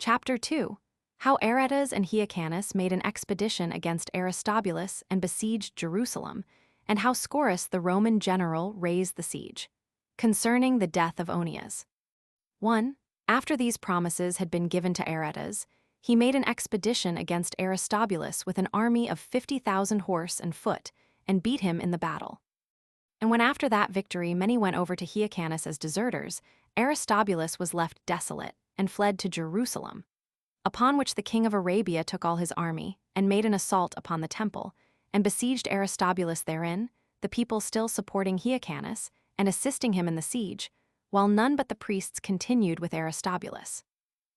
Chapter 2. How Aretas and Hyrcanus made an expedition against Aristobulus and besieged Jerusalem, and how Scaurus the Roman general raised the siege. Concerning the death of Onias. 1. After these promises had been given to Aretas, he made an expedition against Aristobulus with an army of 50,000 horse and foot, and beat him in the battle. And when after that victory many went over to Hyrcanus as deserters, Aristobulus was left desolate, and fled to Jerusalem. Upon which the king of Arabia took all his army, and made an assault upon the temple, and besieged Aristobulus therein, the people still supporting Hyrcanus, and assisting him in the siege, while none but the priests continued with Aristobulus.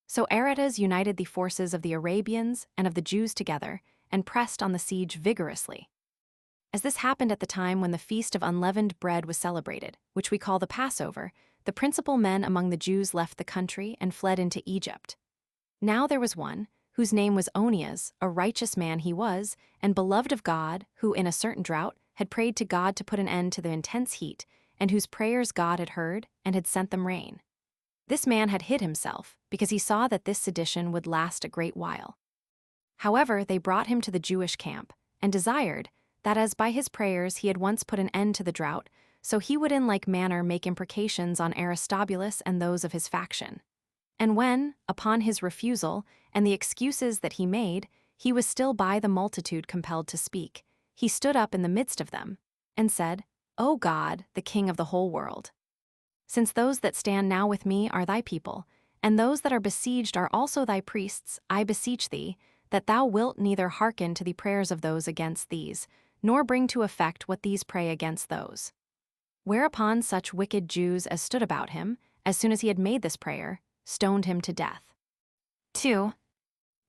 So Aretas united the forces of the Arabians and of the Jews together, and pressed on the siege vigorously. As this happened at the time when the feast of unleavened bread was celebrated, which we call the Passover, the principal men among the Jews left the country and fled into Egypt. Now there was one, whose name was Onias, a righteous man he was, and beloved of God, who in a certain drought had prayed to God to put an end to the intense heat, and whose prayers God had heard, and had sent them rain. This man had hid himself, because he saw that this sedition would last a great while. However, they brought him to the Jewish camp, and desired that as by his prayers he had once put an end to the drought, so he would in like manner make imprecations on Aristobulus and those of his faction. And when, upon his refusal, and the excuses that he made, he was still by the multitude compelled to speak, he stood up in the midst of them, and said, O God, the King of the whole world, since those that stand now with me are thy people, and those that are besieged are also thy priests, I beseech thee, that thou wilt neither hearken to the prayers of those against these, nor bring to effect what these pray against those. Whereupon such wicked Jews as stood about him, as soon as he had made this prayer, stoned him to death. 2.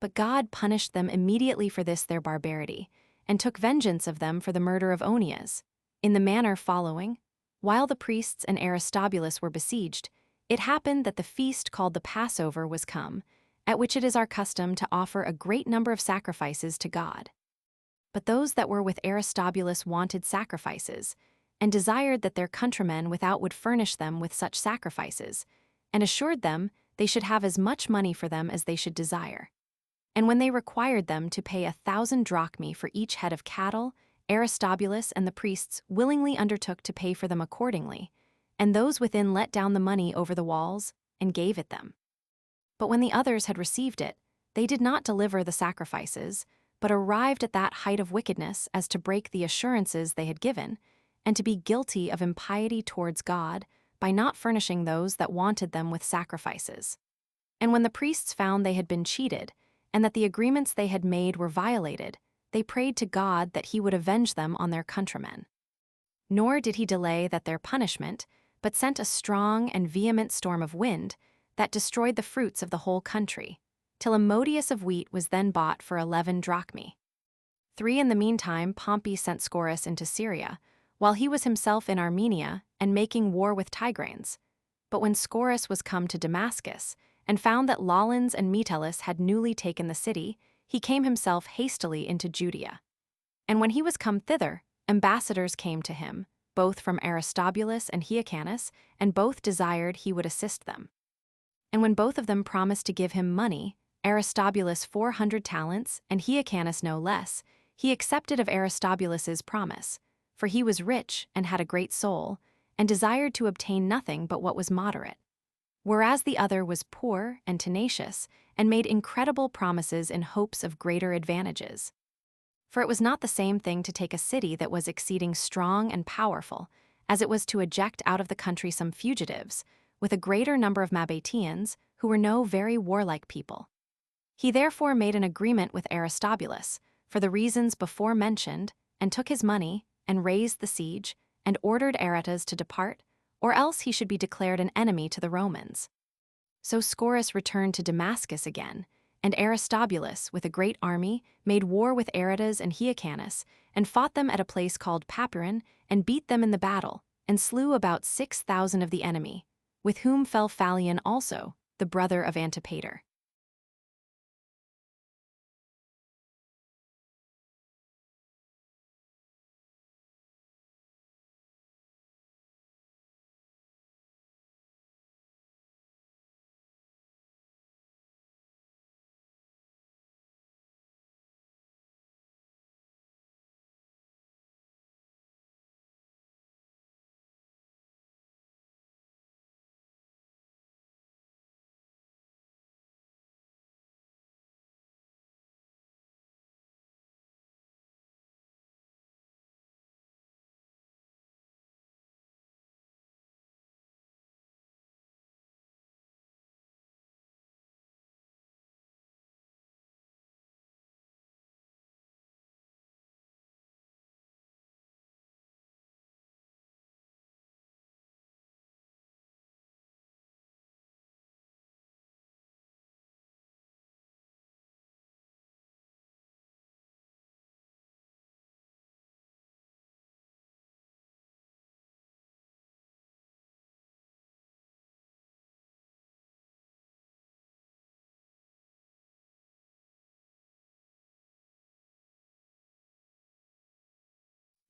But God punished them immediately for this their barbarity, and took vengeance of them for the murder of Onias. In the manner following, while the priests and Aristobulus were besieged, it happened that the feast called the Passover was come, at which it is our custom to offer a great number of sacrifices to God. But those that were with Aristobulus wanted sacrifices, and desired that their countrymen without would furnish them with such sacrifices, and assured them they should have as much money for them as they should desire. And when they required them to pay 1,000 drachmae for each head of cattle, Aristobulus and the priests willingly undertook to pay for them accordingly, and those within let down the money over the walls, and gave it them. But when the others had received it, they did not deliver the sacrifices, but arrived at that height of wickedness as to break the assurances they had given, and to be guilty of impiety towards God, by not furnishing those that wanted them with sacrifices. And when the priests found they had been cheated, and that the agreements they had made were violated, they prayed to God that he would avenge them on their countrymen. Nor did he delay that their punishment, but sent a strong and vehement storm of wind that destroyed the fruits of the whole country, till a modius of wheat was then bought for 11 drachmae. 3. In the meantime Pompey sent Scaurus into Syria, while he was himself in Armenia and making war with Tigranes. But when Scaurus was come to Damascus, and found that Laulans and Metellus had newly taken the city, he came himself hastily into Judea. And when he was come thither, ambassadors came to him, both from Aristobulus and Hyrcanus, and both desired he would assist them. And when both of them promised to give him money, Aristobulus 400 talents, and Hyrcanus no less, he accepted of Aristobulus's promise, for he was rich and had a great soul, and desired to obtain nothing but what was moderate. Whereas the other was poor and tenacious, and made incredible promises in hopes of greater advantages. For it was not the same thing to take a city that was exceeding strong and powerful, as it was to eject out of the country some fugitives, with a greater number of Mabateans, who were no very warlike people. He therefore made an agreement with Aristobulus, for the reasons before mentioned, and took his money, and raised the siege, and ordered Aretas to depart, or else he should be declared an enemy to the Romans. So Scaurus returned to Damascus again, and Aristobulus, with a great army, made war with Aretas and Hyrcanus, and fought them at a place called Papyron, and beat them in the battle, and slew about 6,000 of the enemy, with whom fell Phalion also, the brother of Antipater.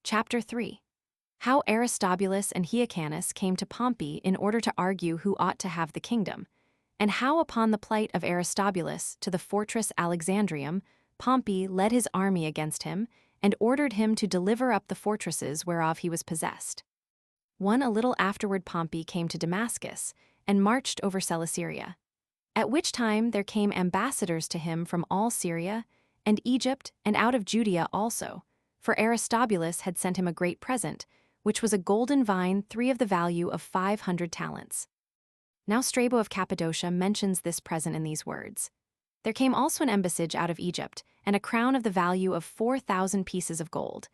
Chapter 3. How Aristobulus and Hyrcanus came to Pompey in order to argue who ought to have the kingdom, and how upon the plight of Aristobulus to the fortress Alexandrium, Pompey led his army against him and ordered him to deliver up the fortresses whereof he was possessed. 1. A little afterward Pompey came to Damascus, and marched over Celesyria. At which time there came ambassadors to him from all Syria, and Egypt, and out of Judea also, for Aristobulus had sent him a great present, which was a golden vine 3 of the value of 500 talents. Now Strabo of Cappadocia mentions this present in these words. There came also an embassage out of Egypt, and a crown of the value of 4,000 pieces of gold.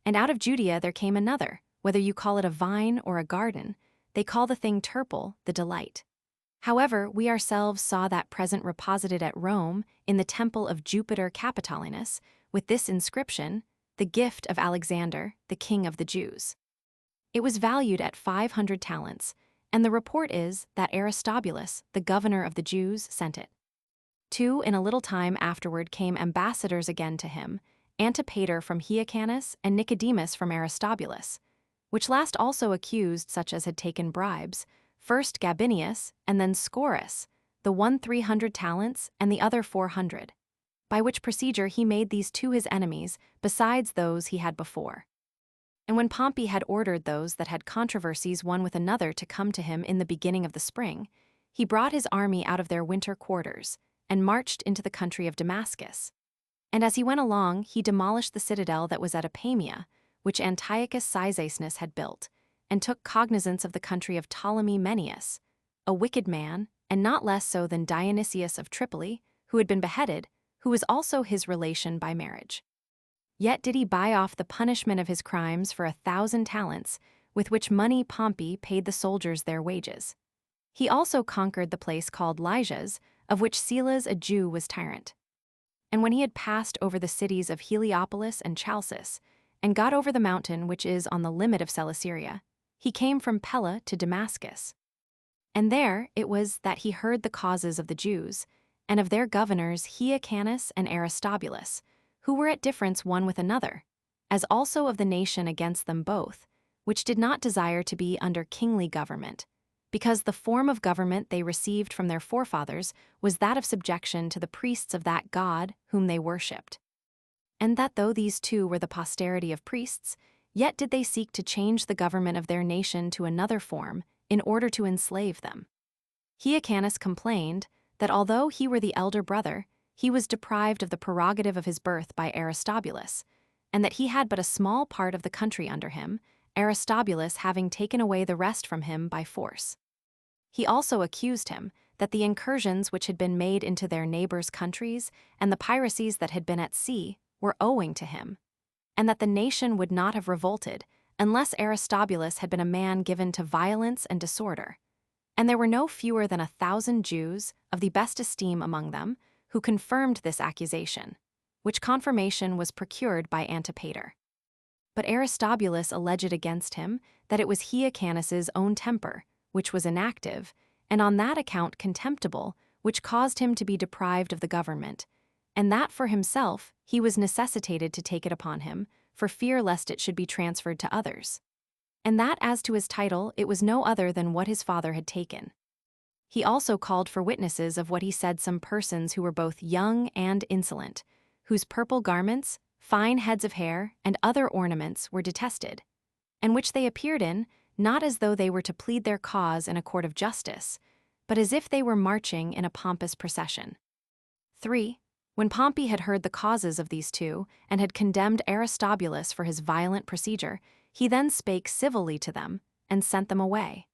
And out of Judea there came another, whether you call it a vine or a garden, they call the thing turple, the delight. However, we ourselves saw that present reposited at Rome in the temple of Jupiter Capitolinus, with this inscription, the gift of Alexander, the king of the Jews. It was valued at 500 talents, and the report is that Aristobulus, the governor of the Jews, sent it. 2. In a little time afterward came ambassadors again to him, Antipater from Hyrcanus and Nicodemus from Aristobulus, which last also accused such as had taken bribes, first Gabinius, and then Scorus, the one 300 talents and the other 400. By which procedure he made these 2 his enemies, besides those he had before. And when Pompey had ordered those that had controversies one with another to come to him in the beginning of the spring, he brought his army out of their winter quarters, and marched into the country of Damascus. And as he went along, he demolished the citadel that was at Apamia, which Antiochus Cyzicenus had built, and took cognizance of the country of Ptolemy Menneus, a wicked man, and not less so than Dionysius of Tripoli, who had been beheaded, who was also his relation by marriage. Yet did he buy off the punishment of his crimes for 1,000 talents, with which money Pompey paid the soldiers their wages. He also conquered the place called Lysias, of which Silas a Jew was tyrant. And when he had passed over the cities of Heliopolis and Chalcis, and got over the mountain which is on the limit of Celesyria, he came from Pella to Damascus. And there it was that he heard the causes of the Jews, and of their governors Hyrcanus and Aristobulus, who were at difference one with another, as also of the nation against them both, which did not desire to be under kingly government, because the form of government they received from their forefathers was that of subjection to the priests of that God whom they worshipped. And that though these 2 were the posterity of priests, yet did they seek to change the government of their nation to another form in order to enslave them. Hyrcanus complained that although he were the elder brother, he was deprived of the prerogative of his birth by Aristobulus, and that he had but a small part of the country under him, Aristobulus having taken away the rest from him by force. He also accused him that the incursions which had been made into their neighbors' countries and the piracies that had been at sea were owing to him, and that the nation would not have revolted unless Aristobulus had been a man given to violence and disorder. And there were no fewer than 1,000 Jews, of the best esteem among them, who confirmed this accusation, which confirmation was procured by Antipater. But Aristobulus alleged against him that it was Hyrcanus's own temper, which was inactive, and on that account contemptible, which caused him to be deprived of the government, and that for himself he was necessitated to take it upon him, for fear lest it should be transferred to others. And that as to his title it was no other than what his father had taken. He also called for witnesses of what he said some persons who were both young and insolent, whose purple garments, fine heads of hair, and other ornaments were detested, and which they appeared in, not as though they were to plead their cause in a court of justice, but as if they were marching in a pompous procession. 3. When Pompey had heard the causes of these 2, and had condemned Aristobulus for his violent procedure, he then spake civilly to them, and sent them away,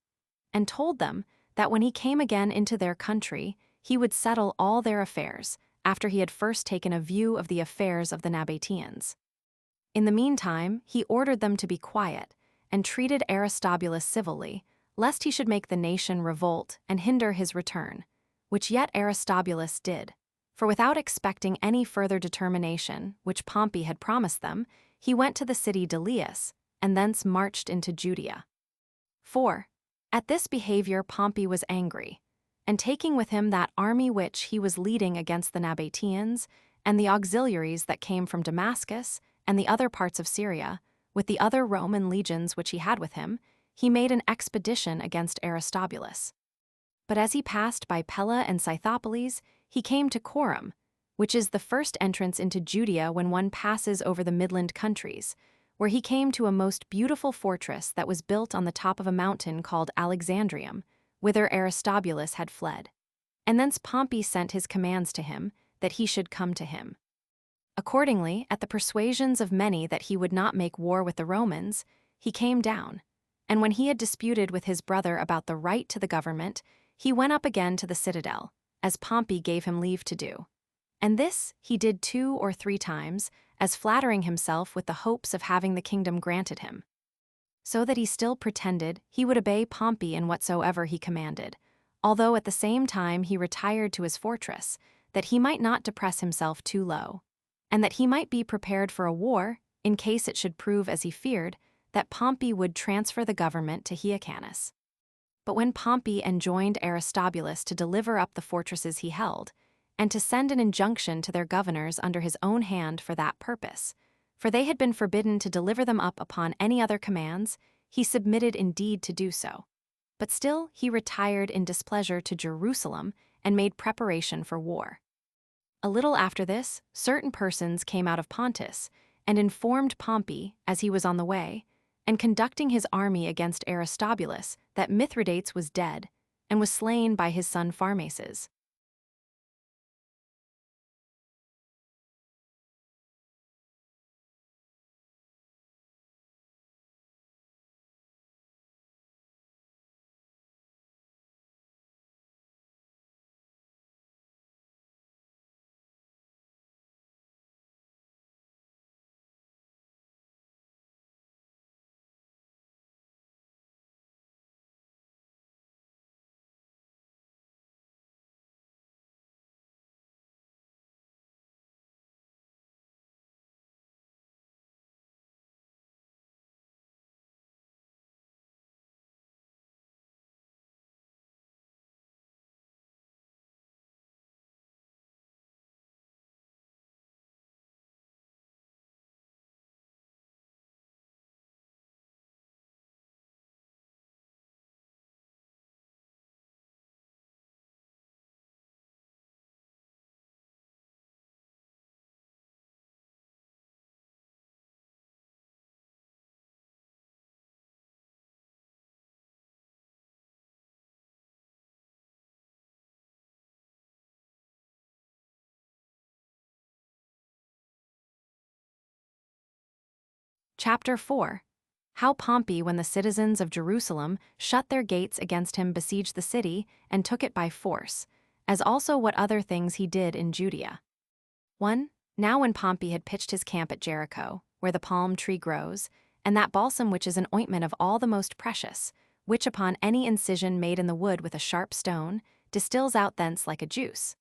and told them that when he came again into their country, he would settle all their affairs, after he had first taken a view of the affairs of the Nabateans. In the meantime, he ordered them to be quiet, and treated Aristobulus civilly, lest he should make the nation revolt and hinder his return, which yet Aristobulus did. For without expecting any further determination, which Pompey had promised them, he went to the city Delius, and thence marched into Judea. 4. At this behavior Pompey was angry, and taking with him that army which he was leading against the Nabateans, and the auxiliaries that came from Damascus and the other parts of Syria, with the other Roman legions which he had with him, he made an expedition against Aristobulus. But as he passed by Pella and Scythopolis, he came to Corum, which is the first entrance into Judea when one passes over the Midland countries, where he came to a most beautiful fortress that was built on the top of a mountain called Alexandrium, whither Aristobulus had fled. And thence Pompey sent his commands to him, that he should come to him. Accordingly, at the persuasions of many that he would not make war with the Romans, he came down, and when he had disputed with his brother about the right to the government, he went up again to the citadel, as Pompey gave him leave to do. And this he did 2 or 3 times, as flattering himself with the hopes of having the kingdom granted him. So that he still pretended he would obey Pompey in whatsoever he commanded, although at the same time he retired to his fortress, that he might not depress himself too low, and that he might be prepared for a war, in case it should prove as he feared, that Pompey would transfer the government to Hyrcanus. But when Pompey enjoined Aristobulus to deliver up the fortresses he held, and to send an injunction to their governors under his own hand for that purpose, for they had been forbidden to deliver them up upon any other commands, he submitted indeed to do so. But still he retired in displeasure to Jerusalem and made preparation for war. A little after this, certain persons came out of Pontus and informed Pompey, as he was on the way, and conducting his army against Aristobulus, that Mithridates was dead and was slain by his son Pharmaces. Chapter 4. How Pompey, when the citizens of Jerusalem shut their gates against him, besieged the city and took it by force, as also what other things he did in Judea. 1. Now when Pompey had pitched his camp at Jericho, where the palm tree grows, and that balsam which is an ointment of all the most precious, which upon any incision made in the wood with a sharp stone, distills out thence like a juice.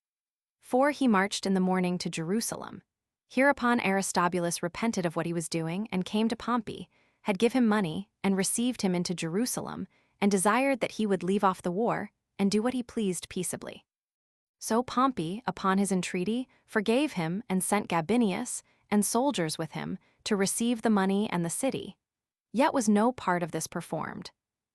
4. He marched in the morning to Jerusalem. Hereupon Aristobulus repented of what he was doing and came to Pompey, had give him money, and received him into Jerusalem, and desired that he would leave off the war, and do what he pleased peaceably. So Pompey, upon his entreaty, forgave him and sent Gabinius and soldiers with him to receive the money and the city. Yet was no part of this performed.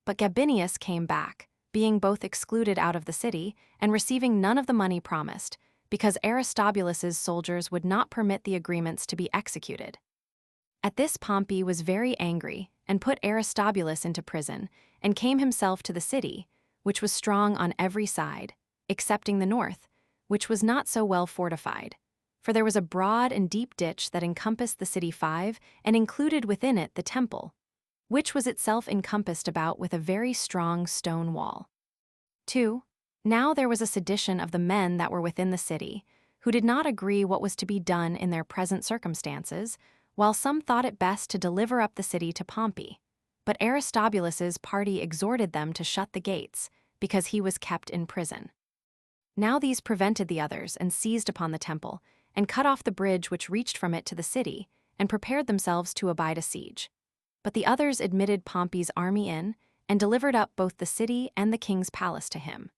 But Gabinius came back, being both excluded out of the city and receiving none of the money promised, because Aristobulus's soldiers would not permit the agreements to be executed. At this Pompey was very angry, and put Aristobulus into prison, and came himself to the city, which was strong on every side, excepting the north, which was not so well fortified. For there was a broad and deep ditch that encompassed the city 5, and included within it the temple, which was itself encompassed about with a very strong stone wall. 2. Now there was a sedition of the men that were within the city, who did not agree what was to be done in their present circumstances, while some thought it best to deliver up the city to Pompey. But Aristobulus's party exhorted them to shut the gates, because he was kept in prison. Now these prevented the others, and seized upon the temple, and cut off the bridge which reached from it to the city, and prepared themselves to abide a siege. But the others admitted Pompey's army in, and delivered up both the city and the king's palace to him.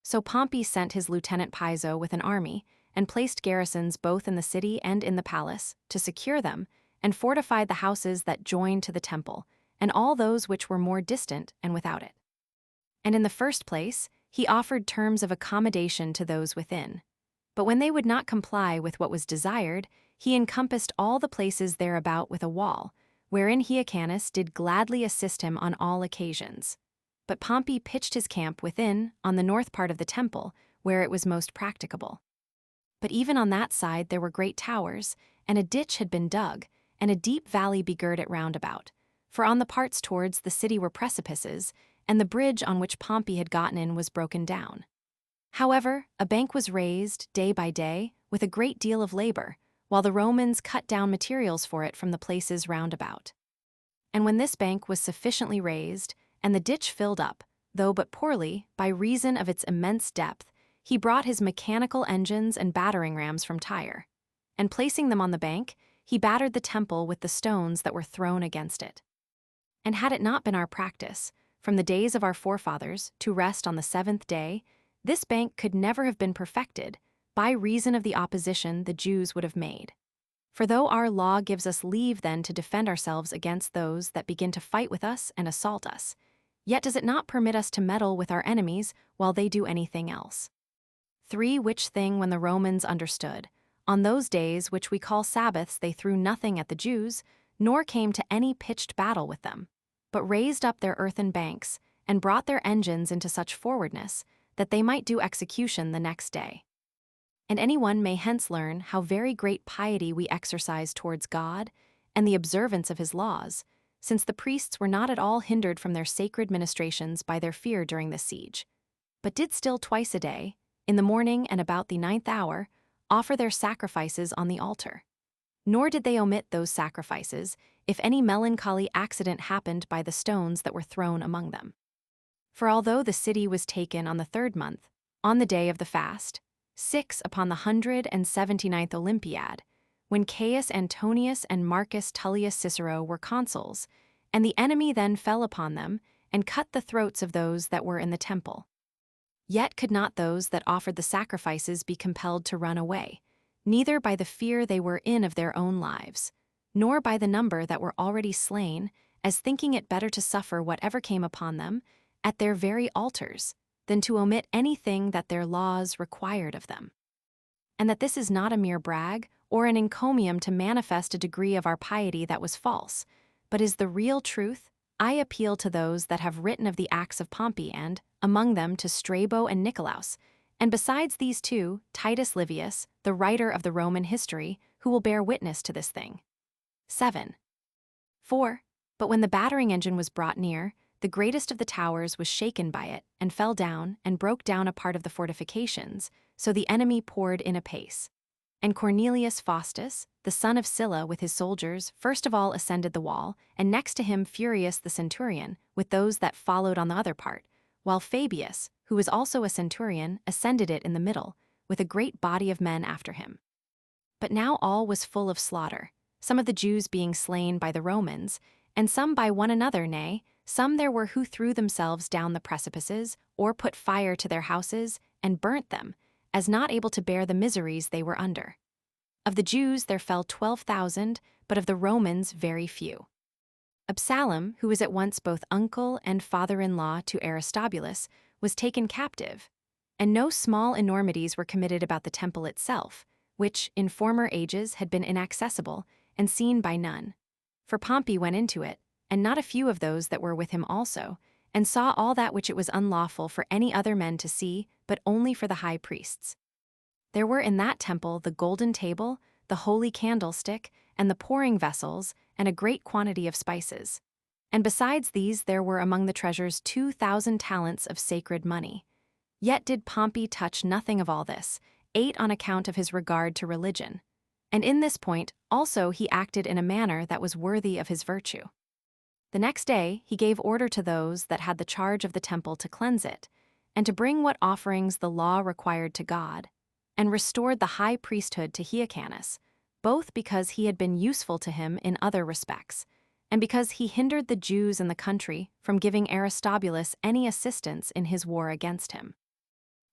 So Pompey sent his lieutenant Piso with an army, and placed garrisons both in the city and in the palace, to secure them, and fortified the houses that joined to the temple, and all those which were more distant and without it. And in the first place, he offered terms of accommodation to those within. But when they would not comply with what was desired, he encompassed all the places thereabout with a wall, wherein Hyrcanus did gladly assist him on all occasions. But Pompey pitched his camp within, on the north part of the temple, where it was most practicable. But even on that side there were great towers, and a ditch had been dug, and a deep valley begirt it round about. For on the parts towards the city were precipices, and the bridge on which Pompey had gotten in was broken down. However, a bank was raised, day by day, with a great deal of labor, while the Romans cut down materials for it from the places round about. And when this bank was sufficiently raised, and the ditch filled up, though but poorly, by reason of its immense depth, he brought his mechanical engines and battering rams from Tyre. And placing them on the bank, he battered the temple with the stones that were thrown against it. And had it not been our practice, from the days of our forefathers, to rest on the seventh day, this bank could never have been perfected, by reason of the opposition the Jews would have made. For though our law gives us leave then to defend ourselves against those that begin to fight with us and assault us, yet does it not permit us to meddle with our enemies while they do anything else. 3. Which thing when the Romans understood, on those days which we call Sabbaths they threw nothing at the Jews, nor came to any pitched battle with them, but raised up their earthen banks, and brought their engines into such forwardness, that they might do execution the next day. And any one may hence learn how very great piety we exercise towards God, and the observance of his laws, since the priests were not at all hindered from their sacred ministrations by their fear during this siege, but did still twice a day, in the morning and about the 9th hour, offer their sacrifices on the altar. Nor did they omit those sacrifices, if any melancholy accident happened by the stones that were thrown among them. For although the city was taken on the 3rd month, on the day of the fast, 6 upon the 179th Olympiad, when Caius Antonius and Marcus Tullius Cicero were consuls, and the enemy then fell upon them, and cut the throats of those that were in the temple. Yet could not those that offered the sacrifices be compelled to run away, neither by the fear they were in of their own lives, nor by the number that were already slain, as thinking it better to suffer whatever came upon them, at their very altars, than to omit anything that their laws required of them. And that this is not a mere brag, or an encomium to manifest a degree of our piety that was false, but is the real truth, I appeal to those that have written of the acts of Pompey and, among them, to Strabo and Nicolaus, and besides these two, Titus Livius, the writer of the Roman history, who will bear witness to this thing. 7. 4. But when the battering engine was brought near, the greatest of the towers was shaken by it, and fell down, and broke down a part of the fortifications, so the enemy poured in apace. And Cornelius Faustus, the son of Sylla with his soldiers, first of all ascended the wall, and next to him Furius the centurion, with those that followed on the other part, while Fabius, who was also a centurion, ascended it in the middle, with a great body of men after him. But now all was full of slaughter, some of the Jews being slain by the Romans, and some by one another, nay, some there were who threw themselves down the precipices, or put fire to their houses, and burnt them, as not able to bear the miseries they were under. Of the Jews there fell 12,000, but of the Romans very few. Absalom, who was at once both uncle and father-in-law to Aristobulus, was taken captive, and no small enormities were committed about the temple itself, which, in former ages, had been inaccessible, and seen by none. For Pompey went into it, and not a few of those that were with him also, and saw all that which it was unlawful for any other men to see, but only for the high priests. There were in that temple the golden table, the holy candlestick, and the pouring vessels, and a great quantity of spices. And besides these there were among the treasures 2,000 talents of sacred money. Yet did Pompey touch nothing of all this, ate on account of his regard to religion. And in this point also he acted in a manner that was worthy of his virtue. The next day he gave order to those that had the charge of the temple to cleanse it, and to bring what offerings the law required to God, and restored the high priesthood to Hyrcanus, both because he had been useful to him in other respects, and because he hindered the Jews in the country from giving Aristobulus any assistance in his war against him.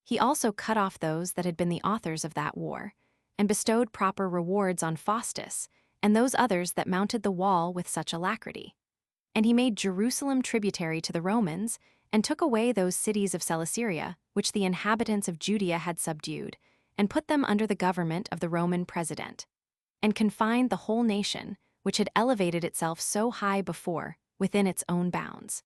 He also cut off those that had been the authors of that war, and bestowed proper rewards on Faustus, and those others that mounted the wall with such alacrity. And he made Jerusalem tributary to the Romans, and took away those cities of Celesyria, which the inhabitants of Judea had subdued, and put them under the government of the Roman president, and confined the whole nation, which had elevated itself so high before, within its own bounds.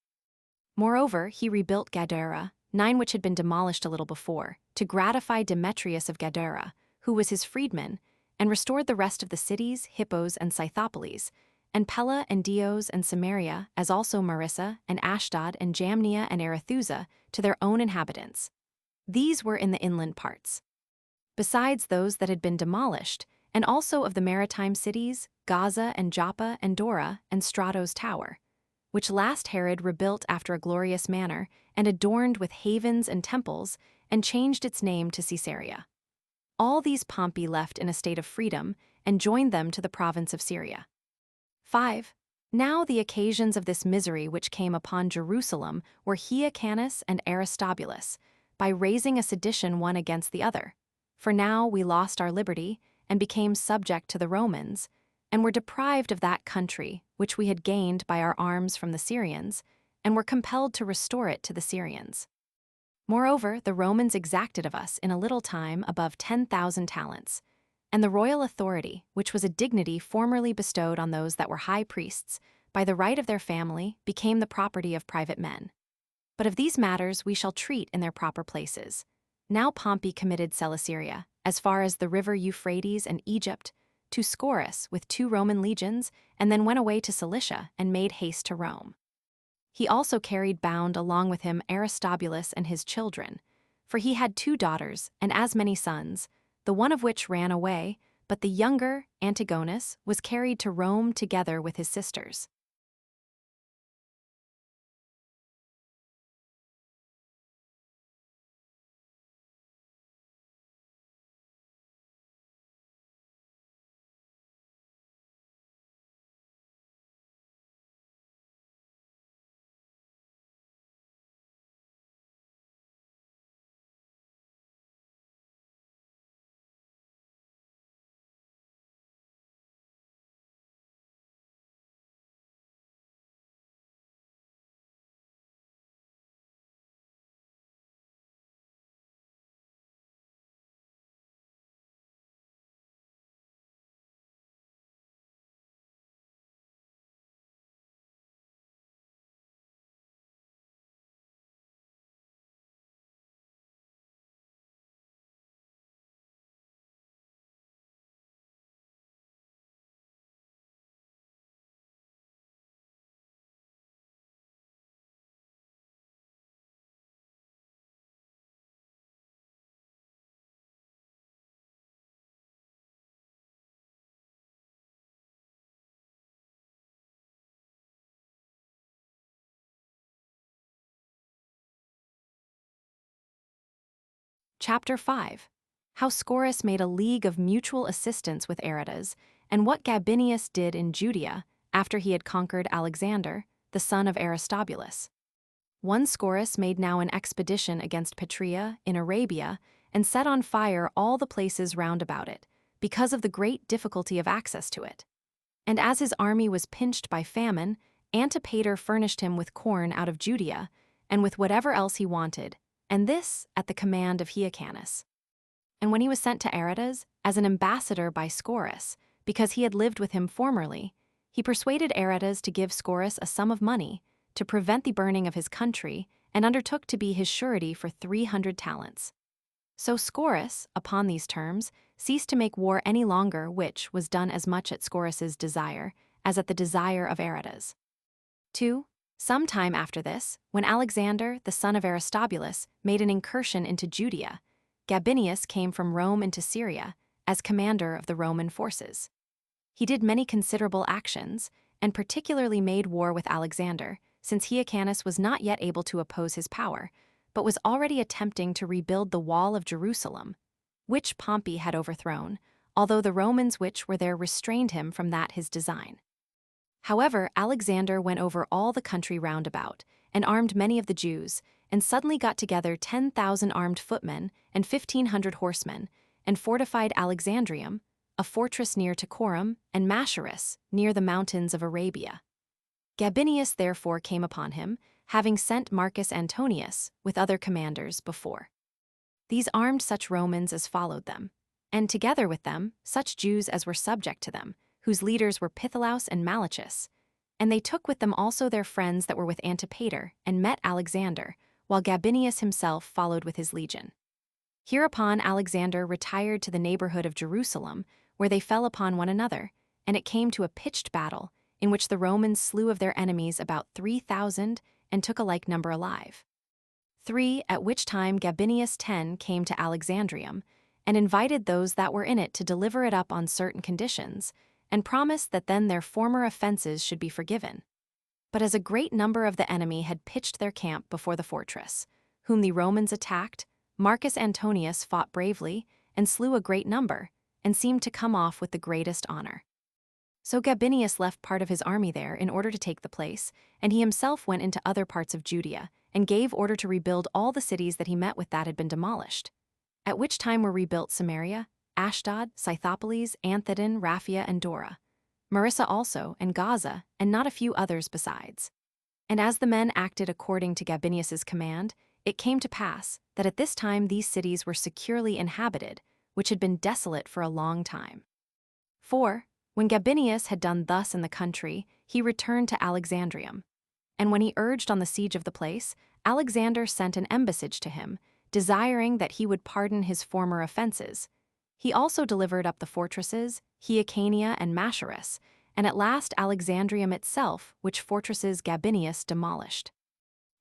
Moreover, he rebuilt Gadara, 9 which had been demolished a little before, to gratify Demetrius of Gadara, who was his freedman, and restored the rest of the cities, Hippos and Scythopolis, and Pella and Dios and Samaria, as also Marissa and Ashdod and Jamnia and Arethusa, to their own inhabitants. These were in the inland parts. Besides those that had been demolished, and also of the maritime cities, Gaza and Joppa and Dora and Strato's tower, which last Herod rebuilt after a glorious manner, and adorned with havens and temples, and changed its name to Caesarea. All these Pompey left in a state of freedom, and joined them to the province of Syria. 5. Now the occasions of this misery which came upon Jerusalem were Hyrcanus and Aristobulus, by raising a sedition one against the other. For now we lost our liberty, and became subject to the Romans, and were deprived of that country which we had gained by our arms from the Syrians, and were compelled to restore it to the Syrians. Moreover, the Romans exacted of us in a little time above 10,000 talents, and the royal authority, which was a dignity formerly bestowed on those that were high priests, by the right of their family, became the property of private men. But of these matters we shall treat in their proper places. Now Pompey committed Celesyria, as far as the river Euphrates and Egypt, to Scorus with 2 Roman legions, and then went away to Cilicia and made haste to Rome. He also carried bound along with him Aristobulus and his children, for he had 2 daughters and as many sons, the one of which ran away, but the younger, Antigonus, was carried to Rome together with his sisters. Chapter 5. How Scorus made a league of mutual assistance with Aretas, and what Gabinius did in Judea after he had conquered Alexander, the son of Aristobulus. One Scorus made now an expedition against Petrea in Arabia, and set on fire all the places round about it, because of the great difficulty of access to it. And as his army was pinched by famine, Antipater furnished him with corn out of Judea, and with whatever else he wanted, and this at the command of Hyrcanus. And when he was sent to Aretas as an ambassador by Scorus, because he had lived with him formerly, he persuaded Aretas to give Scorus a sum of money to prevent the burning of his country, and undertook to be his surety for 300 talents. So Scorus, upon these terms, ceased to make war any longer, which was done as much at Scorus's desire as at the desire of Aretas. 2. Some time after this, when Alexander, the son of Aristobulus, made an incursion into Judea, Gabinius came from Rome into Syria as commander of the Roman forces. He did many considerable actions, and particularly made war with Alexander, since Hyrcanus was not yet able to oppose his power, but was already attempting to rebuild the wall of Jerusalem, which Pompey had overthrown, although the Romans which were there restrained him from that his design. However, Alexander went over all the country round about, and armed many of the Jews, and suddenly got together 10,000 armed footmen and 1,500 horsemen, and fortified Alexandrium, a fortress near Tocorum, and Machaerus, near the mountains of Arabia. Gabinius therefore came upon him, having sent Marcus Antonius with other commanders before. These armed such Romans as followed them, and together with them such Jews as were subject to them, whose leaders were Pithilaus and Malachus. And they took with them also their friends that were with Antipater, and met Alexander, while Gabinius himself followed with his legion. Hereupon Alexander retired to the neighborhood of Jerusalem, where they fell upon one another, and it came to a pitched battle, in which the Romans slew of their enemies about 3,000, and took a like number alive. 3. At which time Gabinius 10 came to Alexandrium, and invited those that were in it to deliver it up on certain conditions, and promised that then their former offenses should be forgiven. But as a great number of the enemy had pitched their camp before the fortress, whom the Romans attacked, Marcus Antonius fought bravely, and slew a great number, and seemed to come off with the greatest honor. So Gabinius left part of his army there in order to take the place, and he himself went into other parts of Judea, and gave order to rebuild all the cities that he met with that had been demolished. At which time were rebuilt Samaria, Ashdod, Scythopolis, Anthedon, Raphia, and Dora, Marissa also, and Gaza, and not a few others besides. And as the men acted according to Gabinius's command, it came to pass that at this time these cities were securely inhabited, which had been desolate for a long time. 4. When Gabinius had done thus in the country, he returned to Alexandrium. And when he urged on the siege of the place, Alexander sent an embassage to him, desiring that he would pardon his former offenses. He also delivered up the fortresses, Hyrcania and Machaerus, and at last Alexandrium itself, which fortresses Gabinius demolished.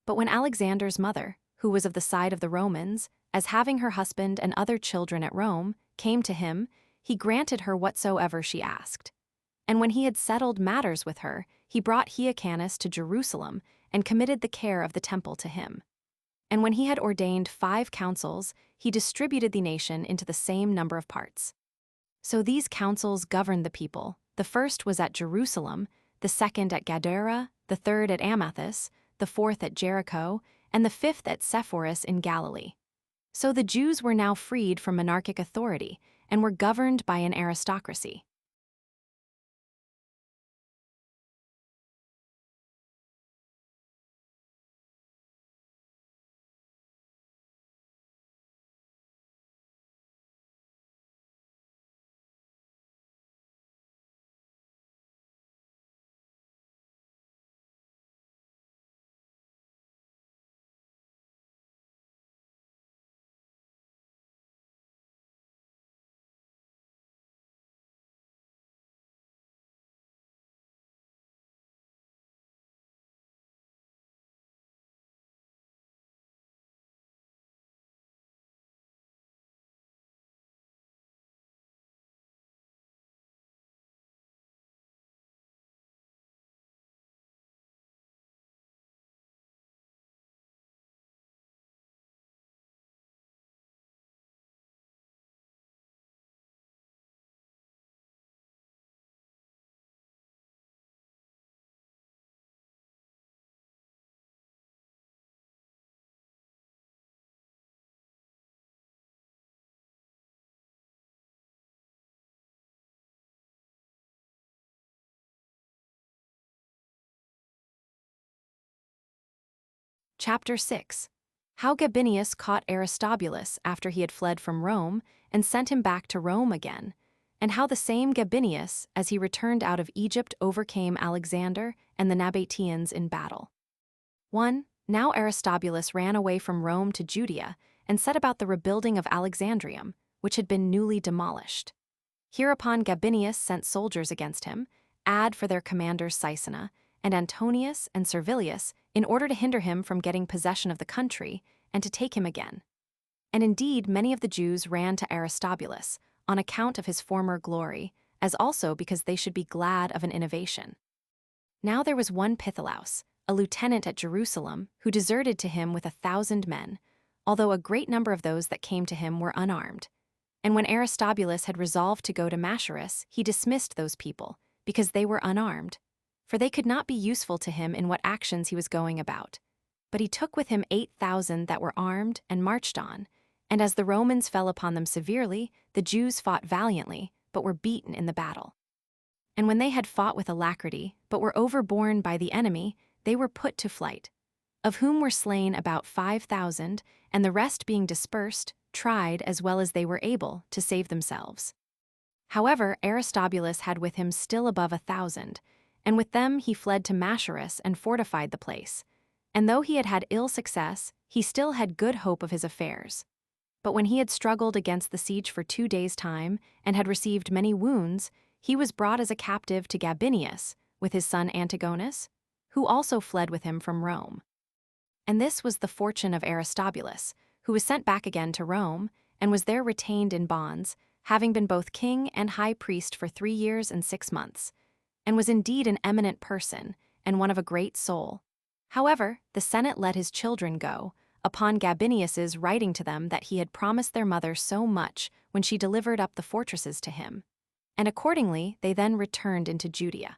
But when Alexander's mother, who was of the side of the Romans, as having her husband and other children at Rome, came to him, he granted her whatsoever she asked. And when he had settled matters with her, he brought Hyrcanus to Jerusalem, and committed the care of the temple to him. And when he had ordained 5 councils, he distributed the nation into the same number of parts. So these councils governed the people. The first was at Jerusalem, the second at Gadara, the third at Amathus, the fourth at Jericho, and the fifth at Sepphoris in Galilee. So the Jews were now freed from monarchic authority, and were governed by an aristocracy. Chapter 6. How Gabinius caught Aristobulus after he had fled from Rome, and sent him back to Rome again, and how the same Gabinius, as he returned out of Egypt, overcame Alexander and the Nabateans in battle. 1. Now Aristobulus ran away from Rome to Judea, and set about the rebuilding of Alexandrium, which had been newly demolished. Hereupon Gabinius sent soldiers against him, add for their commanders Caecina, and Antonius and Servilius, in order to hinder him from getting possession of the country, and to take him again. And indeed many of the Jews ran to Aristobulus, on account of his former glory, as also because they should be glad of an innovation. Now there was one Pithilaus, a lieutenant at Jerusalem, who deserted to him with 1,000 men, although a great number of those that came to him were unarmed. And when Aristobulus had resolved to go to Machaerus, he dismissed those people, because they were unarmed, for they could not be useful to him in what actions he was going about. But he took with him 8,000 that were armed, and marched on. And as the Romans fell upon them severely, the Jews fought valiantly, but were beaten in the battle. And when they had fought with alacrity, but were overborne by the enemy, they were put to flight, of whom were slain about 5,000, and the rest being dispersed, tried as well as they were able to save themselves. However, Aristobulus had with him still above 1,000, and with them he fled to Machaerus and fortified the place. And though he had had ill success, he still had good hope of his affairs. But when he had struggled against the siege for 2 days' time, and had received many wounds, he was brought as a captive to Gabinius, with his son Antigonus, who also fled with him from Rome. And this was the fortune of Aristobulus, who was sent back again to Rome, and was there retained in bonds, having been both king and high priest for 3 years and 6 months, and was indeed an eminent person, and one of a great soul. However, the Senate let his children go, upon Gabinius's writing to them that he had promised their mother so much when she delivered up the fortresses to him. And accordingly they then returned into Judea.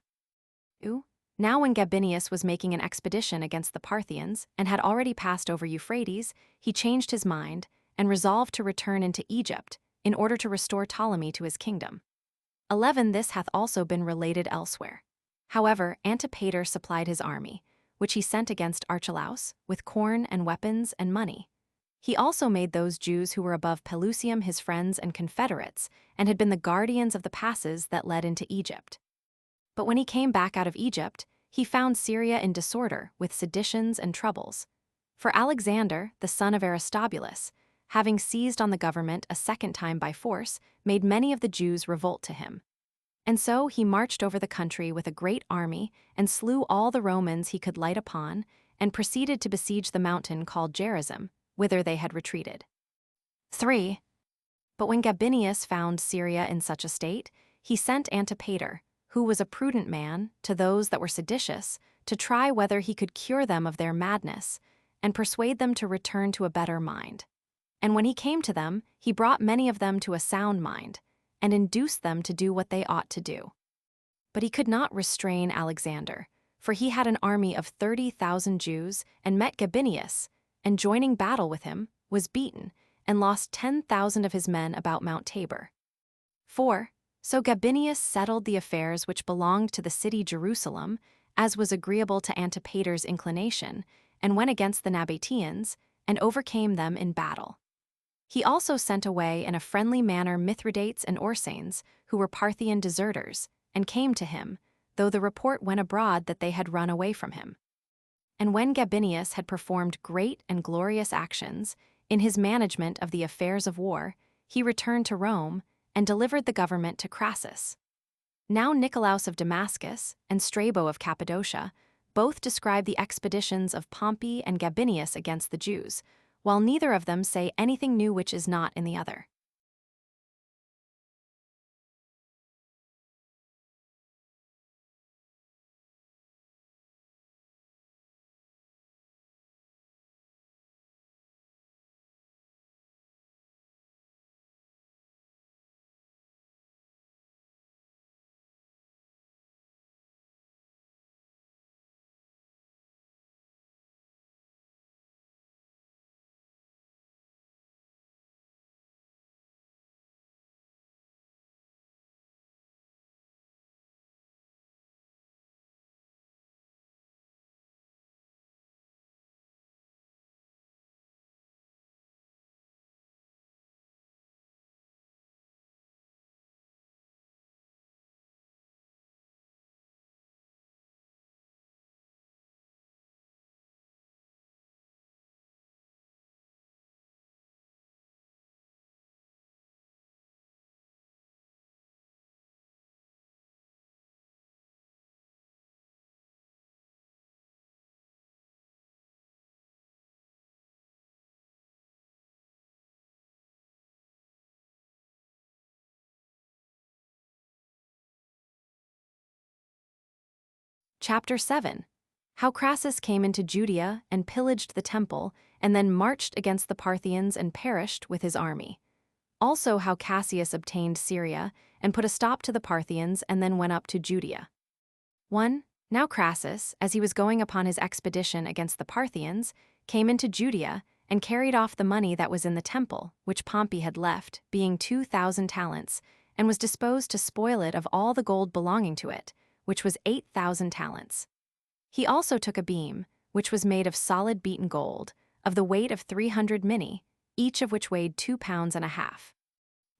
Now when Gabinius was making an expedition against the Parthians, and had already passed over Euphrates, he changed his mind, and resolved to return into Egypt, in order to restore Ptolemy to his kingdom. 11 This hath also been related elsewhere. However, Antipater supplied his army, which he sent against Archelaus, with corn and weapons and money. He also made those Jews who were above Pelusium his friends and confederates, and had been the guardians of the passes that led into Egypt. But when he came back out of Egypt, he found Syria in disorder, with seditions and troubles. For Alexander, the son of Aristobulus, having seized on the government a second time by force, made many of the Jews revolt to him. And so he marched over the country with a great army, and slew all the Romans he could light upon, and proceeded to besiege the mountain called Gerizim, whither they had retreated. 3. But when Gabinius found Syria in such a state, he sent Antipater, who was a prudent man, to those that were seditious, to try whether he could cure them of their madness, and persuade them to return to a better mind. And when he came to them, he brought many of them to a sound mind, and induced them to do what they ought to do. But he could not restrain Alexander, for he had an army of 30,000 Jews, and met Gabinius, and joining battle with him, was beaten, and lost 10,000 of his men about Mount Tabor. 4. So Gabinius settled the affairs which belonged to the city Jerusalem, as was agreeable to Antipater's inclination, and went against the Nabateans, and overcame them in battle. He also sent away in a friendly manner Mithridates and Orsanes, who were Parthian deserters, and came to him, though the report went abroad that they had run away from him. And when Gabinius had performed great and glorious actions in his management of the affairs of war, he returned to Rome, and delivered the government to Crassus. Now Nicolaus of Damascus and Strabo of Cappadocia both describe the expeditions of Pompey and Gabinius against the Jews, while neither of them say anything new which is not in the other. Chapter 7. How Crassus came into Judea and pillaged the temple, and then marched against the Parthians and perished with his army. Also how Cassius obtained Syria, and put a stop to the Parthians, and then went up to Judea. 1. Now Crassus, as he was going upon his expedition against the Parthians, came into Judea, and carried off the money that was in the temple, which Pompey had left, being 2,000 talents, and was disposed to spoil it of all the gold belonging to it, which was 8,000 talents. He also took a beam, which was made of solid beaten gold, of the weight of 300 minae, each of which weighed 2.5 pounds.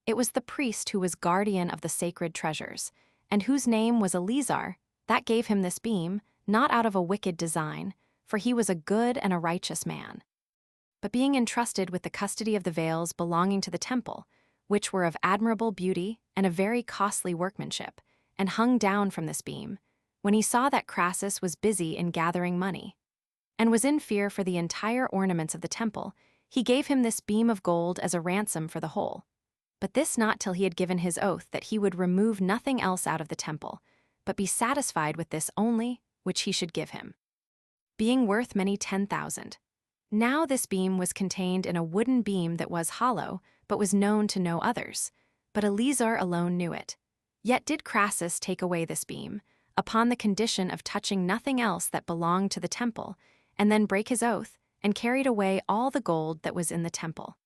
It was the priest who was guardian of the sacred treasures, and whose name was Eleazar, that gave him this beam, not out of a wicked design, for he was a good and a righteous man, but being entrusted with the custody of the veils belonging to the temple, which were of admirable beauty and of very costly workmanship, and hung down from this beam, when he saw that Crassus was busy in gathering money, and was in fear for the entire ornaments of the temple, he gave him this beam of gold as a ransom for the whole. But this not till he had given his oath that he would remove nothing else out of the temple, but be satisfied with this only, which he should give him, being worth many 10,000. Now this beam was contained in a wooden beam that was hollow, but was known to no others, but Eleazar alone knew it. Yet did Crassus take away this beam, upon the condition of touching nothing else that belonged to the temple, and then brake his oath, and carried away all the gold that was in the temple.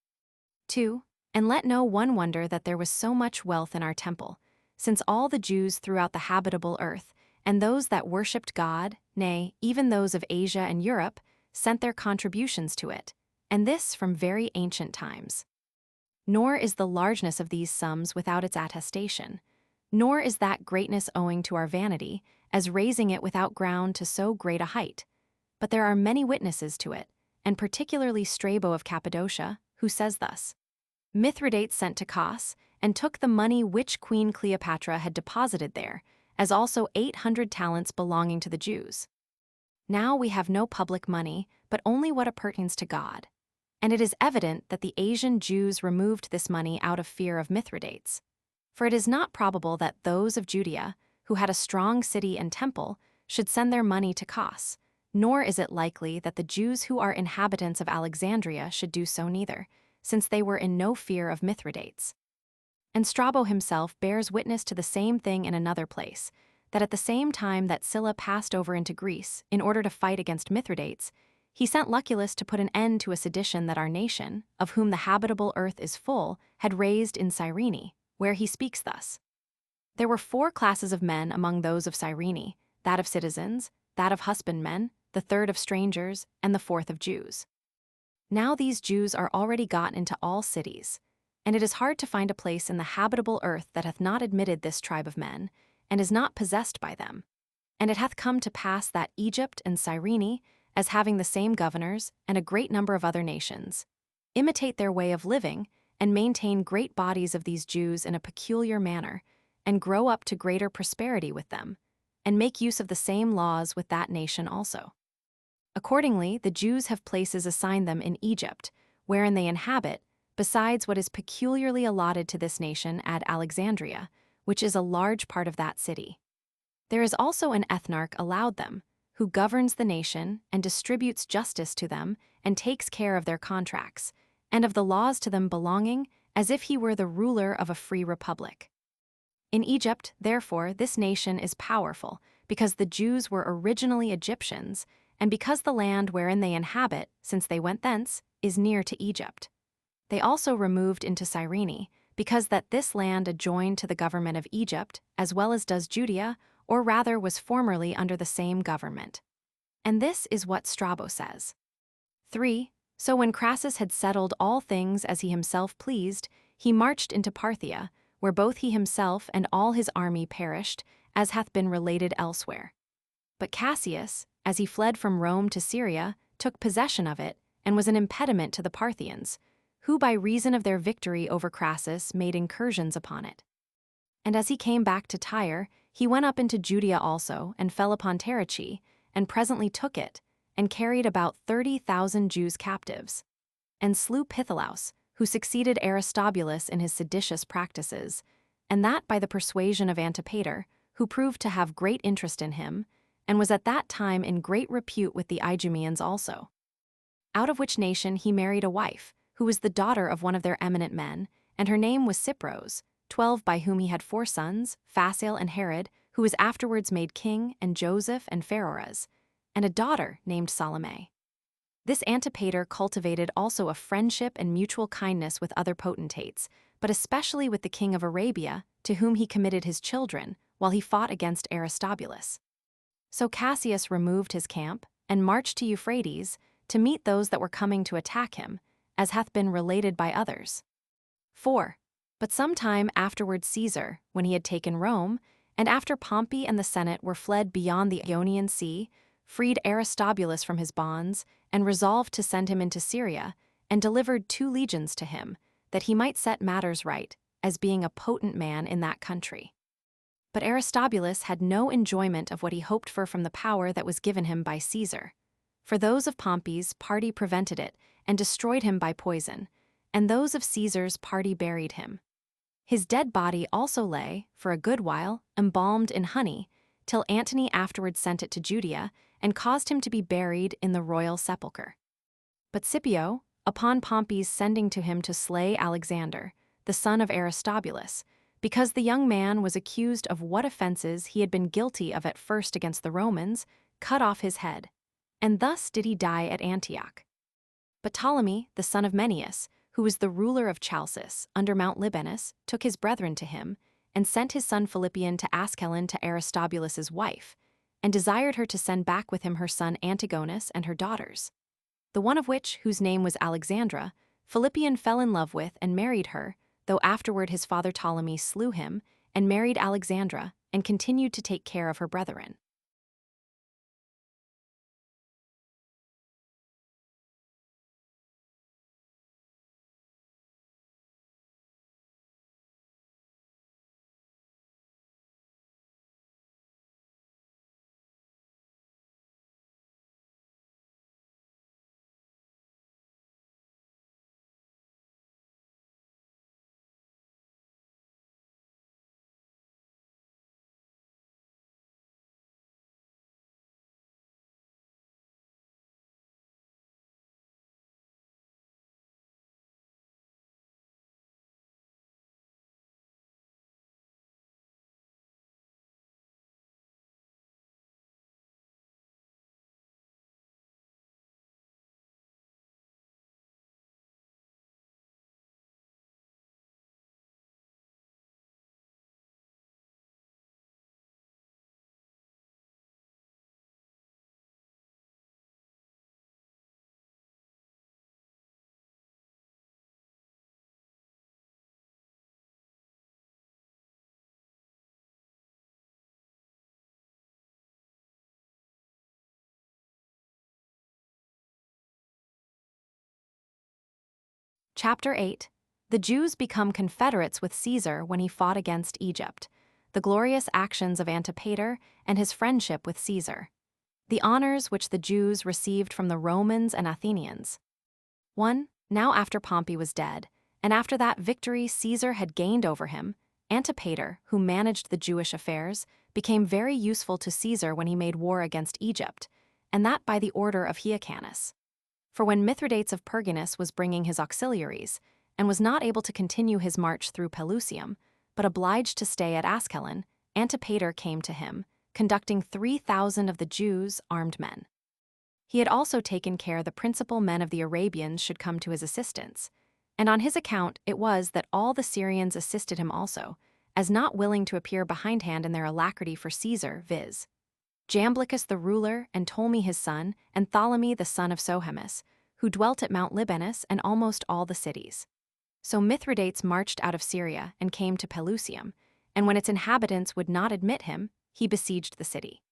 2. And let no one wonder that there was so much wealth in our temple, since all the Jews throughout the habitable earth, and those that worshipped God, nay, even those of Asia and Europe, sent their contributions to it, and this from very ancient times. Nor is the largeness of these sums without its attestation, nor is that greatness owing to our vanity, as raising it without ground to so great a height. But there are many witnesses to it, and particularly Strabo of Cappadocia, who says thus: Mithridates sent to Kos, and took the money which Queen Cleopatra had deposited there, as also 800 talents belonging to the Jews. Now we have no public money, but only what appertains to God. And it is evident that the Asian Jews removed this money out of fear of Mithridates. For it is not probable that those of Judea, who had a strong city and temple, should send their money to Kos, nor is it likely that the Jews who are inhabitants of Alexandria should do so neither, since they were in no fear of Mithridates. And Strabo himself bears witness to the same thing in another place, that at the same time that Sylla passed over into Greece in order to fight against Mithridates, he sent Lucullus to put an end to a sedition that our nation, of whom the habitable earth is full, had raised in Cyrene, where he speaks thus: There were 4 classes of men among those of Cyrene, that of citizens, that of husbandmen, the third of strangers, and the fourth of Jews. Now these Jews are already got into all cities, and it is hard to find a place in the habitable earth that hath not admitted this tribe of men, and is not possessed by them. And it hath come to pass that Egypt and Cyrene, as having the same governors, and a great number of other nations, imitate their way of living, and maintain great bodies of these Jews in a peculiar manner, and grow up to greater prosperity with them, and make use of the same laws with that nation also. Accordingly, the Jews have places assigned them in Egypt, wherein they inhabit, besides what is peculiarly allotted to this nation at Alexandria, which is a large part of that city. There is also an ethnarch allowed them, who governs the nation and distributes justice to them and takes care of their contracts, and of the laws to them belonging, as if he were the ruler of a free republic. In Egypt, therefore, this nation is powerful, because the Jews were originally Egyptians, and because the land wherein they inhabit, since they went thence, is near to Egypt. They also removed into Cyrene, because that this land adjoined to the government of Egypt, as well as does Judea, or rather was formerly under the same government. And this is what Strabo says. 3. So when Crassus had settled all things as he himself pleased, he marched into Parthia, where both he himself and all his army perished, as hath been related elsewhere. But Cassius, as he fled from Rome to Syria, took possession of it, and was an impediment to the Parthians, who by reason of their victory over Crassus made incursions upon it. And as he came back to Tyre, he went up into Judea also, and fell upon Tarichae, and presently took it, and carried about 30,000 Jews captives, and slew Pitholaus, who succeeded Aristobulus in his seditious practices, and that by the persuasion of Antipater, who proved to have great interest in him, and was at that time in great repute with the Idumeans also. Out of which nation he married a wife, who was the daughter of one of their eminent men, and her name was Cypros, 12 by whom he had 4 sons, Phasael and Herod, who was afterwards made king, and Joseph and Pharoras, and a daughter named Salome. This Antipater cultivated also a friendship and mutual kindness with other potentates, but especially with the king of Arabia, to whom he committed his children, while he fought against Aristobulus. So Cassius removed his camp, and marched to Euphrates, to meet those that were coming to attack him, as hath been related by others. 4. But some time afterward Caesar, when he had taken Rome, and after Pompey and the Senate were fled beyond the Ionian Sea, freed Aristobulus from his bonds, and resolved to send him into Syria, and delivered 2 legions to him, that he might set matters right, as being a potent man in that country. But Aristobulus had no enjoyment of what he hoped for from the power that was given him by Caesar. For those of Pompey's party prevented it, and destroyed him by poison, and those of Caesar's party buried him. His dead body also lay, for a good while, embalmed in honey, till Antony afterward sent it to Judea, and caused him to be buried in the royal sepulchre. But Scipio, upon Pompey's sending to him to slay Alexander, the son of Aristobulus, because the young man was accused of what offenses he had been guilty of at first against the Romans, cut off his head. And thus did he die at Antioch. But Ptolemy, the son of Menneus, who was the ruler of Chalcis, under Mount Libanus, took his brethren to him, and sent his son Philippian to Askelon to Aristobulus's wife, and desired her to send back with him her son Antigonus and her daughters. The one of which, whose name was Alexandra, Philippian fell in love with and married her, though afterward his father Ptolemy slew him, and married Alexandra, and continued to take care of her brethren. Chapter 8. The Jews become confederates with Caesar when he fought against Egypt. The glorious actions of Antipater and his friendship with Caesar. The honors which the Jews received from the Romans and Athenians. 1. Now after Pompey was dead, and after that victory Caesar had gained over him, Antipater, who managed the Jewish affairs, became very useful to Caesar when he made war against Egypt, and that by the order of Hyrcanus. For when Mithridates of Pergamus was bringing his auxiliaries, and was not able to continue his march through Pelusium, but obliged to stay at Askelon, Antipater came to him, conducting 3,000 of the Jews' armed men. He had also taken care the principal men of the Arabians should come to his assistance, and on his account it was that all the Syrians assisted him also, as not willing to appear behindhand in their alacrity for Caesar, viz. Jamblichus the ruler, and Ptolemy his son, and Ptolemy the son of Sohemus, who dwelt at Mount Libanus and almost all the cities. So Mithridates marched out of Syria and came to Pelusium, and when its inhabitants would not admit him, he besieged the city.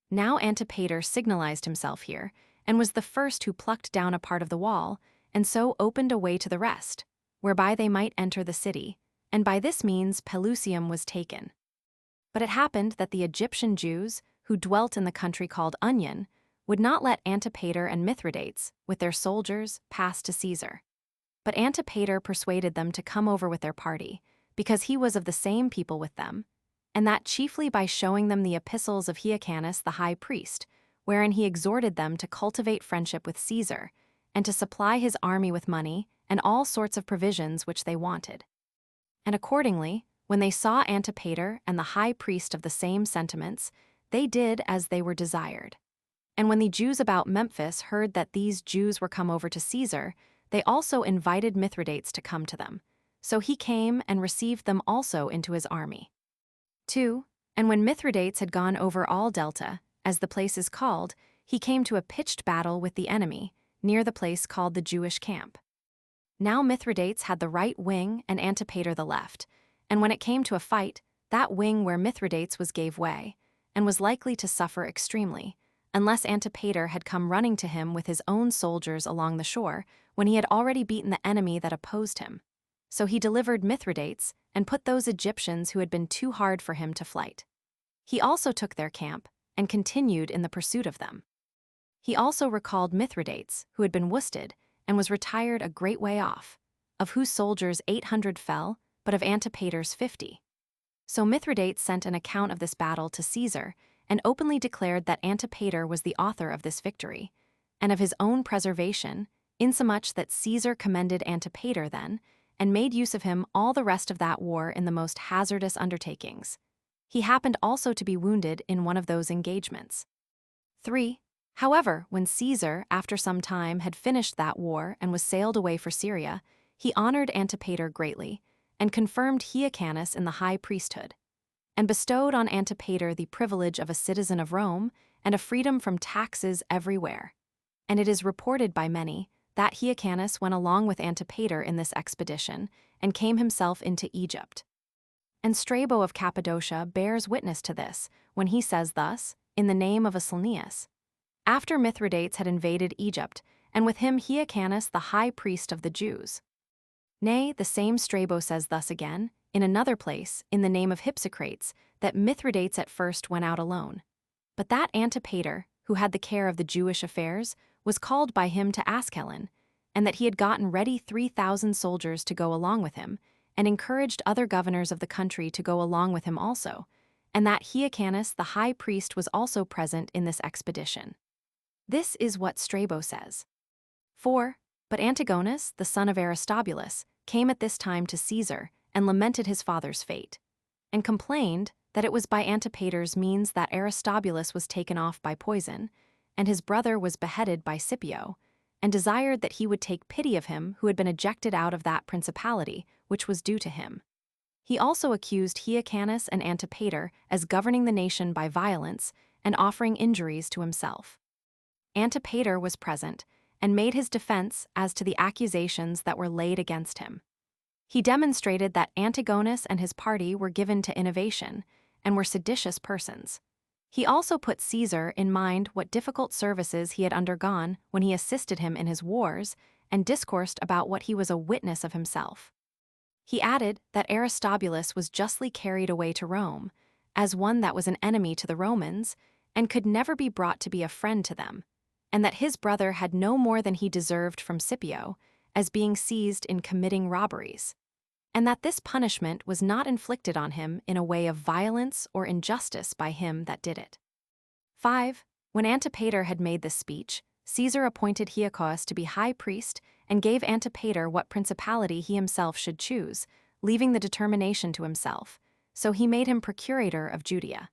Now Antipater signalized himself here, and was the first who plucked down a part of the wall, and so opened a way to the rest, whereby they might enter the city, and by this means Pelusium was taken. But it happened that the Egyptian Jews, who dwelt in the country called Onion, would not let Antipater and Mithridates, with their soldiers, pass to Caesar. But Antipater persuaded them to come over with their party, because he was of the same people with them, and that chiefly by showing them the epistles of Hyrcanus the high priest, wherein he exhorted them to cultivate friendship with Caesar, and to supply his army with money and all sorts of provisions which they wanted. And accordingly, when they saw Antipater and the high priest of the same sentiments, they did as they were desired. And when the Jews about Memphis heard that these Jews were come over to Caesar, they also invited Mithridates to come to them, So he came and received them also into his army. 2. And when Mithridates had gone over all Delta, as the place is called, he came to a pitched battle with the enemy, near the place called the Jewish camp. Now Mithridates had the right wing and Antipater the left, and when it came to a fight, that wing where Mithridates was gave way, and was likely to suffer extremely, unless Antipater had come running to him with his own soldiers along the shore, when he had already beaten the enemy that opposed him. So he delivered Mithridates, and put those Egyptians who had been too hard for him to flight. He also took their camp, and continued in the pursuit of them. He also recalled Mithridates, who had been worsted, and was retired a great way off, of whose soldiers 800 fell, but of Antipater's 50. So Mithridates sent an account of this battle to Caesar, and openly declared that Antipater was the author of this victory, and of his own preservation, insomuch that Caesar commended Antipater then, and made use of him all the rest of that war in the most hazardous undertakings. He happened also to be wounded in one of those engagements. 3. However, when Caesar, after some time, had finished that war and was sailed away for Syria, he honored Antipater greatly, and confirmed Hyrcanus in the high priesthood, and bestowed on Antipater the privilege of a citizen of Rome, and a freedom from taxes everywhere. And it is reported by many that Hyrcanus went along with Antipater in this expedition, and came himself into Egypt. And Strabo of Cappadocia bears witness to this, when he says thus, in the name of Ascanius: after Mithridates had invaded Egypt, and with him Hyrcanus the high priest of the Jews. Nay, the same Strabo says thus again, in another place, in the name of Hypsicrates, that Mithridates at first went out alone. But that Antipater, who had the care of the Jewish affairs, was called by him to Askelon, and that he had gotten ready 3,000 soldiers to go along with him, and encouraged other governors of the country to go along with him also, and that Hyrcanus the high priest was also present in this expedition. This is what Strabo says. 4. But Antigonus, the son of Aristobulus, came at this time to Caesar, and lamented his father's fate, and complained that it was by Antipater's means that Aristobulus was taken off by poison, and his brother was beheaded by Scipio, and desired that he would take pity of him who had been ejected out of that principality which was due to him. He also accused Hyrcanus and Antipater as governing the nation by violence and offering injuries to himself. Antipater was present, and made his defense as to the accusations that were laid against him. He demonstrated that Antigonus and his party were given to innovation, and were seditious persons. He also put Caesar in mind what difficult services he had undergone when he assisted him in his wars, and discoursed about what he was a witness of himself. He added that Aristobulus was justly carried away to Rome, as one that was an enemy to the Romans, and could never be brought to be a friend to them, and that his brother had no more than he deserved from Scipio, as being seized in committing robberies, and that this punishment was not inflicted on him in a way of violence or injustice by him that did it. 5. When Antipater had made this speech, Caesar appointed Hyrcanus to be high priest, and gave Antipater what principality he himself should choose, leaving the determination to himself, so he made him procurator of Judea.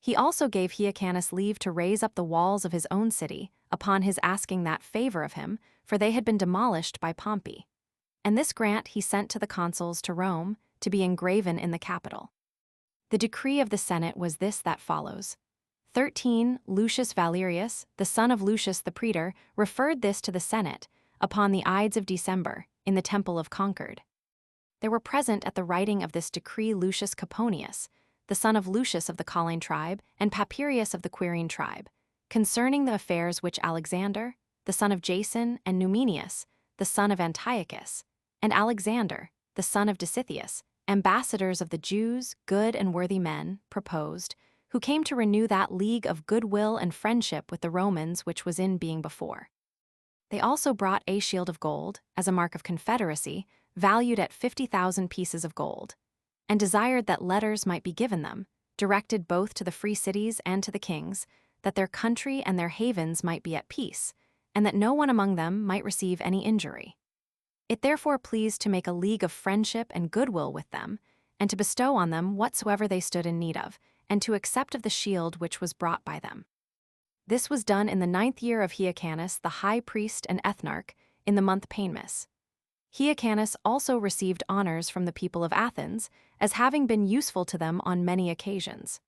He also gave Hyrcanus leave to raise up the walls of his own city, upon his asking that favor of him, for they had been demolished by Pompey. And this grant he sent to the consuls to Rome, to be engraven in the Capitol. The decree of the Senate was this that follows. 13. Lucius Valerius, the son of Lucius the praetor, referred this to the Senate, upon the Ides of December, in the Temple of Concord. There were present at the writing of this decree Lucius Coponius, the son of Lucius of the Colline tribe, and Papirius of the Quirine tribe, concerning the affairs which Alexander, the son of Jason, and Numenius, the son of Antiochus, and Alexander, the son of Dositheus, ambassadors of the Jews, good and worthy men, proposed, who came to renew that league of goodwill and friendship with the Romans which was in being before. They also brought a shield of gold, as a mark of confederacy, valued at 50,000 pieces of gold, and desired that letters might be given them, directed both to the free cities and to the kings, that their country and their havens might be at peace, and that no one among them might receive any injury. It therefore pleased to make a league of friendship and goodwill with them, and to bestow on them whatsoever they stood in need of, and to accept of the shield which was brought by them. This was done in the 9th year of Hyrcanus the high priest and ethnarch, in the month Painmus. Hyrcanus also received honors from the people of Athens, as having been useful to them on many occasions.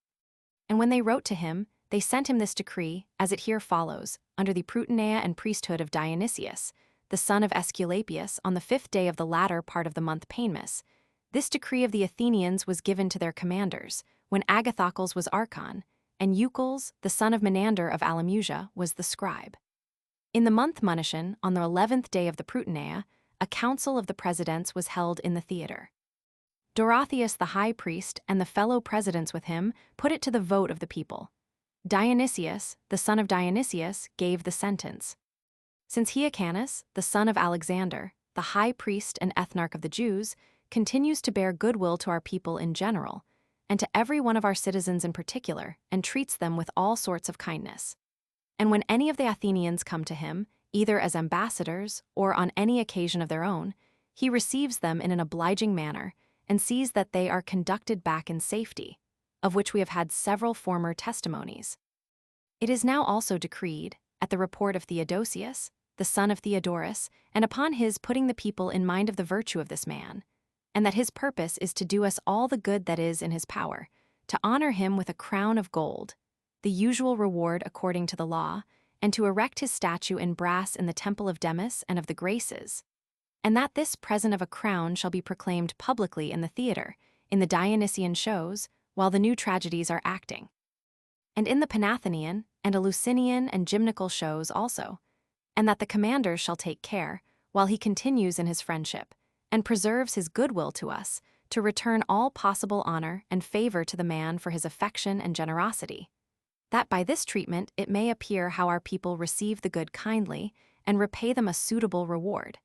And when they wrote to him, they sent him this decree, as it here follows, under the prutenaea and priesthood of Dionysius, the son of Aesculapius, on the 5th day of the latter part of the month Painmus. This decree of the Athenians was given to their commanders, when Agathocles was archon, and Eucles, the son of Menander of Alamusia, was the scribe. In the month Munitian, on the 11th day of the prutenaea, a council of the presidents was held in the theatre. Dorotheus the high priest and the fellow presidents with him put it to the vote of the people. Dionysius, the son of Dionysius, gave the sentence. Since Hyrcanus, the son of Alexander, the high priest and ethnarch of the Jews, continues to bear goodwill to our people in general, and to every one of our citizens in particular, and treats them with all sorts of kindness. And when any of the Athenians come to him, either as ambassadors or on any occasion of their own, he receives them in an obliging manner, and sees that they are conducted back in safety, of which we have had several former testimonies. It is now also decreed, at the report of Theodosius, the son of Theodorus, and upon his putting the people in mind of the virtue of this man, and that his purpose is to do us all the good that is in his power, to honor him with a crown of gold, the usual reward according to the law, and to erect his statue in brass in the temple of Demus and of the Graces, and that this present of a crown shall be proclaimed publicly in the theatre, in the Dionysian shows, while the new tragedies are acting, and in the Panathenean and Eleusinian and gymnical shows also, and that the commander shall take care, while he continues in his friendship, and preserves his goodwill to us, to return all possible honor and favor to the man for his affection and generosity, that by this treatment it may appear how our people receive the good kindly, and repay them a suitable reward,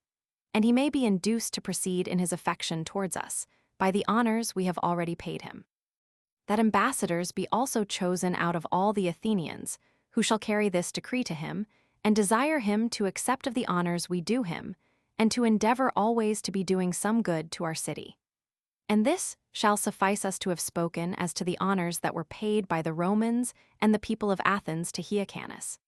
and he may be induced to proceed in his affection towards us, by the honors we have already paid him. That ambassadors be also chosen out of all the Athenians, who shall carry this decree to him, and desire him to accept of the honors we do him, and to endeavor always to be doing some good to our city. And this shall suffice us to have spoken as to the honors that were paid by the Romans and the people of Athens to Hyrcanus.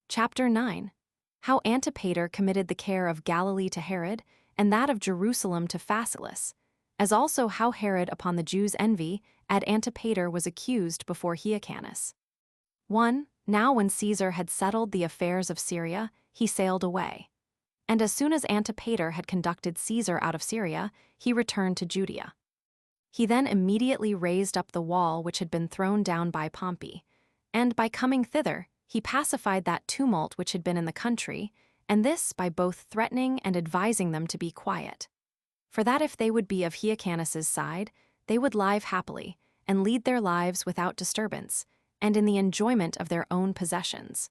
Chapter 9. How Antipater committed the care of Galilee to Herod, and that of Jerusalem to Phasaelus, as also how Herod upon the Jews' envy at Antipater was accused before Hyrcanus. 1. Now when Caesar had settled the affairs of Syria, he sailed away. And as soon as Antipater had conducted Caesar out of Syria, he returned to Judea. He then immediately raised up the wall which had been thrown down by Pompey, and by coming thither, he pacified that tumult which had been in the country, and this by both threatening and advising them to be quiet. For that if they would be of Hyrcanus's side, they would live happily, and lead their lives without disturbance, and in the enjoyment of their own possessions.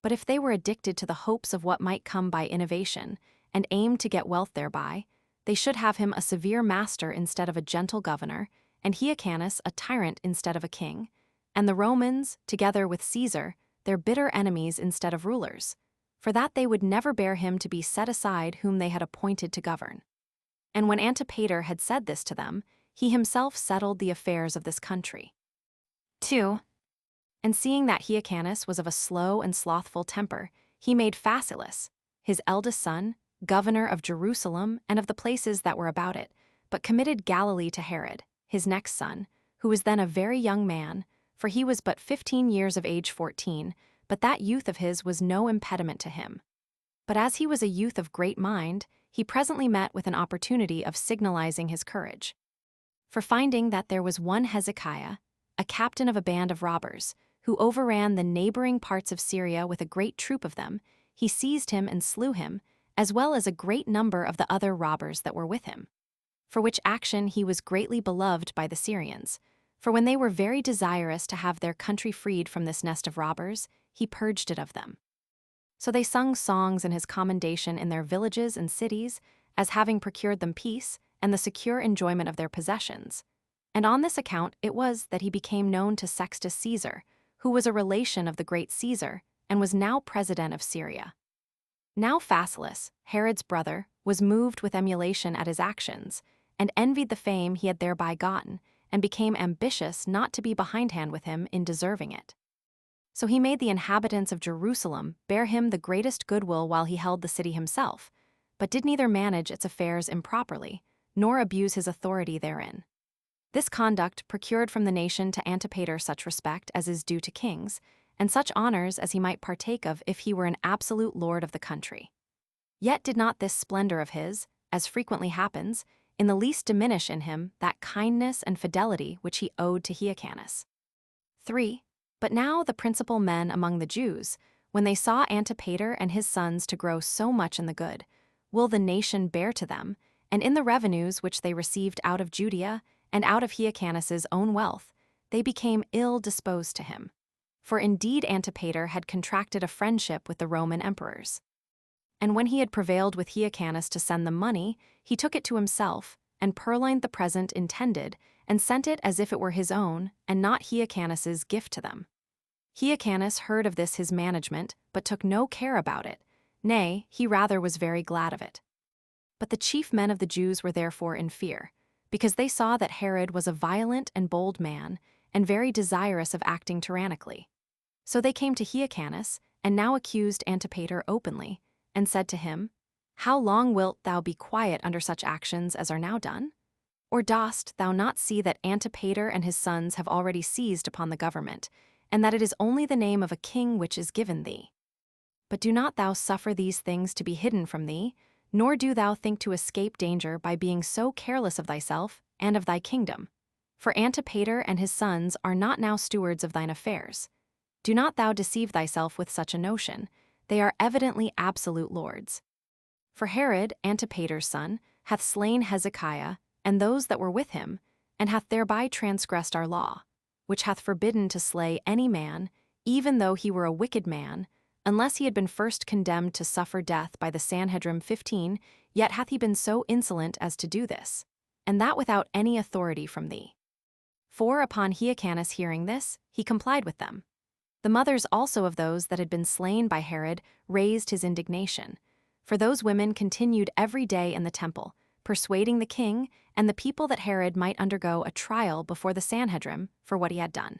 But if they were addicted to the hopes of what might come by innovation, and aimed to get wealth thereby, they should have him a severe master instead of a gentle governor, and Hyrcanus a tyrant instead of a king, and the Romans, together with Caesar, their bitter enemies instead of rulers, for that they would never bear him to be set aside whom they had appointed to govern. And when Antipater had said this to them, he himself settled the affairs of this country. 2. And seeing that Hyrcanus was of a slow and slothful temper, he made Phasaelus, his eldest son, governor of Jerusalem and of the places that were about it, but committed Galilee to Herod, his next son, who was then a very young man, for he was but 15 years of age 14, but that youth of his was no impediment to him. But as he was a youth of great mind, he presently met with an opportunity of signalizing his courage. For finding that there was one Hezekiah, a captain of a band of robbers, who overran the neighboring parts of Syria with a great troop of them, he seized him and slew him, as well as a great number of the other robbers that were with him. For which action he was greatly beloved by the Syrians, for when they were very desirous to have their country freed from this nest of robbers, he purged it of them. So they sung songs in his commendation in their villages and cities, as having procured them peace and the secure enjoyment of their possessions. And on this account it was that he became known to Sextus Caesar, who was a relation of the great Caesar, and was now president of Syria. Now Phasaelus, Herod's brother, was moved with emulation at his actions, and envied the fame he had thereby gotten, and became ambitious not to be behindhand with him in deserving it. So he made the inhabitants of Jerusalem bear him the greatest goodwill while he held the city himself, but did neither manage its affairs improperly, nor abuse his authority therein. This conduct procured from the nation to Antipater such respect as is due to kings, and such honors as he might partake of if he were an absolute lord of the country. Yet did not this splendor of his, as frequently happens, in the least diminish in him that kindness and fidelity which he owed to Hyrcanus. 3. But now the principal men among the Jews, when they saw Antipater and his sons to grow so much in the good, will the nation bear to them, and in the revenues which they received out of Judea and out of Hyrcanus's own wealth, they became ill disposed to him. For indeed Antipater had contracted a friendship with the Roman emperors. And when he had prevailed with Hyrcanus to send them money, he took it to himself, and purloined the present intended, and sent it as if it were his own, and not Hyrcanus's gift to them. Hyrcanus heard of this his management, but took no care about it, nay, he rather was very glad of it. But the chief men of the Jews were therefore in fear, because they saw that Herod was a violent and bold man, and very desirous of acting tyrannically. So they came to Hyrcanus, and now accused Antipater openly, and said to him, How long wilt thou be quiet under such actions as are now done? Or dost thou not see that Antipater and his sons have already seized upon the government, and that it is only the name of a king which is given thee? But do not thou suffer these things to be hidden from thee, nor do thou think to escape danger by being so careless of thyself and of thy kingdom. For Antipater and his sons are not now stewards of thine affairs. Do not thou deceive thyself with such a notion. They are evidently absolute lords. For Herod, Antipater's son, hath slain Hezekiah, and those that were with him, and hath thereby transgressed our law, which hath forbidden to slay any man, even though he were a wicked man, unless he had been first condemned to suffer death by the Sanhedrim 15, yet hath he been so insolent as to do this, and that without any authority from thee. For upon Hyrcanus hearing this, he complied with them. The mothers also of those that had been slain by Herod raised his indignation, for those women continued every day in the temple, persuading the king and the people that Herod might undergo a trial before the Sanhedrim for what he had done.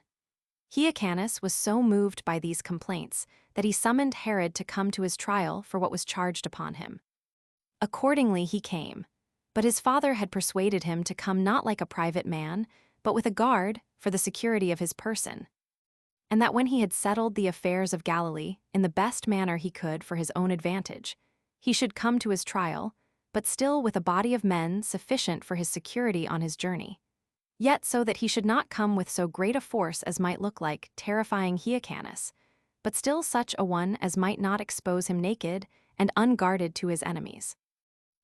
Hyrcanus was so moved by these complaints that he summoned Herod to come to his trial for what was charged upon him. Accordingly he came, but his father had persuaded him to come not like a private man, but with a guard for the security of his person, and that when he had settled the affairs of Galilee in the best manner he could for his own advantage, he should come to his trial, but still with a body of men sufficient for his security on his journey. Yet so that he should not come with so great a force as might look like terrifying Hyrcanus, but still such a one as might not expose him naked and unguarded to his enemies.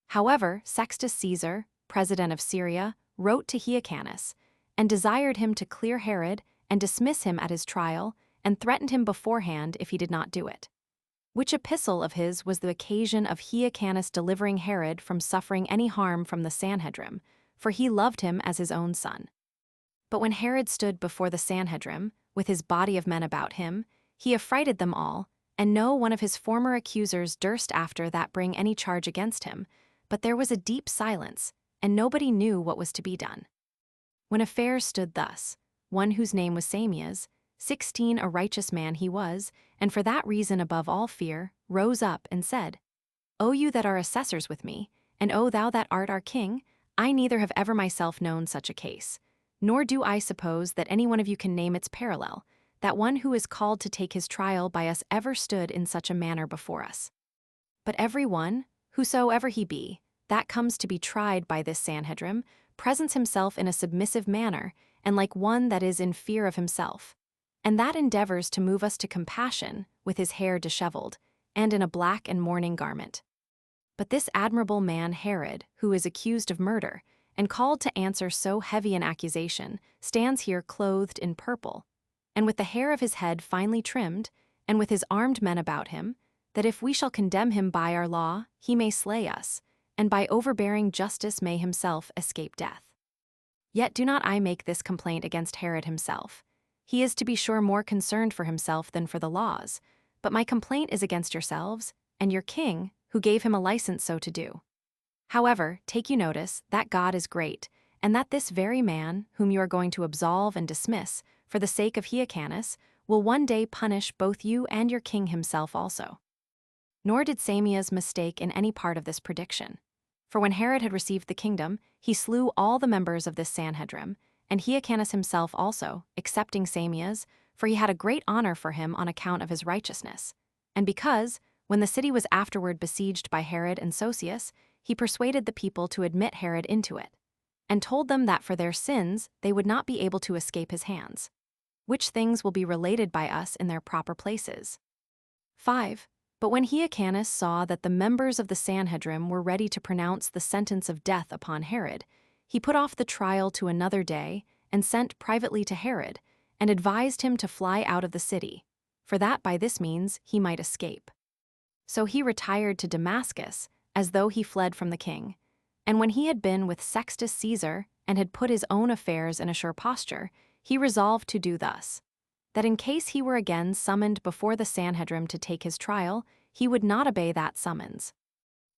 However, Sextus Caesar, president of Syria, wrote to Hyrcanus, and desired him to clear Herod and dismiss him at his trial, and threatened him beforehand if he did not do it. Which epistle of his was the occasion of Hyrcanus delivering Herod from suffering any harm from the Sanhedrim, for he loved him as his own son. But when Herod stood before the Sanhedrim, with his body of men about him, he affrighted them all, and no one of his former accusers durst after that bring any charge against him, but there was a deep silence, and nobody knew what was to be done. When affairs stood thus, one whose name was Samias, 16 a righteous man he was, and for that reason above all fear, rose up and said, O you that are assessors with me, and O thou that art our king, I neither have ever myself known such a case, nor do I suppose that any one of you can name its parallel, that one who is called to take his trial by us ever stood in such a manner before us. But every one, whosoever he be, that comes to be tried by this Sanhedrim, presents himself in a submissive manner, and like one that is in fear of himself, and that endeavors to move us to compassion, with his hair disheveled, and in a black and mourning garment. But this admirable man Herod, who is accused of murder, and called to answer so heavy an accusation, stands here clothed in purple, and with the hair of his head finely trimmed, and with his armed men about him, that if we shall condemn him by our law, he may slay us, and by overbearing justice may himself escape death. Yet do not I make this complaint against Herod himself. He is to be sure more concerned for himself than for the laws, but my complaint is against yourselves, and your king, who gave him a license so to do. However, take you notice that God is great, and that this very man, whom you are going to absolve and dismiss, for the sake of Hyrcanus, will one day punish both you and your king himself also. Nor did Samias mistake in any part of this prediction. For when Herod had received the kingdom, he slew all the members of this Sanhedrim, and Hyrcanus himself also, excepting Samias, for he had a great honor for him on account of his righteousness. And because, when the city was afterward besieged by Herod and Sosius, he persuaded the people to admit Herod into it, and told them that for their sins they would not be able to escape his hands, which things will be related by us in their proper places. 5. But when Hyrcanus saw that the members of the Sanhedrim were ready to pronounce the sentence of death upon Herod, he put off the trial to another day, and sent privately to Herod, and advised him to fly out of the city, for that by this means he might escape. So he retired to Damascus, as though he fled from the king. And when he had been with Sextus Caesar, and had put his own affairs in a sure posture, he resolved to do thus, that in case he were again summoned before the Sanhedrim to take his trial, he would not obey that summons.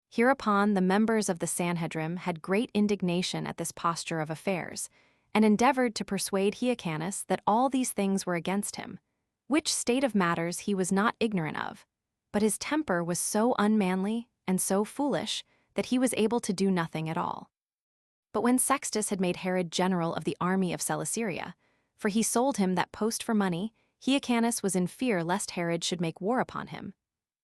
Hereupon the members of the Sanhedrim had great indignation at this posture of affairs, and endeavored to persuade Hyrcanus that all these things were against him, which state of matters he was not ignorant of, but his temper was so unmanly and so foolish that he was able to do nothing at all. But when Sextus had made Herod general of the army of Celesyria, for he sold him that post for money, Hyrcanus was in fear lest Herod should make war upon him.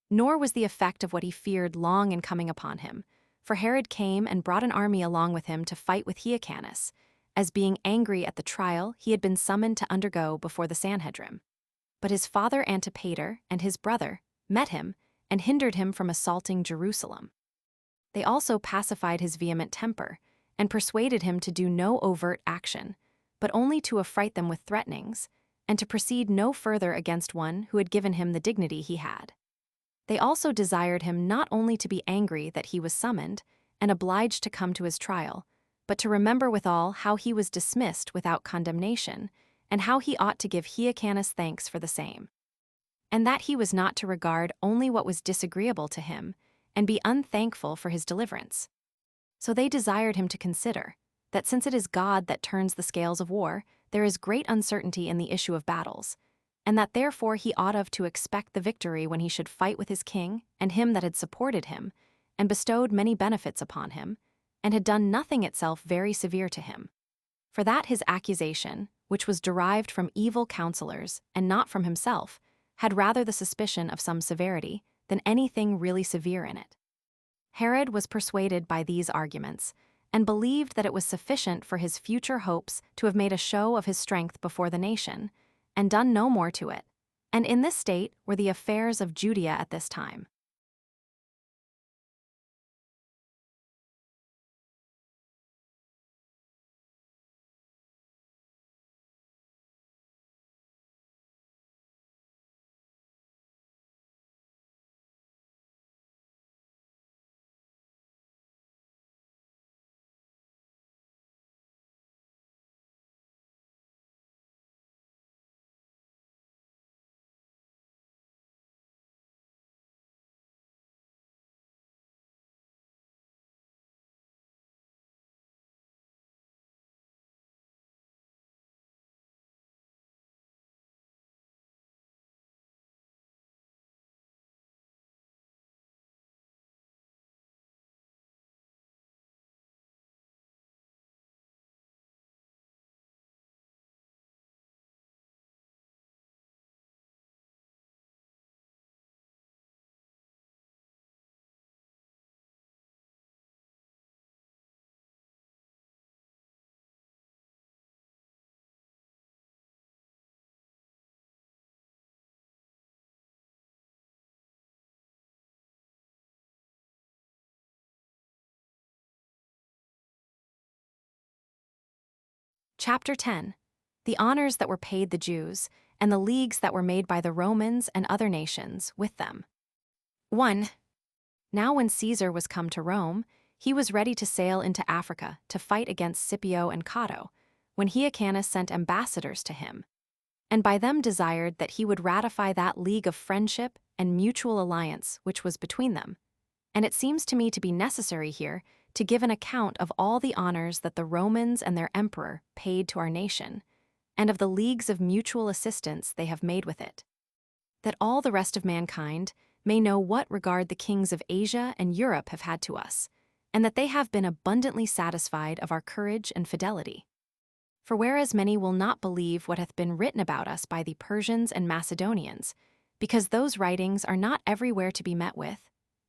Nor was the effect of what he feared long in coming upon him, for Herod came and brought an army along with him to fight with Hyrcanus, as being angry at the trial he had been summoned to undergo before the Sanhedrim. But his father Antipater and his brother met him and hindered him from assaulting Jerusalem. They also pacified his vehement temper, and persuaded him to do no overt action, but only to affright them with threatenings, and to proceed no further against one who had given him the dignity he had. They also desired him not only to be angry that he was summoned, and obliged to come to his trial, but to remember withal how he was dismissed without condemnation, and how he ought to give Hyrcanus thanks for the same, and that he was not to regard only what was disagreeable to him, and be unthankful for his deliverance. So they desired him to consider that since it is God that turns the scales of war, there is great uncertainty in the issue of battles, and that therefore he ought of to expect the victory when he should fight with his king and him that had supported him, and bestowed many benefits upon him, and had done nothing itself very severe to him. For that his accusation, which was derived from evil counselors and not from himself, had rather the suspicion of some severity than anything really severe in it. Herod was persuaded by these arguments, and believed that it was sufficient for his future hopes to have made a show of his strength before the nation, and done no more to it. And in this state were the affairs of Judea at this time. Chapter 10. The honors that were paid the Jews, and the leagues that were made by the Romans and other nations with them. 1. Now when Caesar was come to Rome, he was ready to sail into Africa to fight against Scipio and Cato, when Hyrcanus sent ambassadors to him, and by them desired that he would ratify that league of friendship and mutual alliance which was between them. And it seems to me to be necessary here to give an account of all the honors that the Romans and their emperor paid to our nation, and of the leagues of mutual assistance they have made with it, that all the rest of mankind may know what regard the kings of Asia and Europe have had to us, and that they have been abundantly satisfied of our courage and fidelity. For whereas many will not believe what hath been written about us by the Persians and Macedonians, because those writings are not everywhere to be met with,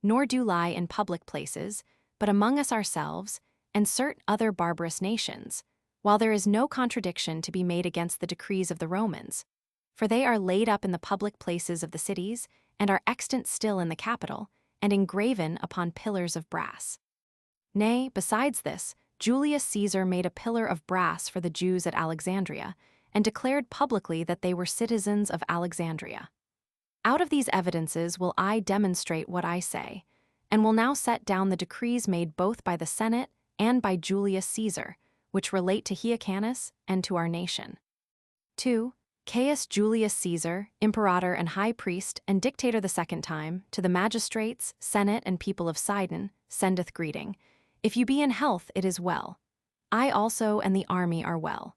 nor do lie in public places, but among us ourselves, and certain other barbarous nations, while there is no contradiction to be made against the decrees of the Romans, for they are laid up in the public places of the cities, and are extant still in the Capitol, and engraven upon pillars of brass. Nay, besides this, Julius Caesar made a pillar of brass for the Jews at Alexandria, and declared publicly that they were citizens of Alexandria. Out of these evidences will I demonstrate what I say, and will now set down the decrees made both by the Senate and by Julius Caesar, which relate to Hyrcanus and to our nation. 2. Caius Julius Caesar, imperator and high priest and dictator the second time, to the magistrates, senate, and people of Sidon, sendeth greeting. If you be in health, it is well. I also and the army are well.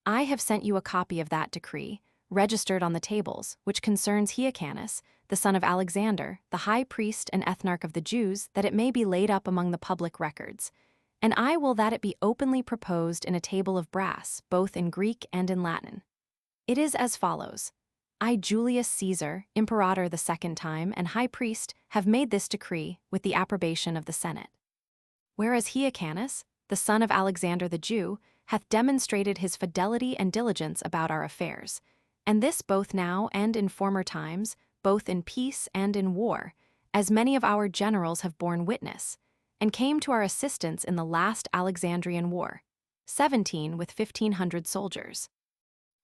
I have sent you a copy of that decree, registered on the tables, which concerns Hyrcanus, the son of Alexander, the high priest and ethnarch of the Jews, that it may be laid up among the public records. And I will that it be openly proposed in a table of brass, both in Greek and in Latin. It is as follows. I, Julius Caesar, imperator the second time, and high priest, have made this decree with the approbation of the Senate. Whereas Hyrcanus, the son of Alexander the Jew, hath demonstrated his fidelity and diligence about our affairs, and this both now and in former times, both in peace and in war, as many of our generals have borne witness, and came to our assistance in the last Alexandrian war, 17 with 1,500 soldiers.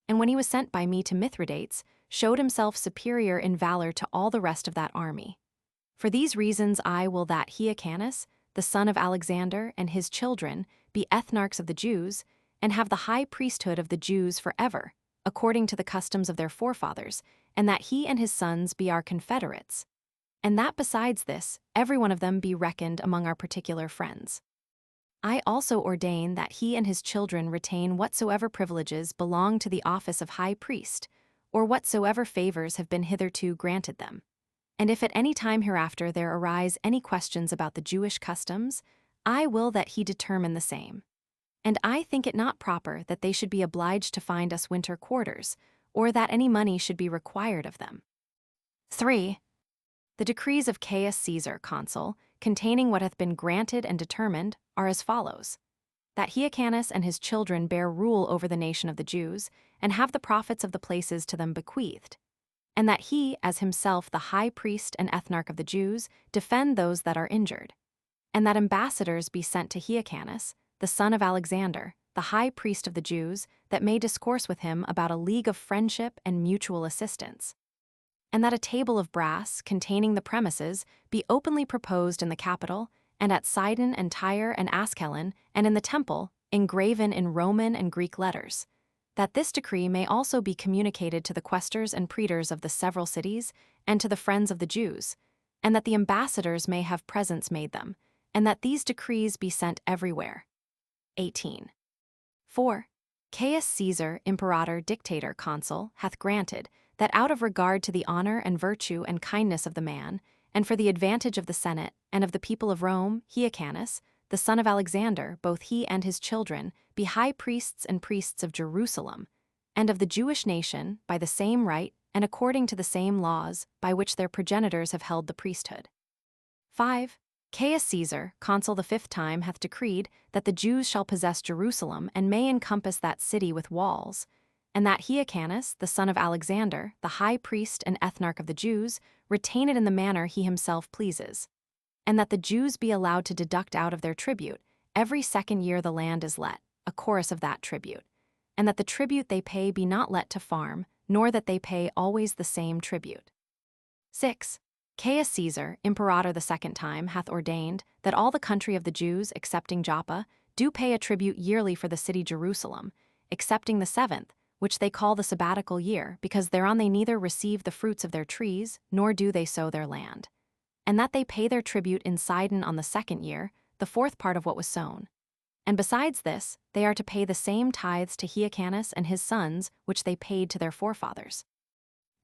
And when he was sent by me to Mithridates, showed himself superior in valor to all the rest of that army. For these reasons I will that Hyrcanus, the son of Alexander, and his children be ethnarchs of the Jews, and have the high priesthood of the Jews forever, according to the customs of their forefathers, and that he and his sons be our confederates, and that besides this, every one of them be reckoned among our particular friends. I also ordain that he and his children retain whatsoever privileges belong to the office of high priest, or whatsoever favors have been hitherto granted them. And if at any time hereafter there arise any questions about the Jewish customs, I will that he determine the same. And I think it not proper that they should be obliged to find us winter quarters, or that any money should be required of them. 3. The decrees of Caius Caesar, consul, containing what hath been granted and determined, are as follows. That Hyrcanus and his children bear rule over the nation of the Jews, and have the profits of the places to them bequeathed, and that he, as himself the high priest and ethnarch of the Jews, defend those that are injured, and that ambassadors be sent to Hyrcanus, the son of Alexander, the high priest of the Jews, that may discourse with him about a league of friendship and mutual assistance, and that a table of brass containing the premises be openly proposed in the Capitol, and at Sidon and Tyre and Askelon, and in the temple, engraven in Roman and Greek letters, that this decree may also be communicated to the quaestors and praetors of the several cities, and to the friends of the Jews, and that the ambassadors may have presents made them, and that these decrees be sent everywhere. 18. 4. Caius Caesar, imperator, dictator, consul, hath granted, that out of regard to the honor and virtue and kindness of the man, and for the advantage of the Senate, and of the people of Rome, Hyrcanus, the son of Alexander, both he and his children, be high priests and priests of Jerusalem, and of the Jewish nation, by the same right, and according to the same laws, by which their progenitors have held the priesthood. 5. Caius Caesar, consul the fifth time, hath decreed that the Jews shall possess Jerusalem, and may encompass that city with walls, and that Hyrcanus, the son of Alexander, the high priest and ethnarch of the Jews, retain it in the manner he himself pleases, and that the Jews be allowed to deduct out of their tribute, every second year the land is let, a chorus of that tribute, and that the tribute they pay be not let to farm, nor that they pay always the same tribute. 6. Caius Caesar, imperator the second time, hath ordained that all the country of the Jews, excepting Joppa, do pay a tribute yearly for the city Jerusalem, excepting the 7th, which they call the sabbatical year, because thereon they neither receive the fruits of their trees, nor do they sow their land. And that they pay their tribute in Sidon on the 2nd year, the 4th part of what was sown. And besides this, they are to pay the same tithes to Hyrcanus and his sons which they paid to their forefathers.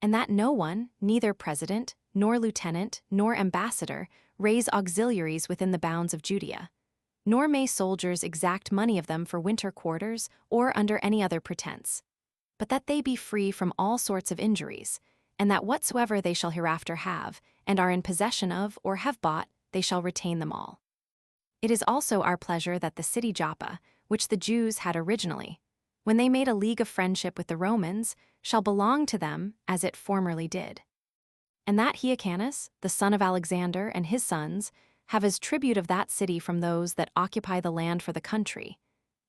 And that no one, neither president, nor lieutenant, nor ambassador, raise auxiliaries within the bounds of Judea, nor may soldiers exact money of them for winter quarters or under any other pretense, but that they be free from all sorts of injuries, and that whatsoever they shall hereafter have, and are in possession of or have bought, they shall retain them all. It is also our pleasure that the city Joppa, which the Jews had originally, when they made a league of friendship with the Romans, shall belong to them as it formerly did. And that Hyrcanus, the son of Alexander, and his sons, have as tribute of that city from those that occupy the land for the country,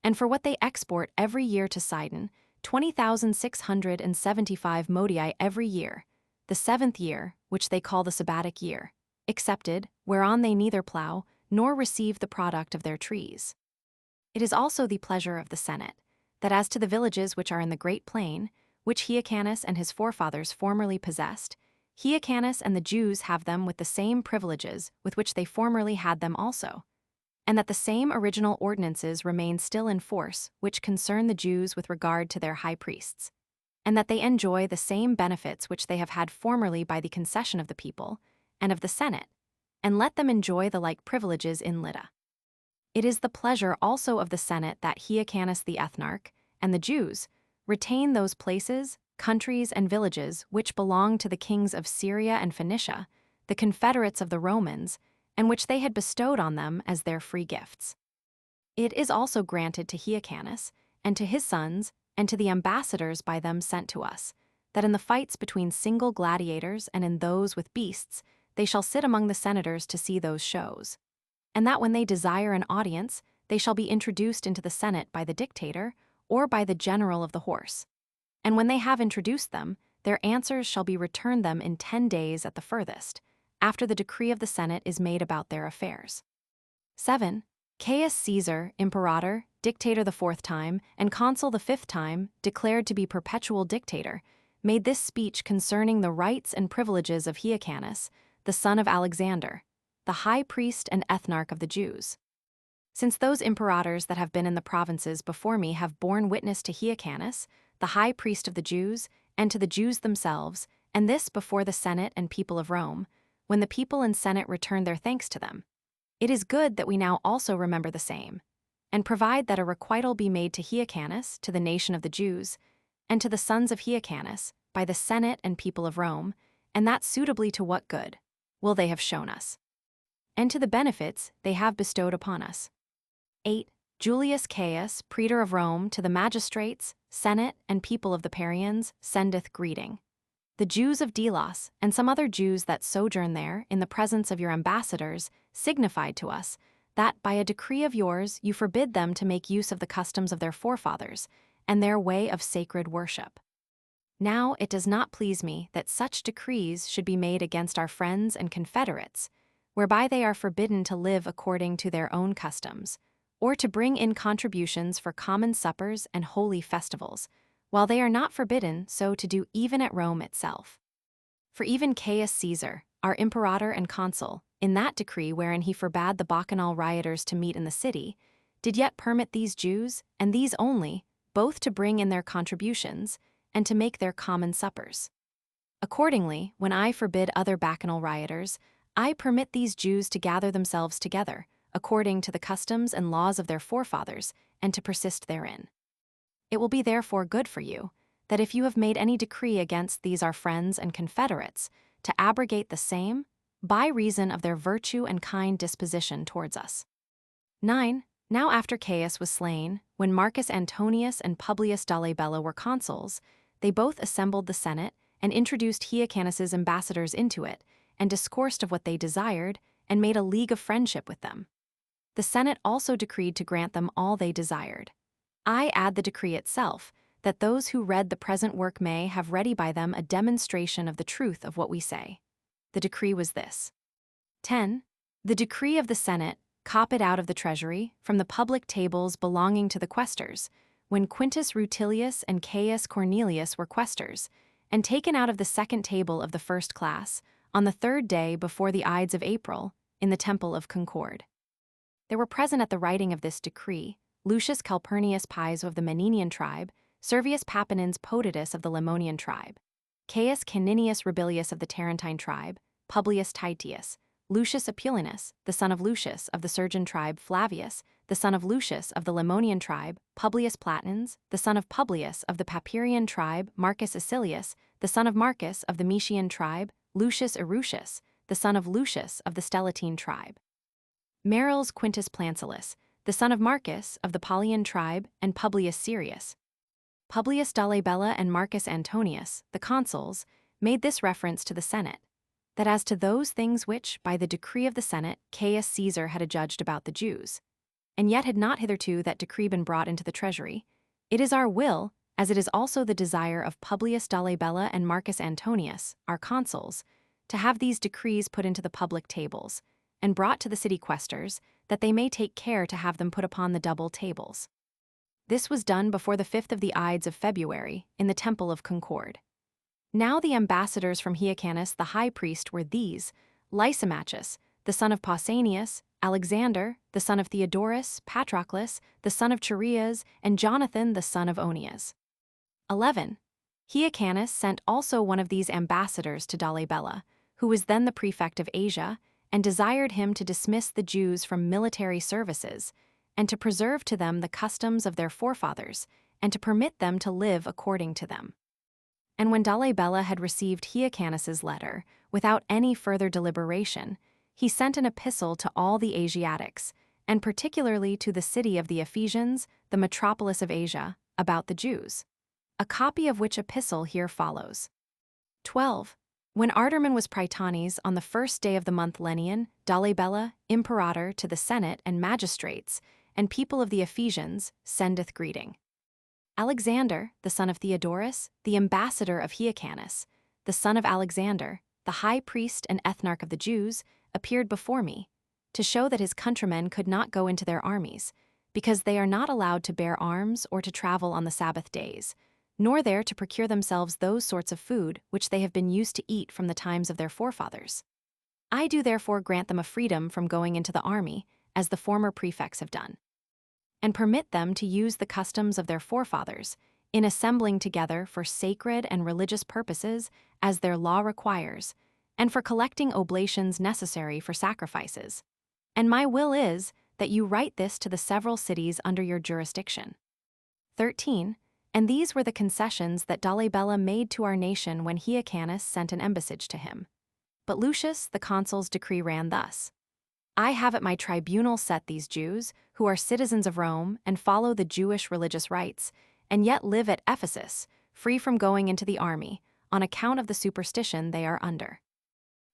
and for what they export every year to Sidon, 20,675 modii every year, the 7th year, which they call the sabbatic year, excepted, whereon they neither plough, nor receive the product of their trees. It is also the pleasure of the Senate, that as to the villages which are in the great plain, which Hyrcanus and his forefathers formerly possessed, Hyrcanus and the Jews have them with the same privileges with which they formerly had them also, and that the same original ordinances remain still in force which concern the Jews with regard to their high priests, and that they enjoy the same benefits which they have had formerly by the concession of the people and of the Senate, and let them enjoy the like privileges in Lydda. It is the pleasure also of the Senate that Hyrcanus the ethnarch and the Jews retain those places, countries, and villages which belong to the kings of Syria and Phoenicia, the confederates of the Romans, and which they had bestowed on them as their free gifts. It is also granted to Hyrcanus, and to his sons, and to the ambassadors by them sent to us, that in the fights between single gladiators and in those with beasts, they shall sit among the senators to see those shows, and that when they desire an audience, they shall be introduced into the Senate by the dictator or by the general of the horse. And when they have introduced them, their answers shall be returned them in 10 days at the furthest, after the decree of the Senate is made about their affairs. 7. Caius Caesar, imperator, dictator the 4th time, and consul the 5th time, declared to be perpetual dictator, made this speech concerning the rights and privileges of Hyrcanus, the son of Alexander, the high priest and ethnarch of the Jews. Since those imperators that have been in the provinces before me have borne witness to Hyrcanus, the high priest of the Jews, and to the Jews themselves, and this before the Senate and people of Rome, when the people and Senate return their thanks to them, it is good that we now also remember the same, and provide that a requital be made to Hyrcanus, to the nation of the Jews, and to the sons of Hyrcanus, by the Senate and people of Rome, and that suitably to what good will they have shown us, and to the benefits they have bestowed upon us. 8. Julius Caius, praetor of Rome, to the magistrates, Senate, and people of the Parians, sendeth greeting. The Jews of Delos, and some other Jews that sojourn there, in the presence of your ambassadors, signified to us that by a decree of yours you forbid them to make use of the customs of their forefathers, and their way of sacred worship. Now it does not please me that such decrees should be made against our friends and confederates, whereby they are forbidden to live according to their own customs, or to bring in contributions for common suppers and holy festivals, while they are not forbidden so to do even at Rome itself. For even Caius Caesar, our imperator and consul, in that decree wherein he forbade the bacchanal rioters to meet in the city, did yet permit these Jews, and these only, both to bring in their contributions, and to make their common suppers. Accordingly, when I forbid other bacchanal rioters, I permit these Jews to gather themselves together, according to the customs and laws of their forefathers, and to persist therein. It will be therefore good for you, that if you have made any decree against these our friends and confederates, to abrogate the same, by reason of their virtue and kind disposition towards us. 9. Now after Caius was slain, when Marcus Antonius and Publius Dolabella were consuls, they both assembled the Senate, and introduced Hyrcanus's ambassadors into it, and discoursed of what they desired, and made a league of friendship with them. The Senate also decreed to grant them all they desired. I add the decree itself, that those who read the present work may have ready by them a demonstration of the truth of what we say. The decree was this. 10. The decree of the Senate, copied out of the treasury, from the public tables belonging to the quaestors, when Quintus Rutilius and Caius Cornelius were quaestors, and taken out of the second table of the first class, on the third day before the Ides of April, in the temple of Concord. There were present at the writing of this decree Lucius Calpurnius Piso of the Menenian tribe, Servius Papinins Potitus of the Lemonian tribe, Caius Caninius Rabilius of the Tarentine tribe, Publius Titius, Lucius Apulinus, the son of Lucius of the Sergian tribe, Flavius, the son of Lucius of the Lemonian tribe, Publius Platinus, the son of Publius of the Papirian tribe, Marcus Acilius, the son of Marcus of the Metian tribe, Lucius Erucius, the son of Lucius of the Stelatine tribe, Marils Quintus Plancillus, the son of Marcus of the Paulian tribe, and Publius Sirius. Publius Dolabella and Marcus Antonius, the consuls, made this reference to the Senate, that as to those things which, by the decree of the Senate, Caius Caesar had adjudged about the Jews, and yet had not hitherto that decree been brought into the treasury, it is our will, as it is also the desire of Publius Dolabella and Marcus Antonius, our consuls, to have these decrees put into the public tables, and brought to the city quaestors, that they may take care to have them put upon the double tables. This was done before the 5th of the Ides of February, in the temple of Concord. Now the ambassadors from Hyrcanus the high priest were these: Lysimachus, the son of Pausanias, Alexander, the son of Theodorus, Patroclus, the son of Chereas, and Jonathan, the son of Onias. 11. Hyrcanus sent also one of these ambassadors to Dolabella, who was then the prefect of Asia, and desired him to dismiss the Jews from military services, and to preserve to them the customs of their forefathers, and to permit them to live according to them. And when Dolabella had received Hyrcanus's letter, without any further deliberation, he sent an epistle to all the Asiatics, and particularly to the city of the Ephesians, the metropolis of Asia, about the Jews. A copy of which epistle here follows. 12. When Arterman was praetanes on the first day of the month Lenian, Dolabella, imperator to the Senate and magistrates, and people of the Ephesians, sendeth greeting. Alexander, the son of Theodorus, the ambassador of Hyrcanus, the son of Alexander, the high priest and ethnarch of the Jews, appeared before me, to show that his countrymen could not go into their armies, because they are not allowed to bear arms or to travel on the Sabbath days, nor there to procure themselves those sorts of food which they have been used to eat from the times of their forefathers. I do therefore grant them a freedom from going into the army, as the former prefects have done, and permit them to use the customs of their forefathers, in assembling together for sacred and religious purposes as their law requires, and for collecting oblations necessary for sacrifices. And my will is that you write this to the several cities under your jurisdiction. 13. And these were the concessions that Dolabella made to our nation when Hyrcanus sent an embassage to him. But Lucius, the consul's decree ran thus: I have at my tribunal set these Jews, who are citizens of Rome and follow the Jewish religious rites, and yet live at Ephesus, free from going into the army, on account of the superstition they are under.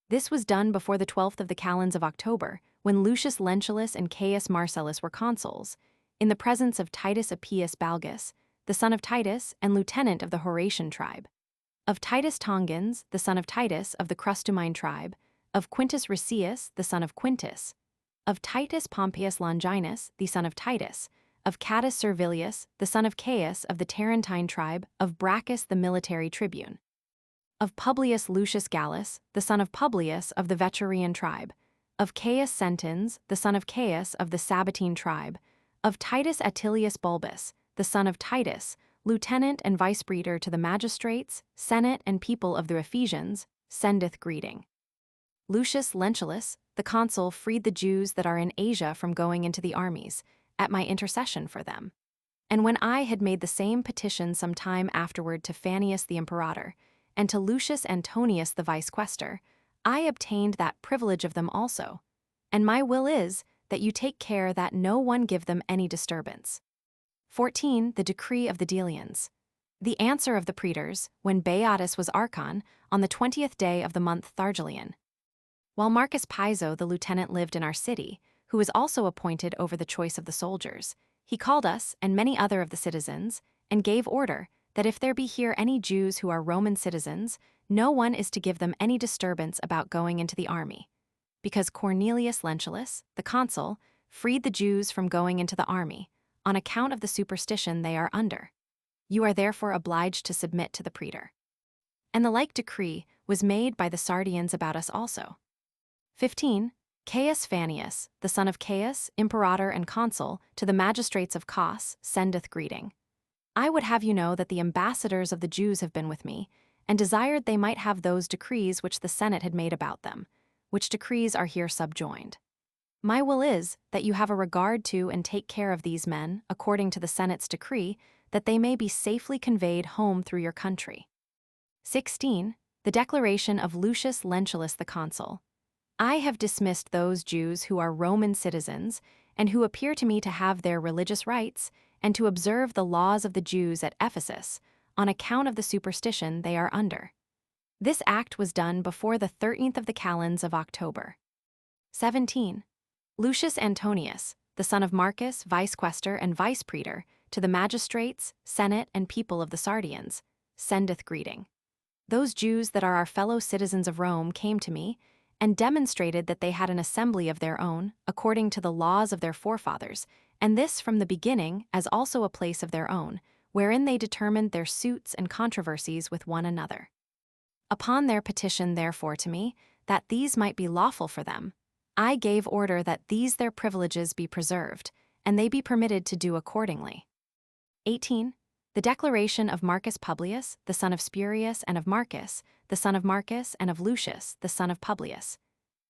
This was done before the 12th of the calends of October, when Lucius Lentulus and Caius Marcellus were consuls, in the presence of Titus Appius Balgus, the son of Titus and lieutenant of the Horatian tribe, of Titus Tongans, the son of Titus of the Crustumine tribe, of Quintus Ricius, the son of Quintus, of Titus Pompeius Longinus, the son of Titus, of Catus Servilius, the son of Caius of the Tarentine tribe, of Brachus the military tribune, of Publius Lucius Gallus, the son of Publius of the Veturian tribe, of Caius Sentins, the son of Caius of the Sabbatine tribe, of Titus Attilius Bulbus, the son of Titus, lieutenant and vice-praetor to the magistrates, senate, and people of the Ephesians, sendeth greeting. Lucius Lentulus, the consul, freed the Jews that are in Asia from going into the armies, at my intercession for them. And when I had made the same petition some time afterward to Fannius the imperator, and to Lucius Antonius the vice-quaestor, I obtained that privilege of them also. And my will is that you take care that no one give them any disturbance. 14. The decree of the Delians. The answer of the praetors, when Beatus was archon, on the 20th day of the month Thargelian. While Marcus Piso the lieutenant lived in our city, who was also appointed over the choice of the soldiers, he called us and many other of the citizens, and gave order that if there be here any Jews who are Roman citizens, no one is to give them any disturbance about going into the army. Because Cornelius Lentulus, the consul, freed the Jews from going into the army, on account of the superstition they are under. You are therefore obliged to submit to the praetor. And the like decree was made by the Sardians about us also. 15. Caius Fannius, the son of Caius, imperator and consul, to the magistrates of Cos, sendeth greeting. I would have you know that the ambassadors of the Jews have been with me, and desired they might have those decrees which the Senate had made about them, which decrees are here subjoined. My will is that you have a regard to and take care of these men, according to the Senate's decree, that they may be safely conveyed home through your country. 16. The declaration of Lucius Lentulus the consul. I have dismissed those Jews who are Roman citizens, and who appear to me to have their religious rights, and to observe the laws of the Jews at Ephesus, on account of the superstition they are under. This act was done before the 13th of the calends of October. 17. Lucius Antonius, the son of Marcus, vice-questor and vice-praetor, to the magistrates, senate, and people of the Sardians, sendeth greeting. Those Jews that are our fellow citizens of Rome came to me, and demonstrated that they had an assembly of their own, according to the laws of their forefathers, and this from the beginning as also a place of their own, wherein they determined their suits and controversies with one another. Upon their petition therefore to me, that these might be lawful for them, I gave order that these their privileges be preserved, and they be permitted to do accordingly. 18. The declaration of Marcus Publius, the son of Spurius and of Marcus, the son of Marcus and of Lucius, the son of Publius.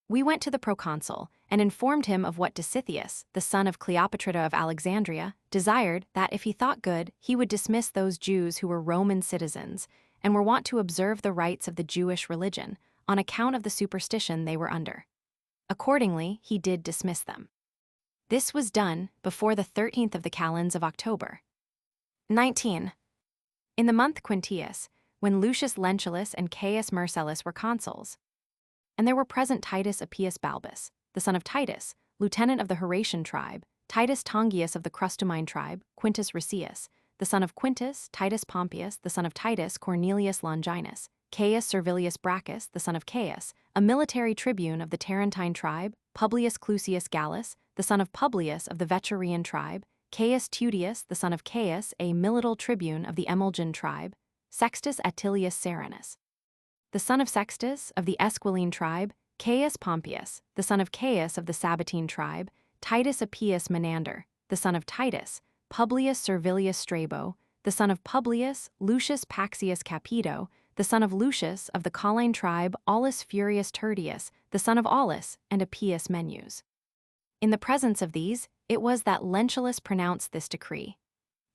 We went to the proconsul, and informed him of what Dositheus, the son of Cleopatra of Alexandria, desired that if he thought good, he would dismiss those Jews who were Roman citizens, and were wont to observe the rites of the Jewish religion, on account of the superstition they were under. Accordingly, he did dismiss them. This was done before the 13th of the calends of October. 19. In the month Quintius, when Lucius Lentulus and Caius Marcellus were consuls, and there were present Titus Appius Balbus, the son of Titus, lieutenant of the Horatian tribe, Titus Tongius of the Crustumine tribe, Quintus Ricius, the son of Quintus, Titus Pompeius, the son of Titus Cornelius Longinus, Caius Servilius Brachus, the son of Caius, a military tribune of the Tarentine tribe, Publius Clusius Gallus, the son of Publius of the Veturian tribe, Caius Tudius, the son of Caius, a milital tribune of the Emulgian tribe, Sextus Attilius Serenus, the son of Sextus of the Esquiline tribe, Caius Pompeius, the son of Caius of the Sabbatine tribe, Titus Appius Menander, the son of Titus, Publius Servilius Strabo, the son of Publius, Lucius Paxius Capito, the son of Lucius of the Colline tribe, Aulus Furius Tertius, the son of Aulus, and Appius Menus. In the presence of these, it was that Lentulus pronounced this decree.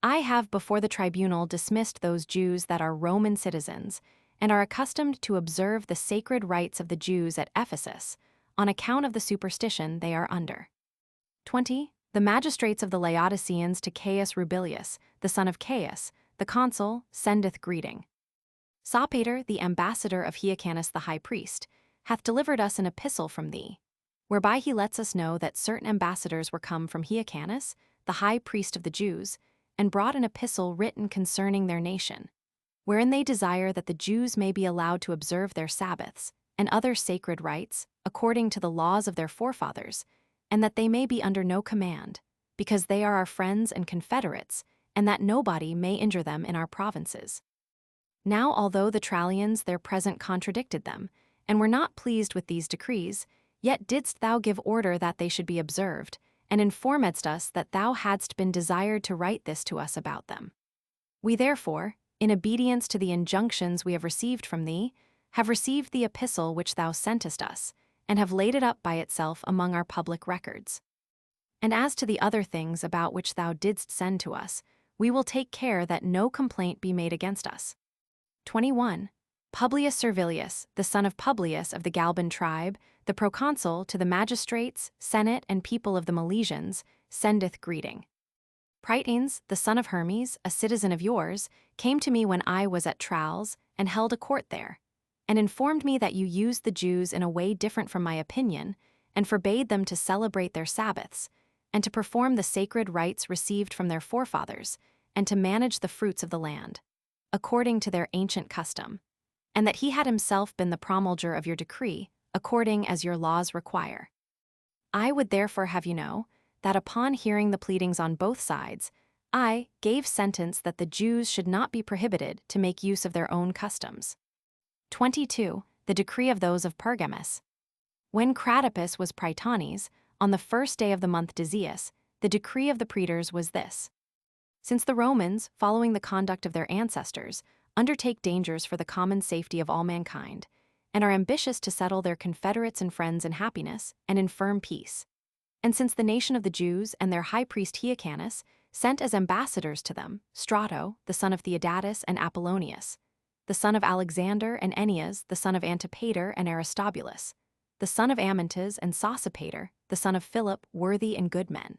I have before the tribunal dismissed those Jews that are Roman citizens, and are accustomed to observe the sacred rites of the Jews at Ephesus, on account of the superstition they are under. 20. The magistrates of the Laodiceans to Caius Rubilius, the son of Caius, the consul, sendeth greeting. Sopater, the ambassador of Hyrcanus the high priest, hath delivered us an epistle from thee, whereby he lets us know that certain ambassadors were come from Hyrcanus, the high priest of the Jews, and brought an epistle written concerning their nation, wherein they desire that the Jews may be allowed to observe their Sabbaths and other sacred rites according to the laws of their forefathers, and that they may be under no command, because they are our friends and confederates, and that nobody may injure them in our provinces. Now although the Trallians their present contradicted them, and were not pleased with these decrees, yet didst thou give order that they should be observed, and informedst us that thou hadst been desired to write this to us about them. We therefore, in obedience to the injunctions we have received from thee, have received the epistle which thou sentest us, and have laid it up by itself among our public records. And as to the other things about which thou didst send to us, we will take care that no complaint be made against us. 21. Publius Servilius, the son of Publius of the Galban tribe, the proconsul to the magistrates, senate, and people of the Milesians, sendeth greeting. Praetines, the son of Hermes, a citizen of yours, came to me when I was at Tralles, and held a court there, and informed me that you used the Jews in a way different from my opinion, and forbade them to celebrate their Sabbaths, and to perform the sacred rites received from their forefathers, and to manage the fruits of the land, according to their ancient custom, and that he had himself been the promulger of your decree, according as your laws require. I would therefore have you know that upon hearing the pleadings on both sides, I gave sentence that the Jews should not be prohibited to make use of their own customs. 22. The decree of those of Pergamus. When Cratipus was Praetones, on the first day of the month Decius, the decree of the praetors was this: since the Romans, following the conduct of their ancestors, undertake dangers for the common safety of all mankind, and are ambitious to settle their confederates and friends in happiness and in firm peace, and since the nation of the Jews and their high priest Hyrcanus sent as ambassadors to them Strato, the son of Theodatus, and Apollonius, the son of Alexander, and Ennias, the son of Antipater, and Aristobulus, the son of Amyntas, and Sosipater, the son of Philip, worthy and good men,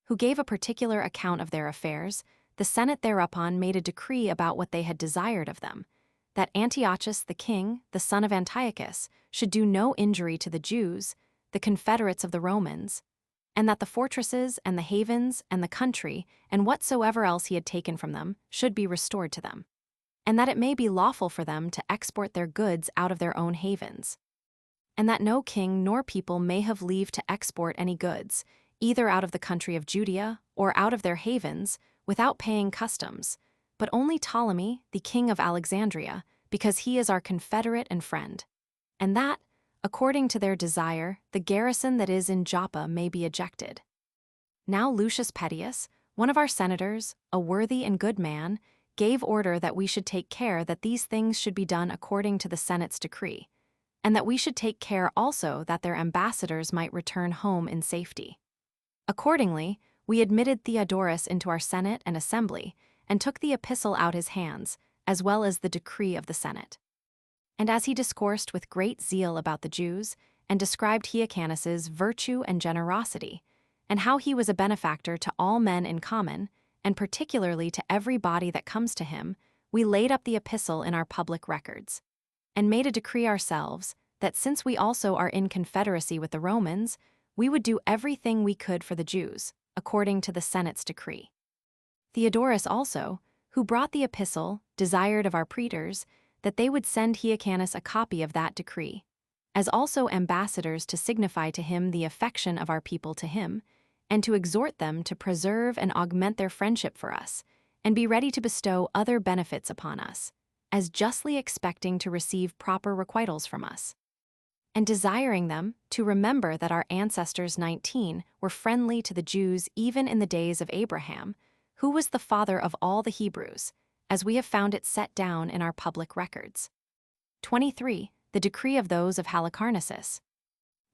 who gave a particular account of their affairs, the Senate thereupon made a decree about what they had desired of them, that Antiochus the king, the son of Antiochus, should do no injury to the Jews, the confederates of the Romans, and that the fortresses and the havens and the country and whatsoever else he had taken from them should be restored to them, and that it may be lawful for them to export their goods out of their own havens, and that no king nor people may have leave to export any goods, either out of the country of Judea or out of their havens, without paying customs, but only Ptolemy, the king of Alexandria, because he is our confederate and friend, and that, according to their desire, the garrison that is in Joppa may be ejected. Now Lucius Pettius, one of our senators, a worthy and good man, gave order that we should take care that these things should be done according to the Senate's decree, and that we should take care also that their ambassadors might return home in safety. Accordingly, we admitted Theodorus into our Senate and Assembly, and took the epistle out his hands, as well as the decree of the Senate. And as he discoursed with great zeal about the Jews, and described Hyrcanus's virtue and generosity, and how he was a benefactor to all men in common, and particularly to every body that comes to him, we laid up the epistle in our public records, and made a decree ourselves, that since we also are in confederacy with the Romans, we would do everything we could for the Jews, according to the Senate's decree. Theodorus also, who brought the epistle, desired of our praetors that they would send Hyrcanus a copy of that decree, as also ambassadors to signify to him the affection of our people to him, and to exhort them to preserve and augment their friendship for us, and be ready to bestow other benefits upon us, as justly expecting to receive proper requitals from us, and desiring them to remember that our ancestors 19 were friendly to the Jews even in the days of Abraham, who was the father of all the Hebrews, as we have found it set down in our public records. 23. The decree of those of Halicarnassus.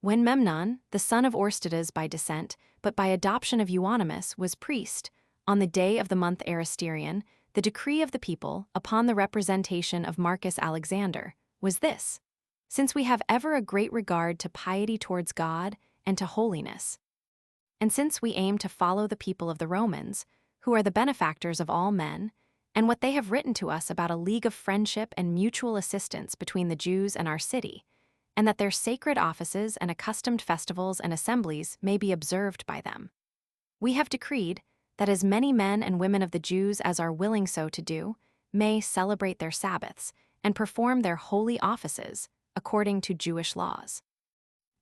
When Memnon, the son of Orstidas by descent, but by adoption of Euonymus, was priest, on the day of the month Aristerian, the decree of the people, upon the representation of Marcus Alexander, was this: since we have ever a great regard to piety towards God and to holiness, and since we aim to follow the people of the Romans, who are the benefactors of all men, and what they have written to us about a league of friendship and mutual assistance between the Jews and our city, and that their sacred offices and accustomed festivals and assemblies may be observed by them, we have decreed that as many men and women of the Jews as are willing so to do may celebrate their Sabbaths and perform their holy offices according to Jewish laws,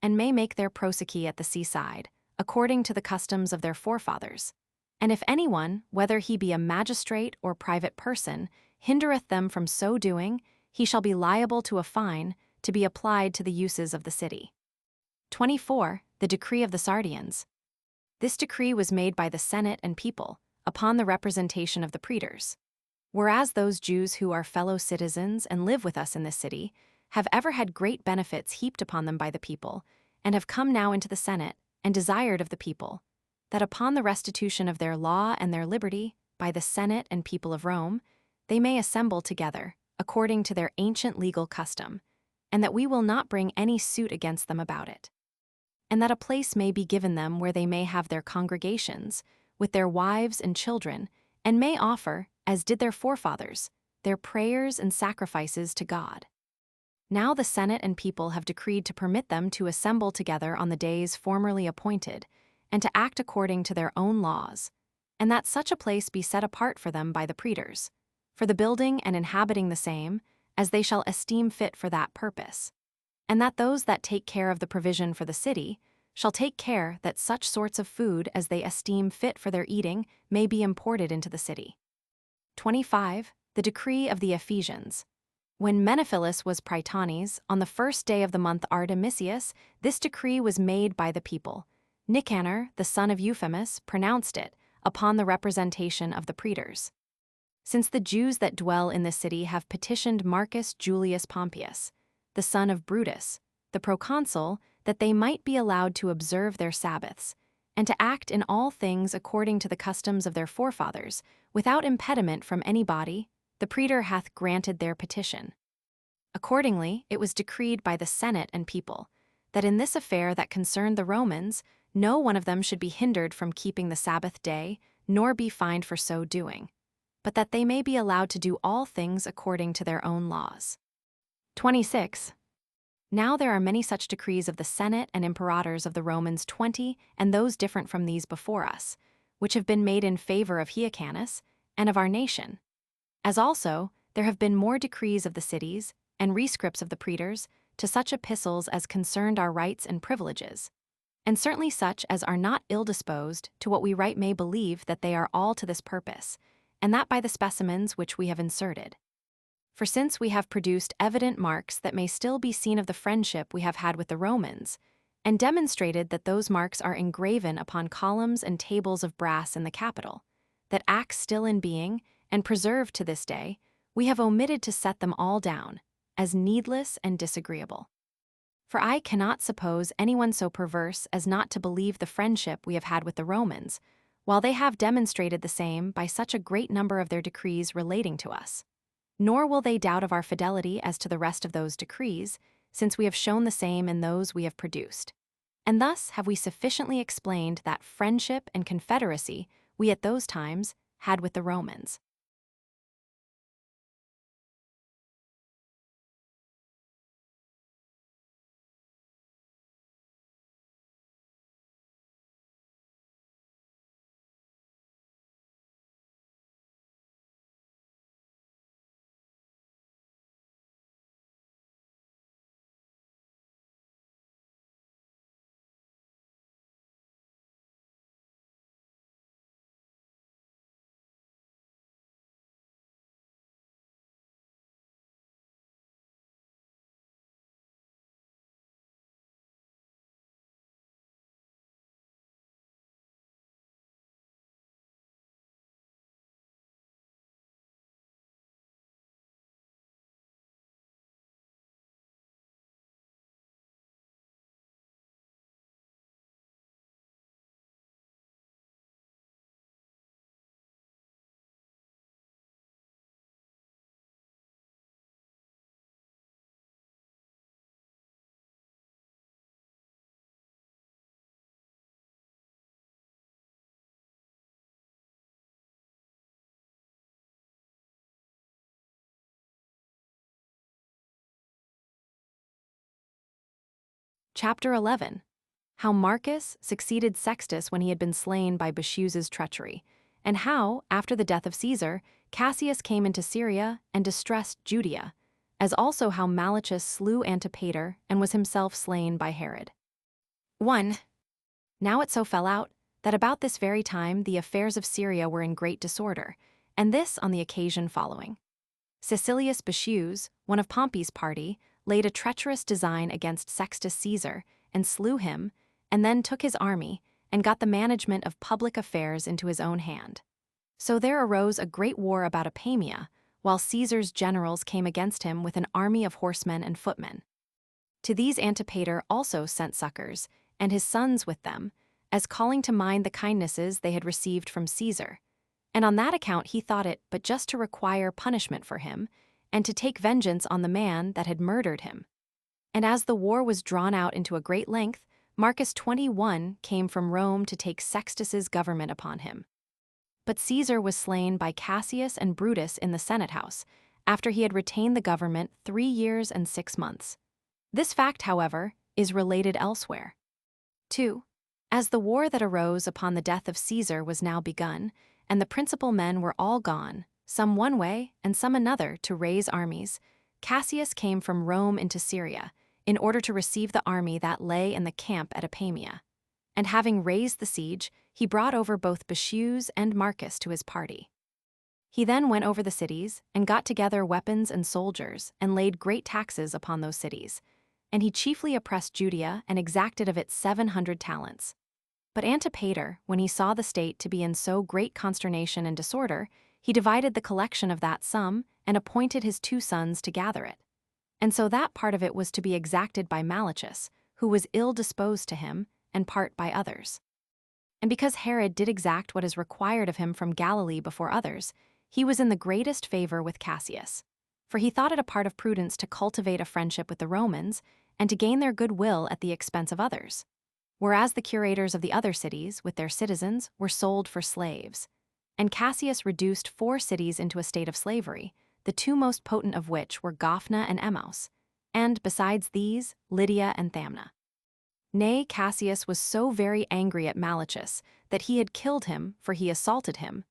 and may make their prosody at the seaside, according to the customs of their forefathers. And if anyone, whether he be a magistrate or private person, hindereth them from so doing, he shall be liable to a fine to be applied to the uses of the city. 24. The decree of the Sardians. This decree was made by the Senate and people, upon the representation of the praetors. Whereas those Jews who are fellow citizens and live with us in this city have ever had great benefits heaped upon them by the people, and have come now into the Senate, and desired of the people, that upon the restitution of their law and their liberty, by the Senate and people of Rome, they may assemble together, according to their ancient legal custom, and that we will not bring any suit against them about it, and that a place may be given them where they may have their congregations, with their wives and children, and may offer, as did their forefathers, their prayers and sacrifices to God. Now the Senate and people have decreed to permit them to assemble together on the days formerly appointed, and to act according to their own laws, and that such a place be set apart for them by the praetors, for the building and inhabiting the same, as they shall esteem fit for that purpose, and that those that take care of the provision for the city shall take care that such sorts of food as they esteem fit for their eating may be imported into the city. 25. The decree of the Ephesians. When Menephilus was praetones, on the first day of the month Artemisius, this decree was made by the people. Nicanor, the son of Euphemus, pronounced it, upon the representation of the praetors. Since the Jews that dwell in this city have petitioned Marcus Julius Pompeius, the son of Brutus, the proconsul, that they might be allowed to observe their Sabbaths, and to act in all things according to the customs of their forefathers, without impediment from any body, the praetor hath granted their petition. Accordingly, it was decreed by the Senate and people, that in this affair that concerned the Romans, no one of them should be hindered from keeping the Sabbath day, nor be fined for so doing, but that they may be allowed to do all things according to their own laws. 26. Now there are many such decrees of the Senate and imperators of the Romans 20, and those different from these before us, which have been made in favor of Hyrcanus and of our nation. As also, there have been more decrees of the cities, and rescripts of the praetors, to such epistles as concerned our rights and privileges, and certainly such as are not ill-disposed to what we right may believe that they are all to this purpose, and that by the specimens which we have inserted. For since we have produced evident marks that may still be seen of the friendship we have had with the Romans, and demonstrated that those marks are engraven upon columns and tables of brass in the Capitol, that acts still in being, and preserved to this day, we have omitted to set them all down, as needless and disagreeable. For I cannot suppose anyone so perverse as not to believe the friendship we have had with the Romans, while they have demonstrated the same by such a great number of their decrees relating to us. Nor will they doubt of our fidelity as to the rest of those decrees, since we have shown the same in those we have produced. And thus have we sufficiently explained that friendship and confederacy we at those times had with the Romans. Chapter 11. How Marcus succeeded Sextus when he had been slain by Bacchus's treachery, and how, after the death of Caesar, Cassius came into Syria and distressed Judea, as also how Malichus slew Antipater and was himself slain by Herod. 1. Now it so fell out that about this very time the affairs of Syria were in great disorder, and this on the occasion following. Caecilius Bacchus, one of Pompey's party, laid a treacherous design against Sextus Caesar, and slew him, and then took his army, and got the management of public affairs into his own hand. So there arose a great war about Apamia, while Caesar's generals came against him with an army of horsemen and footmen. To these Antipater also sent succors, and his sons with them, as calling to mind the kindnesses they had received from Caesar. And on that account he thought it but just to require punishment for him, and to take vengeance on the man that had murdered him. And as the war was drawn out into a great length, Marcus 21 came from Rome to take Sextus's government upon him. But Caesar was slain by Cassius and Brutus in the Senate house, after he had retained the government 3 years and 6 months. This fact, however, is related elsewhere. 2. As the war that arose upon the death of Caesar was now begun, and the principal men were all gone, some one way and some another, to raise armies, Cassius came from Rome into Syria, in order to receive the army that lay in the camp at Apamia. And having raised the siege, he brought over both Bacchus and Marcus to his party. He then went over the cities, and got together weapons and soldiers, and laid great taxes upon those cities. And he chiefly oppressed Judea, and exacted of it 700 talents. But Antipater, when he saw the state to be in so great consternation and disorder, he divided the collection of that sum, and appointed his 2 sons to gather it. And so that part of it was to be exacted by Malchus, who was ill disposed to him, and part by others. And because Herod did exact what is required of him from Galilee before others, he was in the greatest favor with Cassius. For he thought it a part of prudence to cultivate a friendship with the Romans, and to gain their good will at the expense of others. Whereas the curators of the other cities, with their citizens, were sold for slaves. And Cassius reduced 4 cities into a state of slavery, the 2 most potent of which were Gophna and Emmaus, and, besides these, Lydia and Thamna. Nay, Cassius was so very angry at Malchus that he had killed him, for he assaulted him,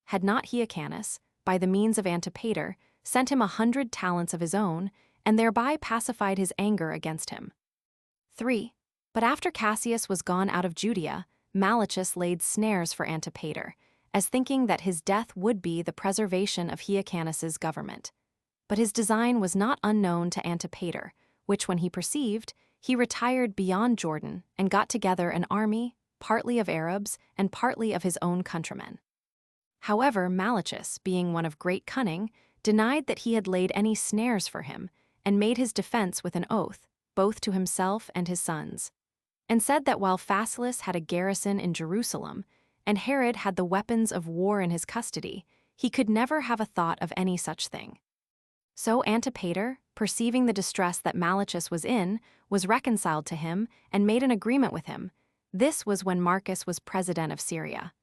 had not Hyrcanus, by the means of Antipater, sent him 100 talents of his own, and thereby pacified his anger against him. 3. But after Cassius was gone out of Judea, Malchus laid snares for Antipater, as thinking that his death would be the preservation of Hyrcanus's government. But his design was not unknown to Antipater, which when he perceived, he retired beyond Jordan, and got together an army, partly of Arabs, and partly of his own countrymen. However, Malchus, being one of great cunning, denied that he had laid any snares for him, and made his defense with an oath, both to himself and his sons, and said that while Phasaelus had a garrison in Jerusalem, and Herod had the weapons of war in his custody, he could never have a thought of any such thing. So Antipater, perceiving the distress that Malchus was in, was reconciled to him, and made an agreement with him. This was when Marcus was president of Syria,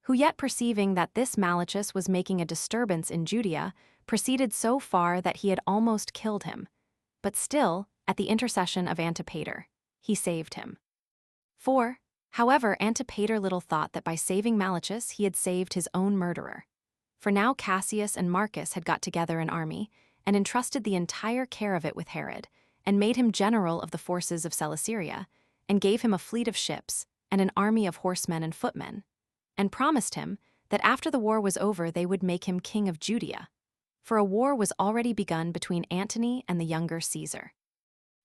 who yet perceiving that this Malchus was making a disturbance in Judea, proceeded so far that he had almost killed him. But still, at the intercession of Antipater, he saved him. 4. However, Antipater little thought that by saving Malchus he had saved his own murderer. For now Cassius and Marcus had got together an army, and entrusted the entire care of it with Herod, and made him general of the forces of Celesyria, and gave him a fleet of ships, and an army of horsemen and footmen, and promised him that after the war was over they would make him king of Judea, for a war was already begun between Antony and the younger Caesar.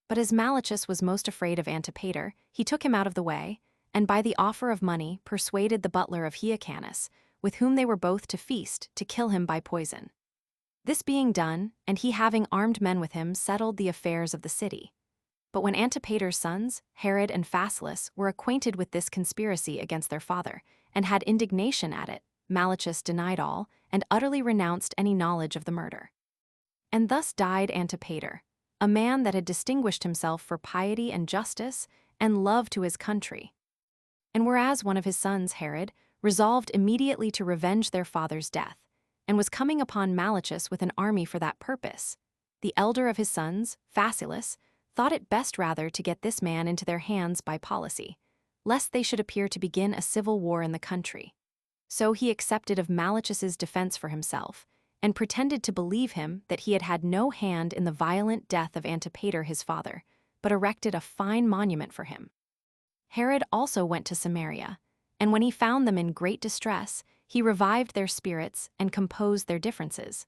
But as Malchus was most afraid of Antipater, he took him out of the way, and by the offer of money persuaded the butler of Hyrcanus, with whom they were both to feast, to kill him by poison. This being done, and he having armed men with him, settled the affairs of the city. But when Antipater's sons, Herod and Phasaelus, were acquainted with this conspiracy against their father, and had indignation at it, Malchus denied all, and utterly renounced any knowledge of the murder. And thus died Antipater, a man that had distinguished himself for piety and justice, and love to his country. And whereas one of his sons, Herod, resolved immediately to revenge their father's death, and was coming upon Malchus with an army for that purpose, the elder of his sons, Phasaelus, thought it best rather to get this man into their hands by policy, lest they should appear to begin a civil war in the country. So he accepted of Malchus's defense for himself, and pretended to believe him that he had had no hand in the violent death of Antipater his father, but erected a fine monument for him. Herod also went to Samaria, and when he found them in great distress, he revived their spirits and composed their differences.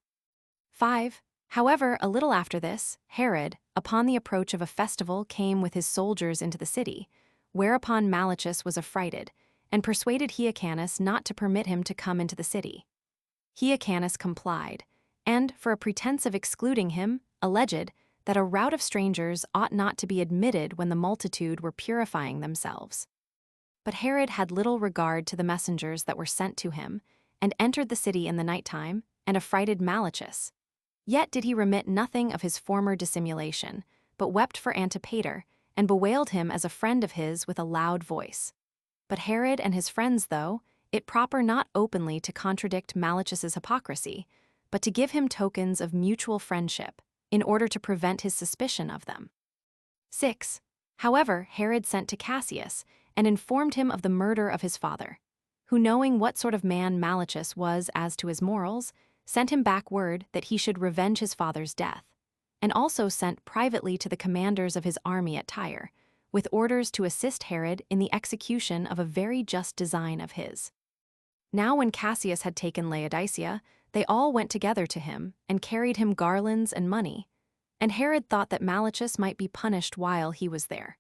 5. However, a little after this, Herod, upon the approach of a festival, came with his soldiers into the city, whereupon Malchus was affrighted, and persuaded Hyrcanus not to permit him to come into the city. Hyrcanus complied, and, for a pretense of excluding him, alleged that a rout of strangers ought not to be admitted when the multitude were purifying themselves. But Herod had little regard to the messengers that were sent to him, and entered the city in the night time, and affrighted Malchus. Yet did he remit nothing of his former dissimulation, but wept for Antipater, and bewailed him as a friend of his with a loud voice. But Herod and his friends, though it proper not openly to contradict Malchus's hypocrisy, but to give him tokens of mutual friendship in order to prevent his suspicion of them. 6. However, Herod sent to Cassius and informed him of the murder of his father, who, knowing what sort of man Malchus was as to his morals, sent him back word that he should revenge his father's death, and also sent privately to the commanders of his army at Tyre, with orders to assist Herod in the execution of a very just design of his. Now when Cassius had taken Laodicea, they all went together to him and carried him garlands and money, and Herod thought that Malchus might be punished while he was there.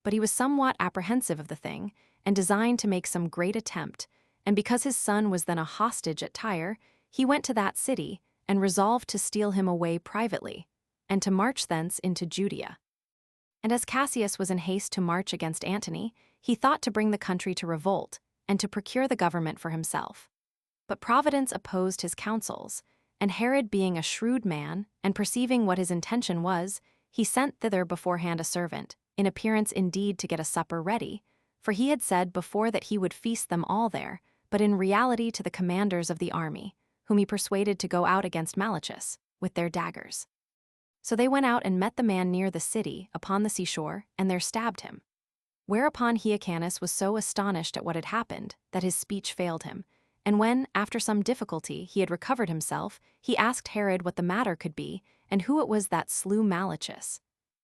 But he was somewhat apprehensive of the thing, and designed to make some great attempt, and because his son was then a hostage at Tyre, he went to that city and resolved to steal him away privately, and to march thence into Judea. And as Cassius was in haste to march against Antony, he thought to bring the country to revolt, and to procure the government for himself. But Providence opposed his counsels, and Herod, being a shrewd man, and perceiving what his intention was, he sent thither beforehand a servant, in appearance indeed to get a supper ready, for he had said before that he would feast them all there, but in reality to the commanders of the army, whom he persuaded to go out against Malchus, with their daggers. So they went out and met the man near the city, upon the seashore, and there stabbed him. Whereupon Hyrcanus was so astonished at what had happened, that his speech failed him, and when, after some difficulty, he had recovered himself, he asked Herod what the matter could be, and who it was that slew Malchus.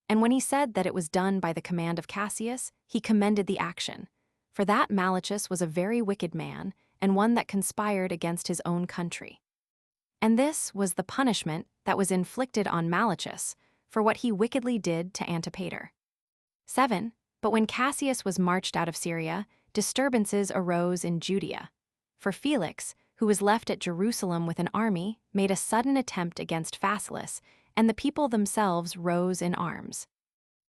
And when he said that it was done by the command of Cassius, he commended the action, for that Malchus was a very wicked man, and one that conspired against his own country. And this was the punishment that was inflicted on Malchus for what he wickedly did to Antipater. 7. But when Cassius was marched out of Syria, disturbances arose in Judea. For Felix, who was left at Jerusalem with an army, made a sudden attempt against Phasaelus, and the people themselves rose in arms.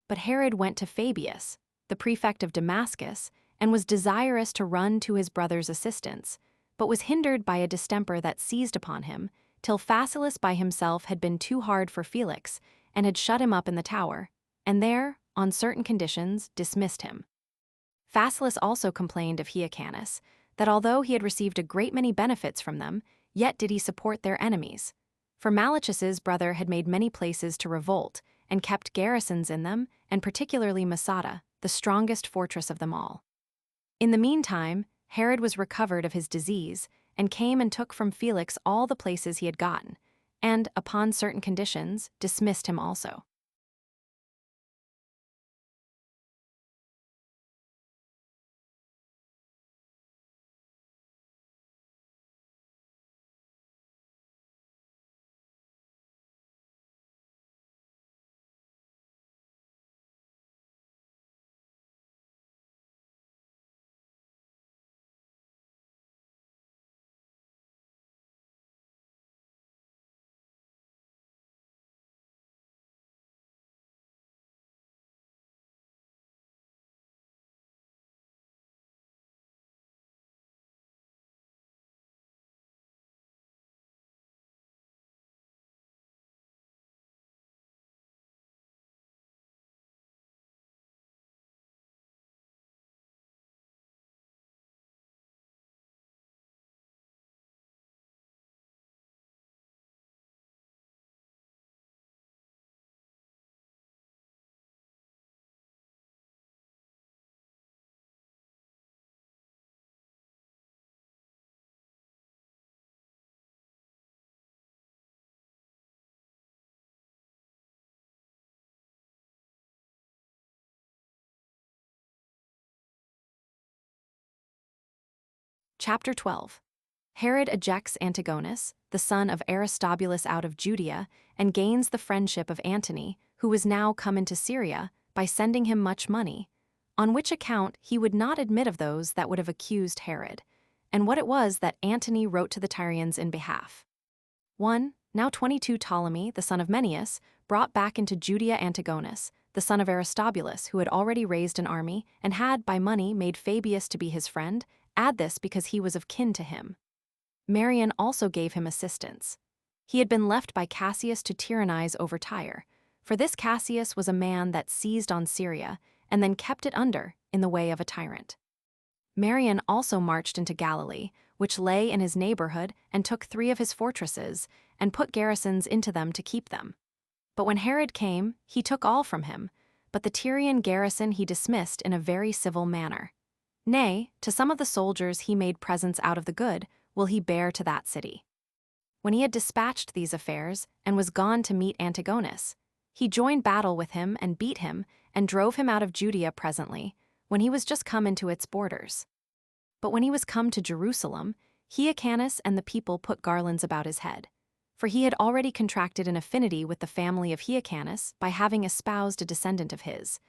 But Herod went to Fabius, the prefect of Damascus, and was desirous to run to his brother's assistance, but was hindered by a distemper that seized upon him, till Phasaelus by himself had been too hard for Felix, and had shut him up in the tower, and there, on certain conditions, dismissed him. Phasaelus also complained of Hyrcanus, that although he had received a great many benefits from them, yet did he support their enemies. For Malchus's brother had made many places to revolt, and kept garrisons in them, and particularly Masada, the strongest fortress of them all. In the meantime, Herod was recovered of his disease, and came and took from Felix all the places he had gotten, and, upon certain conditions, dismissed him also. Chapter 12. Herod ejects Antigonus, the son of Aristobulus, out of Judea, and gains the friendship of Antony, who was now come into Syria, by sending him much money, on which account he would not admit of those that would have accused Herod, and what it was that Antony wrote to the Tyrians in behalf. 1. Now 22 Ptolemy, the son of Menneus, brought back into Judea Antigonus, the son of Aristobulus, who had already raised an army, and had by money made Fabius to be his friend. Add this because he was of kin to him. Marion also gave him assistance. He had been left by Cassius to tyrannize over Tyre, for this Cassius was a man that seized on Syria, and then kept it under, in the way of a tyrant. Marion also marched into Galilee, which lay in his neighborhood, and took 3 of his fortresses, and put garrisons into them to keep them. But when Herod came, he took all from him, but the Tyrian garrison he dismissed in a very civil manner. Nay, to some of the soldiers he made presents out of the good, will he bear to that city. When he had dispatched these affairs, and was gone to meet Antigonus, he joined battle with him and beat him, and drove him out of Judea presently, when he was just come into its borders. But when he was come to Jerusalem, Hyrcanus and the people put garlands about his head. For he had already contracted an affinity with the family of Hyrcanus by having espoused a descendant of his.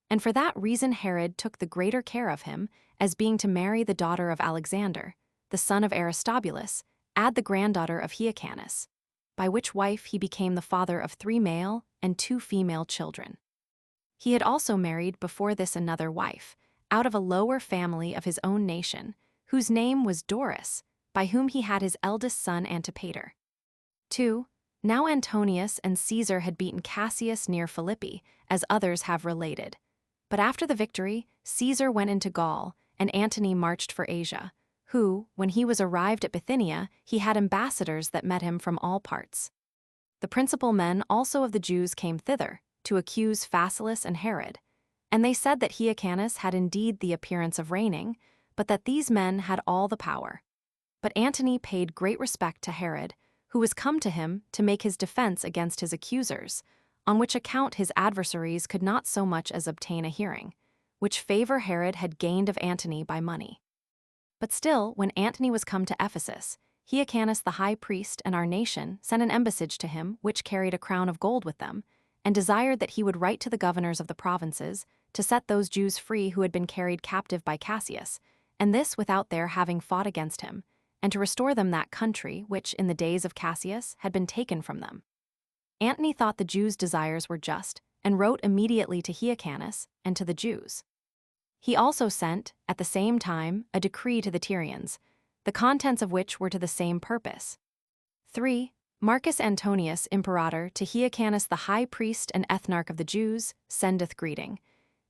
And for that reason Herod took the greater care of him, as being to marry the daughter of Alexander, the son of Aristobulus, the granddaughter of Hyrcanus, by which wife he became the father of 3 male and 2 female children. He had also married before this another wife, out of a lower family of his own nation, whose name was Doris, by whom he had his eldest son Antipater. 2. Now Antonius and Caesar had beaten Cassius near Philippi, as others have related. But after the victory, Caesar went into Gaul, and Antony marched for Asia, who, when he was arrived at Bithynia, he had ambassadors that met him from all parts. The principal men also of the Jews came thither, to accuse Phasaelus and Herod, and they said that Hyrcanus had indeed the appearance of reigning, but that these men had all the power. But Antony paid great respect to Herod, who was come to him to make his defense against his accusers, on which account his adversaries could not so much as obtain a hearing, which favor Herod had gained of Antony by money. But still, when Antony was come to Ephesus, Hyrcanus the high priest and our nation sent an embassage to him which carried a crown of gold with them, and desired that he would write to the governors of the provinces to set those Jews free who had been carried captive by Cassius, and this without their having fought against him, and to restore them that country which in the days of Cassius had been taken from them. Antony thought the Jews' desires were just, and wrote immediately to Hyrcanus and to the Jews. He also sent, at the same time, a decree to the Tyrians, the contents of which were to the same purpose. 3. Marcus Antonius, imperator, to Hyrcanus the high priest and ethnarch of the Jews, sendeth greeting.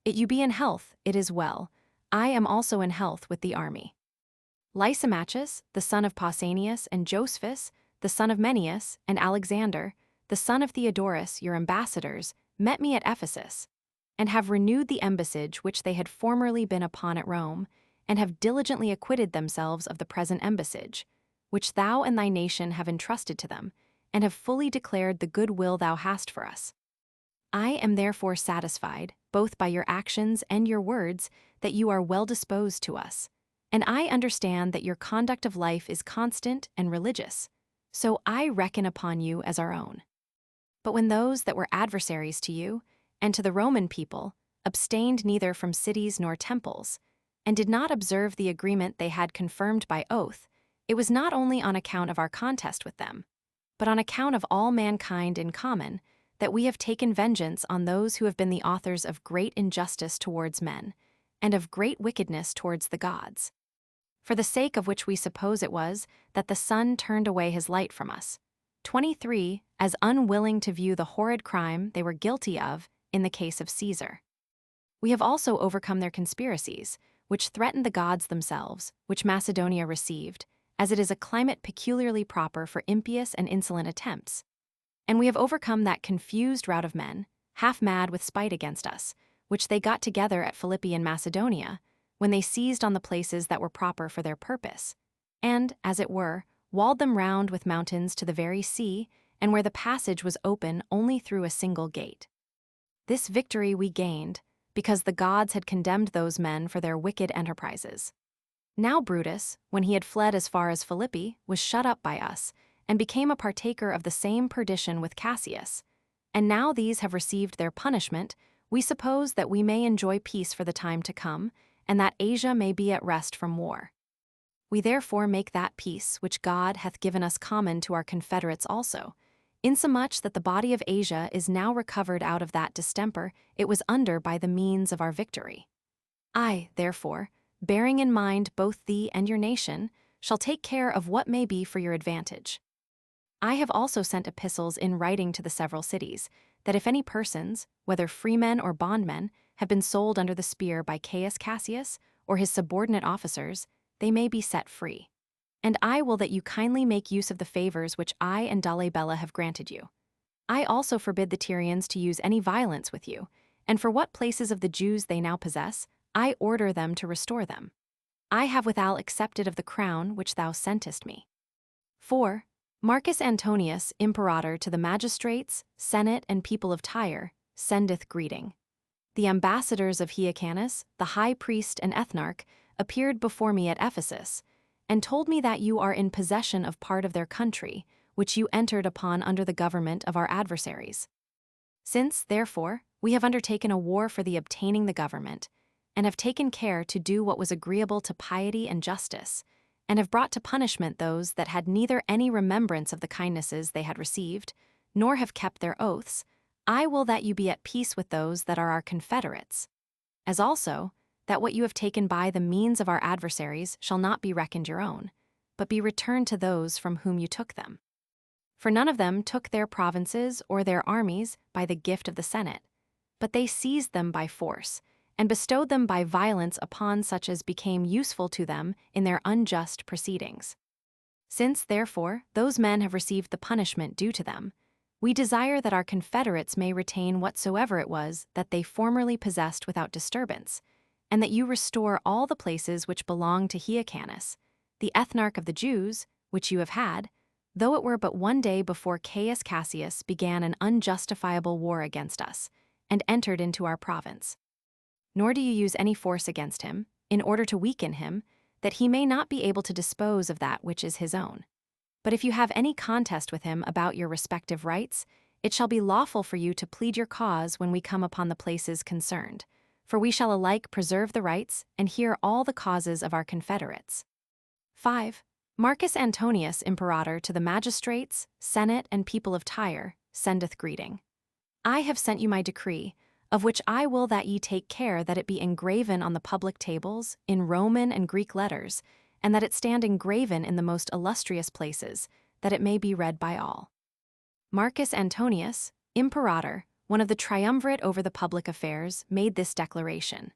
It you be in health, it is well. I am also in health with the army. Lysimachus, the son of Pausanias, and Josephus, the son of Menneus, and Alexander, the son of Theodorus, your ambassadors, met me at Ephesus, and have renewed the embassage which they had formerly been upon at Rome, and have diligently acquitted themselves of the present embassage, which thou and thy nation have entrusted to them, and have fully declared the good will thou hast for us. I am therefore satisfied, both by your actions and your words, that you are well disposed to us, and I understand that your conduct of life is constant and religious, so I reckon upon you as our own. But when those that were adversaries to you, and to the Roman people, abstained neither from cities nor temples, and did not observe the agreement they had confirmed by oath, it was not only on account of our contest with them, but on account of all mankind in common, that we have taken vengeance on those who have been the authors of great injustice towards men, and of great wickedness towards the gods. For the sake of which we suppose it was that the sun turned away his light from us. 23. As unwilling to view the horrid crime they were guilty of in the case of Caesar. We have also overcome their conspiracies, which threatened the gods themselves, which Macedonia received, as it is a climate peculiarly proper for impious and insolent attempts. And we have overcome that confused rout of men, half mad with spite against us, which they got together at Philippi in Macedonia, when they seized on the places that were proper for their purpose, and, as it were, walled them round with mountains to the very sea, and where the passage was open only through a single gate. This victory we gained, because the gods had condemned those men for their wicked enterprises. Now Brutus, when he had fled as far as Philippi, was shut up by us, and became a partaker of the same perdition with Cassius. And now these have received their punishment, we suppose that we may enjoy peace for the time to come, and that Asia may be at rest from war. We therefore make that peace which God hath given us common to our confederates also, insomuch that the body of Asia is now recovered out of that distemper it was under by the means of our victory. I, therefore, bearing in mind both thee and your nation, shall take care of what may be for your advantage. I have also sent epistles in writing to the several cities, that if any persons, whether freemen or bondmen, have been sold under the spear by Caius Cassius or his subordinate officers, they may be set free. and I will that you kindly make use of the favors which I and Dalabella have granted you. I also forbid the Tyrians to use any violence with you, and for what places of the Jews they now possess, I order them to restore them. I have withal accepted of the crown which thou sentest me. 4. Marcus Antonius, imperator to the magistrates, senate, and people of Tyre, sendeth greeting. The ambassadors of Hyrcanus, the high priest and ethnarch, appeared before me at Ephesus, and told me that you are in possession of part of their country, which you entered upon under the government of our adversaries. Since, therefore, we have undertaken a war for the obtaining the government, and have taken care to do what was agreeable to piety and justice, and have brought to punishment those that had neither any remembrance of the kindnesses they had received, nor have kept their oaths, I will that you be at peace with those that are our confederates, as also that what you have taken by the means of our adversaries shall not be reckoned your own, but be returned to those from whom you took them. For none of them took their provinces or their armies by the gift of the Senate, but they seized them by force, and bestowed them by violence upon such as became useful to them in their unjust proceedings. Since, therefore, those men have received the punishment due to them, we desire that our confederates may retain whatsoever it was that they formerly possessed without disturbance, and that you restore all the places which belong to Hyrcanus, the ethnarch of the Jews, which you have had, though it were but one day before Caius Cassius began an unjustifiable war against us, and entered into our province. Nor do you use any force against him, in order to weaken him, that he may not be able to dispose of that which is his own. But if you have any contest with him about your respective rights, it shall be lawful for you to plead your cause when we come upon the places concerned, for we shall alike preserve the rights and hear all the causes of our confederates. 5. Marcus Antonius, imperator to the magistrates, senate, and people of Tyre, sendeth greeting. I have sent you my decree, of which I will that ye take care that it be engraven on the public tables, in Roman and Greek letters, and that it stand engraven in the most illustrious places, that it may be read by all. Marcus Antonius, imperator, one of the triumvirate over the public affairs, made this declaration.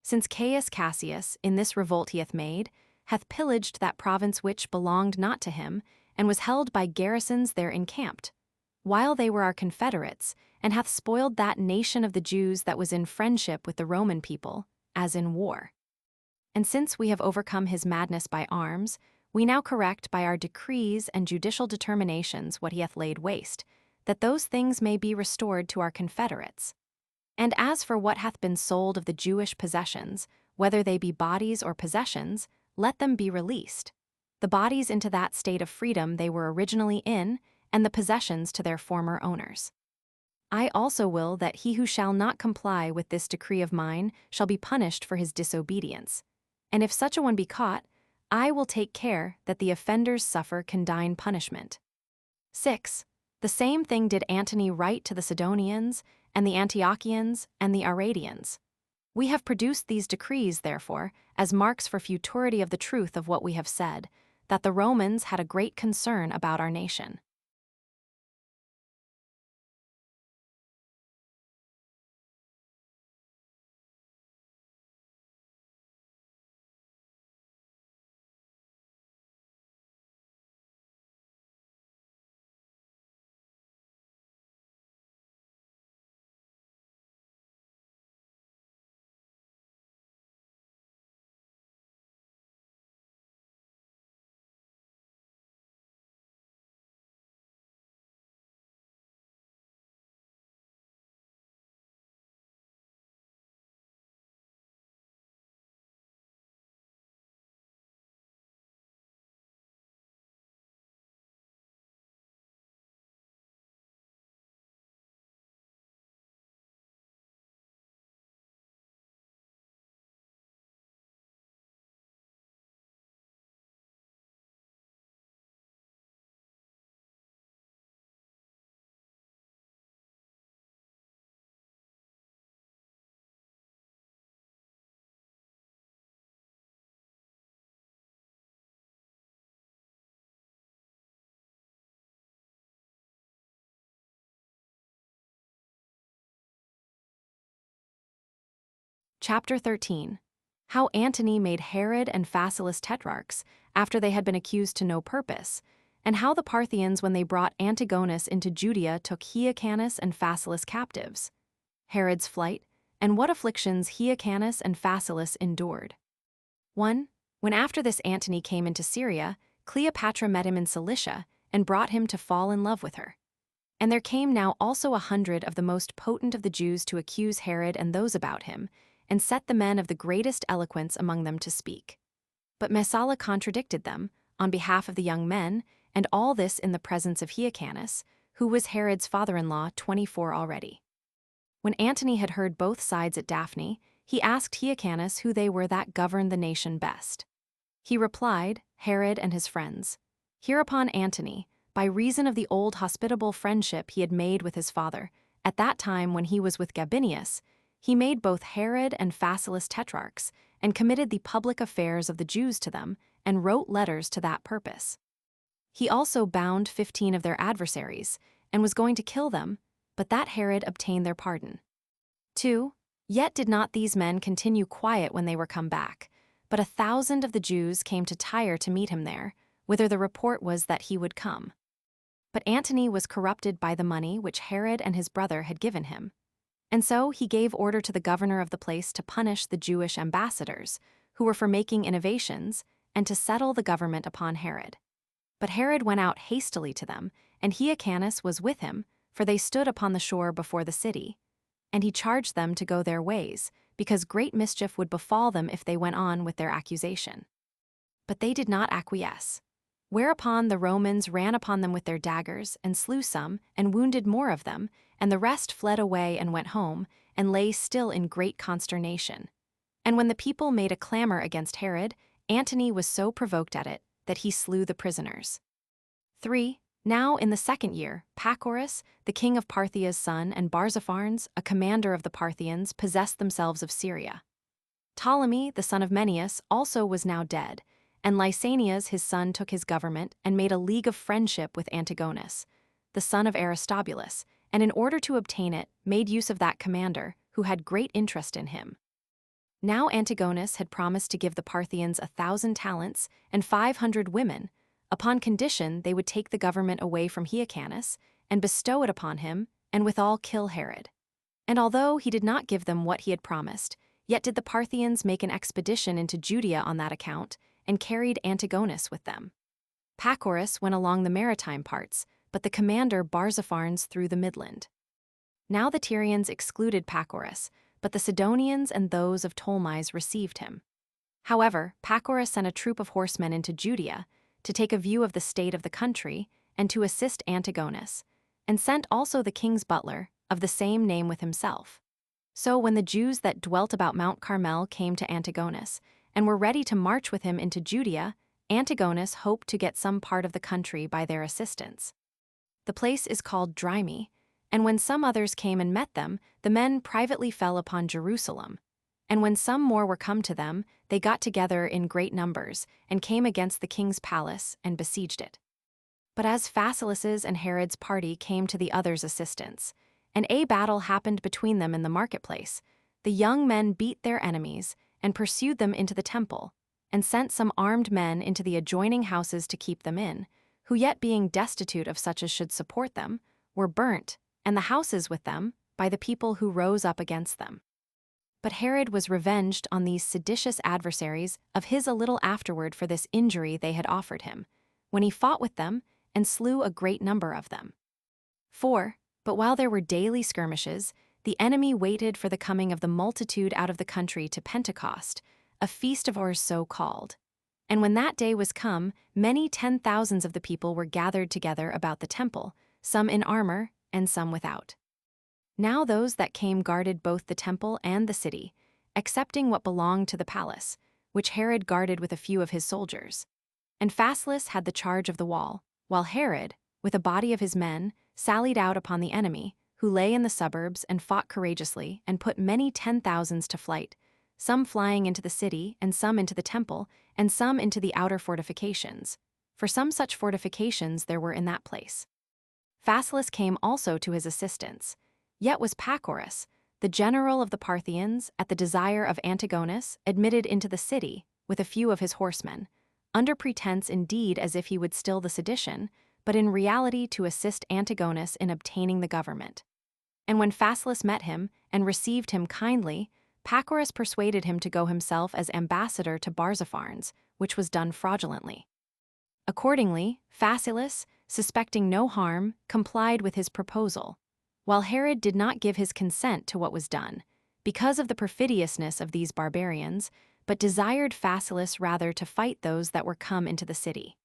Since Caius Cassius, in this revolt he hath made, hath pillaged that province which belonged not to him, and was held by garrisons there encamped, while they were our confederates, and hath spoiled that nation of the Jews that was in friendship with the Roman people, as in war. And since we have overcome his madness by arms, we now correct by our decrees and judicial determinations what he hath laid waste, that those things may be restored to our confederates. And as for what hath been sold of the Jewish possessions, whether they be bodies or possessions, let them be released, the bodies into that state of freedom they were originally in, and the possessions to their former owners. I also will that he who shall not comply with this decree of mine shall be punished for his disobedience. And if such a one be caught, I will take care that the offenders suffer condign punishment. 6. The same thing did Antony write to the Sidonians, and the Antiochians, and the Aradians. We have produced these decrees, therefore, as marks for futurity of the truth of what we have said, that the Romans had a great concern about our nation. Chapter 13. How Antony made Herod and Phasaelus tetrarchs after they had been accused to no purpose, and how the Parthians, when they brought Antigonus into Judea, took Hyrcanus and Phasaelus captives. Herod's flight, and what afflictions Hyrcanus and Phasaelus endured. 1. When after this Antony came into Syria, Cleopatra met him in Cilicia and brought him to fall in love with her. And there came now also 100 of the most potent of the Jews to accuse Herod and those about him, and set the men of the greatest eloquence among them to speak. But Messala contradicted them, on behalf of the young men, and all this in the presence of Hyrcanus, who was Herod's father-in-law, 24 already. When Antony had heard both sides at Daphne, he asked Hyrcanus who they were that governed the nation best. He replied, Herod and his friends. Hereupon Antony, by reason of the old hospitable friendship he had made with his father, at that time when he was with Gabinius, he made both Herod and Phasaelus tetrarchs, and committed the public affairs of the Jews to them, and wrote letters to that purpose. He also bound 15 of their adversaries, and was going to kill them, but that Herod obtained their pardon. 2. Yet did not these men continue quiet when they were come back, but 1,000 of the Jews came to Tyre to meet him there, whither the report was that he would come. But Antony was corrupted by the money which Herod and his brother had given him. And so he gave order to the governor of the place to punish the Jewish ambassadors, who were for making innovations, and to settle the government upon Herod. But Herod went out hastily to them, and Hyrcanus was with him, for they stood upon the shore before the city. And he charged them to go their ways, because great mischief would befall them if they went on with their accusation. But they did not acquiesce. Whereupon the Romans ran upon them with their daggers, and slew some, and wounded more of them, and the rest fled away and went home, and lay still in great consternation. And when the people made a clamor against Herod, Antony was so provoked at it that he slew the prisoners. 3. Now in the 2nd year, Pacorus, the king of Parthia's son, and Barzapharnes, a commander of the Parthians, possessed themselves of Syria. Ptolemy, the son of Menneus, also was now dead, and Lysanias his son took his government and made a league of friendship with Antigonus, the son of Aristobulus, and in order to obtain it, made use of that commander, who had great interest in him. Now Antigonus had promised to give the Parthians 1,000 talents and 500 women, upon condition they would take the government away from Hyrcanus, and bestow it upon him, and withal kill Herod. And although he did not give them what he had promised, yet did the Parthians make an expedition into Judea on that account, and carried Antigonus with them. Pacorus went along the maritime parts, but the commander Barzapharnes through the midland. Now the Tyrians excluded Pacorus, but the Sidonians and those of Ptolemais received him. However, Pacorus sent a troop of horsemen into Judea, to take a view of the state of the country, and to assist Antigonus, and sent also the king's butler, of the same name with himself. So when the Jews that dwelt about Mount Carmel came to Antigonus, and were ready to march with him into Judea, Antigonus hoped to get some part of the country by their assistance. The place is called Dryme, and when some others came and met them, the men privately fell upon Jerusalem. And when some more were come to them, they got together in great numbers, and came against the king's palace, and besieged it. But as Phasaelus's and Herod's party came to the others' assistance, and a battle happened between them in the marketplace, the young men beat their enemies, and pursued them into the temple, and sent some armed men into the adjoining houses to keep them in, who yet being destitute of such as should support them, were burnt, and the houses with them, by the people who rose up against them. But Herod was revenged on these seditious adversaries of his a little afterward for this injury they had offered him, when he fought with them, and slew a great number of them. 4. But while there were daily skirmishes, the enemy waited for the coming of the multitude out of the country to Pentecost, a feast of ours so called. And when that day was come, many 10,000s of the people were gathered together about the temple, some in armor, and some without. Now those that came guarded both the temple and the city, excepting what belonged to the palace, which Herod guarded with a few of his soldiers. And Phasaelus had the charge of the wall, while Herod, with a body of his men, sallied out upon the enemy, who lay in the suburbs and fought courageously, and put many 10,000s to flight, some flying into the city, and some into the temple, and some into the outer fortifications. For some such fortifications there were in that place. Phasaelus came also to his assistance. Yet was Pacorus, the general of the Parthians, at the desire of Antigonus, admitted into the city, with a few of his horsemen, under pretense indeed as if he would still the sedition, but in reality to assist Antigonus in obtaining the government. And when Phasaelus met him, and received him kindly, Pacorus persuaded him to go himself as ambassador to Barzapharnes, which was done fraudulently. Accordingly, Phasaelus, suspecting no harm, complied with his proposal, while Herod did not give his consent to what was done, because of the perfidiousness of these barbarians, but desired Phasaelus rather to fight those that were come into the city.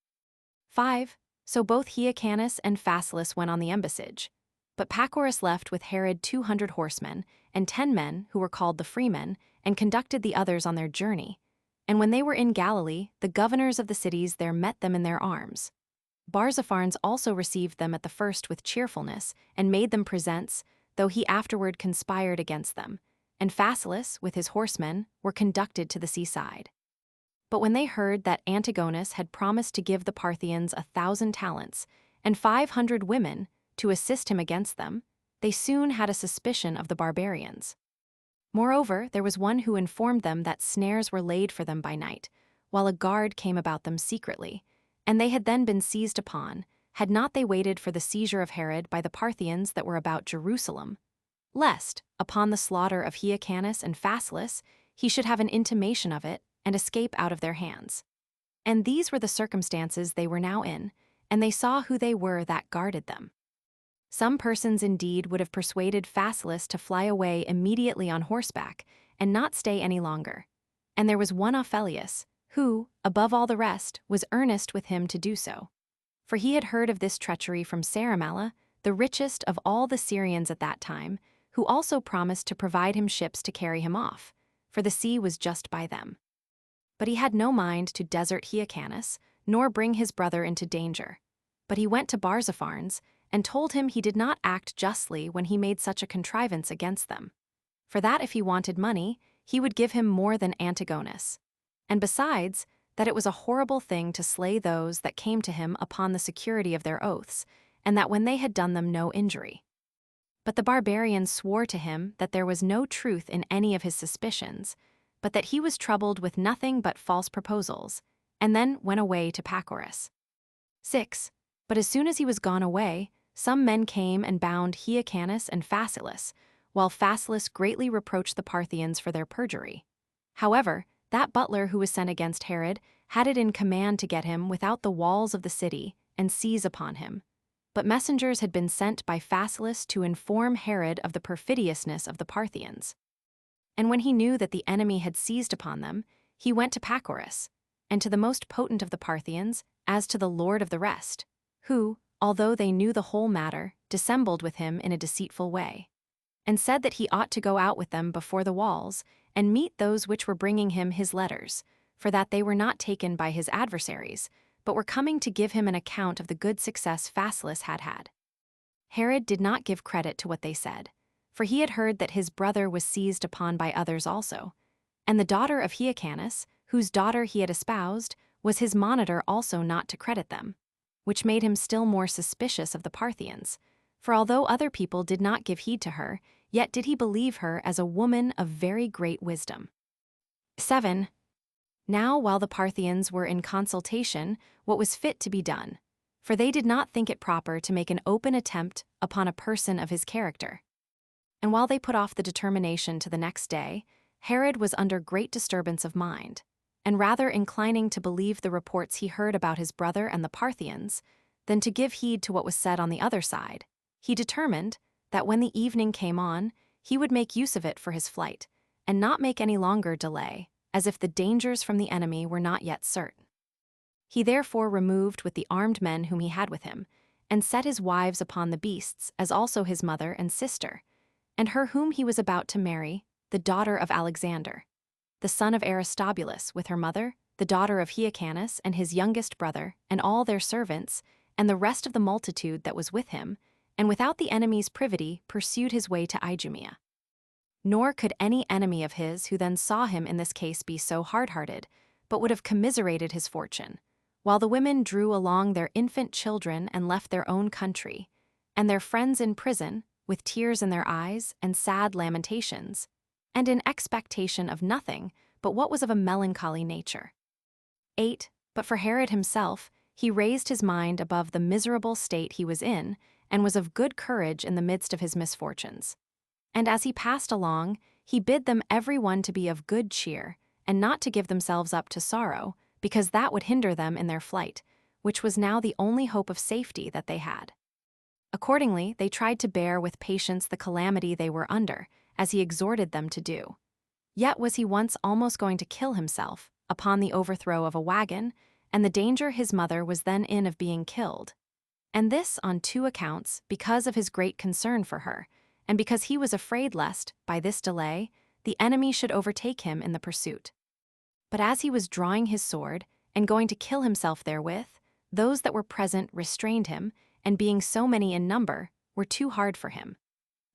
5. So both Hyrcanus and Phasaelus went on the embassage. But Pacorus left with Herod 200 horsemen, and 10 men, who were called the freemen, and conducted the others on their journey. And when they were in Galilee, the governors of the cities there met them in their arms. Barzapharnes also received them at the first with cheerfulness, and made them presents, though he afterward conspired against them. And Phasaelus, with his horsemen, were conducted to the seaside. But when they heard that Antigonus had promised to give the Parthians 1,000 talents, and 500 women, to assist him against them, they soon had a suspicion of the barbarians. Moreover, there was one who informed them that snares were laid for them by night, while a guard came about them secretly, and they had then been seized upon, had not they waited for the seizure of Herod by the Parthians that were about Jerusalem, lest, upon the slaughter of Hyrcanus and Phasaelus, he should have an intimation of it, and escape out of their hands. And these were the circumstances they were now in, and they saw who they were that guarded them. Some persons indeed would have persuaded Phasaelus to fly away immediately on horseback, and not stay any longer. And there was one Ophelius, who, above all the rest, was earnest with him to do so. For he had heard of this treachery from Saramalla, the richest of all the Syrians at that time, who also promised to provide him ships to carry him off, for the sea was just by them. But he had no mind to desert Hyrcanus, nor bring his brother into danger. But he went to Barzapharnes, and told him he did not act justly when he made such a contrivance against them. For that if he wanted money, he would give him more than Antigonus. And besides, that it was a horrible thing to slay those that came to him upon the security of their oaths, and that when they had done them no injury. But the barbarians swore to him that there was no truth in any of his suspicions, but that he was troubled with nothing but false proposals, and then went away to Pacorus. 6. But as soon as he was gone away, some men came and bound Hyrcanus and Phasaelus, while Phasaelus greatly reproached the Parthians for their perjury. However, that butler who was sent against Herod had it in command to get him without the walls of the city and seize upon him. But messengers had been sent by Phasaelus to inform Herod of the perfidiousness of the Parthians. And when he knew that the enemy had seized upon them, he went to Pacorus, and to the most potent of the Parthians, as to the lord of the rest, who, although they knew the whole matter, dissembled with him in a deceitful way, and said that he ought to go out with them before the walls, and meet those which were bringing him his letters, for that they were not taken by his adversaries, but were coming to give him an account of the good success Phasaelus had had. Herod did not give credit to what they said, for he had heard that his brother was seized upon by others also, and the daughter of Hyrcanus, whose daughter he had espoused, was his monitor also not to credit them, which made him still more suspicious of the Parthians, for although other people did not give heed to her, yet did he believe her as a woman of very great wisdom. 7. Now while the Parthians were in consultation what was fit to be done, for they did not think it proper to make an open attempt upon a person of his character. And while they put off the determination to the next day, Herod was under great disturbance of mind, and rather inclining to believe the reports he heard about his brother and the Parthians, than to give heed to what was said on the other side, he determined that when the evening came on, he would make use of it for his flight, and not make any longer delay, as if the dangers from the enemy were not yet certain. He therefore removed with the armed men whom he had with him, and set his wives upon the beasts, as also his mother and sister, and her whom he was about to marry, the daughter of Alexander, the son of Aristobulus, with her mother, the daughter of Hyrcanus, and his youngest brother, and all their servants, and the rest of the multitude that was with him, and without the enemy's privity pursued his way to Idumea. Nor could any enemy of his who then saw him in this case be so hard-hearted, but would have commiserated his fortune, while the women drew along their infant children and left their own country, and their friends in prison, with tears in their eyes and sad lamentations, and in expectation of nothing but what was of a melancholy nature. 8. But for Herod himself, he raised his mind above the miserable state he was in, and was of good courage in the midst of his misfortunes. And as he passed along, he bid them every one to be of good cheer, and not to give themselves up to sorrow, because that would hinder them in their flight, which was now the only hope of safety that they had. Accordingly, they tried to bear with patience the calamity they were under, as he exhorted them to do. Yet was he once almost going to kill himself, upon the overthrow of a wagon, and the danger his mother was then in of being killed. And this on 2 accounts, because of his great concern for her, and because he was afraid lest, by this delay, the enemy should overtake him in the pursuit. But as he was drawing his sword, and going to kill himself therewith, those that were present restrained him, and being so many in number, were too hard for him,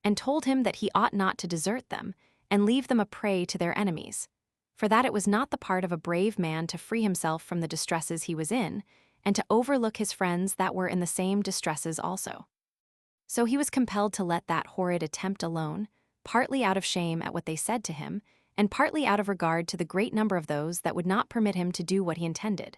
and told him that he ought not to desert them, and leave them a prey to their enemies, for that it was not the part of a brave man to free himself from the distresses he was in, and to overlook his friends that were in the same distresses also. So he was compelled to let that horrid attempt alone, partly out of shame at what they said to him, and partly out of regard to the great number of those that would not permit him to do what he intended.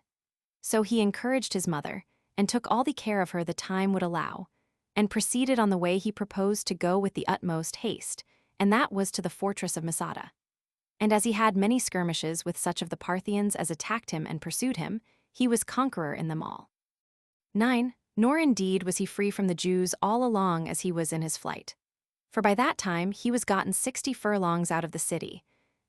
So he encouraged his mother, and took all the care of her the time would allow, and proceeded on the way he proposed to go with the utmost haste, and that was to the fortress of Masada. And as he had many skirmishes with such of the Parthians as attacked him and pursued him, he was conqueror in them all. 9. Nor indeed was he free from the Jews all along as he was in his flight. For by that time he was gotten 60 furlongs out of the city,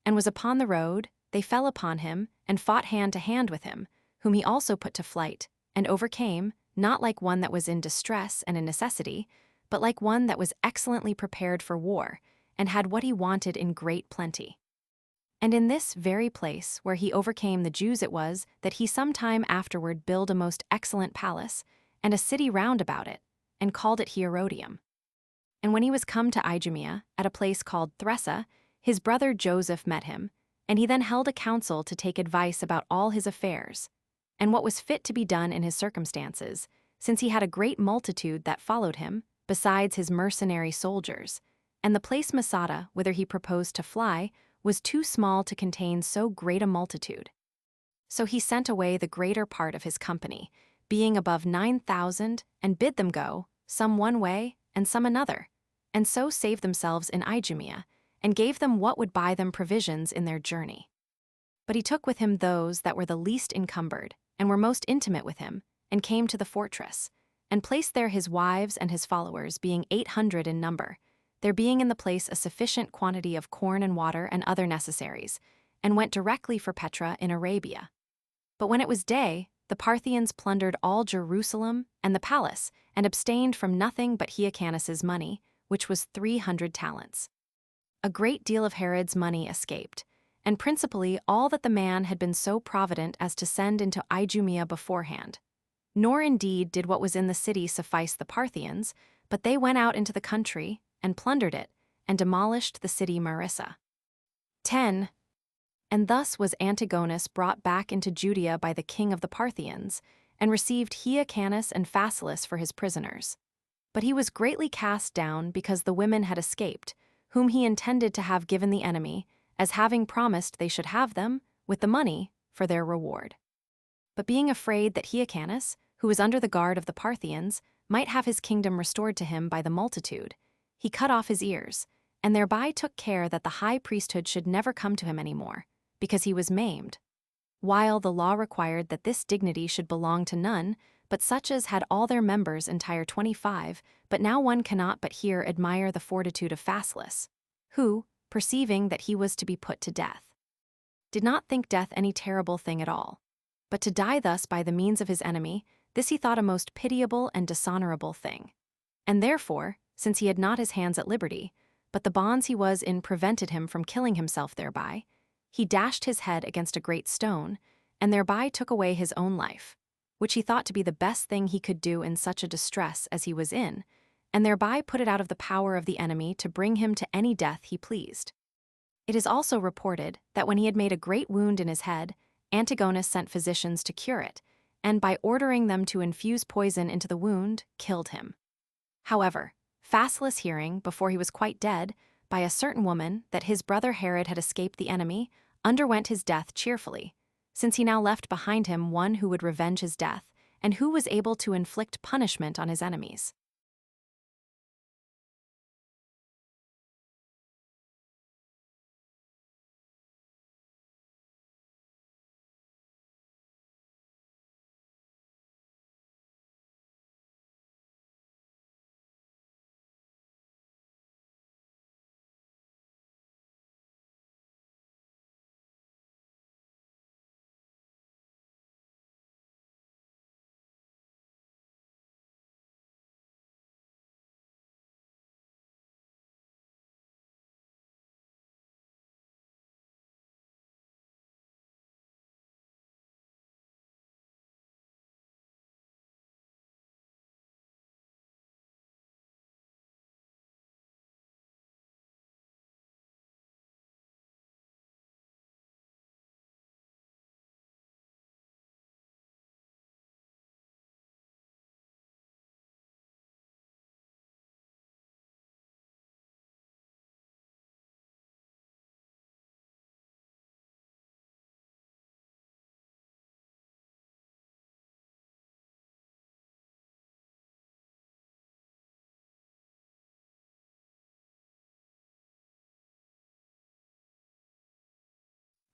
and was upon the road. They fell upon him, and fought hand to hand with him, whom he also put to flight, and overcame, not like one that was in distress and in necessity, but like one that was excellently prepared for war, and had what he wanted in great plenty. And in this very place where he overcame the Jews it was that he some time afterward built a most excellent palace, and a city round about it, and called it Herodium. And when he was come to Idumea, at a place called Thressa, his brother Joseph met him, and he then held a council to take advice about all his affairs, and what was fit to be done in his circumstances, since he had a great multitude that followed him, besides his mercenary soldiers, and the place Masada, whither he proposed to fly, was too small to contain so great a multitude. So he sent away the greater part of his company, being above 9,000, and bid them go, some one way, and some another, and so saved themselves in Idumea, and gave them what would buy them provisions in their journey. But he took with him those that were the least encumbered, and were most intimate with him, and came to the fortress, and placed there his wives and his followers, being 800 in number, there being in the place a sufficient quantity of corn and water and other necessaries, and went directly for Petra in Arabia. But when it was day, the Parthians plundered all Jerusalem and the palace, and abstained from nothing but Hyrcanus's money, which was 300 talents. A great deal of Herod's money escaped, and principally all that the man had been so provident as to send into Idumea beforehand. Nor indeed did what was in the city suffice the Parthians, but they went out into the country, and plundered it, and demolished the city Marissa. 10. And thus was Antigonus brought back into Judea by the king of the Parthians, and received Hyrcanus and Phasaelus for his prisoners. But he was greatly cast down because the women had escaped, whom he intended to have given the enemy, as having promised they should have them, with the money, for their reward. But being afraid that Hyrcanus, who was under the guard of the Parthians, might have his kingdom restored to him by the multitude, he cut off his ears, and thereby took care that the high priesthood should never come to him any more, because he was maimed, while the law required that this dignity should belong to none, but such as had all their members entire 25, but now one cannot but here admire the fortitude of Phasaelus, who, perceiving that he was to be put to death, did not think death any terrible thing at all, but to die thus by the means of his enemy, this he thought a most pitiable and dishonorable thing. And therefore, since he had not his hands at liberty, but the bonds he was in prevented him from killing himself thereby, he dashed his head against a great stone, and thereby took away his own life, which he thought to be the best thing he could do in such a distress as he was in, and thereby put it out of the power of the enemy to bring him to any death he pleased. It is also reported that when he had made a great wound in his head, Antigonus sent physicians to cure it, and by ordering them to infuse poison into the wound, killed him. However, Phasaelus hearing, before he was quite dead, by a certain woman that his brother Herod had escaped the enemy, underwent his death cheerfully, since he now left behind him one who would revenge his death, and who was able to inflict punishment on his enemies.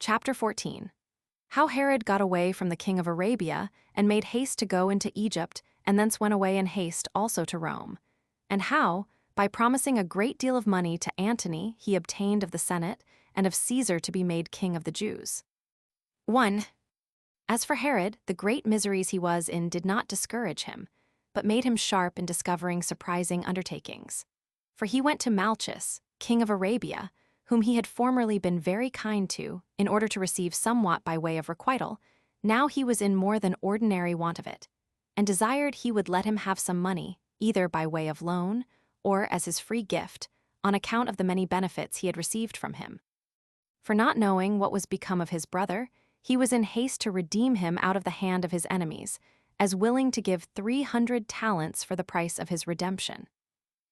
Chapter 14. How Herod got away from the king of Arabia, and made haste to go into Egypt, and thence went away in haste also to Rome. And how, by promising a great deal of money to Antony, he obtained of the Senate, and of Caesar to be made king of the Jews. 1. As for Herod, the great miseries he was in did not discourage him, but made him sharp in discovering surprising undertakings. For he went to Malchus, king of Arabia, whom he had formerly been very kind to, in order to receive somewhat by way of requital. Now he was in more than ordinary want of it, and desired he would let him have some money, either by way of loan, or as his free gift, on account of the many benefits he had received from him. For not knowing what was become of his brother, he was in haste to redeem him out of the hand of his enemies, as willing to give 300 talents for the price of his redemption.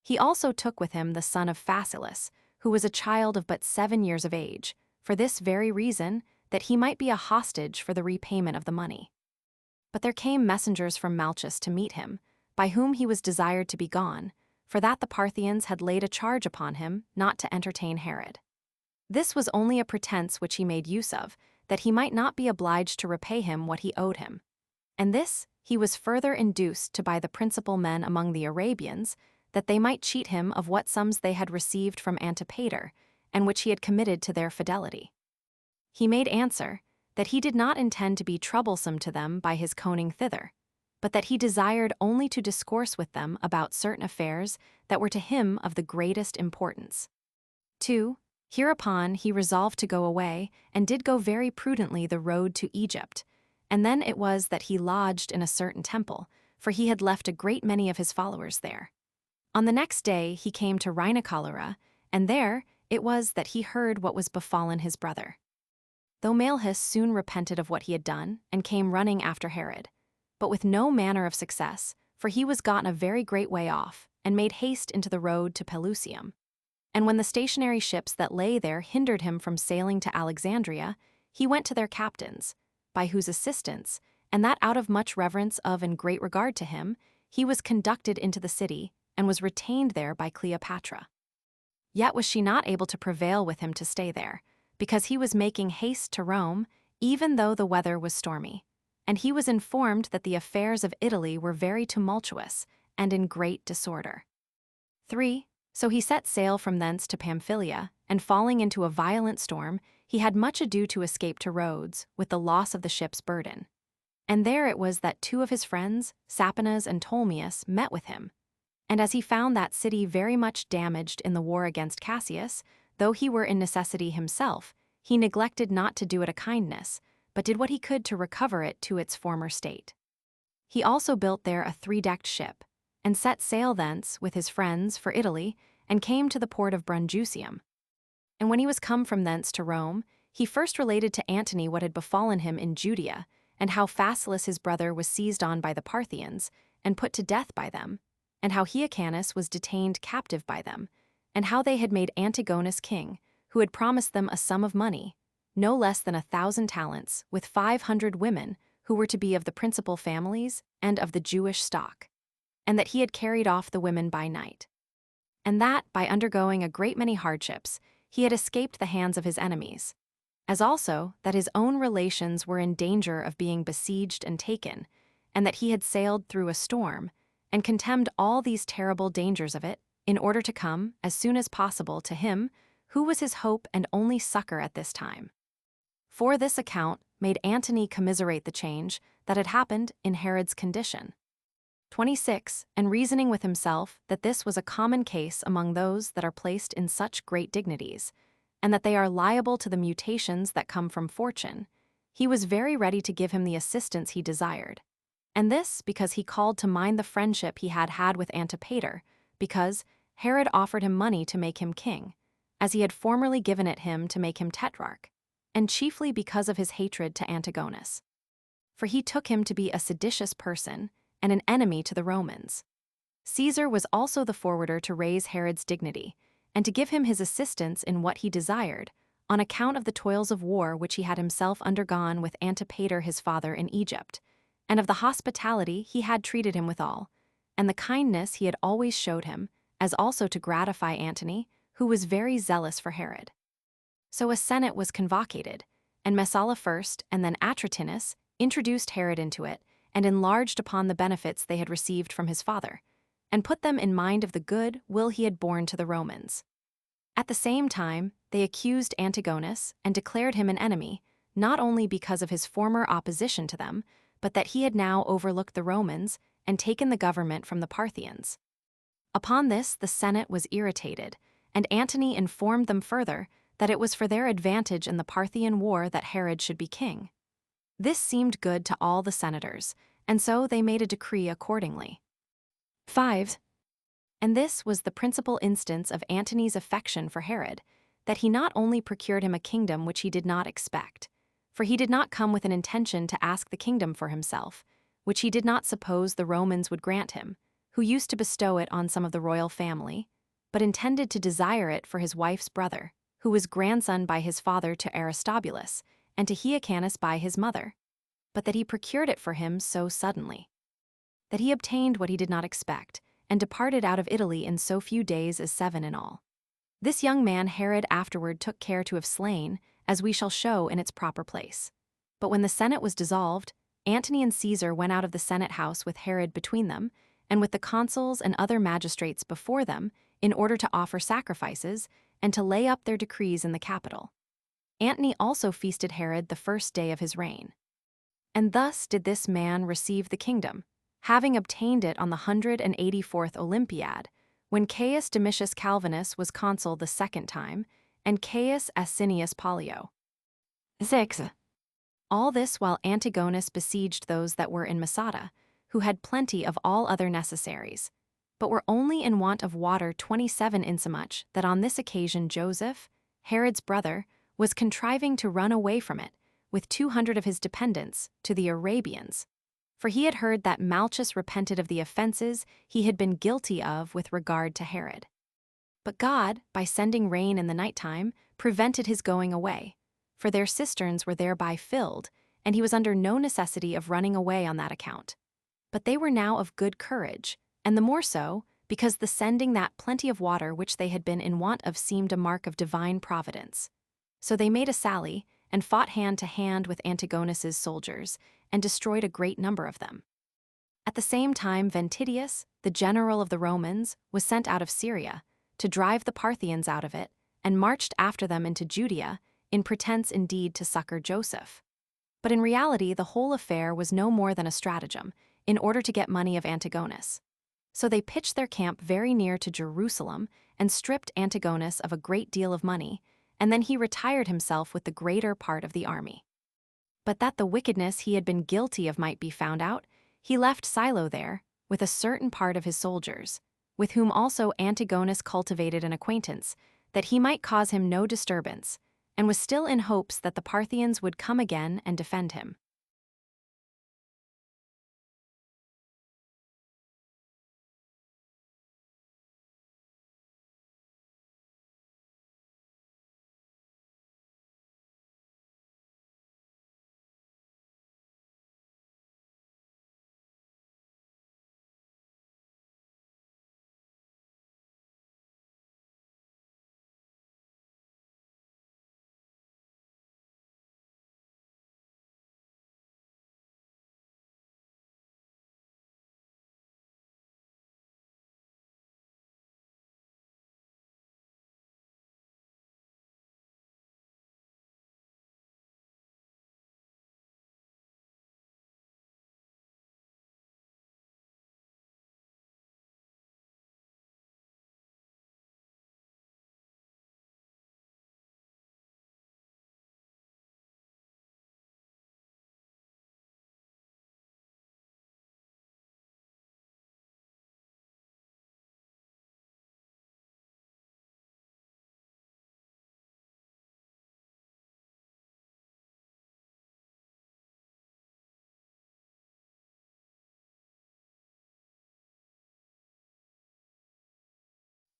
He also took with him the son of Phasaelus, who was a child of but 7 years of age, for this very reason, that he might be a hostage for the repayment of the money. But there came messengers from Malchus to meet him, by whom he was desired to be gone, for that the Parthians had laid a charge upon him not to entertain Herod. This was only a pretense which he made use of, that he might not be obliged to repay him what he owed him. And this he was further induced to by the principal men among the Arabians, that they might cheat him of what sums they had received from Antipater, and which he had committed to their fidelity. He made answer, that he did not intend to be troublesome to them by his coning thither, but that he desired only to discourse with them about certain affairs that were to him of the greatest importance. 2. Hereupon he resolved to go away, and did go very prudently the road to Egypt, and then it was that he lodged in a certain temple, for he had left a great many of his followers there. On the next day he came to Rhinicolora, and there it was that he heard what was befallen his brother. Though Malchus soon repented of what he had done, and came running after Herod, but with no manner of success, for he was gotten a very great way off, and made haste into the road to Pelusium. And when the stationary ships that lay there hindered him from sailing to Alexandria, he went to their captains, by whose assistance, and that out of much reverence of and great regard to him, he was conducted into the city, and was retained there by Cleopatra. Yet was she not able to prevail with him to stay there, because he was making haste to Rome, even though the weather was stormy. And he was informed that the affairs of Italy were very tumultuous, and in great disorder. 3. So he set sail from thence to Pamphylia, and falling into a violent storm, he had much ado to escape to Rhodes, with the loss of the ship's burden. And there it was that 2 of his friends, Sapanas and Ptolemaeus, met with him. And as he found that city very much damaged in the war against Cassius, though he were in necessity himself, he neglected not to do it a kindness, but did what he could to recover it to its former state. He also built there a 3-decked ship, and set sail thence with his friends for Italy, and came to the port of Brundusium. And when he was come from thence to Rome, he first related to Antony what had befallen him in Judea, and how Phasaelus his brother was seized on by the Parthians, and put to death by them, and how Hyrcanus was detained captive by them, and how they had made Antigonus king, who had promised them a sum of money, no less than 1,000 talents, with 500 women who were to be of the principal families and of the Jewish stock, and that he had carried off the women by night. And that, by undergoing a great many hardships, he had escaped the hands of his enemies, as also that his own relations were in danger of being besieged and taken, and that he had sailed through a storm, and contemned all these terrible dangers of it, in order to come, as soon as possible, to him, who was his hope and only succor at this time. For this account made Antony commiserate the change that had happened in Herod's condition. 26. And reasoning with himself that this was a common case among those that are placed in such great dignities, and that they are liable to the mutations that come from fortune, he was very ready to give him the assistance he desired. And this because he called to mind the friendship he had had with Antipater, because Herod offered him money to make him king, as he had formerly given it him to make him tetrarch, and chiefly because of his hatred to Antigonus. For he took him to be a seditious person, and an enemy to the Romans. Caesar was also the forwarder to raise Herod's dignity, and to give him his assistance in what he desired, on account of the toils of war which he had himself undergone with Antipater his father in Egypt, and of the hospitality he had treated him withal, and the kindness he had always showed him, as also to gratify Antony, who was very zealous for Herod. So a senate was convocated, and Messala first, and then Atratinus, introduced Herod into it, and enlarged upon the benefits they had received from his father, and put them in mind of the good will he had borne to the Romans. At the same time, they accused Antigonus and declared him an enemy, not only because of his former opposition to them, but that he had now overlooked the Romans and taken the government from the Parthians. Upon this the Senate was irritated, and Antony informed them further that it was for their advantage in the Parthian war that Herod should be king. This seemed good to all the senators, and so they made a decree accordingly. 5. And this was the principal instance of Antony's affection for Herod, that he not only procured him a kingdom which he did not expect, for he did not come with an intention to ask the kingdom for himself, which he did not suppose the Romans would grant him, who used to bestow it on some of the royal family, but intended to desire it for his wife's brother, who was grandson by his father to Aristobulus, and to Hyrcanus by his mother, but that he procured it for him so suddenly, that he obtained what he did not expect, and departed out of Italy in so few days as 7 in all. This young man Herod afterward took care to have slain, as we shall show in its proper place. But when the Senate was dissolved, Antony and Caesar went out of the Senate house with Herod between them, and with the consuls and other magistrates before them, in order to offer sacrifices, and to lay up their decrees in the Capitol. Antony also feasted Herod the first day of his reign. And thus did this man receive the kingdom, having obtained it on the 184th Olympiad, when Caius Domitius Calvinus was consul the second time, and Caius Asinius Pollio. 6. All this while Antigonus besieged those that were in Masada, who had plenty of all other necessaries, but were only in want of water 27, insomuch that on this occasion Joseph, Herod's brother, was contriving to run away from it, with 200 of his dependents, to the Arabians. For he had heard that Malchus repented of the offenses he had been guilty of with regard to Herod. But God, by sending rain in the nighttime, prevented his going away, for their cisterns were thereby filled, and he was under no necessity of running away on that account. But they were now of good courage, and the more so, because the sending that plenty of water which they had been in want of seemed a mark of divine providence. So they made a sally, and fought hand to hand with Antigonus's soldiers, and destroyed a great number of them. At the same time Ventidius, the general of the Romans, was sent out of Syria, to drive the Parthians out of it, and marched after them into Judea, in pretense indeed to succor Joseph. But in reality the whole affair was no more than a stratagem, in order to get money of Antigonus. So they pitched their camp very near to Jerusalem, and stripped Antigonus of a great deal of money, and then he retired himself with the greater part of the army. But that the wickedness he had been guilty of might be found out, he left Silo there, with a certain part of his soldiers, with whom also Antigonus cultivated an acquaintance, that he might cause him no disturbance, and was still in hopes that the Parthians would come again and defend him.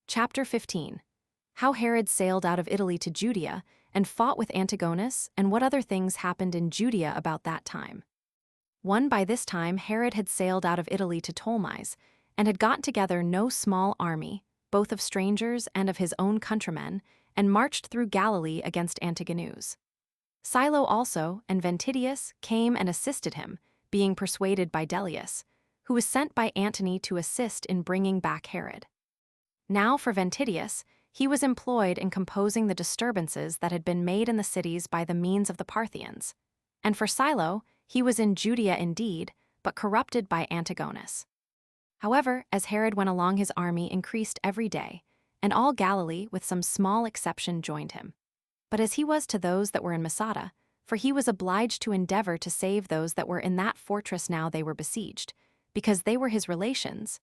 Chapter 15. How Herod sailed out of Italy to Judea and fought with Antigonus, and what other things happened in Judea about that time. 1. By this time Herod had sailed out of Italy to Ptolemais, and had gotten together no small army, both of strangers and of his own countrymen, and marched through Galilee against Antigonus. Silo also and Ventidius came and assisted him, being persuaded by Dellius, who was sent by Antony to assist in bringing back Herod. Now for Ventidius, he was employed in composing the disturbances that had been made in the cities by the means of the Parthians. And for Silo, he was in Judea indeed, but corrupted by Antigonus. However, as Herod went along, his army increased every day, and all Galilee, with some small exception, joined him. But as he was to those that were in Masada, for he was obliged to endeavor to save those that were in that fortress now they were besieged, because they were his relations,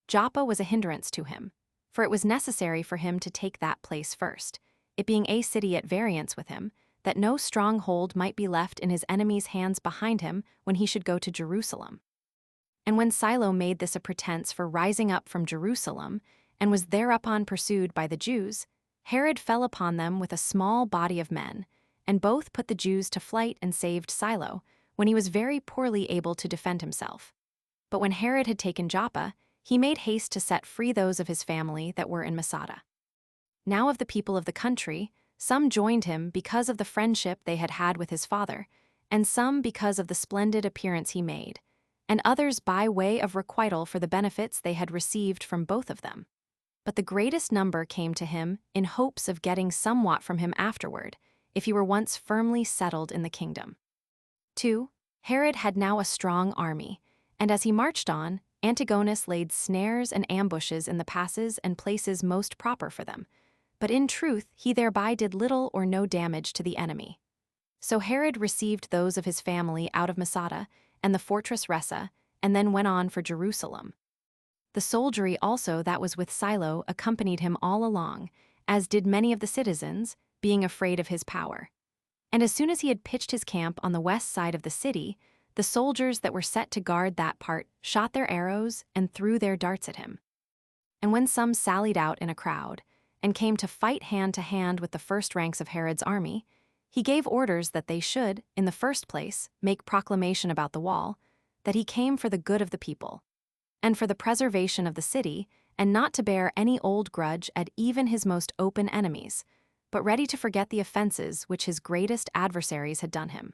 Joppa was a hindrance to him, for it was necessary for him to take that place first, it being a city at variance with him, that no stronghold might be left in his enemies' hands behind him when he should go to Jerusalem. And when Silo made this a pretense for rising up from Jerusalem, and was thereupon pursued by the Jews, Herod fell upon them with a small body of men, and both put the Jews to flight and saved Silo, when he was very poorly able to defend himself. But when Herod had taken Joppa, he made haste to set free those of his family that were in Masada. Now of the people of the country, some joined him because of the friendship they had had with his father, and some because of the splendid appearance he made, and others by way of requital for the benefits they had received from both of them. But the greatest number came to him in hopes of getting somewhat from him afterward, if he were once firmly settled in the kingdom. 2. Herod had now a strong army, and as he marched on, Antigonus laid snares and ambushes in the passes and places most proper for them, but in truth he thereby did little or no damage to the enemy. So Herod received those of his family out of Masada and the fortress Ressa, and then went on for Jerusalem. The soldiery also that was with Silo accompanied him all along, as did many of the citizens, being afraid of his power. And as soon as he had pitched his camp on the west side of the city, the soldiers that were set to guard that part shot their arrows and threw their darts at him. And when some sallied out in a crowd, and came to fight hand to hand with the first ranks of Herod's army, he gave orders that they should, in the first place, make proclamation about the wall, that he came for the good of the people, and for the preservation of the city, and not to bear any old grudge at even his most open enemies, but ready to forget the offenses which his greatest adversaries had done him.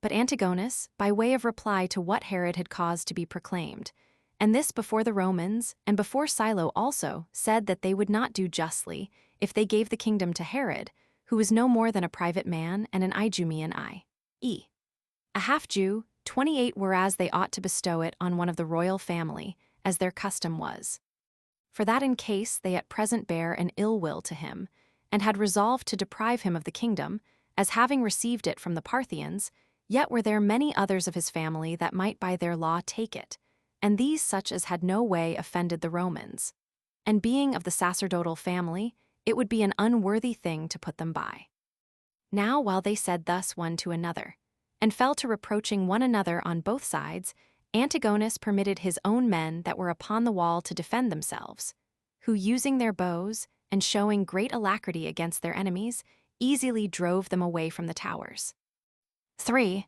But Antigonus, by way of reply to what Herod had caused to be proclaimed, and this before the Romans, and before Silo also, said that they would not do justly if they gave the kingdom to Herod, who was no more than a private man and an Idumean i.e., a half-Jew, 28, whereas they ought to bestow it on one of the royal family, as their custom was. For that in case they at present bear an ill will to him, and had resolved to deprive him of the kingdom, as having received it from the Parthians, yet were there many others of his family that might by their law take it, and these such as had no way offended the Romans. And being of the sacerdotal family, it would be an unworthy thing to put them by. Now while they said thus one to another, and fell to reproaching one another on both sides, Antigonus permitted his own men that were upon the wall to defend themselves, who using their bows, and showing great alacrity against their enemies, easily drove them away from the towers. 3.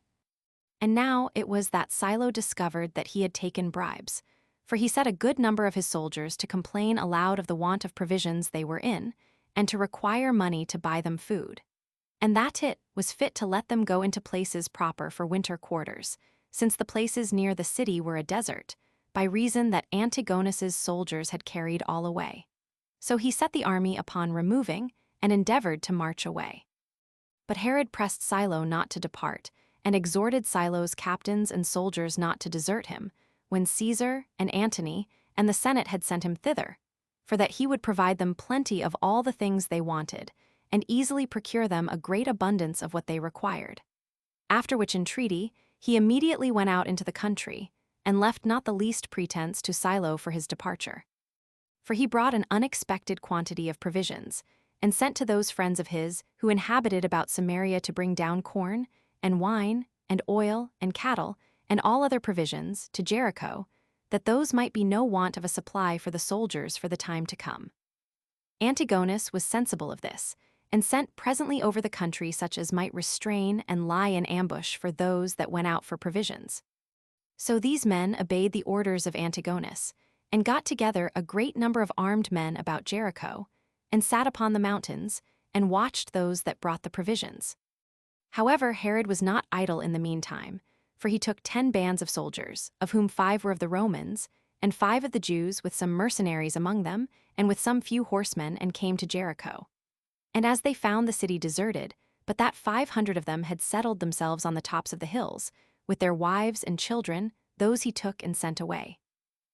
And now it was that Silo discovered that he had taken bribes, for he set a good number of his soldiers to complain aloud of the want of provisions they were in, and to require money to buy them food. And that it was fit to let them go into places proper for winter quarters, since the places near the city were a desert, by reason that Antigonus's soldiers had carried all away. So he set the army upon removing, and endeavored to march away. But Herod pressed Silo not to depart, and exhorted Silo's captains and soldiers not to desert him, when Caesar and Antony and the Senate had sent him thither, for that he would provide them plenty of all the things they wanted, and easily procure them a great abundance of what they required. After which entreaty, he immediately went out into the country, and left not the least pretense to Silo for his departure. For he brought an unexpected quantity of provisions, and sent to those friends of his who inhabited about Samaria to bring down corn, and wine, and oil, and cattle, and all other provisions, to Jericho, that those might be no want of a supply for the soldiers for the time to come. Antigonus was sensible of this, and sent presently over the country such as might restrain and lie in ambush for those that went out for provisions. So these men obeyed the orders of Antigonus, and got together a great number of armed men about Jericho, and sat upon the mountains, and watched those that brought the provisions. However, Herod was not idle in the meantime, for he took 10 bands of soldiers, of whom 5 were of the Romans, and 5 of the Jews, with some mercenaries among them, and with some few horsemen, and came to Jericho. And as they found the city deserted, but that 500 of them had settled themselves on the tops of the hills, with their wives and children, those he took and sent away.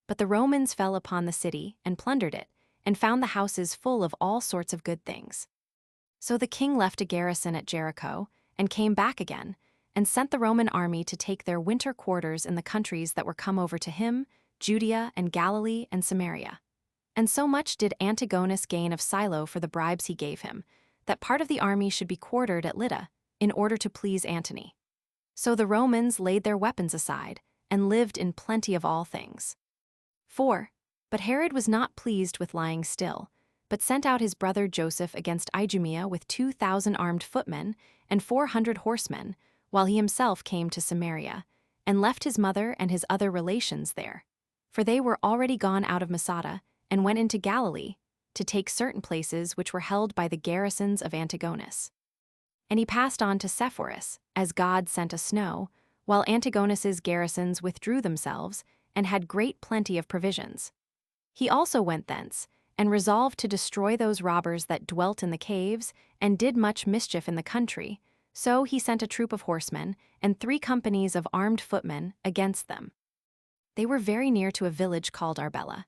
But the Romans fell upon the city, and plundered it, and found the houses full of all sorts of good things. So the king left a garrison at Jericho, and came back again, and sent the Roman army to take their winter quarters in the countries that were come over to him, Judea and Galilee and Samaria. And so much did Antigonus gain of Silo for the bribes he gave him, that part of the army should be quartered at Lydda, in order to please Antony. So the Romans laid their weapons aside, and lived in plenty of all things. 4. But Herod was not pleased with lying still, but sent out his brother Joseph against Idumea with 2,000 armed footmen and 400 horsemen, while he himself came to Samaria, and left his mother and his other relations there. For they were already gone out of Masada, and went into Galilee, to take certain places which were held by the garrisons of Antigonus. And he passed on to Sepphoris, as God sent a snow, while Antigonus's garrisons withdrew themselves, and had great plenty of provisions. He also went thence, and resolved to destroy those robbers that dwelt in the caves, and did much mischief in the country. So he sent a troop of horsemen, and 3 companies of armed footmen, against them. They were very near to a village called Arbela.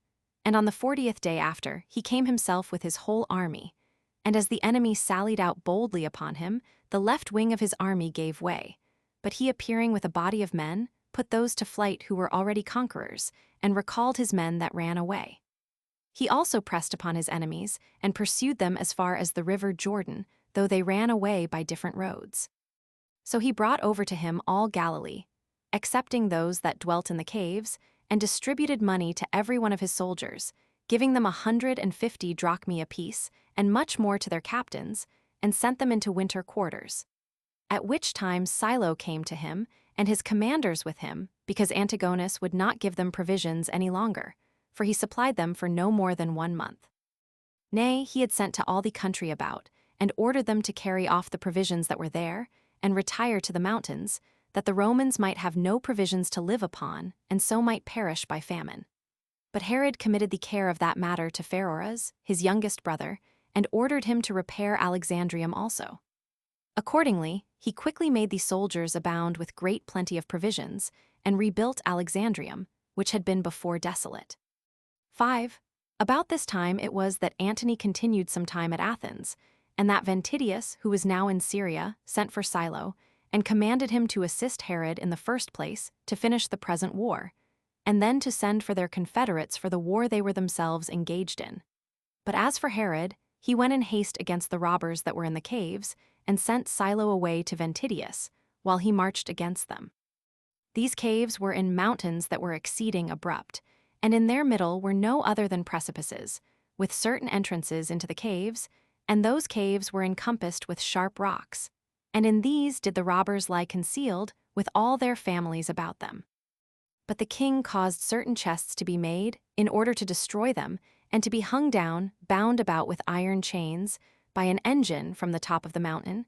And on the 40th day after, he came himself with his whole army. And as the enemy sallied out boldly upon him, the left wing of his army gave way. But he, appearing with a body of men, put those to flight who were already conquerors, and recalled his men that ran away. He also pressed upon his enemies, and pursued them as far as the river Jordan, though they ran away by different roads. So he brought over to him all Galilee, excepting those that dwelt in the caves, and distributed money to every one of his soldiers, giving them 150 drachmae apiece, and much more to their captains, and sent them into winter quarters. At which time Silo came to him, and his commanders with him, because Antigonus would not give them provisions any longer, for he supplied them for no more than 1 month. Nay, he had sent to all the country about, and ordered them to carry off the provisions that were there, and retire to the mountains, that the Romans might have no provisions to live upon, and so might perish by famine. But Herod committed the care of that matter to Pheroras, his youngest brother, and ordered him to repair Alexandrium also. Accordingly, he quickly made the soldiers abound with great plenty of provisions, and rebuilt Alexandrium, which had been before desolate. 5. About this time it was that Antony continued some time at Athens, and that Ventidius, who was now in Syria, sent for Silo, and commanded him to assist Herod in the first place to finish the present war, and then to send for their confederates for the war they were themselves engaged in. But as for Herod, he went in haste against the robbers that were in the caves, and sent Silo away to Ventidius, while he marched against them. These caves were in mountains that were exceeding abrupt, and in their middle were no other than precipices, with certain entrances into the caves, and those caves were encompassed with sharp rocks, and in these did the robbers lie concealed, with all their families about them. But the king caused certain chests to be made, in order to destroy them, and to be hung down, bound about with iron chains, by an engine from the top of the mountain,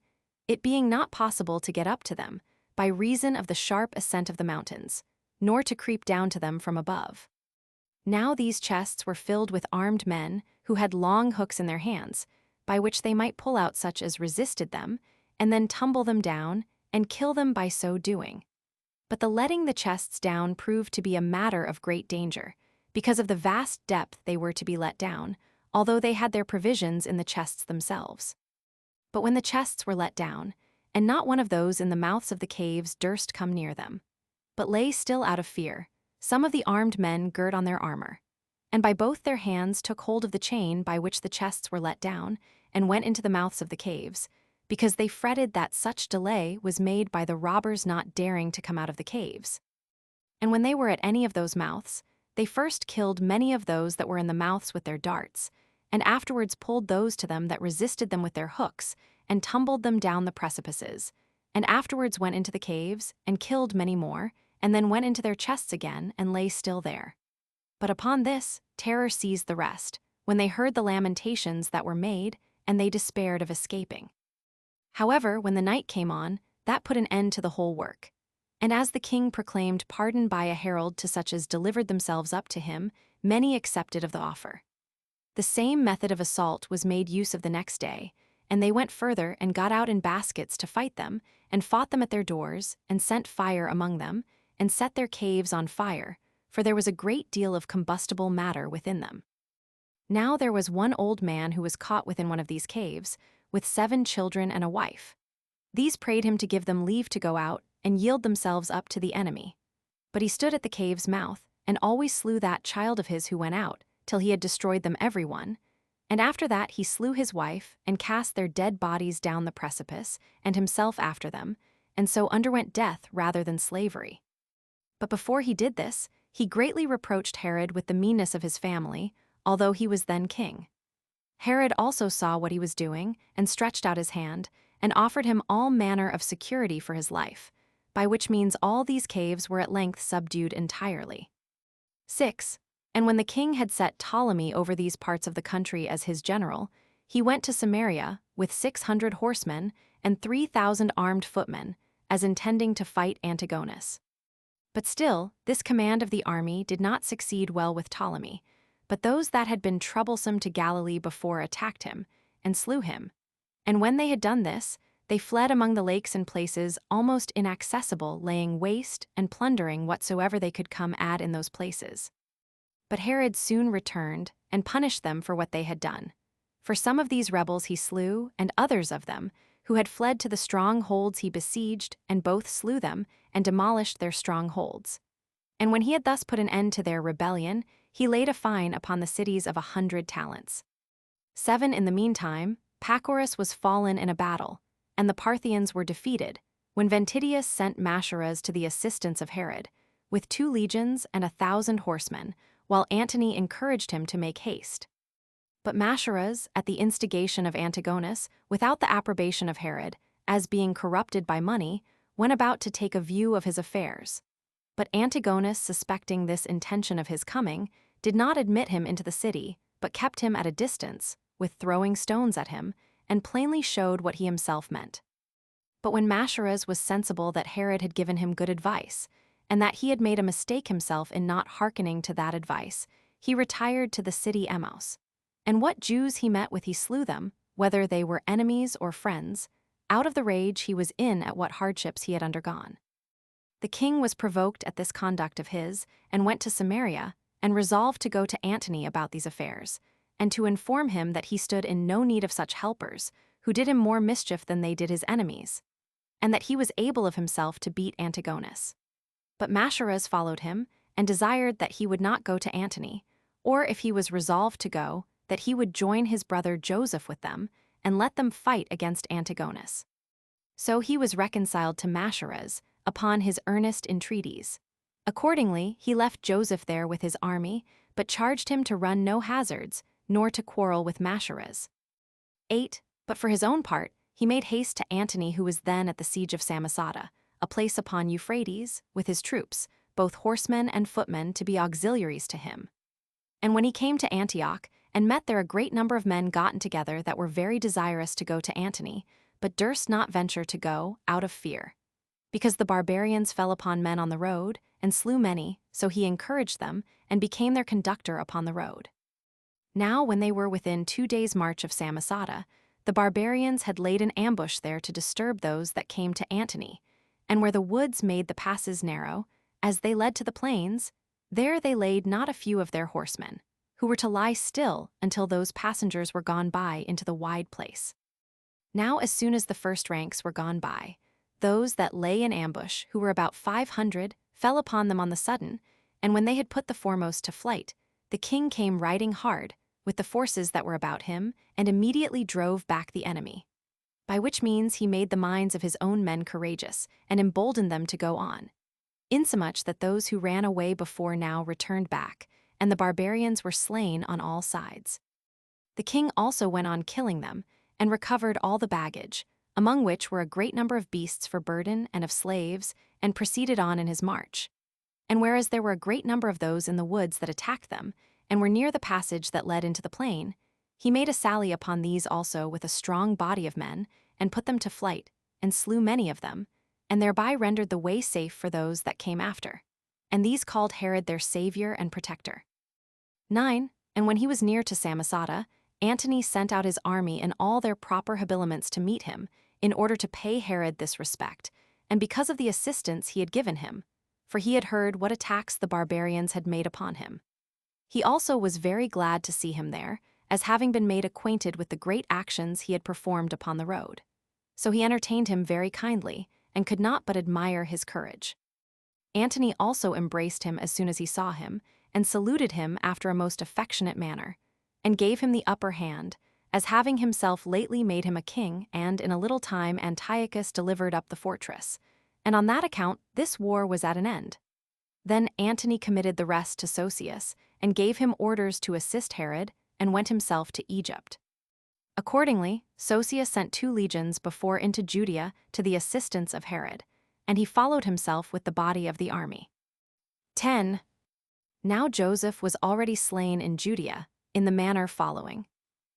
it being not possible to get up to them, by reason of the sharp ascent of the mountains, nor to creep down to them from above. Now these chests were filled with armed men, who had long hooks in their hands, by which they might pull out such as resisted them, and then tumble them down, and kill them by so doing. But the letting the chests down proved to be a matter of great danger, because of the vast depth they were to be let down, although they had their provisions in the chests themselves. But when the chests were let down, and not one of those in the mouths of the caves durst come near them, but lay still out of fear, some of the armed men girt on their armor, and by both their hands took hold of the chain by which the chests were let down, and went into the mouths of the caves, because they fretted that such delay was made by the robbers not daring to come out of the caves. And when they were at any of those mouths, they first killed many of those that were in the mouths with their darts, and afterwards pulled those to them that resisted them with their hooks, and tumbled them down the precipices, and afterwards went into the caves, and killed many more, and then went into their chests again, and lay still there. But upon this, terror seized the rest, when they heard the lamentations that were made, and they despaired of escaping. However, when the night came on, that put an end to the whole work. And as the king proclaimed pardon by a herald to such as delivered themselves up to him, many accepted of the offer. The same method of assault was made use of the next day, and they went further and got out in baskets to fight them, and fought them at their doors, and sent fire among them, and set their caves on fire, for there was a great deal of combustible matter within them. Now there was one old man who was caught within one of these caves, with 7 children and a wife. These prayed him to give them leave to go out and yield themselves up to the enemy. But he stood at the cave's mouth, and always slew that child of his who went out, till he had destroyed them every one. And after that he slew his wife, and cast their dead bodies down the precipice, and himself after them, and so underwent death rather than slavery. But before he did this, he greatly reproached Herod with the meanness of his family, although he was then king. Herod also saw what he was doing, and stretched out his hand, and offered him all manner of security for his life, by which means all these caves were at length subdued entirely. 6. And when the king had set Ptolemy over these parts of the country as his general, he went to Samaria with 600 horsemen and 3,000 armed footmen, as intending to fight Antigonus. But still, this command of the army did not succeed well with Ptolemy, but those that had been troublesome to Galilee before attacked him, and slew him. And when they had done this, they fled among the lakes and places almost inaccessible, laying waste and plundering whatsoever they could come at in those places. But Herod soon returned, and punished them for what they had done. For some of these rebels he slew, and others of them, who had fled to the strongholds he besieged, and both slew them, and demolished their strongholds. And when he had thus put an end to their rebellion, he laid a fine upon the cities of 100 talents. 7. In the meantime, Pacorus was fallen in a battle, and the Parthians were defeated, when Ventidius sent Mascharas to the assistance of Herod, with 2 legions and 1,000 horsemen, while Antony encouraged him to make haste. But Mascharas, at the instigation of Antigonus, without the approbation of Herod, as being corrupted by money, went about to take a view of his affairs. But Antigonus, suspecting this intention of his coming, did not admit him into the city, but kept him at a distance, with throwing stones at him, and plainly showed what he himself meant. But when Mascharas was sensible that Herod had given him good advice, and that he had made a mistake himself in not hearkening to that advice, he retired to the city Emmaus. And what Jews he met with he slew them, whether they were enemies or friends, out of the rage he was in at what hardships he had undergone. The king was provoked at this conduct of his, and went to Samaria, and resolved to go to Antony about these affairs, and to inform him that he stood in no need of such helpers, who did him more mischief than they did his enemies, and that he was able of himself to beat Antigonus. But Mascharas followed him, and desired that he would not go to Antony, or if he was resolved to go, that he would join his brother Joseph with them, and let them fight against Antigonus. So he was reconciled to Mascharas, upon his earnest entreaties. Accordingly, he left Joseph there with his army, but charged him to run no hazards, nor to quarrel with Mascharas. 8. But for his own part, he made haste to Antony, who was then at the siege of Samosata, a place upon Euphrates, with his troops, both horsemen and footmen, to be auxiliaries to him. And when he came to Antioch, and met there a great number of men gotten together that were very desirous to go to Antony, but durst not venture to go, out of fear. Because the barbarians fell upon men on the road, and slew many, so he encouraged them, and became their conductor upon the road. Now when they were within 2 days' march of Samosata, the barbarians had laid an ambush there to disturb those that came to Antony, and where the woods made the passes narrow, as they led to the plains, there they laid not a few of their horsemen, who were to lie still until those passengers were gone by into the wide place. Now as soon as the first ranks were gone by, those that lay in ambush, who were about 500, fell upon them on the sudden, and when they had put the foremost to flight, the king came riding hard, with the forces that were about him, and immediately drove back the enemy. By which means he made the minds of his own men courageous, and emboldened them to go on. Insomuch that those who ran away before now returned back, and the barbarians were slain on all sides. The king also went on killing them, and recovered all the baggage, among which were a great number of beasts for burden and of slaves, and proceeded on in his march. And whereas there were a great number of those in the woods that attacked them, and were near the passage that led into the plain, he made a sally upon these also with a strong body of men, and put them to flight, and slew many of them, and thereby rendered the way safe for those that came after. And these called Herod their savior and protector. 9. And when he was near to Samosata, Antony sent out his army in all their proper habiliments to meet him, in order to pay Herod this respect, and because of the assistance he had given him, for he had heard what attacks the barbarians had made upon him. He also was very glad to see him there, as having been made acquainted with the great actions he had performed upon the road. So he entertained him very kindly, and could not but admire his courage. Antony also embraced him as soon as he saw him, and saluted him after a most affectionate manner, and gave him the upper hand, as having himself lately made him a king, and in a little time Antiochus delivered up the fortress, and on that account this war was at an end. Then Antony committed the rest to Sosius, and gave him orders to assist Herod, and went himself to Egypt. Accordingly, Sosius sent 2 legions before into Judea to the assistance of Herod, and he followed himself with the body of the army. 10. Now Joseph was already slain in Judea, in the manner following.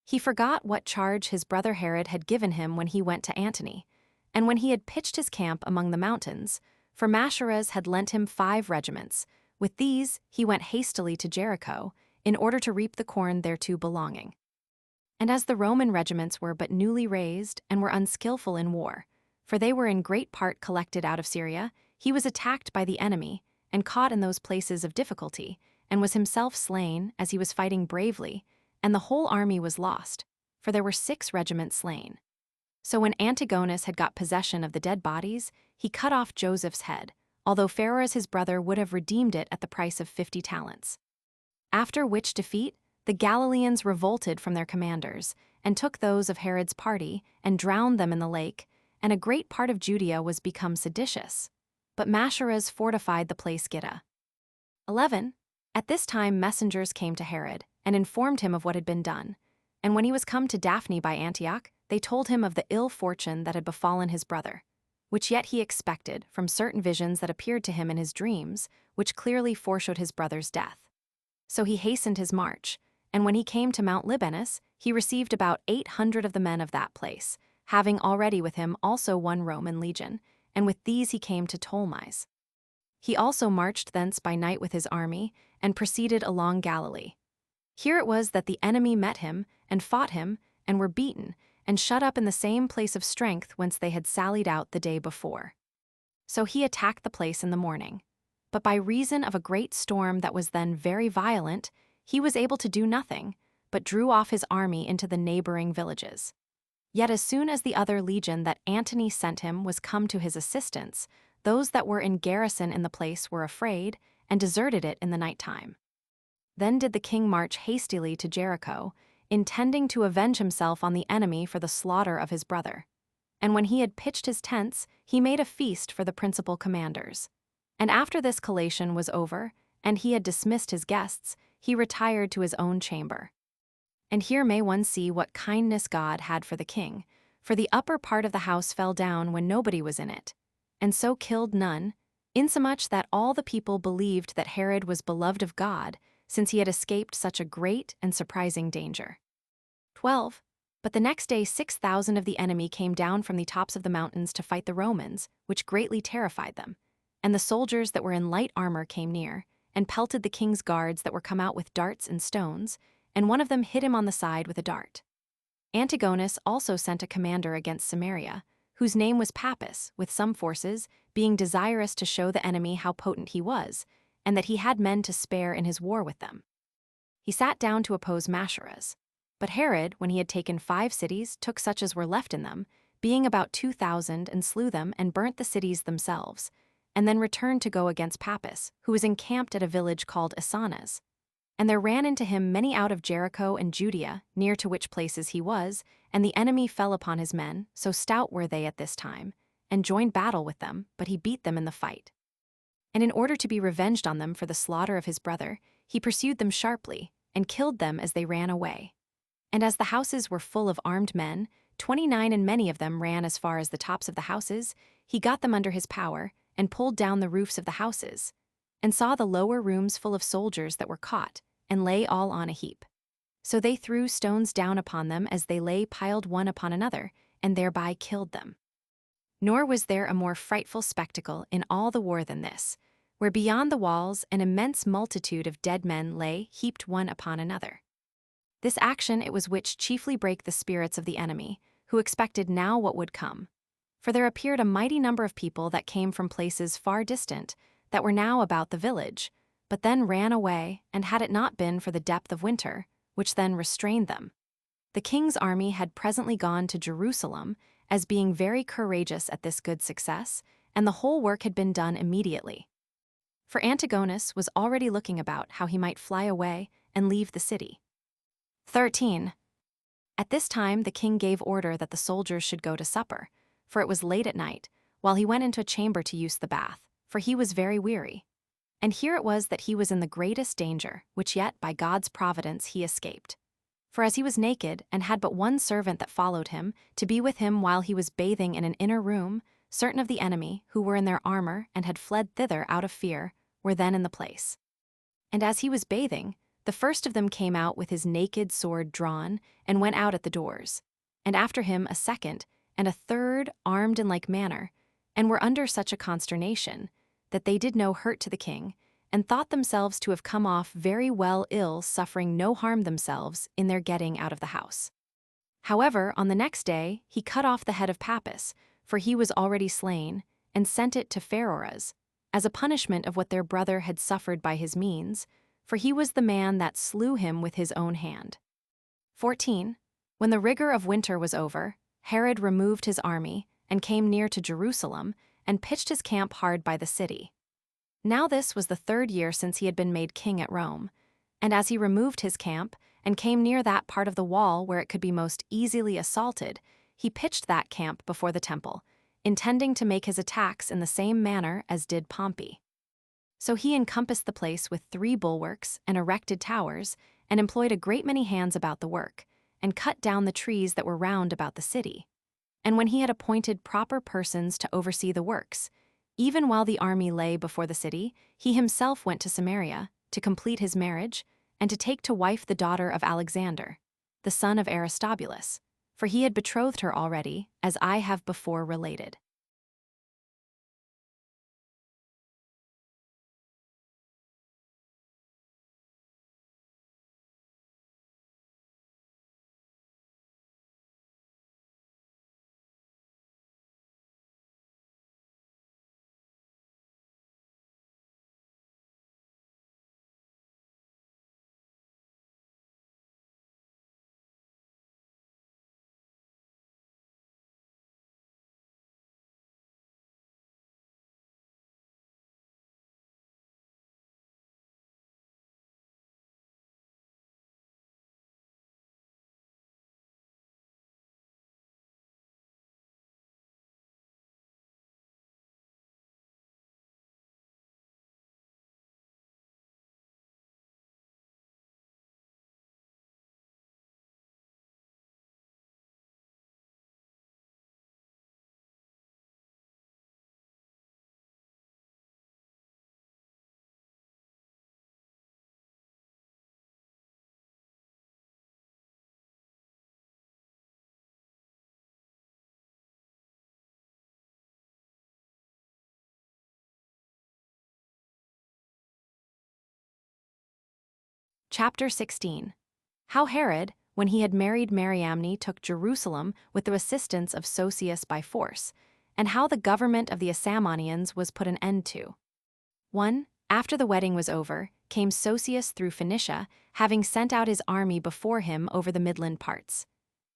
He forgot what charge his brother Herod had given him when he went to Antony, and when he had pitched his camp among the mountains, for Masharaz had lent him 5 regiments. With these he went hastily to Jericho, in order to reap the corn thereto belonging. And as the Roman regiments were but newly raised, and were unskillful in war, for they were in great part collected out of Syria, he was attacked by the enemy, and caught in those places of difficulty, and was himself slain, as he was fighting bravely, and the whole army was lost, for there were 6 regiments slain. So when Antigonus had got possession of the dead bodies, he cut off Joseph's head, although Phares his brother would have redeemed it at the price of 50 talents. After which defeat, the Galileans revolted from their commanders, and took those of Herod's party, and drowned them in the lake, and a great part of Judea was become seditious. But Masharaz fortified the place Gitta. 11. At this time messengers came to Herod, and informed him of what had been done. And when he was come to Daphne by Antioch, they told him of the ill fortune that had befallen his brother, which yet he expected from certain visions that appeared to him in his dreams, which clearly foreshowed his brother's death. So he hastened his march, and when he came to Mount Libanus, he received about 800 of the men of that place, having already with him also 1 Roman legion, and with these he came to Ptolemais. He also marched thence by night with his army, and proceeded along Galilee. Here it was that the enemy met him, and fought him, and were beaten, and shut up in the same place of strength whence they had sallied out the day before. So he attacked the place in the morning. But by reason of a great storm that was then very violent, he was able to do nothing, but drew off his army into the neighboring villages. Yet as soon as the other legion that Antony sent him was come to his assistance, those that were in garrison in the place were afraid, and deserted it in the night time. Then did the king march hastily to Jericho, intending to avenge himself on the enemy for the slaughter of his brother. And when he had pitched his tents, he made a feast for the principal commanders. And after this collation was over, and he had dismissed his guests, he retired to his own chamber. And here may one see what kindness God had for the king, for the upper part of the house fell down when nobody was in it, and so killed none, insomuch that all the people believed that Herod was beloved of God, since he had escaped such a great and surprising danger. 12. But the next day 6,000 of the enemy came down from the tops of the mountains to fight the Romans, which greatly terrified them. And the soldiers that were in light armor came near, and pelted the king's guards that were come out with darts and stones, and one of them hit him on the side with a dart. Antigonus also sent a commander against Samaria, whose name was Pappus, with some forces, being desirous to show the enemy how potent he was, and that he had men to spare in his war with them. He sat down to oppose Masharaz. But Herod, when he had taken 5 cities, took such as were left in them, being about 2,000, and slew them, and burnt the cities themselves, and then returned to go against Pappus, who was encamped at a village called Isanas. And there ran into him many out of Jericho and Judea, near to which places he was, and the enemy fell upon his men, so stout were they at this time, and joined battle with them, but he beat them in the fight. And in order to be revenged on them for the slaughter of his brother, he pursued them sharply, and killed them as they ran away. And as the houses were full of armed men, 29 and many of them ran as far as the tops of the houses, he got them under his power, and pulled down the roofs of the houses, and saw the lower rooms full of soldiers that were caught, and lay all on a heap. So they threw stones down upon them as they lay piled one upon another, and thereby killed them. Nor was there a more frightful spectacle in all the war than this, where beyond the walls an immense multitude of dead men lay heaped one upon another. This action it was which chiefly brake the spirits of the enemy, who expected now what would come. For there appeared a mighty number of people that came from places far distant, that were now about the village, but then ran away, and had it not been for the depth of winter, which then restrained them. The king's army had presently gone to Jerusalem, as being very courageous at this good success, and the whole work had been done immediately. For Antigonus was already looking about how he might fly away and leave the city. 13. At this time the king gave order that the soldiers should go to supper, for it was late at night, while he went into a chamber to use the bath, for he was very weary. And here it was that he was in the greatest danger, which yet by God's providence he escaped. For as he was naked, and had but one servant that followed him, to be with him while he was bathing in an inner room, certain of the enemy, who were in their armor and had fled thither out of fear, were then in the place. And as he was bathing, the first of them came out with his naked sword drawn, and went out at the doors. And after him a second, and a third, armed in like manner, and were under such a consternation, that they did no hurt to the king, and thought themselves to have come off very well ill, suffering no harm themselves in their getting out of the house. However, on the next day he cut off the head of Pappus, for he was already slain, and sent it to Pharoras, as a punishment of what their brother had suffered by his means, for he was the man that slew him with his own hand. 14. When the rigor of winter was over, Herod removed his army, and came near to Jerusalem, and pitched his camp hard by the city. Now this was the 3rd year since he had been made king at Rome, and as he removed his camp, and came near that part of the wall where it could be most easily assaulted, he pitched that camp before the temple, intending to make his attacks in the same manner as did Pompey. So he encompassed the place with 3 bulwarks and erected towers, and employed a great many hands about the work, and cut down the trees that were round about the city. And when he had appointed proper persons to oversee the works, even while the army lay before the city, he himself went to Samaria, to complete his marriage, and to take to wife the daughter of Alexander, the son of Aristobulus, for he had betrothed her already, as I have before related. Chapter 16. How Herod, when he had married Mariamne, took Jerusalem with the assistance of Sosius by force, and how the government of the Asamoneans was put an end to. 1. After the wedding was over, came Sosius through Phoenicia, having sent out his army before him over the midland parts.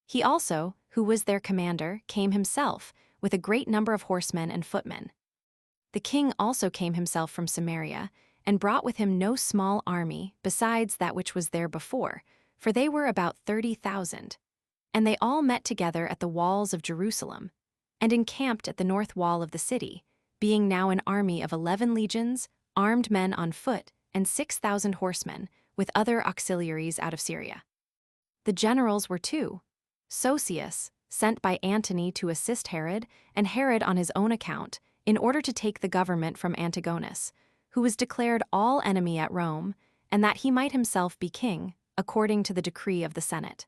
He also, who was their commander, came himself, with a great number of horsemen and footmen. The king also came himself from Samaria, and brought with him no small army besides that which was there before, for they were about 30,000. And they all met together at the walls of Jerusalem, and encamped at the north wall of the city, being now an army of 11 legions, armed men on foot, and 6,000 horsemen, with other auxiliaries out of Syria. The generals were two: Sosius, sent by Antony to assist Herod, and Herod on his own account, in order to take the government from Antigonus, who was declared all enemy at Rome, and that he might himself be king, according to the decree of the Senate.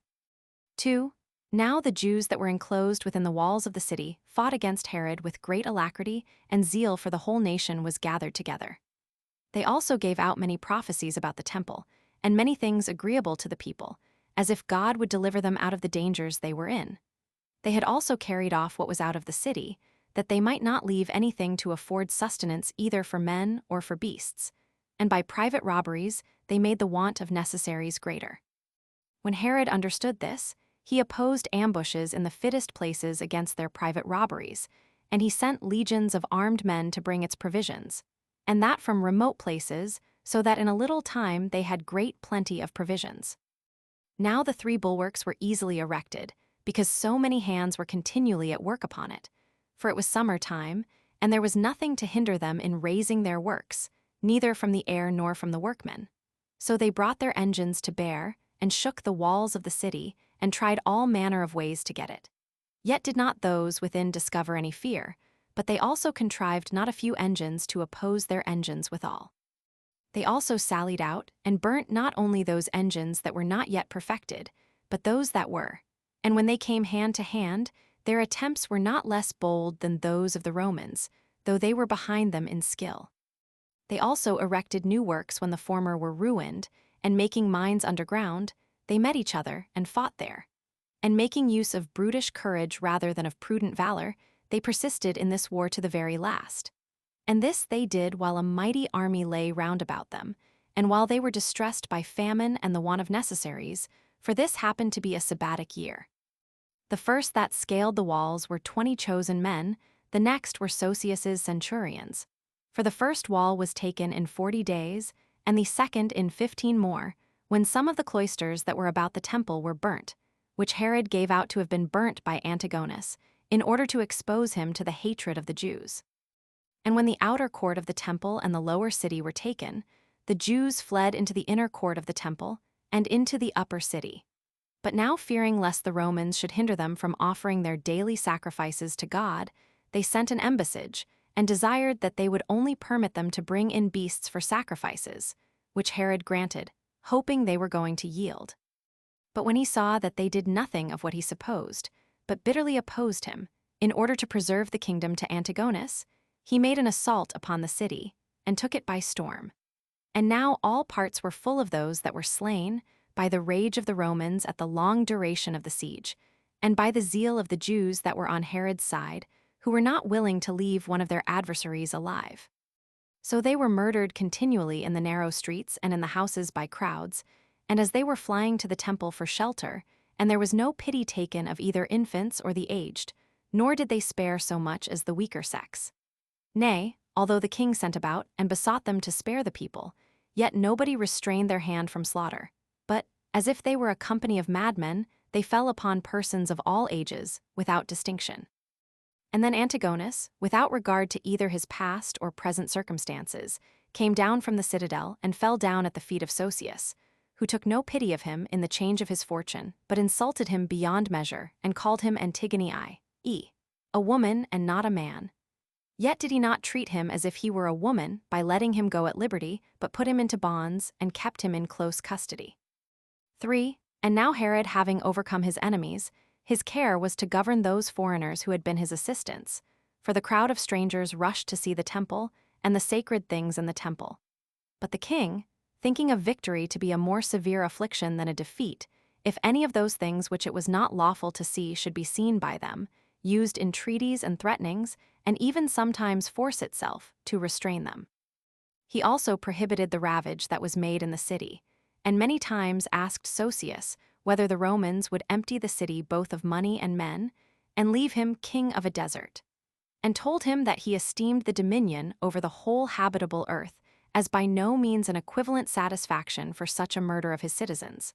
2. Now the Jews that were enclosed within the walls of the city fought against Herod with great alacrity, and zeal for the whole nation was gathered together. They also gave out many prophecies about the temple, and many things agreeable to the people, as if God would deliver them out of the dangers they were in. They had also carried off what was out of the city, that they might not leave anything to afford sustenance either for men or for beasts, and by private robberies they made the want of necessaries greater. When Herod understood this, he opposed ambushes in the fittest places against their private robberies, and he sent legions of armed men to bring its provisions, and that from remote places, so that in a little time they had great plenty of provisions. Now the three bulwarks were easily erected, because so many hands were continually at work upon it, for it was summer time, and there was nothing to hinder them in raising their works, neither from the air nor from the workmen. So they brought their engines to bear, and shook the walls of the city, and tried all manner of ways to get it. Yet did not those within discover any fear, but they also contrived not a few engines to oppose their engines withal. They also sallied out, and burnt not only those engines that were not yet perfected, but those that were, and when they came hand to hand, their attempts were not less bold than those of the Romans, though they were behind them in skill. They also erected new works when the former were ruined, and making mines underground, they met each other and fought there. And making use of brutish courage rather than of prudent valor, they persisted in this war to the very last. And this they did while a mighty army lay round about them, and while they were distressed by famine and the want of necessaries, for this happened to be a sabbatic year. The first that scaled the walls were 20 chosen men, the next were Sosius's centurions. For the first wall was taken in 40 days, and the second in 15 more, when some of the cloisters that were about the temple were burnt, which Herod gave out to have been burnt by Antigonus, in order to expose him to the hatred of the Jews. And when the outer court of the temple and the lower city were taken, the Jews fled into the inner court of the temple, and into the upper city. But now fearing lest the Romans should hinder them from offering their daily sacrifices to God, they sent an embassage, and desired that they would only permit them to bring in beasts for sacrifices, which Herod granted, hoping they were going to yield. But when he saw that they did nothing of what he supposed, but bitterly opposed him, in order to preserve the kingdom to Antigonus, he made an assault upon the city, and took it by storm. And now all parts were full of those that were slain, by the rage of the Romans at the long duration of the siege, and by the zeal of the Jews that were on Herod's side, who were not willing to leave one of their adversaries alive. So they were murdered continually in the narrow streets and in the houses by crowds, and as they were flying to the temple for shelter, and there was no pity taken of either infants or the aged, nor did they spare so much as the weaker sex. Nay, although the king sent about and besought them to spare the people, yet nobody restrained their hand from slaughter, but, as if they were a company of madmen, they fell upon persons of all ages, without distinction. And then Antigonus, without regard to either his past or present circumstances, came down from the citadel and fell down at the feet of Sosius, who took no pity of him in the change of his fortune, but insulted him beyond measure, and called him Antigone, a woman and not a man. Yet did he not treat him as if he were a woman by letting him go at liberty, but put him into bonds and kept him in close custody. 3. And now Herod, having overcome his enemies, his care was to govern those foreigners who had been his assistants, for the crowd of strangers rushed to see the temple and the sacred things in the temple. But the king, thinking of victory to be a more severe affliction than a defeat, if any of those things which it was not lawful to see should be seen by them, used entreaties and threatenings, and even sometimes force itself to restrain them. He also prohibited the ravage that was made in the city, and many times asked Sosius whether the Romans would empty the city both of money and men, and leave him king of a desert, and told him that he esteemed the dominion over the whole habitable earth as by no means an equivalent satisfaction for such a murder of his citizens.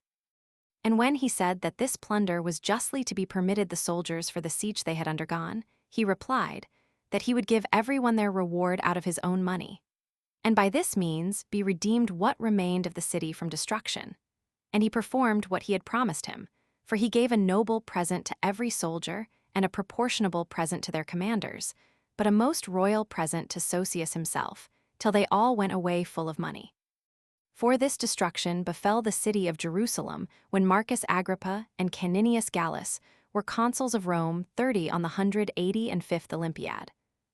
And when he said that this plunder was justly to be permitted the soldiers for the siege they had undergone, he replied that he would give everyone their reward out of his own money, and by this means be redeemed what remained of the city from destruction. And he performed what he had promised him, for he gave a noble present to every soldier and a proportionable present to their commanders, but a most royal present to Sosius himself, till they all went away full of money. For this destruction befell the city of Jerusalem when Marcus Agrippa and Caninius Gallus were consuls of Rome 30 on the 185th Olympiad.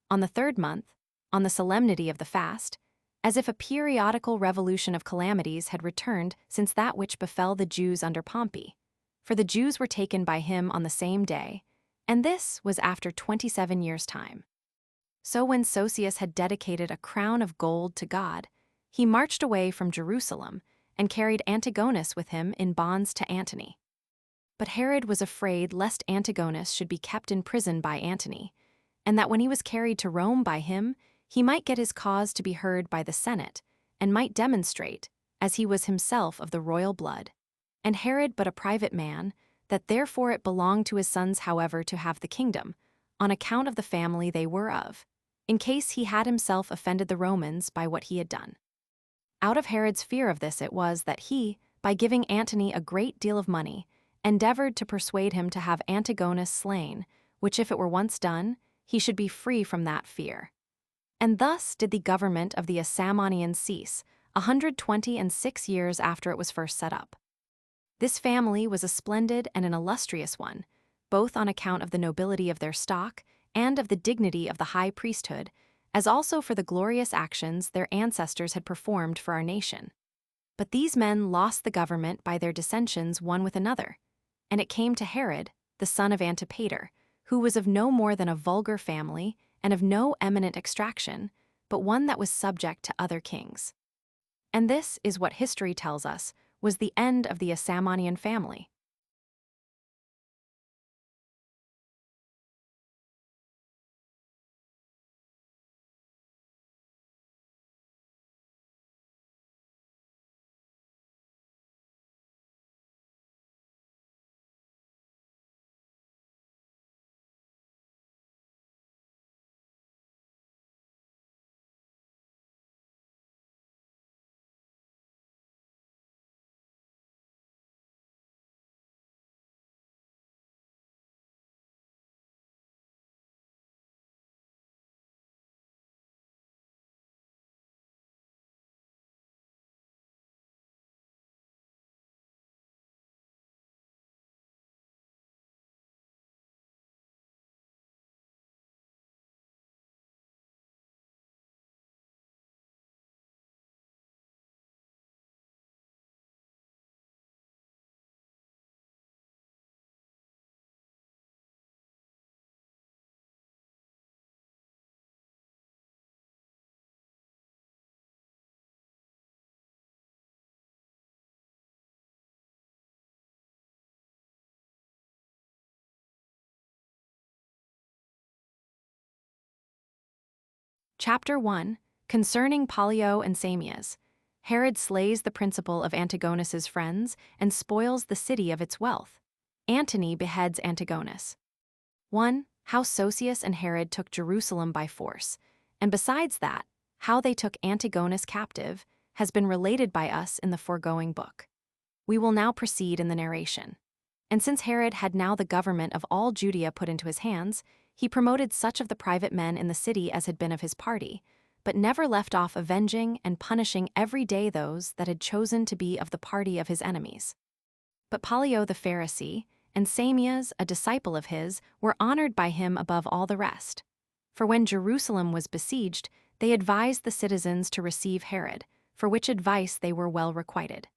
On the third month, on the solemnity of the fast, as if a periodical revolution of calamities had returned since that which befell the Jews under Pompey. For the Jews were taken by him on the same day, and this was after 27 years' time. So when Sosius had dedicated a crown of gold to God, he marched away from Jerusalem and carried Antigonus with him in bonds to Antony. But Herod was afraid lest Antigonus should be kept in prison by Antony, and that when he was carried to Rome by him, he might get his cause to be heard by the Senate, and might demonstrate, as he was himself of the royal blood, and Herod but a private man, that therefore it belonged to his sons however to have the kingdom, on account of the family they were of, in case he had himself offended the Romans by what he had done. Out of Herod's fear of this it was that he, by giving Antony a great deal of money, endeavored to persuade him to have Antigonus slain, which if it were once done, he should be free from that fear. And thus did the government of the Asamoneans cease, 126 years after it was first set up. This family was a splendid and an illustrious one, both on account of the nobility of their stock and of the dignity of the high priesthood, as also for the glorious actions their ancestors had performed for our nation. But these men lost the government by their dissensions one with another, and it came to Herod, the son of Antipater, who was of no more than a vulgar family and of no eminent extraction, but one that was subject to other kings. And this is what history tells us was the end of the Asamonean family. Chapter 1, Concerning Pollio and Samias. Herod slays the principal of Antigonus's friends and spoils the city of its wealth. Antony beheads Antigonus. 1. How Sosius and Herod took Jerusalem by force, and besides that, how they took Antigonus captive, has been related by us in the foregoing book. We will now proceed in the narration. And since Herod had now the government of all Judea put into his hands, he promoted such of the private men in the city as had been of his party, but never left off avenging and punishing every day those that had chosen to be of the party of his enemies. But Pollio the Pharisee, and Samias, a disciple of his, were honored by him above all the rest. For when Jerusalem was besieged, they advised the citizens to receive Herod, for which advice they were well requited.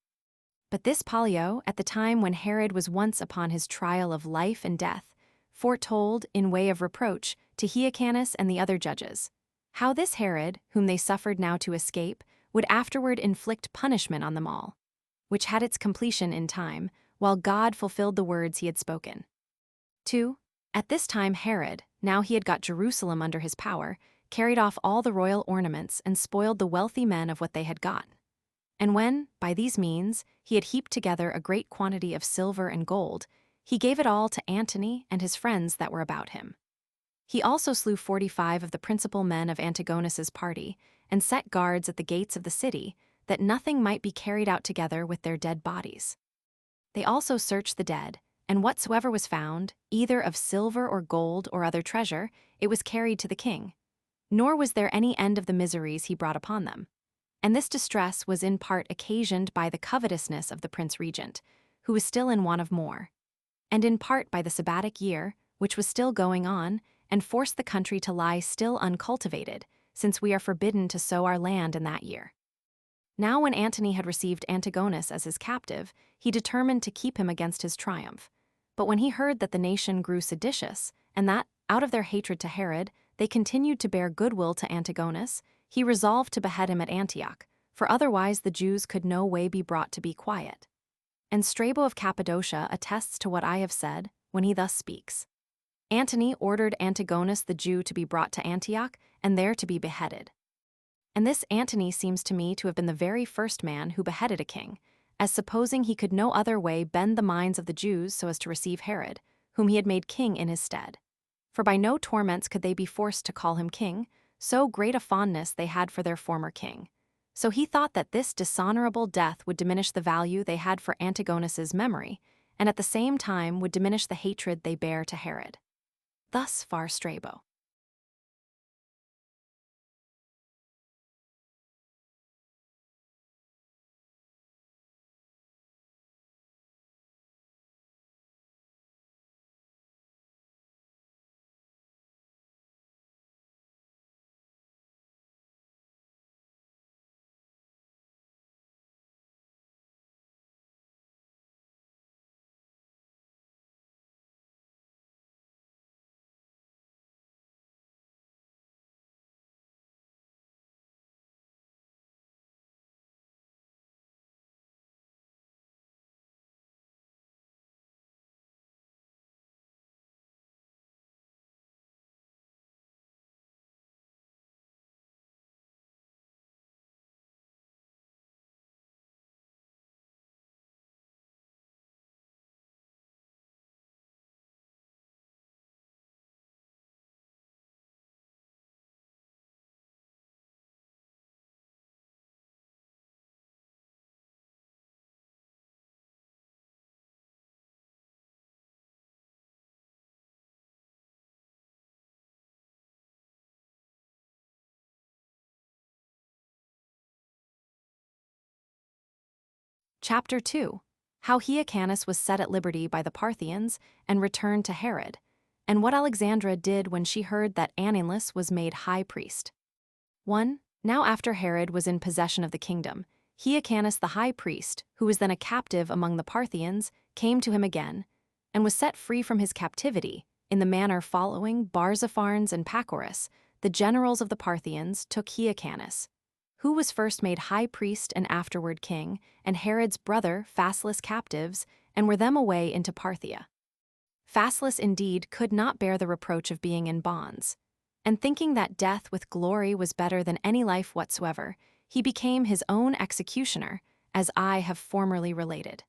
But this Pollio, at the time when Herod was once upon his trial of life and death, foretold, in way of reproach, to Hyrcanus and the other judges, how this Herod, whom they suffered now to escape, would afterward inflict punishment on them all, which had its completion in time, while God fulfilled the words he had spoken. 2. At this time Herod, now he had got Jerusalem under his power, carried off all the royal ornaments and spoiled the wealthy men of what they had gotten. And when, by these means, he had heaped together a great quantity of silver and gold, he gave it all to Antony and his friends that were about him. He also slew 45 of the principal men of Antigonus's party, and set guards at the gates of the city, that nothing might be carried out together with their dead bodies. They also searched the dead, and whatsoever was found, either of silver or gold or other treasure, it was carried to the king. Nor was there any end of the miseries he brought upon them. And this distress was in part occasioned by the covetousness of the prince regent, who was still in want of more, and in part by the sabbatic year, which was still going on, and forced the country to lie still uncultivated, since we are forbidden to sow our land in that year. Now when Antony had received Antigonus as his captive, he determined to keep him against his triumph. But when he heard that the nation grew seditious, and that, out of their hatred to Herod, they continued to bear goodwill to Antigonus, he resolved to behead him at Antioch, for otherwise the Jews could no way be brought to be quiet. And Strabo of Cappadocia attests to what I have said, when he thus speaks. Antony ordered Antigonus the Jew to be brought to Antioch, and there to be beheaded. And this Antony seems to me to have been the very first man who beheaded a king, as supposing he could no other way bend the minds of the Jews so as to receive Herod, whom he had made king in his stead. For by no torments could they be forced to call him king, so great a fondness they had for their former king. So he thought that this dishonorable death would diminish the value they had for Antigonus's memory, and at the same time would diminish the hatred they bear to Herod. Thus far Strabo. Chapter 2. How Hyrcanus was set at liberty by the Parthians and returned to Herod, and what Alexandra did when she heard that Ananus was made high priest. 1. Now after Herod was in possession of the kingdom, Hyrcanus the high priest, who was then a captive among the Parthians, came to him again, and was set free from his captivity, in the manner following. Barzapharnes and Pacorus, the generals of the Parthians, took Hyrcanus, who was first made high priest and afterward king, and Herod's brother Phasaelus captives, and were them away into Parthia. Phasaelus indeed could not bear the reproach of being in bonds, and thinking that death with glory was better than any life whatsoever, he became his own executioner, as I have formerly related.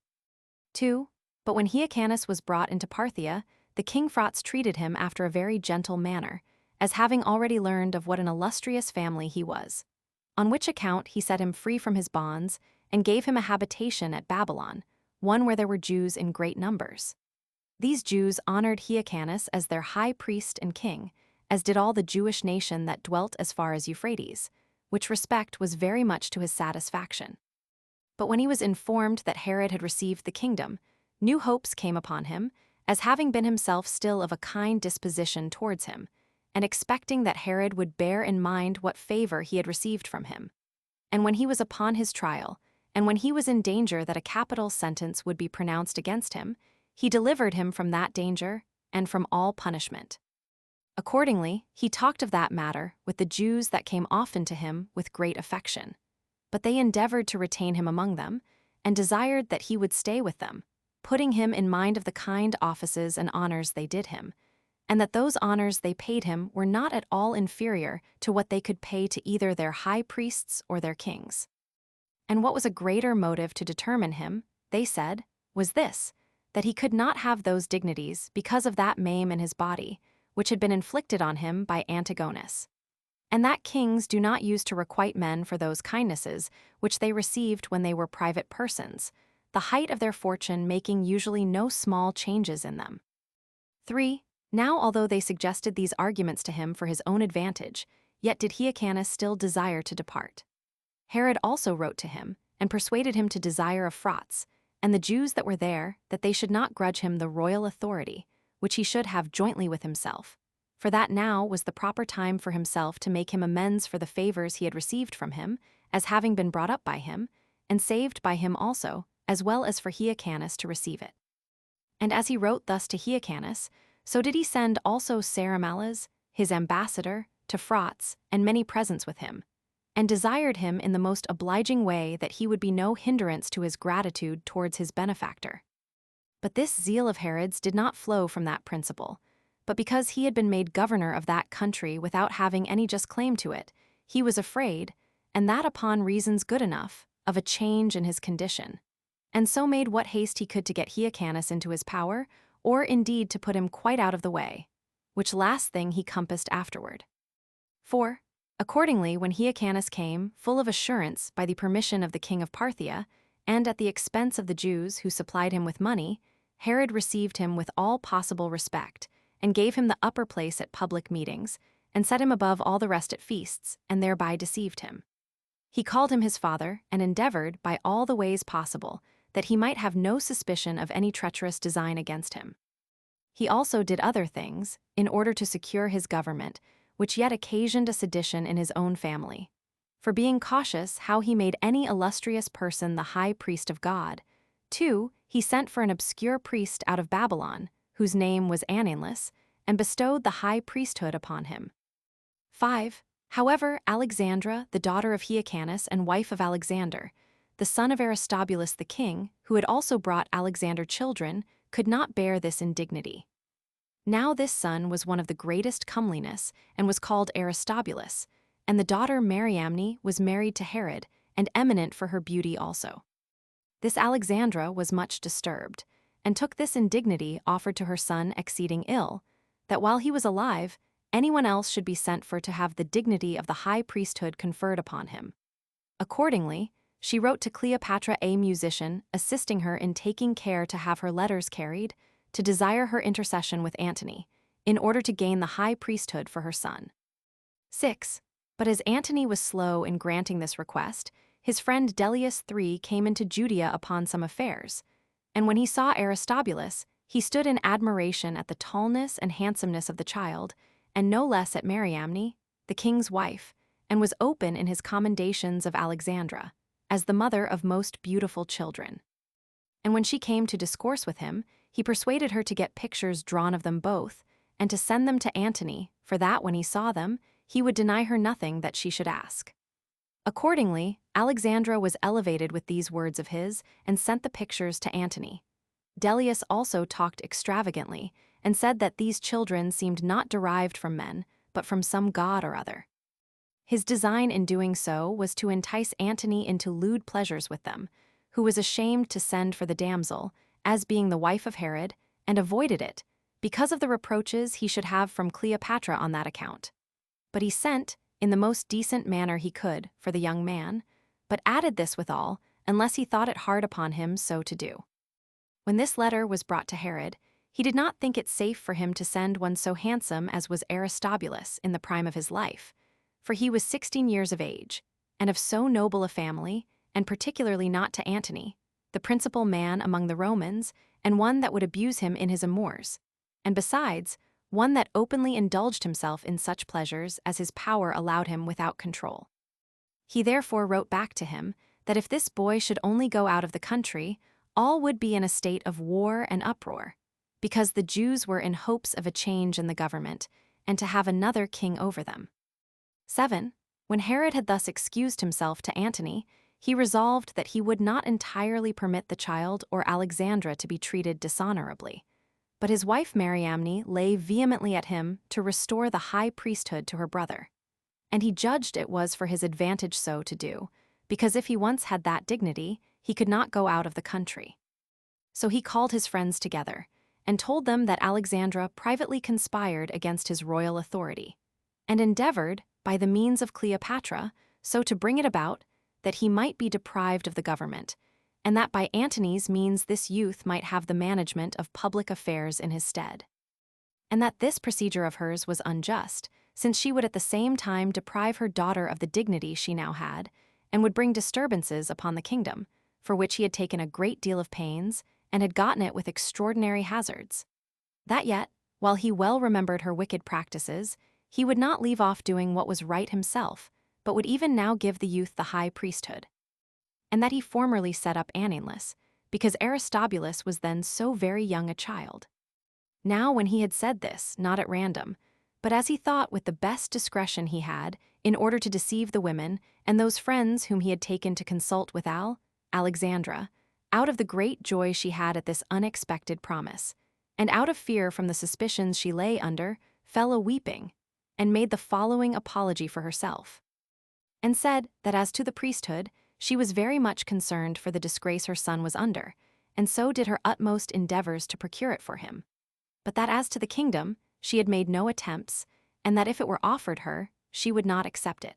2. But when Hyrcanus was brought into Parthia, the king Phrates treated him after a very gentle manner, as having already learned of what an illustrious family he was. On which account he set him free from his bonds, and gave him a habitation at Babylon, one where there were Jews in great numbers. These Jews honored Hyrcanus as their high priest and king, as did all the Jewish nation that dwelt as far as Euphrates, which respect was very much to his satisfaction. But when he was informed that Herod had received the kingdom, new hopes came upon him, as having been himself still of a kind disposition towards him, and expecting that Herod would bear in mind what favor he had received from him. And when he was upon his trial, and when he was in danger that a capital sentence would be pronounced against him, he delivered him from that danger and from all punishment. Accordingly, he talked of that matter with the Jews that came often to him with great affection. But they endeavored to retain him among them, and desired that he would stay with them, putting him in mind of the kind offices and honors they did him, and that those honors they paid him were not at all inferior to what they could pay to either their high priests or their kings. And what was a greater motive to determine him, they said, was this, that he could not have those dignities because of that maim in his body, which had been inflicted on him by Antigonus. And that kings do not use to requite men for those kindnesses which they received when they were private persons, the height of their fortune making usually no small changes in them. 3. Now although they suggested these arguments to him for his own advantage, yet did Hyrcanus still desire to depart. Herod also wrote to him, and persuaded him to desire of fraughts, and the Jews that were there, that they should not grudge him the royal authority, which he should have jointly with himself, for that now was the proper time for himself to make him amends for the favors he had received from him, as having been brought up by him, and saved by him also, as well as for Hyrcanus to receive it. And as he wrote thus to Hyrcanus, so did he send also Saramales, his ambassador, to fraughts, and many presents with him, and desired him in the most obliging way that he would be no hindrance to his gratitude towards his benefactor. But this zeal of Herod's did not flow from that principle, but because he had been made governor of that country without having any just claim to it, he was afraid, and that upon reasons good enough, of a change in his condition, and so made what haste he could to get Hyrcanus into his power, or indeed to put him quite out of the way, which last thing he compassed afterward. 4. Accordingly, when Hyrcanus came, full of assurance by the permission of the king of Parthia, and at the expense of the Jews who supplied him with money, Herod received him with all possible respect, and gave him the upper place at public meetings, and set him above all the rest at feasts, and thereby deceived him. He called him his father, and endeavored, by all the ways possible, that he might have no suspicion of any treacherous design against him. He also did other things, in order to secure his government, which yet occasioned a sedition in his own family. For being cautious how he made any illustrious person the high priest of God. 2. He sent for an obscure priest out of Babylon, whose name was Ananus, and bestowed the high priesthood upon him. 5. However, Alexandra, the daughter of Hyrcanus and wife of Alexander, the son of Aristobulus the king, who had also brought Alexander children, could not bear this indignity. Now this son was one of the greatest comeliness, and was called Aristobulus, and the daughter Mariamne was married to Herod, and eminent for her beauty also. This Alexandra was much disturbed, and took this indignity offered to her son exceeding ill, that while he was alive, anyone else should be sent for to have the dignity of the high priesthood conferred upon him. Accordingly, she wrote to Cleopatra a musician, assisting her in taking care to have her letters carried, to desire her intercession with Antony, in order to gain the high priesthood for her son. 6. But as Antony was slow in granting this request, his friend Dellius III came into Judea upon some affairs, and when he saw Aristobulus, he stood in admiration at the tallness and handsomeness of the child, and no less at Mariamne, the king's wife, and was open in his commendations of Alexandra, as the mother of most beautiful children. And when she came to discourse with him, he persuaded her to get pictures drawn of them both, and to send them to Antony, for that when he saw them, he would deny her nothing that she should ask. Accordingly, Alexandra was elevated with these words of his, and sent the pictures to Antony. Dellius also talked extravagantly, and said that these children seemed not derived from men, but from some god or other. His design in doing so was to entice Antony into lewd pleasures with them, who was ashamed to send for the damsel, as being the wife of Herod, and avoided it, because of the reproaches he should have from Cleopatra on that account. But he sent, in the most decent manner he could, for the young man, but added this withal, unless he thought it hard upon him so to do. When this letter was brought to Herod, he did not think it safe for him to send one so handsome as was Aristobulus in the prime of his life, for he was 16 years of age, and of so noble a family, and particularly not to Antony, the principal man among the Romans, and one that would abuse him in his amours, and besides, one that openly indulged himself in such pleasures as his power allowed him without control. He therefore wrote back to him that if this boy should only go out of the country, all would be in a state of war and uproar, because the Jews were in hopes of a change in the government, and to have another king over them. 7. When Herod had thus excused himself to Antony, he resolved that he would not entirely permit the child or Alexandra to be treated dishonorably. But his wife Mariamne lay vehemently at him to restore the high priesthood to her brother. And he judged it was for his advantage so to do, because if he once had that dignity, he could not go out of the country. So he called his friends together, and told them that Alexandra privately conspired against his royal authority, and endeavored, by the means of Cleopatra, so to bring it about that he might be deprived of the government, and that by Antony's means this youth might have the management of public affairs in his stead. And that this procedure of hers was unjust, since she would at the same time deprive her daughter of the dignity she now had, and would bring disturbances upon the kingdom, for which he had taken a great deal of pains, and had gotten it with extraordinary hazards. That yet, while he well remembered her wicked practices, he would not leave off doing what was right himself, but would even now give the youth the high priesthood. And that he formerly set up Anninless, because Aristobulus was then so very young a child. Now when he had said this, not at random, but as he thought with the best discretion he had, in order to deceive the women and those friends whom he had taken to consult with Alexandra, out of the great joy she had at this unexpected promise, and out of fear from the suspicions she lay under, fell a-weeping, and made the following apology for herself, and said that as to the priesthood, she was very much concerned for the disgrace her son was under, and so did her utmost endeavors to procure it for him. But that as to the kingdom, she had made no attempts, and that if it were offered her, she would not accept it,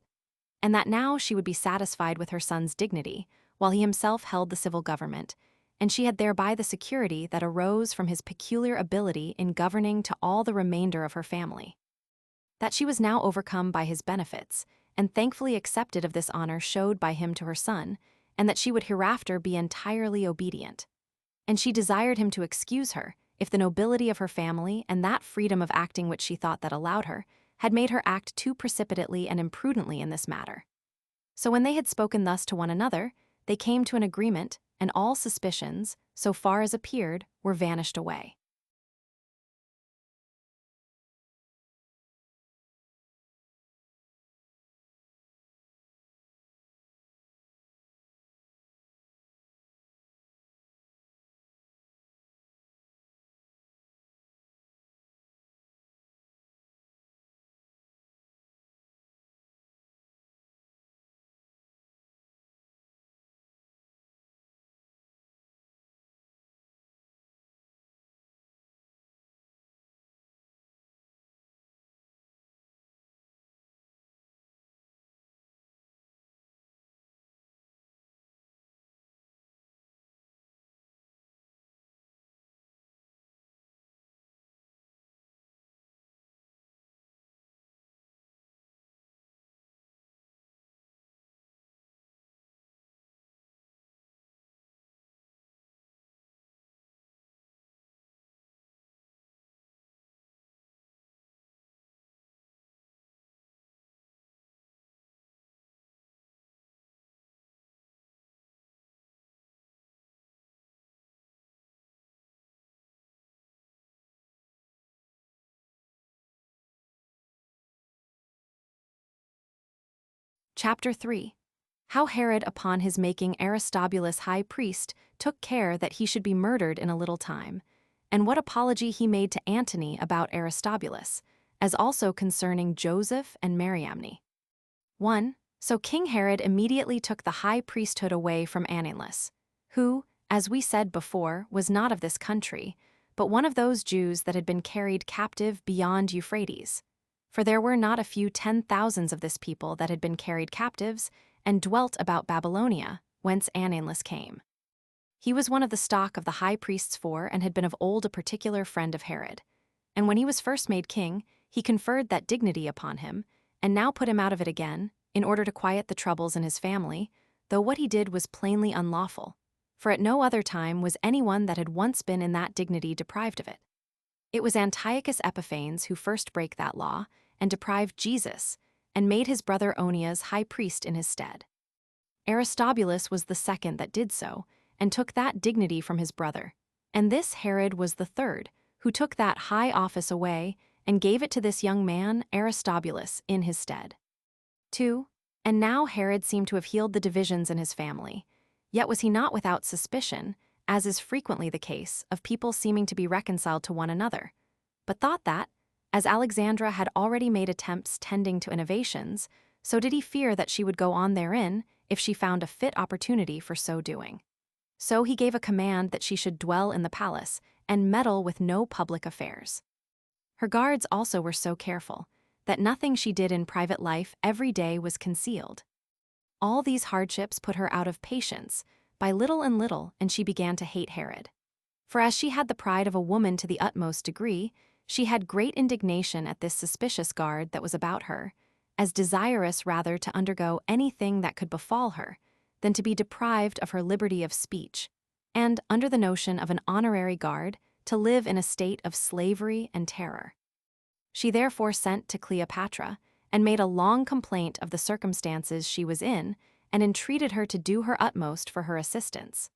and that now she would be satisfied with her son's dignity, while he himself held the civil government, and she had thereby the security that arose from his peculiar ability in governing to all the remainder of her family. That she was now overcome by his benefits, and thankfully accepted of this honor showed by him to her son, and that she would hereafter be entirely obedient. And she desired him to excuse her, if the nobility of her family and that freedom of acting which she thought that allowed her, had made her act too precipitately and imprudently in this matter. So when they had spoken thus to one another, they came to an agreement, and all suspicions, so far as appeared, were vanished away. Chapter 3. How Herod, upon his making Aristobulus high priest, took care that he should be murdered in a little time, and what apology he made to Antony about Aristobulus, as also concerning Joseph and Mariamne. 1. So King Herod immediately took the high priesthood away from Anninless, who, as we said before, was not of this country, but one of those Jews that had been carried captive beyond Euphrates. For there were not a few 10,000s of this people that had been carried captives, and dwelt about Babylonia, whence Anninless came. He was one of the stock of the high priests four, and had been of old a particular friend of Herod. And when he was first made king, he conferred that dignity upon him, and now put him out of it again, in order to quiet the troubles in his family, though what he did was plainly unlawful, for at no other time was anyone that had once been in that dignity deprived of it. It was Antiochus Epiphanes who first brake that law, and deprived Jesus, and made his brother Onias high priest in his stead. Aristobulus was the second that did so, and took that dignity from his brother, and this Herod was the third, who took that high office away, and gave it to this young man, Aristobulus, in his stead. 2. And now Herod seemed to have healed the divisions in his family, yet was he not without suspicion, as is frequently the case, of people seeming to be reconciled to one another, but thought that, as Alexandra had already made attempts tending to innovations, so did he fear that she would go on therein if she found a fit opportunity for so doing. So he gave a command that she should dwell in the palace, and meddle with no public affairs. Her guards also were so careful, that nothing she did in private life every day was concealed. All these hardships put her out of patience, by little and little, and she began to hate Herod. For as she had the pride of a woman to the utmost degree, she had great indignation at this suspicious guard that was about her, as desirous rather to undergo anything that could befall her, than to be deprived of her liberty of speech, and, under the notion of an honorary guard, to live in a state of slavery and terror. She therefore sent to Cleopatra, and made a long complaint of the circumstances she was in, and entreated her to do her utmost for her assistance.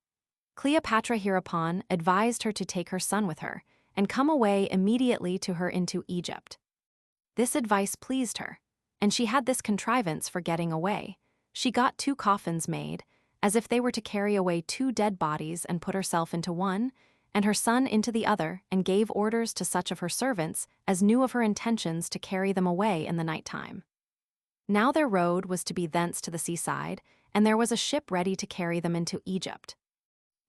Cleopatra hereupon advised her to take her son with her, and come away immediately to her into Egypt. This advice pleased her, and she had this contrivance for getting away. She got 2 coffins made, as if they were to carry away 2 dead bodies, and put herself into one, and her son into the other, and gave orders to such of her servants as knew of her intentions to carry them away in the night time. Now their road was to be thence to the seaside, and there was a ship ready to carry them into Egypt.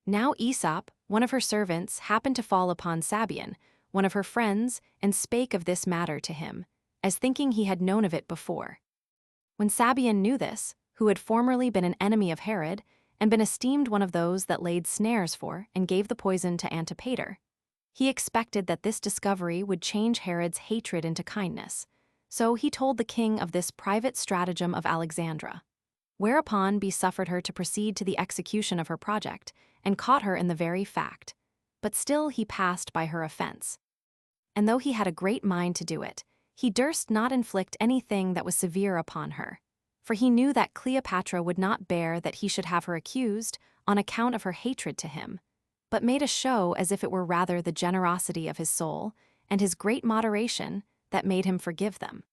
Now Aesop, one of her servants, happened to fall upon Sabian, one of her friends, and spake of this matter to him, as thinking he had known of it before. When Sabian knew this, who had formerly been an enemy of Herod, and been esteemed one of those that laid snares for and gave the poison to Antipater, he expected that this discovery would change Herod's hatred into kindness, so he told the king of this private stratagem of Alexandra. Whereupon he suffered her to proceed to the execution of her project, and caught her in the very fact. But still he passed by her offense. And though he had a great mind to do it, he durst not inflict anything that was severe upon her, for he knew that Cleopatra would not bear that he should have her accused on account of her hatred to him, but made a show as if it were rather the generosity of his soul and his great moderation that made him forgive them.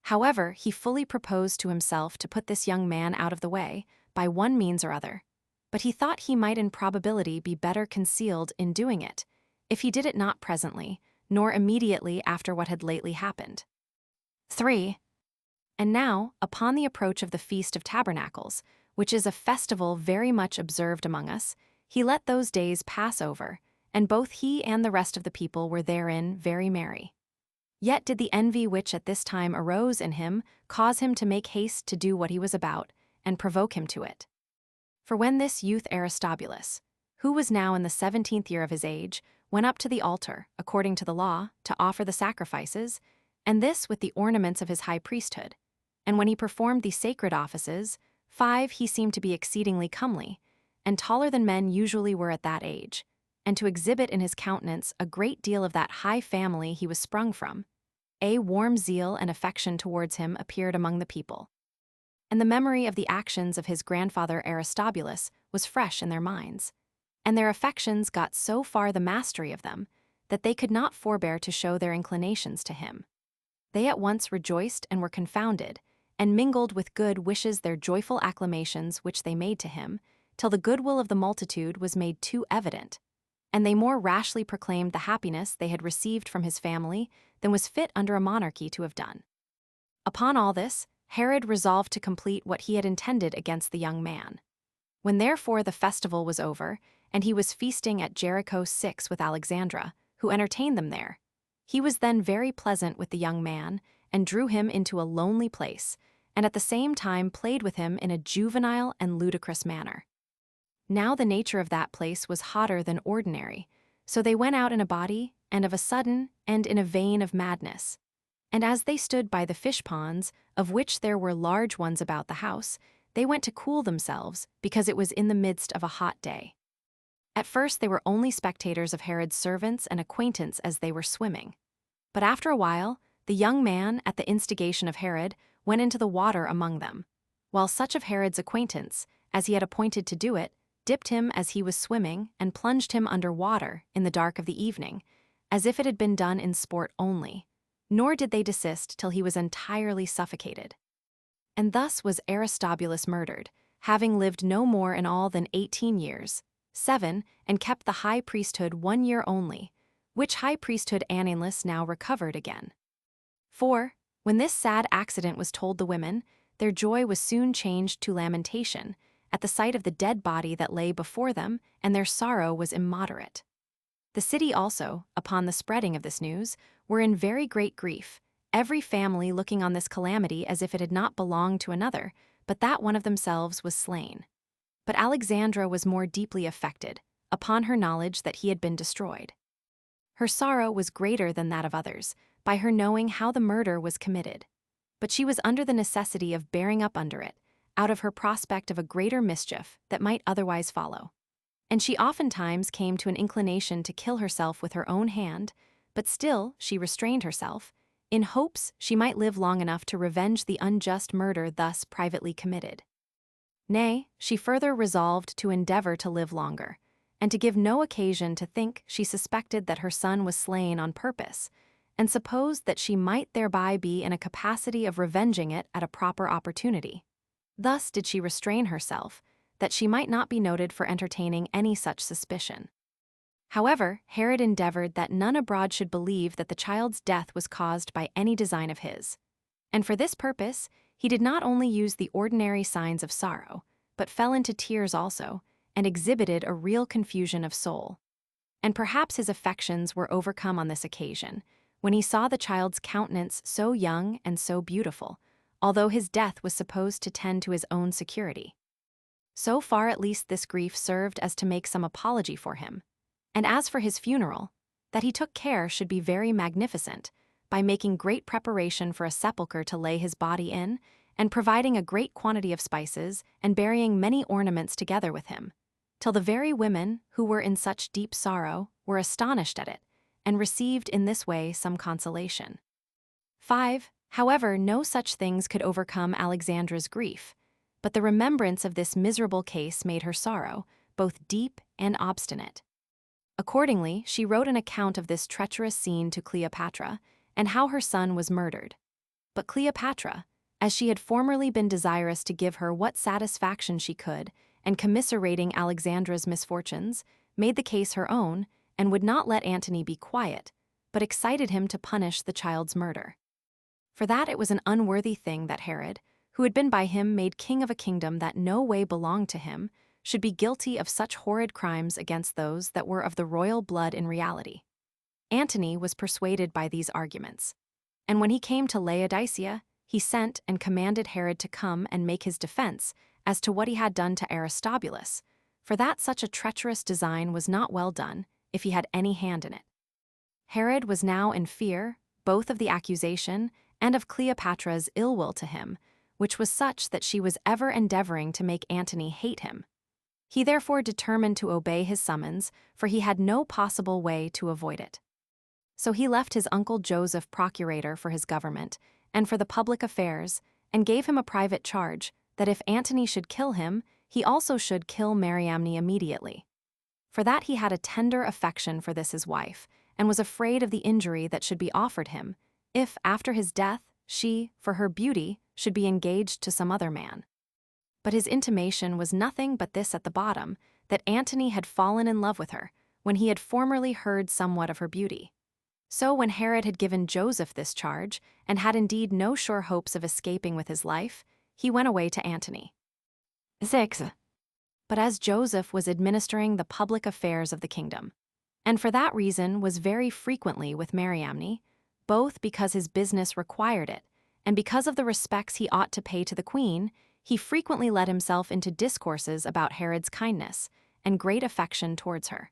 However, he fully proposed to himself to put this young man out of the way, by one means or other, but he thought he might in probability be better concealed in doing it, if he did it not presently, nor immediately after what had lately happened. 3. And now, upon the approach of the Feast of Tabernacles, which is a festival very much observed among us, he let those days pass over, and both he and the rest of the people were therein very merry. Yet did the envy which at this time arose in him cause him to make haste to do what he was about, and provoke him to it. For when this youth Aristobulus, who was now in the 17th year of his age, went up to the altar, according to the law, to offer the sacrifices, and this with the ornaments of his high priesthood, and when he performed the sacred offices, 5 he seemed to be exceedingly comely, and taller than men usually were at that age, and to exhibit in his countenance a great deal of that high family he was sprung from. A warm zeal and affection towards him appeared among the people, and the memory of the actions of his grandfather Aristobulus was fresh in their minds, and their affections got so far the mastery of them that they could not forbear to show their inclinations to him. They at once rejoiced and were confounded, and mingled with good wishes their joyful acclamations which they made to him, till the goodwill of the multitude was made too evident, and they more rashly proclaimed the happiness they had received from his family than was fit under a monarchy to have done. Upon all this, Herod resolved to complete what he had intended against the young man. When therefore the festival was over, and he was feasting at Jericho 6 with Alexandra, who entertained them there, he was then very pleasant with the young man, and drew him into a lonely place, and at the same time played with him in a juvenile and ludicrous manner. Now the nature of that place was hotter than ordinary, so they went out in a body, and of a sudden, and in a vein of madness. And as they stood by the fish ponds, of which there were large ones about the house, they went to cool themselves, because it was in the midst of a hot day. At first they were only spectators of Herod's servants and acquaintance as they were swimming. But after a while, the young man, at the instigation of Herod, went into the water among them, while such of Herod's acquaintance, as he had appointed to do it, dipped him as he was swimming, and plunged him under water in the dark of the evening, as if it had been done in sport only, nor did they desist till he was entirely suffocated. And thus was Aristobulus murdered, having lived no more in all than 18 years, 7, and kept the high priesthood 1 year only, which high priesthood Ananus now recovered again. 4. When this sad accident was told the women, their joy was soon changed to lamentation, at the sight of the dead body that lay before them, and their sorrow was immoderate. The city also, upon the spreading of this news, were in very great grief, every family looking on this calamity as if it had not belonged to another, but that one of themselves was slain. But Alexandra was more deeply affected, upon her knowledge that he had been destroyed. Her sorrow was greater than that of others, by her knowing how the murder was committed. But she was under the necessity of bearing up under it, out of her prospect of a greater mischief that might otherwise follow. And she oftentimes came to an inclination to kill herself with her own hand, but still she restrained herself, in hopes she might live long enough to revenge the unjust murder thus privately committed. Nay, she further resolved to endeavor to live longer, and to give no occasion to think she suspected that her son was slain on purpose, and supposed that she might thereby be in a capacity of revenging it at a proper opportunity. Thus did she restrain herself, that she might not be noted for entertaining any such suspicion. However, Herod endeavored that none abroad should believe that the child's death was caused by any design of his. And for this purpose, he did not only use the ordinary signs of sorrow, but fell into tears also, and exhibited a real confusion of soul. And perhaps his affections were overcome on this occasion, when he saw the child's countenance so young and so beautiful, although his death was supposed to tend to his own security. So far at least this grief served as to make some apology for him. And as for his funeral, that he took care should be very magnificent, by making great preparation for a sepulchre to lay his body in, and providing a great quantity of spices, and burying many ornaments together with him, till the very women, who were in such deep sorrow, were astonished at it, and received in this way some consolation. 5. However, no such things could overcome Alexandra's grief, but the remembrance of this miserable case made her sorrow, both deep and obstinate. Accordingly, she wrote an account of this treacherous scene to Cleopatra, and how her son was murdered. But Cleopatra, as she had formerly been desirous to give her what satisfaction she could, and commiserating Alexandra's misfortunes, made the case her own, and would not let Antony be quiet, but excited him to punish the child's murder. For that it was an unworthy thing that Herod, who had been by him made king of a kingdom that no way belonged to him, should be guilty of such horrid crimes against those that were of the royal blood in reality. Antony was persuaded by these arguments, and when he came to Laodicea, he sent and commanded Herod to come and make his defense as to what he had done to Aristobulus, for that such a treacherous design was not well done, if he had any hand in it. Herod was now in fear, both of the accusation and of Cleopatra's ill will to him, which was such that she was ever endeavoring to make Antony hate him. He therefore determined to obey his summons, for he had no possible way to avoid it. So he left his uncle Joseph procurator for his government, and for the public affairs, and gave him a private charge, that if Antony should kill him, he also should kill Mariamne immediately. For that he had a tender affection for this his wife, and was afraid of the injury that should be offered him, if, after his death, she, for her beauty, should be engaged to some other man. But his intimation was nothing but this at the bottom, that Antony had fallen in love with her, when he had formerly heard somewhat of her beauty. So when Herod had given Joseph this charge, and had indeed no sure hopes of escaping with his life, he went away to Antony. 6. But as Joseph was administering the public affairs of the kingdom, and for that reason was very frequently with Mariamne, both because his business required it, and because of the respects he ought to pay to the queen, he frequently let himself into discourses about Herod's kindness and great affection towards her.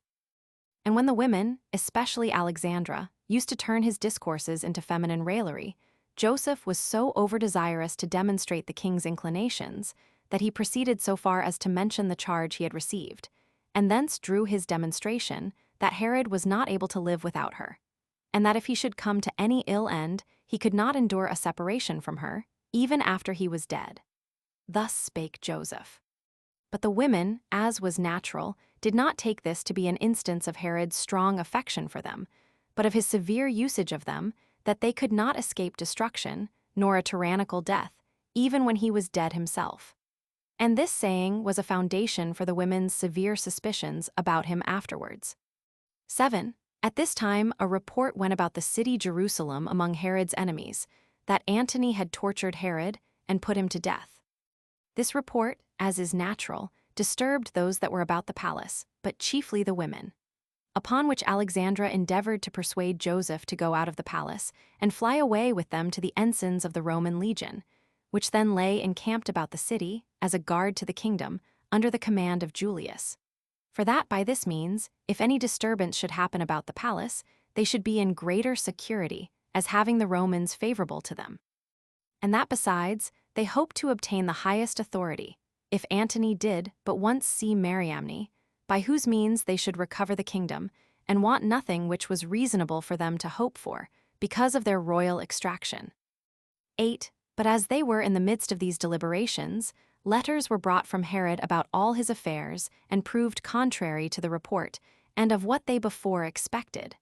And when the women, especially Alexandra, used to turn his discourses into feminine raillery, Joseph was so over-desirous to demonstrate the king's inclinations that he proceeded so far as to mention the charge he had received, and thence drew his demonstration that Herod was not able to live without her, and that if he should come to any ill end, he could not endure a separation from her, even after he was dead. Thus spake Joseph. But the women, as was natural, did not take this to be an instance of Herod's strong affection for them, but of his severe usage of them, that they could not escape destruction, nor a tyrannical death, even when he was dead himself. And this saying was a foundation for the women's severe suspicions about him afterwards. 7. At this time a report went about the city Jerusalem among Herod's enemies, that Antony had tortured Herod and put him to death. This report, as is natural, disturbed those that were about the palace, but chiefly the women. Upon which Alexandra endeavored to persuade Joseph to go out of the palace, and fly away with them to the ensigns of the Roman legion, which then lay encamped about the city, as a guard to the kingdom, under the command of Julius. For that by this means, if any disturbance should happen about the palace, they should be in greater security, as having the Romans favorable to them. And that besides, they hoped to obtain the highest authority, if Antony did but once see Mariamne, by whose means they should recover the kingdom, and want nothing which was reasonable for them to hope for, because of their royal extraction. 8. But as they were in the midst of these deliberations, letters were brought from Herod about all his affairs, and proved contrary to the report, and of what they before expected.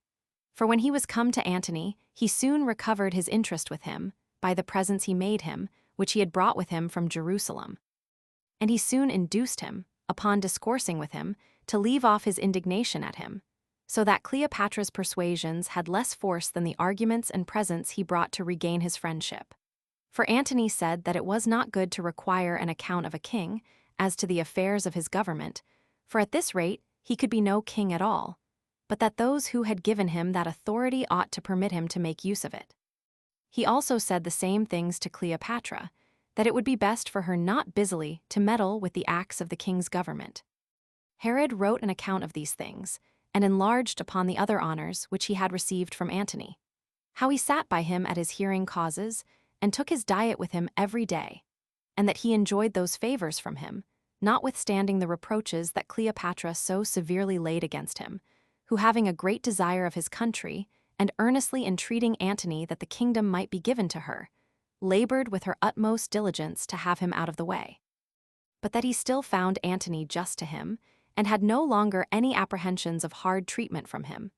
For when he was come to Antony, he soon recovered his interest with him, by the presents he made him, which he had brought with him from Jerusalem. And he soon induced him, upon discoursing with him, to leave off his indignation at him, so that Cleopatra's persuasions had less force than the arguments and presents he brought to regain his friendship. For Antony said that it was not good to require an account of a king, as to the affairs of his government, for at this rate he could be no king at all, but that those who had given him that authority ought to permit him to make use of it. He also said the same things to Cleopatra, that it would be best for her not busily to meddle with the acts of the king's government. Herod wrote an account of these things, and enlarged upon the other honors which he had received from Antony, how he sat by him at his hearing causes, and took his diet with him every day, and that he enjoyed those favors from him, notwithstanding the reproaches that Cleopatra so severely laid against him, who having a great desire of his country, and earnestly entreating Antony that the kingdom might be given to her, labored with her utmost diligence to have him out of the way. But that he still found Antony just to him, and had no longer any apprehensions of hard treatment from him,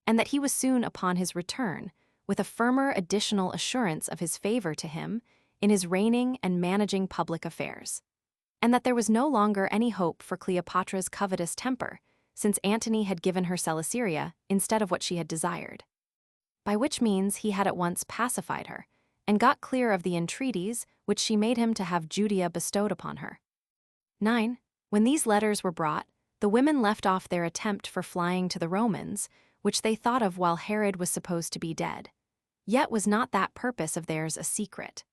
and that he was soon upon his return, with a firmer additional assurance of his favor to him in his reigning and managing public affairs, and that there was no longer any hope for Cleopatra's covetous temper, since Antony had given her Celesyria instead of what she had desired. By which means he had at once pacified her, and got clear of the entreaties which she made him to have Judea bestowed upon her. 9. When these letters were brought, the women left off their attempt for flying to the Romans, which they thought of while Herod was supposed to be dead. Yet was not that purpose of theirs a secret.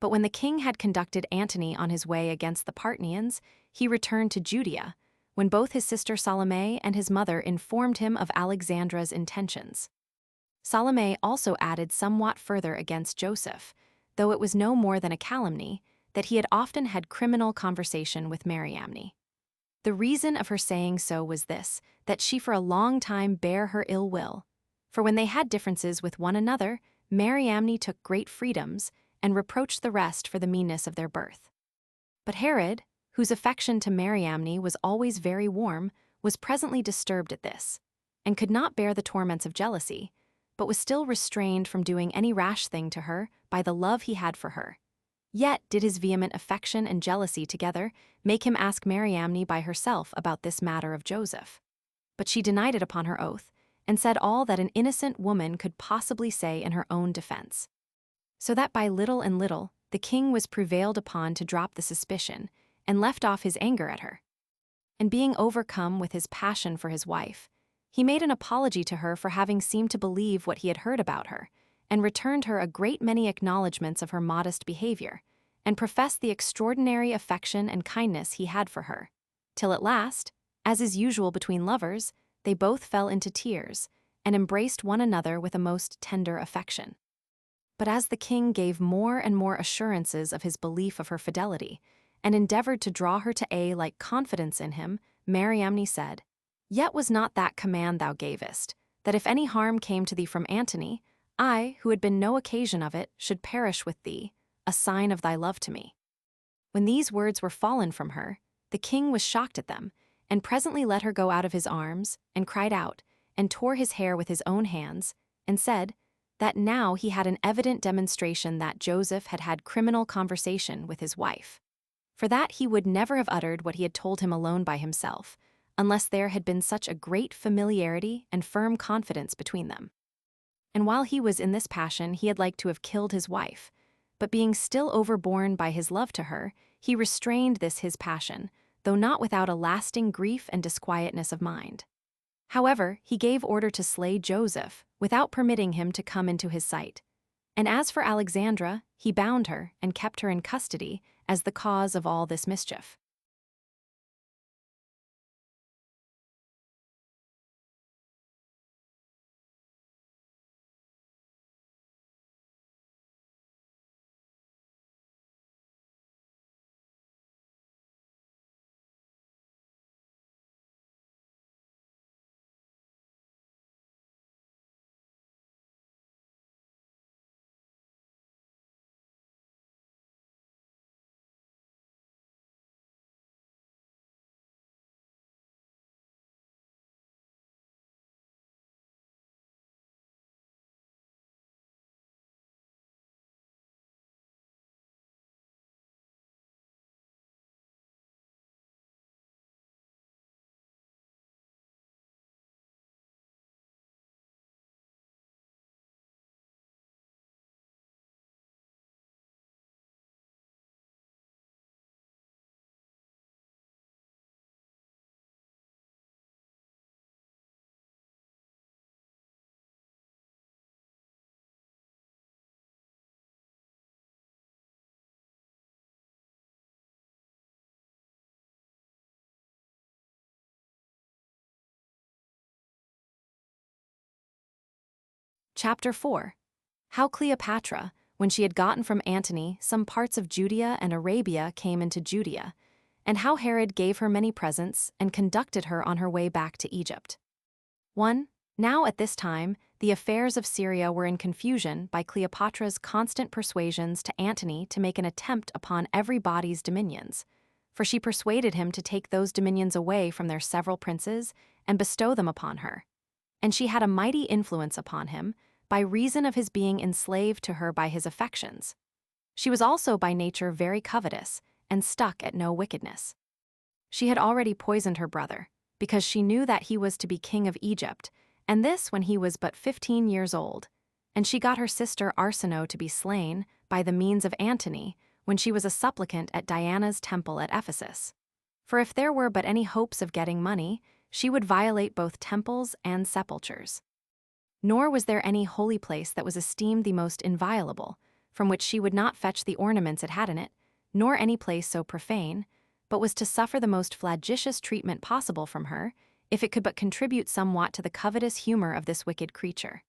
But when the king had conducted Antony on his way against the Parthians, he returned to Judea, when both his sister Salome and his mother informed him of Alexandra's intentions. Salome also added somewhat further against Joseph, though it was no more than a calumny, that he had often had criminal conversation with Mariamne. The reason of her saying so was this, that she for a long time bare her ill will. For when they had differences with one another, Mariamne took great freedoms, and reproached the rest for the meanness of their birth. But Herod, whose affection to Mariamne was always very warm, was presently disturbed at this, and could not bear the torments of jealousy, but was still restrained from doing any rash thing to her by the love he had for her. Yet did his vehement affection and jealousy together make him ask Mariamne by herself about this matter of Joseph. But she denied it upon her oath, and said all that an innocent woman could possibly say in her own defense. So that by little and little, the king was prevailed upon to drop the suspicion, and left off his anger at her. And being overcome with his passion for his wife, he made an apology to her for having seemed to believe what he had heard about her, and returned her a great many acknowledgments of her modest behavior, and professed the extraordinary affection and kindness he had for her, till at last, as is usual between lovers, they both fell into tears, and embraced one another with a most tender affection. But as the king gave more and more assurances of his belief of her fidelity, and endeavored to draw her to a like confidence in him, Mariamne said, "Yet was not that command thou gavest, that if any harm came to thee from Antony, I, who had been no occasion of it, should perish with thee, a sign of thy love to me." When these words were fallen from her, the king was shocked at them, and presently let her go out of his arms, and cried out, and tore his hair with his own hands, and said that now he had an evident demonstration that Joseph had had criminal conversation with his wife. For that he would never have uttered what he had told him alone by himself, unless there had been such a great familiarity and firm confidence between them. And while he was in this passion, he had like to have killed his wife, but being still overborne by his love to her, he restrained this his passion, though not without a lasting grief and disquietness of mind. However, he gave order to slay Joseph, without permitting him to come into his sight. And as for Alexandra, he bound her and kept her in custody as the cause of all this mischief. Chapter 4. How Cleopatra, when she had gotten from Antony some parts of Judea and Arabia, came into Judea, and how Herod gave her many presents and conducted her on her way back to Egypt. 1. Now at this time, the affairs of Syria were in confusion by Cleopatra's constant persuasions to Antony to make an attempt upon everybody's dominions, for she persuaded him to take those dominions away from their several princes and bestow them upon her. And she had a mighty influence upon him, by reason of his being enslaved to her by his affections. She was also by nature very covetous, and stuck at no wickedness. She had already poisoned her brother, because she knew that he was to be king of Egypt, and this when he was but 15 years old, and she got her sister Arsinoe to be slain by the means of Antony, when she was a supplicant at Diana's temple at Ephesus. For if there were but any hopes of getting money, she would violate both temples and sepulchres. Nor was there any holy place that was esteemed the most inviolable, from which she would not fetch the ornaments it had in it, nor any place so profane, but was to suffer the most flagitious treatment possible from her, if it could but contribute somewhat to the covetous humor of this wicked creature.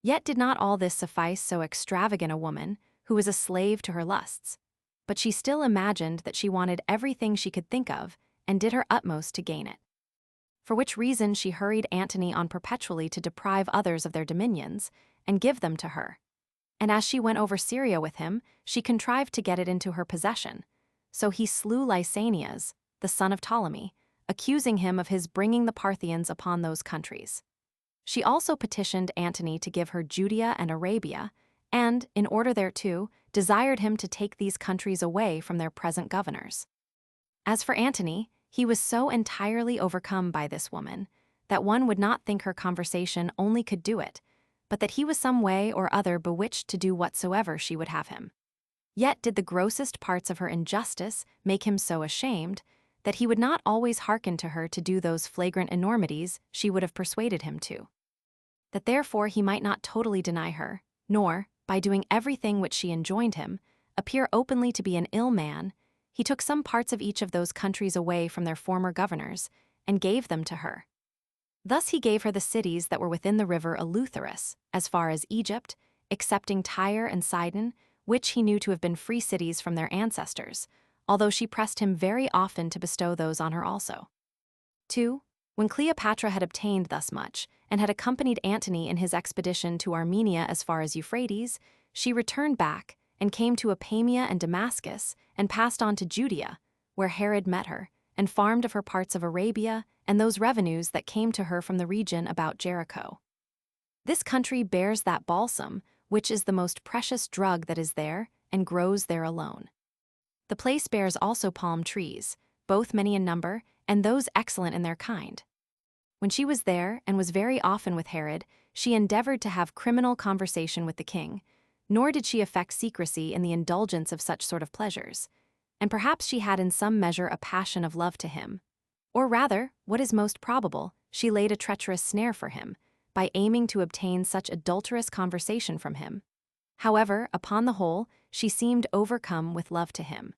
Yet did not all this suffice so extravagant a woman, who was a slave to her lusts, but she still imagined that she wanted everything she could think of, and did her utmost to gain it. For which reason she hurried Antony on perpetually to deprive others of their dominions, and give them to her. And as she went over Syria with him, she contrived to get it into her possession. So he slew Lysanias, the son of Ptolemy, accusing him of his bringing the Parthians upon those countries. She also petitioned Antony to give her Judea and Arabia, and, in order thereto, desired him to take these countries away from their present governors. As for Antony, he was so entirely overcome by this woman, that one would not think her conversation only could do it, but that he was some way or other bewitched to do whatsoever she would have him. Yet did the grossest parts of her injustice make him so ashamed, that he would not always hearken to her to do those flagrant enormities she would have persuaded him to. That therefore he might not totally deny her, nor, by doing everything which she enjoined him, appear openly to be an ill man, he took some parts of each of those countries away from their former governors, and gave them to her. Thus he gave her the cities that were within the river Eleutherus, as far as Egypt, excepting Tyre and Sidon, which he knew to have been free cities from their ancestors, although she pressed him very often to bestow those on her also. 2. When Cleopatra had obtained thus much, and had accompanied Antony in his expedition to Armenia as far as Euphrates, she returned back, and came to Apamia and Damascus, and passed on to Judea, where Herod met her, and farmed of her parts of Arabia, and those revenues that came to her from the region about Jericho. This country bears that balsam, which is the most precious drug that is there, and grows there alone. The place bears also palm trees, both many in number, and those excellent in their kind. When she was there, and was very often with Herod, she endeavored to have criminal conversation with the king, nor did she affect secrecy in the indulgence of such sort of pleasures, and perhaps she had in some measure a passion of love to him. Or rather, what is most probable, she laid a treacherous snare for him, by aiming to obtain such adulterous conversation from him. However, upon the whole, she seemed overcome with love to him.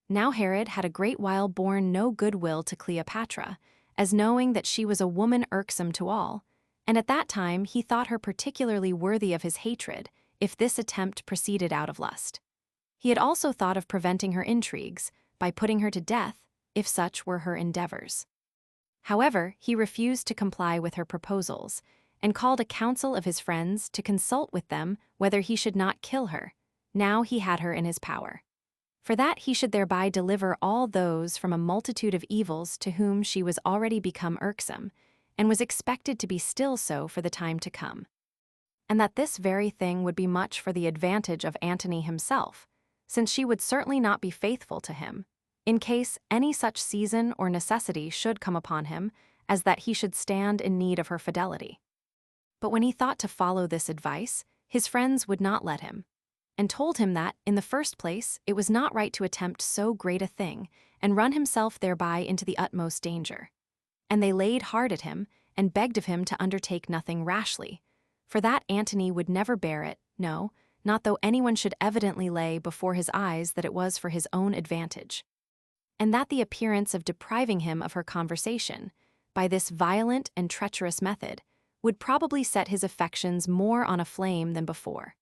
Now Herod had a great while borne no good will to Cleopatra, as knowing that she was a woman irksome to all, and at that time he thought her particularly worthy of his hatred, if this attempt proceeded out of lust. He had also thought of preventing her intrigues, by putting her to death, if such were her endeavors. However, he refused to comply with her proposals, and called a council of his friends to consult with them whether he should not kill her, now he had her in his power. For that he should thereby deliver all those from a multitude of evils to whom she was already become irksome, and was expected to be still so for the time to come. And that this very thing would be much for the advantage of Antony himself, since she would certainly not be faithful to him, in case any such season or necessity should come upon him, as that he should stand in need of her fidelity. But when he thought to follow this advice, his friends would not let him, and told him that, in the first place, it was not right to attempt so great a thing, and run himself thereby into the utmost danger. And they laid hard at him, and begged of him to undertake nothing rashly, for that Antony would never bear it, no, not though anyone should evidently lay before his eyes that it was for his own advantage. And that the appearance of depriving him of her conversation, by this violent and treacherous method, would probably set his affections more on a flame than before.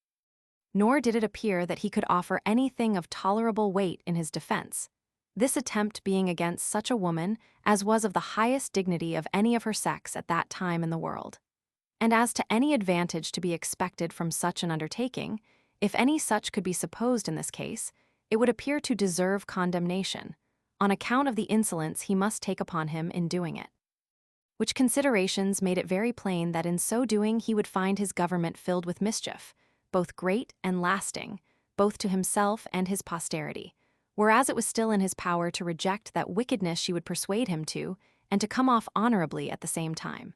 Nor did it appear that he could offer anything of tolerable weight in his defense, this attempt being against such a woman as was of the highest dignity of any of her sex at that time in the world. And as to any advantage to be expected from such an undertaking, if any such could be supposed in this case, it would appear to deserve condemnation, on account of the insolence he must take upon him in doing it. Which considerations made it very plain that in so doing he would find his government filled with mischief, both great and lasting, both to himself and his posterity, whereas it was still in his power to reject that wickedness she would persuade him to, and to come off honorably at the same time.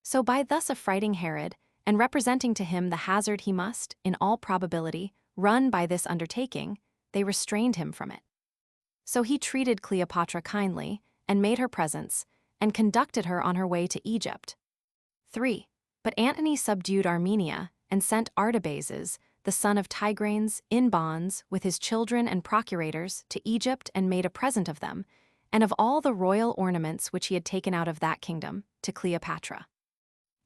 So by thus affrighting Herod, and representing to him the hazard he must, in all probability, run by this undertaking, they restrained him from it. So he treated Cleopatra kindly, and made her presents, and conducted her on her way to Egypt. 3. But Antony subdued Armenia, and sent Artabazus, the son of Tigranes, in bonds, with his children and procurators, to Egypt, and made a present of them, and of all the royal ornaments which he had taken out of that kingdom, to Cleopatra.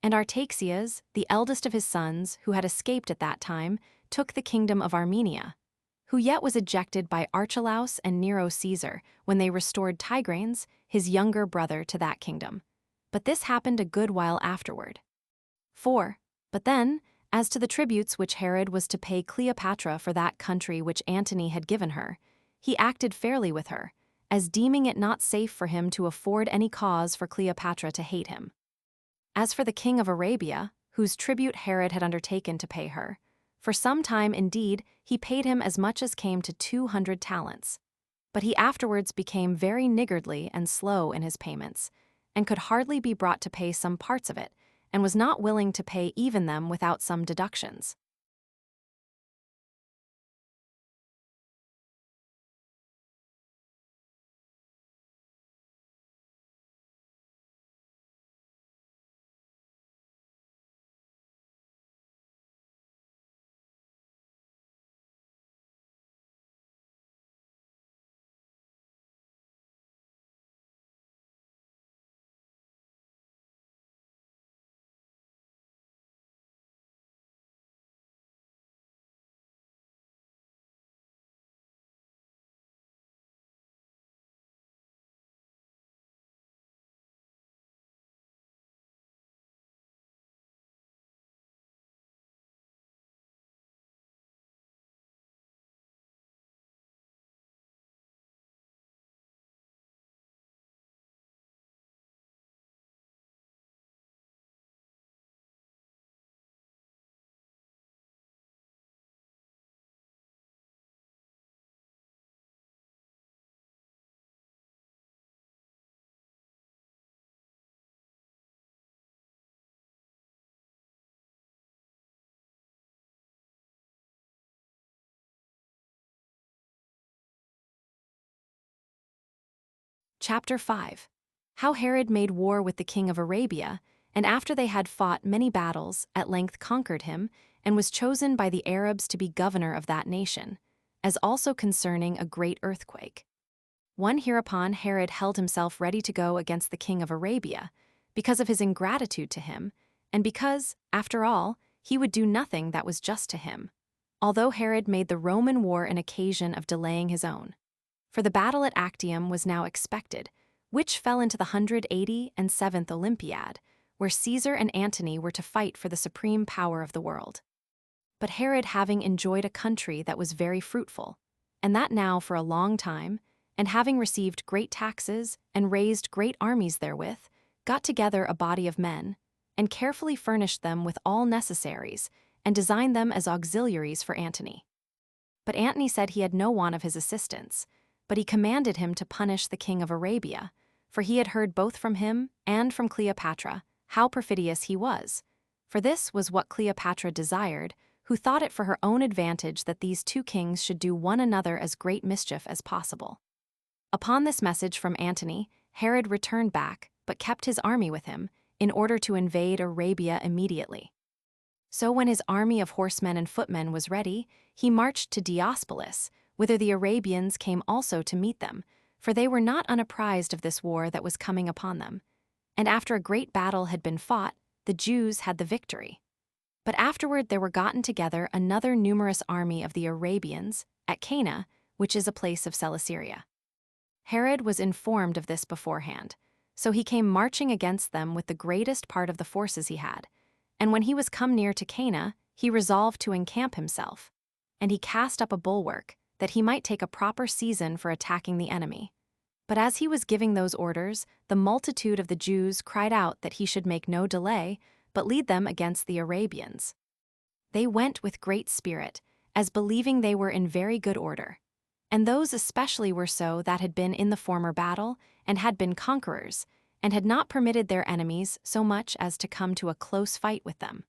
And Artaxias, the eldest of his sons, who had escaped at that time, took the kingdom of Armenia, who yet was ejected by Archelaus and Nero Caesar when they restored Tigranes, his younger brother, to that kingdom. But this happened a good while afterward. 4. But then, as to the tributes which Herod was to pay Cleopatra for that country which Antony had given her, he acted fairly with her, as deeming it not safe for him to afford any cause for Cleopatra to hate him. As for the king of Arabia, whose tribute Herod had undertaken to pay her, for some time indeed he paid him as much as came to 200 talents. But he afterwards became very niggardly and slow in his payments, and could hardly be brought to pay some parts of it, and was not willing to pay even them without some deductions. Chapter 5. How Herod made war with the king of Arabia, and after they had fought many battles, at length conquered him, and was chosen by the Arabs to be governor of that nation, as also concerning a great earthquake. 1. Hereupon Herod held himself ready to go against the king of Arabia, because of his ingratitude to him, and because, after all, he would do nothing that was just to him, although Herod made the Roman war an occasion of delaying his own. For the battle at Actium was now expected, which fell into the 187th Olympiad, where Caesar and Antony were to fight for the supreme power of the world. But Herod, having enjoyed a country that was very fruitful, and that now for a long time, and having received great taxes and raised great armies therewith, got together a body of men, and carefully furnished them with all necessaries, and designed them as auxiliaries for Antony. But Antony said he had no want of his assistance, but he commanded him to punish the king of Arabia, for he had heard both from him and from Cleopatra how perfidious he was. For this was what Cleopatra desired, who thought it for her own advantage that these two kings should do one another as great mischief as possible. Upon this message from Antony, Herod returned back, but kept his army with him, in order to invade Arabia immediately. So when his army of horsemen and footmen was ready, he marched to Diospolis, whither the Arabians came also to meet them, for they were not unapprised of this war that was coming upon them. And after a great battle had been fought, the Jews had the victory. But afterward there were gotten together another numerous army of the Arabians at Cana, which is a place of Celesyria. Herod was informed of this beforehand, so he came marching against them with the greatest part of the forces he had. And when he was come near to Cana, he resolved to encamp himself. And he cast up a bulwark, that he might take a proper season for attacking the enemy. But as he was giving those orders, the multitude of the Jews cried out that he should make no delay, but lead them against the Arabians. They went with great spirit, as believing they were in very good order. And those especially were so that had been in the former battle, and had been conquerors, and had not permitted their enemies so much as to come to a close fight with them.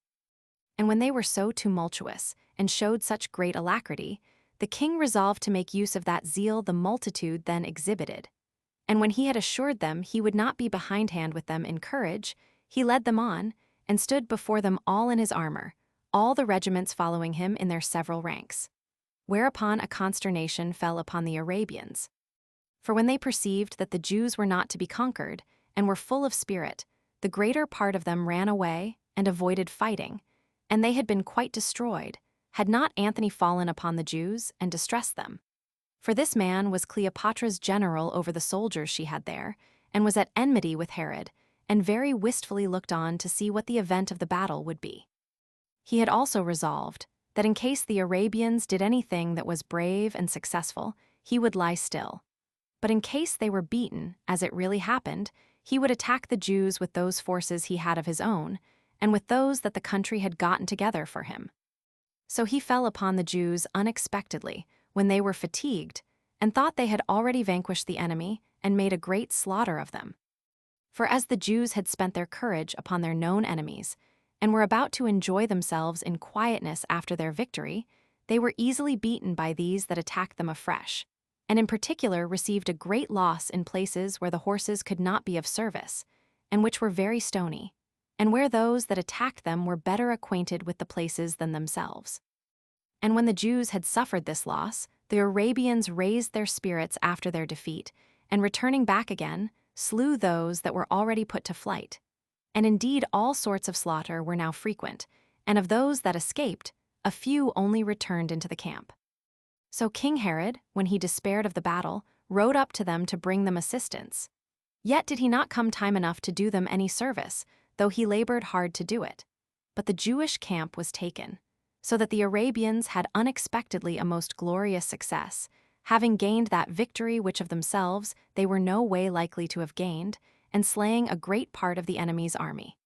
And when they were so tumultuous, and showed such great alacrity, the king resolved to make use of that zeal the multitude then exhibited. And when he had assured them he would not be behindhand with them in courage, he led them on, and stood before them all in his armor, all the regiments following him in their several ranks. Whereupon a consternation fell upon the Arabians. For when they perceived that the Jews were not to be conquered, and were full of spirit, the greater part of them ran away and avoided fighting, and they had been quite destroyed, had not Antony fallen upon the Jews and distressed them. For this man was Cleopatra's general over the soldiers she had there, and was at enmity with Herod, and very wistfully looked on to see what the event of the battle would be. He had also resolved that in case the Arabians did anything that was brave and successful, he would lie still. But in case they were beaten, as it really happened, he would attack the Jews with those forces he had of his own, and with those that the country had gotten together for him. So he fell upon the Jews unexpectedly, when they were fatigued, and thought they had already vanquished the enemy, and made a great slaughter of them. For as the Jews had spent their courage upon their known enemies, and were about to enjoy themselves in quietness after their victory, they were easily beaten by these that attacked them afresh, and in particular received a great loss in places where the horses could not be of service, and which were very stony, and where those that attacked them were better acquainted with the places than themselves. And when the Jews had suffered this loss, the Arabians raised their spirits after their defeat, and returning back again, slew those that were already put to flight. And indeed all sorts of slaughter were now frequent, and of those that escaped, a few only returned into the camp. So King Herod, when he despaired of the battle, rode up to them to bring them assistance. Yet did he not come time enough to do them any service, though he labored hard to do it. But the Jewish camp was taken, so that the Arabians had unexpectedly a most glorious success, having gained that victory which of themselves they were no way likely to have gained, and slaying a great part of the enemy's army.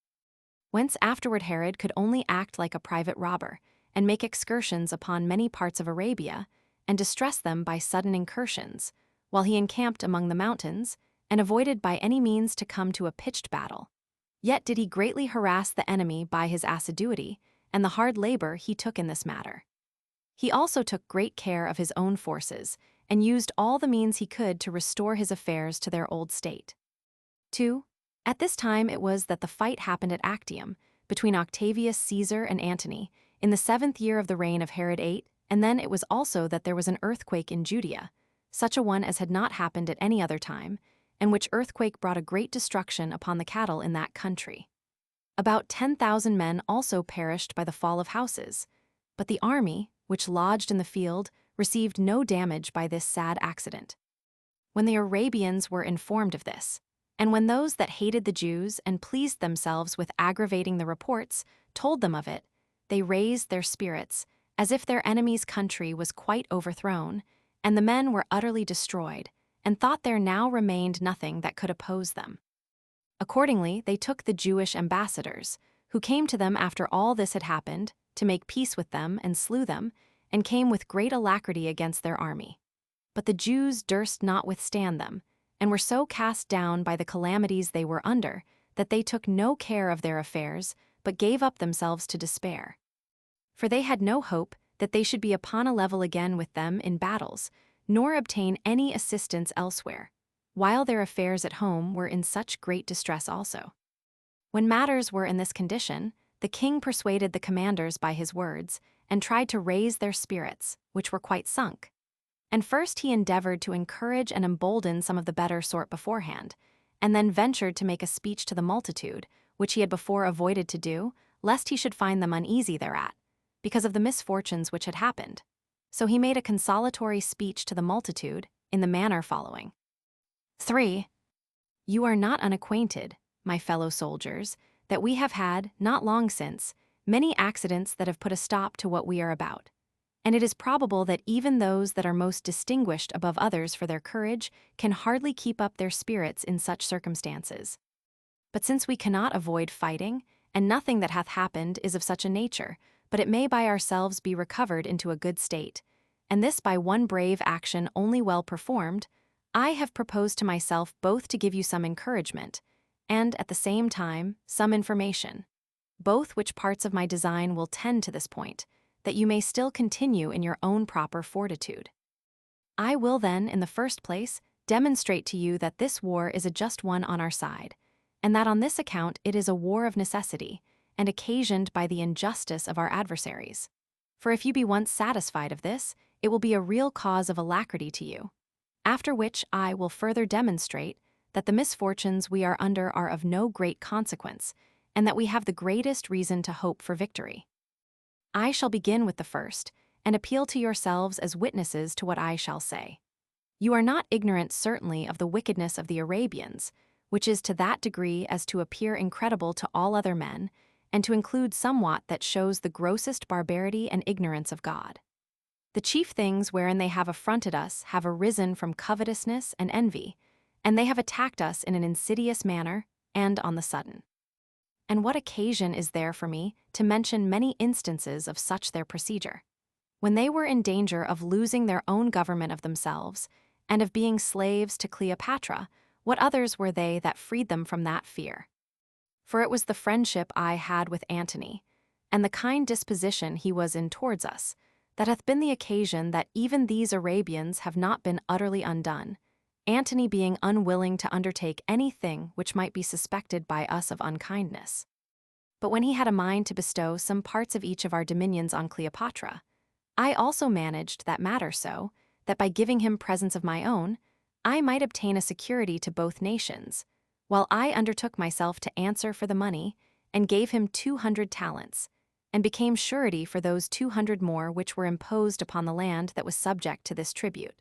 Whence afterward Herod could only act like a private robber, and make excursions upon many parts of Arabia, and distress them by sudden incursions, while he encamped among the mountains, and avoided by any means to come to a pitched battle. Yet did he greatly harass the enemy by his assiduity, and the hard labor he took in this matter. He also took great care of his own forces, and used all the means he could to restore his affairs to their old state. 2. At this time it was that the fight happened at Actium, between Octavius Caesar and Antony, in the 7th year of the reign of Herod VIII, and then it was also that there was an earthquake in Judea, such a one as had not happened at any other time, and which earthquake brought a great destruction upon the cattle in that country. About 10,000 men also perished by the fall of houses, but the army, which lodged in the field, received no damage by this sad accident. When the Arabians were informed of this, and when those that hated the Jews and pleased themselves with aggravating the reports told them of it, they raised their spirits, as if their enemy's country was quite overthrown, and the men were utterly destroyed, and thought there now remained nothing that could oppose them. Accordingly, they took the Jewish ambassadors, who came to them after all this had happened, to make peace with them, and slew them, and came with great alacrity against their army. But the Jews durst not withstand them, and were so cast down by the calamities they were under, that they took no care of their affairs, but gave up themselves to despair. For they had no hope that they should be upon a level again with them in battles, nor obtain any assistance elsewhere, while their affairs at home were in such great distress also. When matters were in this condition, the king persuaded the commanders by his words, and tried to raise their spirits, which were quite sunk. And first he endeavored to encourage and embolden some of the better sort beforehand, and then ventured to make a speech to the multitude, which he had before avoided to do, lest he should find them uneasy thereat, because of the misfortunes which had happened. So he made a consolatory speech to the multitude, in the manner following. 3. You are not unacquainted, my fellow soldiers, that we have had, not long since, many accidents that have put a stop to what we are about. And it is probable that even those that are most distinguished above others for their courage can hardly keep up their spirits in such circumstances. But since we cannot avoid fighting, and nothing that hath happened is of such a nature, but it may by ourselves be recovered into a good state, and this by one brave action only well performed, I have proposed to myself both to give you some encouragement, and at the same time some information, both which parts of my design will tend to this point, that you may still continue in your own proper fortitude. I will then, in the first place, demonstrate to you that this war is a just one on our side, and that on this account it is a war of necessity, and occasioned by the injustice of our adversaries. For if you be once satisfied of this, it will be a real cause of alacrity to you. After which I will further demonstrate that the misfortunes we are under are of no great consequence, and that we have the greatest reason to hope for victory. I shall begin with the first, and appeal to yourselves as witnesses to what I shall say. You are not ignorant certainly of the wickedness of the Arabians, which is to that degree as to appear incredible to all other men, and to include somewhat that shows the grossest barbarity and ignorance of God. The chief things wherein they have affronted us have arisen from covetousness and envy, and they have attacked us in an insidious manner and on the sudden. And what occasion is there for me to mention many instances of such their procedure? When they were in danger of losing their own government of themselves, and of being slaves to Cleopatra, what others were they that freed them from that fear? For it was the friendship I had with Antony, and the kind disposition he was in towards us, that hath been the occasion that even these Arabians have not been utterly undone, Antony being unwilling to undertake anything which might be suspected by us of unkindness. But when he had a mind to bestow some parts of each of our dominions on Cleopatra, I also managed that matter so, that by giving him presents of my own, I might obtain a security to both nations, while I undertook myself to answer for the money, and gave him 200 talents, and became surety for those 200 more which were imposed upon the land that was subject to this tribute.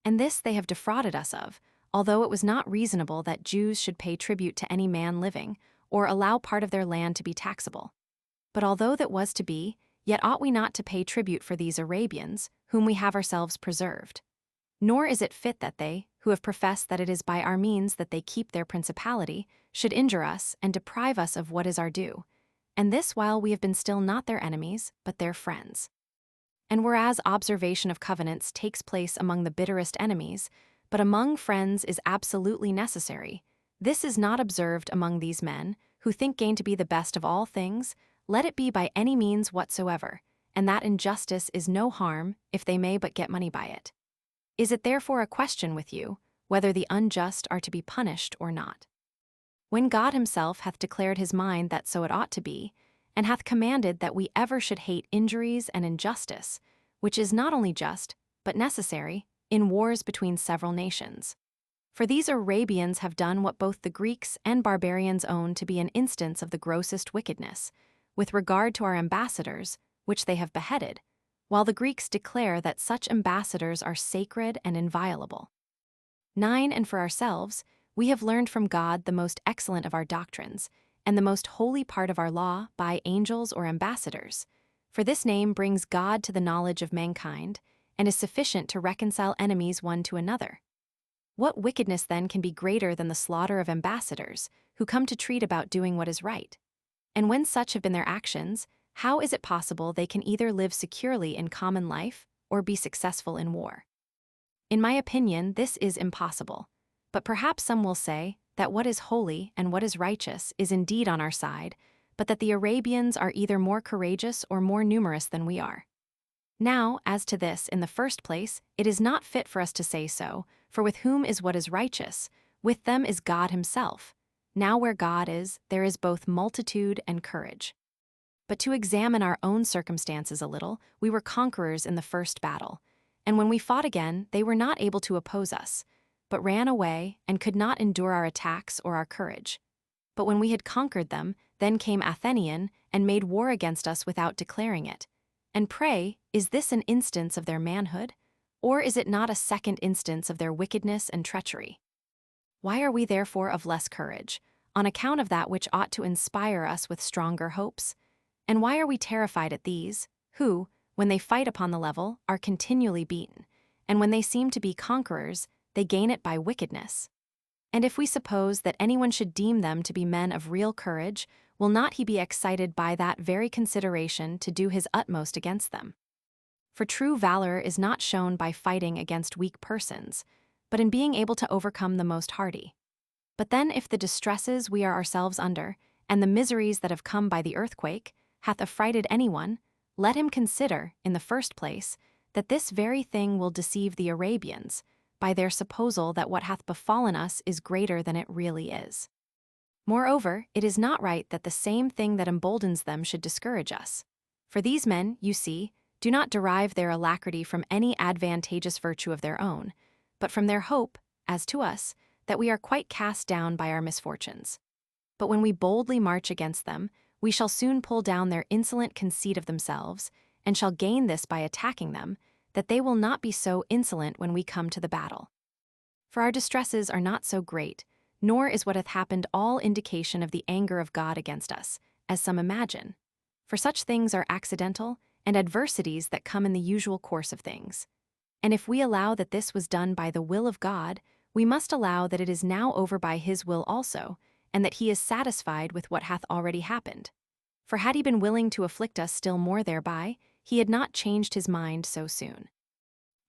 And this they have defrauded us of, although it was not reasonable that Jews should pay tribute to any man living, or allow part of their land to be taxable. But although that was to be, yet ought we not to pay tribute for these Arabians, whom we have ourselves preserved. Nor is it fit that they, who have professed that it is by our means that they keep their principality, should injure us and deprive us of what is our due, and this while we have been still not their enemies, but their friends. And whereas observation of covenants takes place among the bitterest enemies, but among friends is absolutely necessary, this is not observed among these men, who think gain to be the best of all things, let it be by any means whatsoever, and that injustice is no harm, if they may but get money by it. Is it therefore a question with you, whether the unjust are to be punished or not? When God himself hath declared his mind that so it ought to be, and hath commanded that we ever should hate injuries and injustice, which is not only just, but necessary, in wars between several nations. For these Arabians have done what both the Greeks and barbarians own to be an instance of the grossest wickedness, with regard to our ambassadors, which they have beheaded, while the Greeks declare that such ambassadors are sacred and inviolable. 9. And for ourselves, we have learned from God the most excellent of our doctrines, and the most holy part of our law by angels or ambassadors. For this name brings God to the knowledge of mankind, and is sufficient to reconcile enemies one to another. What wickedness then can be greater than the slaughter of ambassadors, who come to treat about doing what is right? And when such have been their actions, how is it possible they can either live securely in common life, or be successful in war? In my opinion, this is impossible. But perhaps some will say that what is holy and what is righteous is indeed on our side, but that the Arabians are either more courageous or more numerous than we are. Now, as to this, in the first place, it is not fit for us to say so, for with whom is what is righteous? With them is God himself. Now where God is, there is both multitude and courage. But to examine our own circumstances a little, we were conquerors in the first battle, and when we fought again, they were not able to oppose us, but ran away and could not endure our attacks or our courage. But when we had conquered them, then came Athenian and made war against us without declaring it. And pray, is this an instance of their manhood? Or is it not a second instance of their wickedness and treachery? Why are we therefore of less courage, on account of that which ought to inspire us with stronger hopes? And why are we terrified at these, who, when they fight upon the level, are continually beaten, and when they seem to be conquerors, they gain it by wickedness? And if we suppose that anyone should deem them to be men of real courage, will not he be excited by that very consideration to do his utmost against them? For true valor is not shown by fighting against weak persons, but in being able to overcome the most hardy. But then if the distresses we are ourselves under, and the miseries that have come by the earthquake, hath affrighted anyone, let him consider, in the first place, that this very thing will deceive the Arabians, by their supposal that what hath befallen us is greater than it really is. Moreover, it is not right that the same thing that emboldens them should discourage us. For these men, you see, do not derive their alacrity from any advantageous virtue of their own, but from their hope, as to us, that we are quite cast down by our misfortunes. But when we boldly march against them, we shall soon pull down their insolent conceit of themselves, and shall gain this by attacking them, that they will not be so insolent when we come to the battle. For our distresses are not so great, nor is what hath happened all indication of the anger of God against us, as some imagine. For such things are accidental, and adversities that come in the usual course of things. And if we allow that this was done by the will of God, we must allow that it is now over by his will also, and that he is satisfied with what hath already happened. For had he been willing to afflict us still more thereby, he had not changed his mind so soon.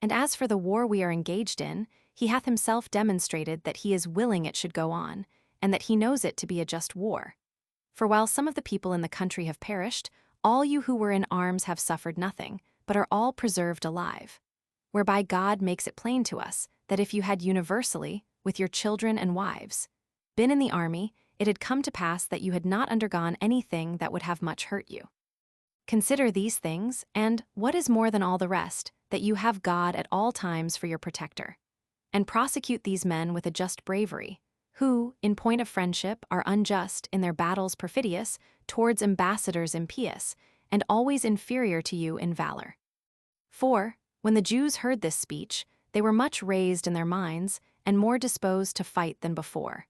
And as for the war we are engaged in, he hath himself demonstrated that he is willing it should go on, and that he knows it to be a just war. For while some of the people in the country have perished, all you who were in arms have suffered nothing, but are all preserved alive. Whereby God makes it plain to us, that if you had universally, with your children and wives, been in the army, it had come to pass that you had not undergone anything that would have much hurt you. Consider these things, and, what is more than all the rest, that you have God at all times for your protector. And prosecute these men with a just bravery, who, in point of friendship, are unjust, in their battles perfidious, towards ambassadors impious, and always inferior to you in valor. For, when the Jews heard this speech, they were much raised in their minds, and more disposed to fight than before.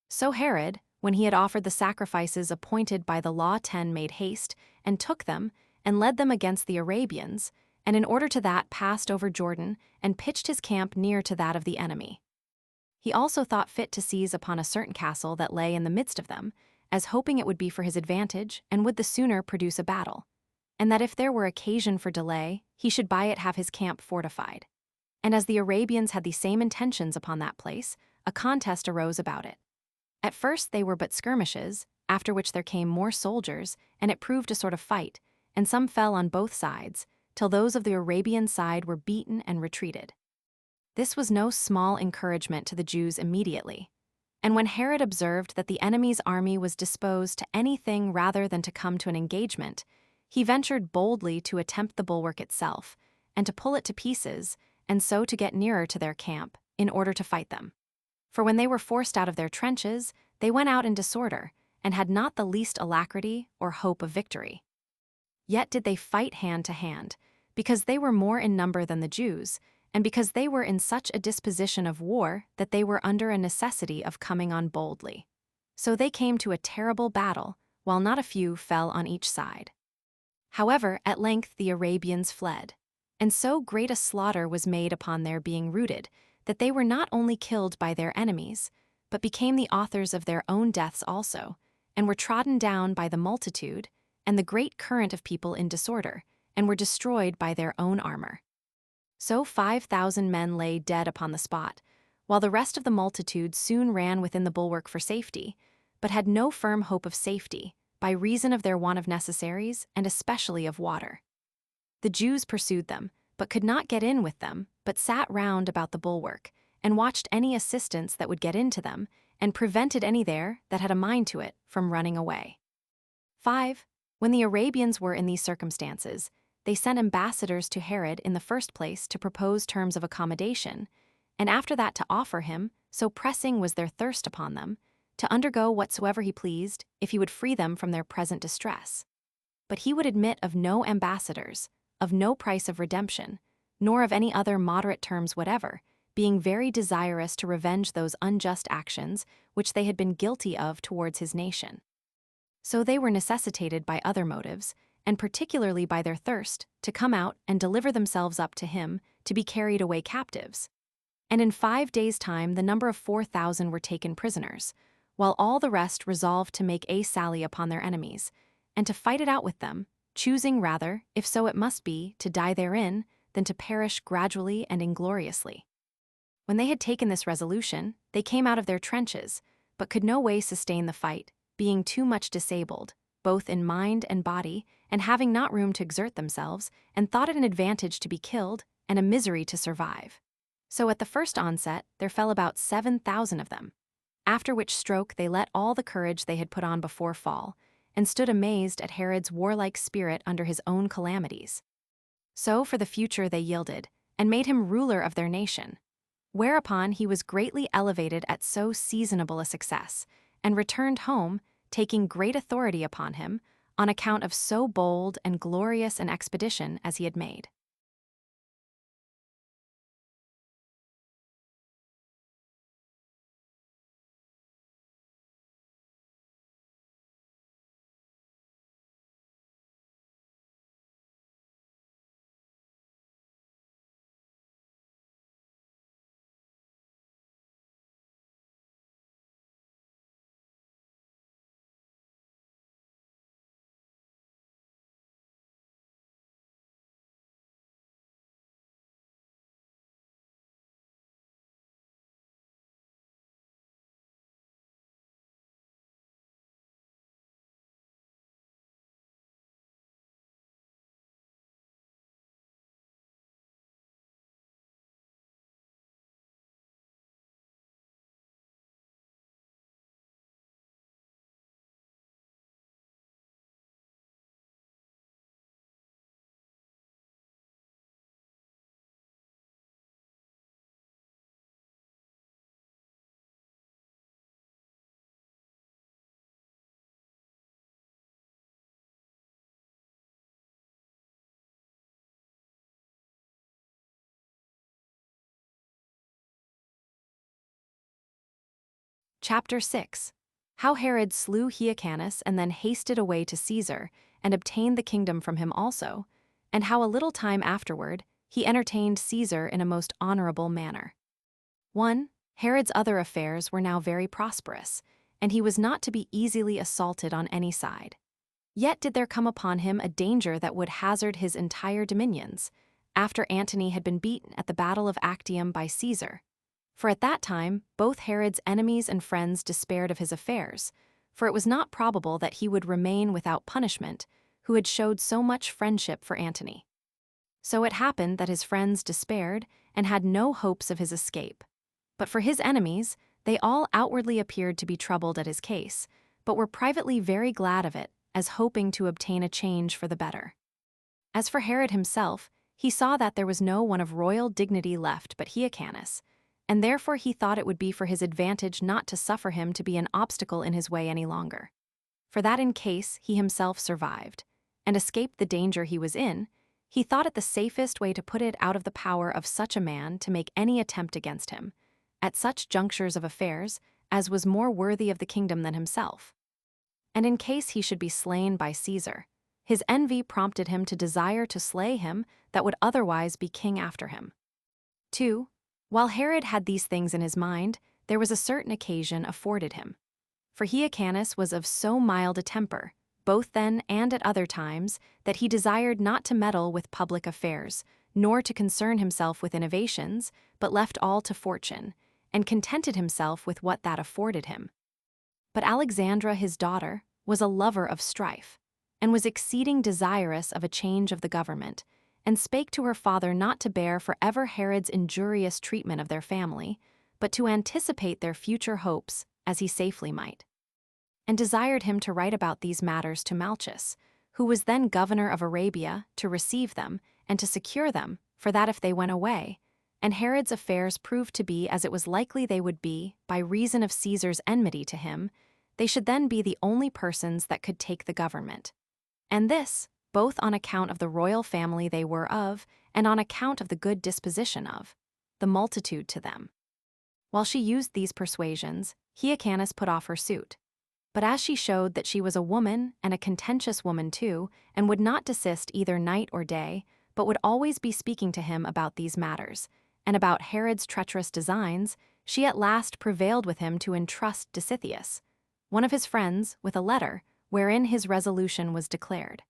So Herod, when he had offered the sacrifices appointed by the law 10, made haste, and took them, and led them against the Arabians, and in order to that passed over Jordan, and pitched his camp near to that of the enemy. He also thought fit to seize upon a certain castle that lay in the midst of them, as hoping it would be for his advantage, and would the sooner produce a battle, and that if there were occasion for delay, he should by it have his camp fortified. And as the Arabians had the same intentions upon that place, a contest arose about it. At first they were but skirmishes, after which there came more soldiers, and it proved a sort of fight, and some fell on both sides, till those of the Arabian side were beaten and retreated. This was no small encouragement to the Jews immediately. And when Herod observed that the enemy's army was disposed to anything rather than to come to an engagement, he ventured boldly to attempt the bulwark itself, and to pull it to pieces, and so to get nearer to their camp, in order to fight them. For when they were forced out of their trenches, they went out in disorder, and had not the least alacrity or hope of victory. Yet did they fight hand to hand, because they were more in number than the Jews, and because they were in such a disposition of war that they were under a necessity of coming on boldly. So they came to a terrible battle, while not a few fell on each side. However, at length the Arabians fled, and so great a slaughter was made upon their being routed, that they were not only killed by their enemies, but became the authors of their own deaths also, and were trodden down by the multitude, and the great current of people in disorder, and were destroyed by their own armor. So 5,000 men lay dead upon the spot, while the rest of the multitude soon ran within the bulwark for safety, but had no firm hope of safety, by reason of their want of necessaries, and especially of water. The Jews pursued them, but could not get in with them, but sat round about the bulwark, and watched any assistance that would get into them, and prevented any there, that had a mind to it, from running away. 5. When the Arabians were in these circumstances, they sent ambassadors to Herod in the first place to propose terms of accommodation, and after that to offer him, so pressing was their thirst upon them, to undergo whatsoever he pleased if he would free them from their present distress. But he would admit of no ambassadors, of no price of redemption, nor of any other moderate terms whatever, being very desirous to revenge those unjust actions which they had been guilty of towards his nation. So they were necessitated by other motives, and particularly by their thirst, to come out and deliver themselves up to him, to be carried away captives. And in 5 days' time the number of 4,000 were taken prisoners, while all the rest resolved to make a sally upon their enemies, and to fight it out with them, choosing rather, if so it must be, to die therein, than to perish gradually and ingloriously. When they had taken this resolution, they came out of their trenches, but could no way sustain the fight, being too much disabled, both in mind and body, and having not room to exert themselves, and thought it an advantage to be killed, and a misery to survive. So at the first onset there fell about 7,000 of them, after which stroke they let all the courage they had put on before fall, and stood amazed at Herod's warlike spirit under his own calamities. So for the future they yielded, and made him ruler of their nation, whereupon he was greatly elevated at so seasonable a success, and returned home, taking great authority upon him, on account of so bold and glorious an expedition as he had made. Chapter 6. How Herod slew Hyrcanus and then hasted away to Caesar, and obtained the kingdom from him also, and how a little time afterward he entertained Caesar in a most honorable manner. 1. Herod's other affairs were now very prosperous, and he was not to be easily assaulted on any side. Yet did there come upon him a danger that would hazard his entire dominions, after Antony had been beaten at the battle of Actium by Caesar. For at that time both Herod's enemies and friends despaired of his affairs, for it was not probable that he would remain without punishment, who had showed so much friendship for Antony. So it happened that his friends despaired, and had no hopes of his escape. But for his enemies, they all outwardly appeared to be troubled at his case, but were privately very glad of it, as hoping to obtain a change for the better. As for Herod himself, he saw that there was no one of royal dignity left but Hyrcanus, and therefore he thought it would be for his advantage not to suffer him to be an obstacle in his way any longer. For that in case he himself survived, and escaped the danger he was in, he thought it the safest way to put it out of the power of such a man to make any attempt against him, at such junctures of affairs, as was more worthy of the kingdom than himself. And in case he should be slain by Caesar, his envy prompted him to desire to slay him that would otherwise be king after him. 2. While Herod had these things in his mind, there was a certain occasion afforded him. For Hyrcanus was of so mild a temper, both then and at other times, that he desired not to meddle with public affairs, nor to concern himself with innovations, but left all to fortune, and contented himself with what that afforded him. But Alexandra his daughter was a lover of strife, and was exceeding desirous of a change of the government, and spake to her father not to bear for ever Herod's injurious treatment of their family, but to anticipate their future hopes, as he safely might. And desired him to write about these matters to Malchus, who was then governor of Arabia, to receive them, and to secure them, for that if they went away, and Herod's affairs proved to be as it was likely they would be, by reason of Caesar's enmity to him, they should then be the only persons that could take the government. And this, both on account of the royal family they were of, and on account of the good disposition of the multitude to them. While she used these persuasions, Hyrcanus put off her suit. But as she showed that she was a woman, and a contentious woman too, and would not desist either night or day, but would always be speaking to him about these matters, and about Herod's treacherous designs, she at last prevailed with him to entrust Dositheus, one of his friends, with a letter, wherein his resolution was declared.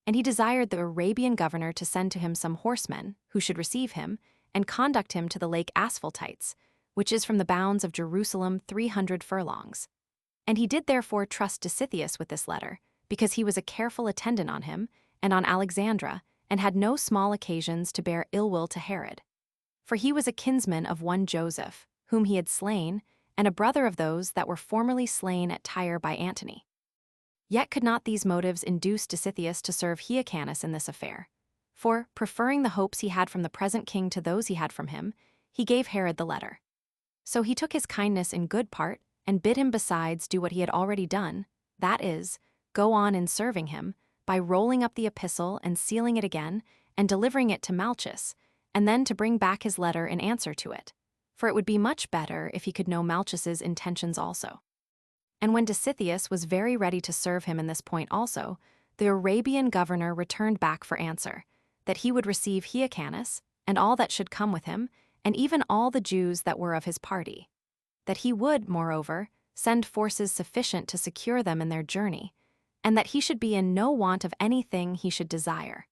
And he desired the Arabian governor to send to him some horsemen, who should receive him, and conduct him to the lake Asphaltites, which is from the bounds of Jerusalem 300 furlongs. And he did therefore trust Dositheus with this letter, because he was a careful attendant on him, and on Alexandra, and had no small occasions to bear ill will to Herod. For he was a kinsman of one Joseph, whom he had slain, and a brother of those that were formerly slain at Tyre by Antony. Yet could not these motives induce Dositheus to serve Hyrcanus in this affair. For, preferring the hopes he had from the present king to those he had from him, he gave Herod the letter. So he took his kindness in good part, and bid him besides do what he had already done, that is, go on in serving him, by rolling up the epistle and sealing it again, and delivering it to Malchus, and then to bring back his letter in answer to it. For it would be much better if he could know Malchus's intentions also. And when Dositheus was very ready to serve him in this point also, the Arabian governor returned back for answer, that he would receive Hyrcanus, and all that should come with him, and even all the Jews that were of his party. That he would, moreover, send forces sufficient to secure them in their journey, and that he should be in no want of anything he should desire.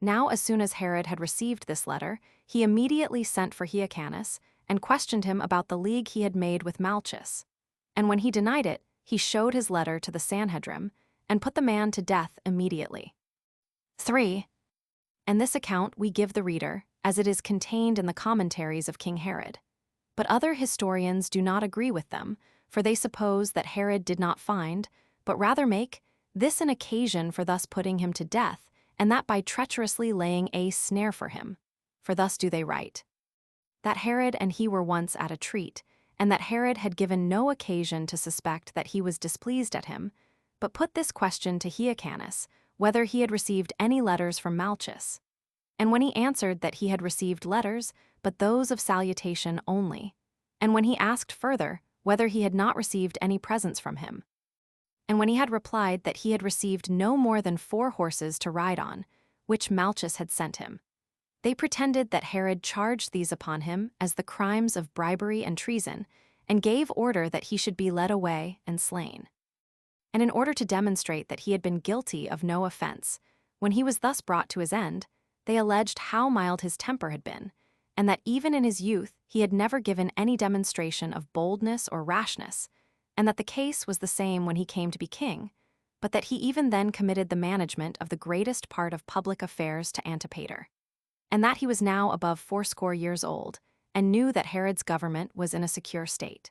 Now as soon as Herod had received this letter, he immediately sent for Hyrcanus, and questioned him about the league he had made with Malchus. And when he denied it, he showed his letter to the Sanhedrim, and put the man to death immediately. 3. And this account we give the reader, as it is contained in the commentaries of King Herod. But other historians do not agree with them, for they suppose that Herod did not find, but rather make, this an occasion for thus putting him to death, and that by treacherously laying a snare for him. For thus do they write: that Herod and he were once at a treat, and that Herod had given no occasion to suspect that he was displeased at him, but put this question to Hyrcanus, whether he had received any letters from Malchus. And when he answered that he had received letters, but those of salutation only, and when he asked further whether he had not received any presents from him, and when he had replied that he had received no more than 4 horses to ride on, which Malchus had sent him, they pretended that Herod charged these upon him as the crimes of bribery and treason, and gave order that he should be led away and slain. And in order to demonstrate that he had been guilty of no offense, when he was thus brought to his end, they alleged how mild his temper had been, and that even in his youth he had never given any demonstration of boldness or rashness, and that the case was the same when he came to be king, but that he even then committed the management of the greatest part of public affairs to Antipater, and that he was now above 80 years old, and knew that Herod's government was in a secure state.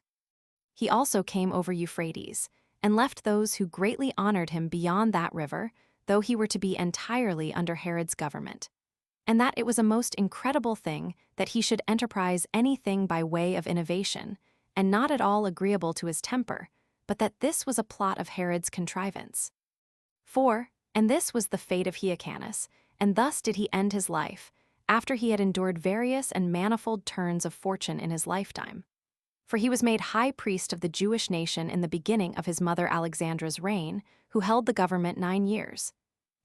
He also came over Euphrates, and left those who greatly honored him beyond that river, though he were to be entirely under Herod's government, and that it was a most incredible thing that he should enterprise anything by way of innovation, and not at all agreeable to his temper, but that this was a plot of Herod's contrivance. 4. And this was the fate of Hyrcanus, and thus did he end his life, after he had endured various and manifold turns of fortune in his lifetime. For he was made high priest of the Jewish nation in the beginning of his mother Alexandra's reign, who held the government 9 years.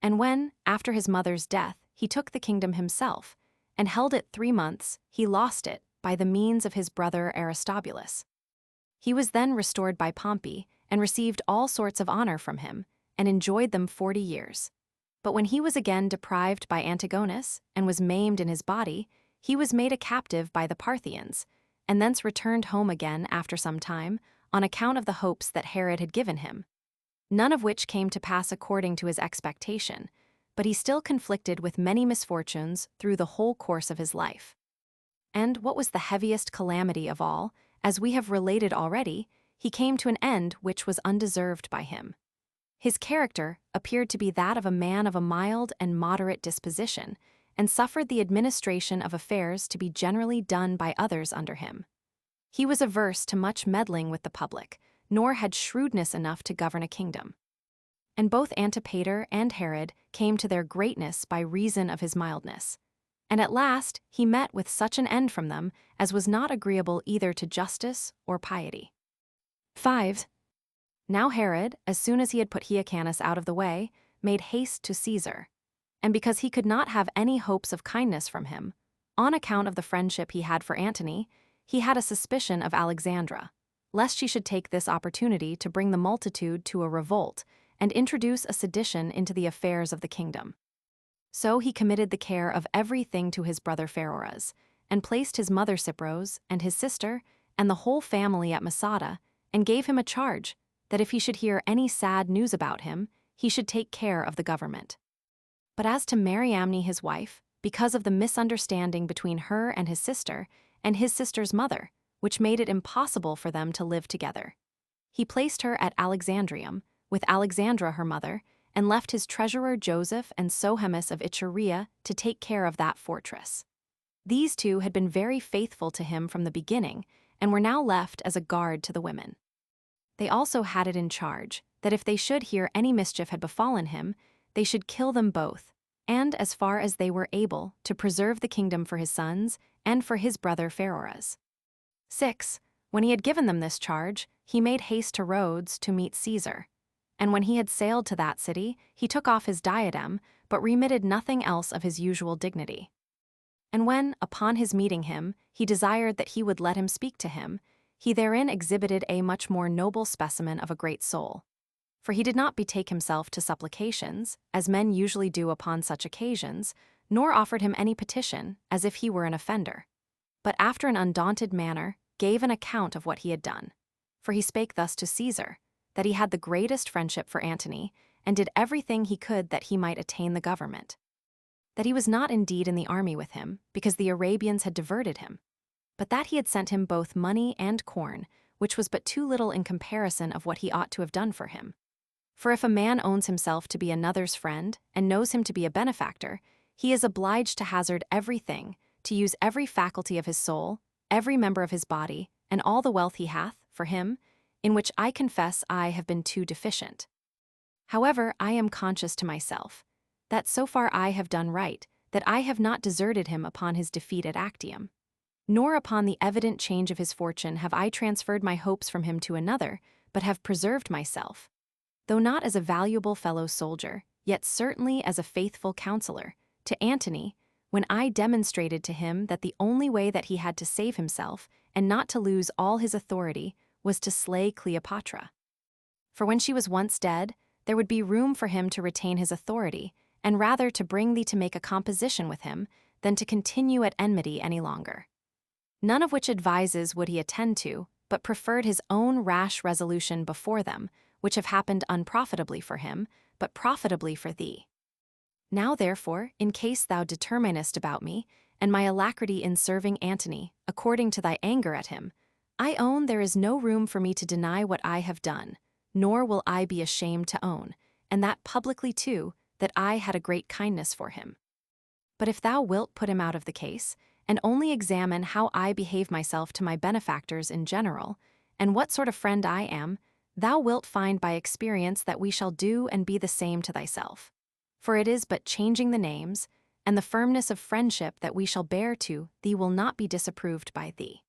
And when, after his mother's death, he took the kingdom himself, and held it 3 months, he lost it by the means of his brother Aristobulus. He was then restored by Pompey, and received all sorts of honor from him, and enjoyed them 40 years. But when he was again deprived by Antigonus, and was maimed in his body, he was made a captive by the Parthians, and thence returned home again after some time, on account of the hopes that Herod had given him, none of which came to pass according to his expectation, but he still conflicted with many misfortunes through the whole course of his life. And what was the heaviest calamity of all, as we have related already, he came to an end which was undeserved by him. His character appeared to be that of a man of a mild and moderate disposition, and suffered the administration of affairs to be generally done by others under him. He was averse to much meddling with the public, nor had shrewdness enough to govern a kingdom. And both Antipater and Herod came to their greatness by reason of his mildness. And at last he met with such an end from them as was not agreeable either to justice or piety. 5. Now Herod, as soon as he had put Hyrcanus out of the way, made haste to Caesar. And because he could not have any hopes of kindness from him, on account of the friendship he had for Antony, he had a suspicion of Alexandra, lest she should take this opportunity to bring the multitude to a revolt and introduce a sedition into the affairs of the kingdom. So he committed the care of everything to his brother Pheroras, and placed his mother Cypros and his sister and the whole family at Masada, and gave him a charge that if he should hear any sad news about him, he should take care of the government. But as to Mariamne his wife, because of the misunderstanding between her and his sister's mother, which made it impossible for them to live together, he placed her at Alexandrium, with Alexandra her mother, and left his treasurer Joseph and Sohemus of Ituraea to take care of that fortress. These two had been very faithful to him from the beginning, and were now left as a guard to the women. They also had it in charge that if they should hear any mischief had befallen him, they should kill them both, and as far as they were able, to preserve the kingdom for his sons and for his brother Pheroras. 6. When he had given them this charge, he made haste to Rhodes to meet Caesar. And when he had sailed to that city, he took off his diadem, but remitted nothing else of his usual dignity. And when, upon his meeting him, he desired that he would let him speak to him, he therein exhibited a much more noble specimen of a great soul. For he did not betake himself to supplications, as men usually do upon such occasions, nor offered him any petition, as if he were an offender, but after an undaunted manner gave an account of what he had done. For he spake thus to Caesar, that he had the greatest friendship for Antony, and did everything he could that he might attain the government. That he was not indeed in the army with him, because the Arabians had diverted him, but that he had sent him both money and corn, which was but too little in comparison of what he ought to have done for him. For if a man owns himself to be another's friend, and knows him to be a benefactor, he is obliged to hazard everything, to use every faculty of his soul, every member of his body, and all the wealth he hath, for him, in which I confess I have been too deficient. However, I am conscious to myself, that so far I have done right, that I have not deserted him upon his defeat at Actium. Nor upon the evident change of his fortune have I transferred my hopes from him to another, but have preserved myself, though not as a valuable fellow soldier, yet certainly as a faithful counselor, to Antony, when I demonstrated to him that the only way that he had to save himself, and not to lose all his authority, was to slay Cleopatra. For when she was once dead, there would be room for him to retain his authority, and rather to bring thee to make a composition with him, than to continue at enmity any longer. None of which advises would he attend to, but preferred his own rash resolution before them, which have happened unprofitably for him, but profitably for thee. Now therefore, in case thou determinest about me, and my alacrity in serving Antony, according to thy anger at him, I own there is no room for me to deny what I have done, nor will I be ashamed to own, and that publicly too, that I had a great kindness for him. But if thou wilt put him out of the case, and only examine how I behave myself to my benefactors in general, and what sort of friend I am, thou wilt find by experience that we shall do and be the same to thyself. For it is but changing the names, and the firmness of friendship that we shall bear to thee will not be disapproved by thee.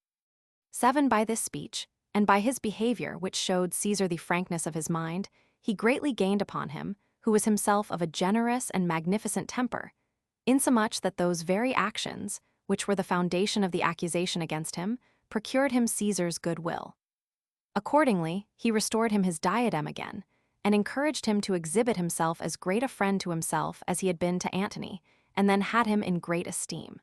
7. By this speech, and by his behavior which showed Caesar the frankness of his mind, he greatly gained upon him, who was himself of a generous and magnificent temper, insomuch that those very actions, which were the foundation of the accusation against him, procured him Caesar's good will. Accordingly, he restored him his diadem again, and encouraged him to exhibit himself as great a friend to himself as he had been to Antony, and then had him in great esteem.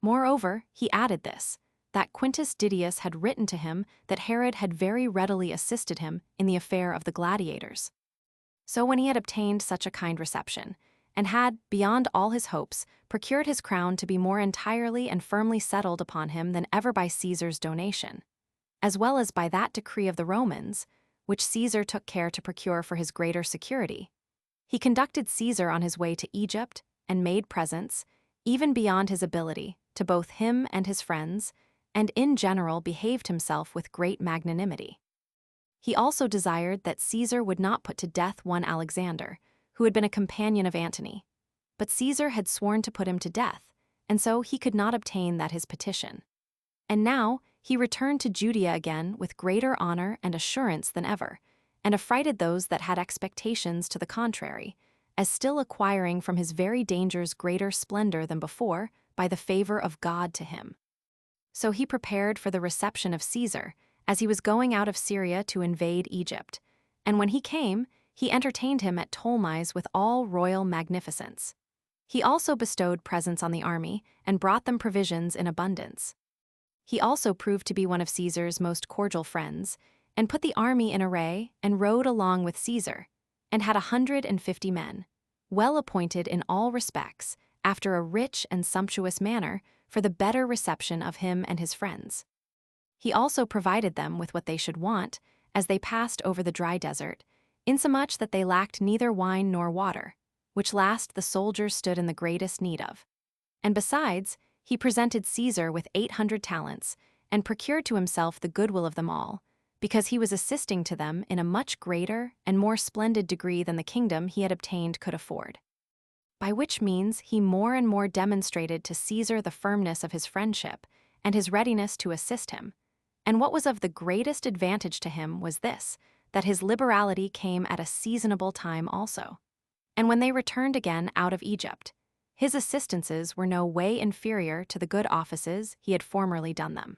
Moreover, he added this, that Quintus Didius had written to him that Herod had very readily assisted him in the affair of the gladiators. So when he had obtained such a kind reception, and had, beyond all his hopes, procured his crown to be more entirely and firmly settled upon him than ever by Caesar's donation, as well as by that decree of the Romans, which Caesar took care to procure for his greater security, he conducted Caesar on his way to Egypt, and made presents, even beyond his ability, to both him and his friends, and in general behaved himself with great magnanimity. He also desired that Caesar would not put to death one Alexander, who had been a companion of Antony. But Caesar had sworn to put him to death, and so he could not obtain that his petition. And now he returned to Judea again with greater honor and assurance than ever, and affrighted those that had expectations to the contrary, as still acquiring from his very dangers greater splendor than before by the favor of God to him. So he prepared for the reception of Caesar, as he was going out of Syria to invade Egypt, and when he came, he entertained him at Ptolemais with all royal magnificence. He also bestowed presents on the army and brought them provisions in abundance. He also proved to be one of Caesar's most cordial friends, and put the army in array and rode along with Caesar, and had 150 men, well appointed in all respects, after a rich and sumptuous manner, for the better reception of him and his friends. He also provided them with what they should want, as they passed over the dry desert, insomuch that they lacked neither wine nor water, which last the soldiers stood in the greatest need of. And besides, he presented Caesar with 800 talents, and procured to himself the goodwill of them all, because he was assisting to them in a much greater and more splendid degree than the kingdom he had obtained could afford. By which means he more and more demonstrated to Caesar the firmness of his friendship, and his readiness to assist him. And what was of the greatest advantage to him was this, that his liberality came at a seasonable time also. And when they returned again out of Egypt, his assistances were no way inferior to the good offices he had formerly done them.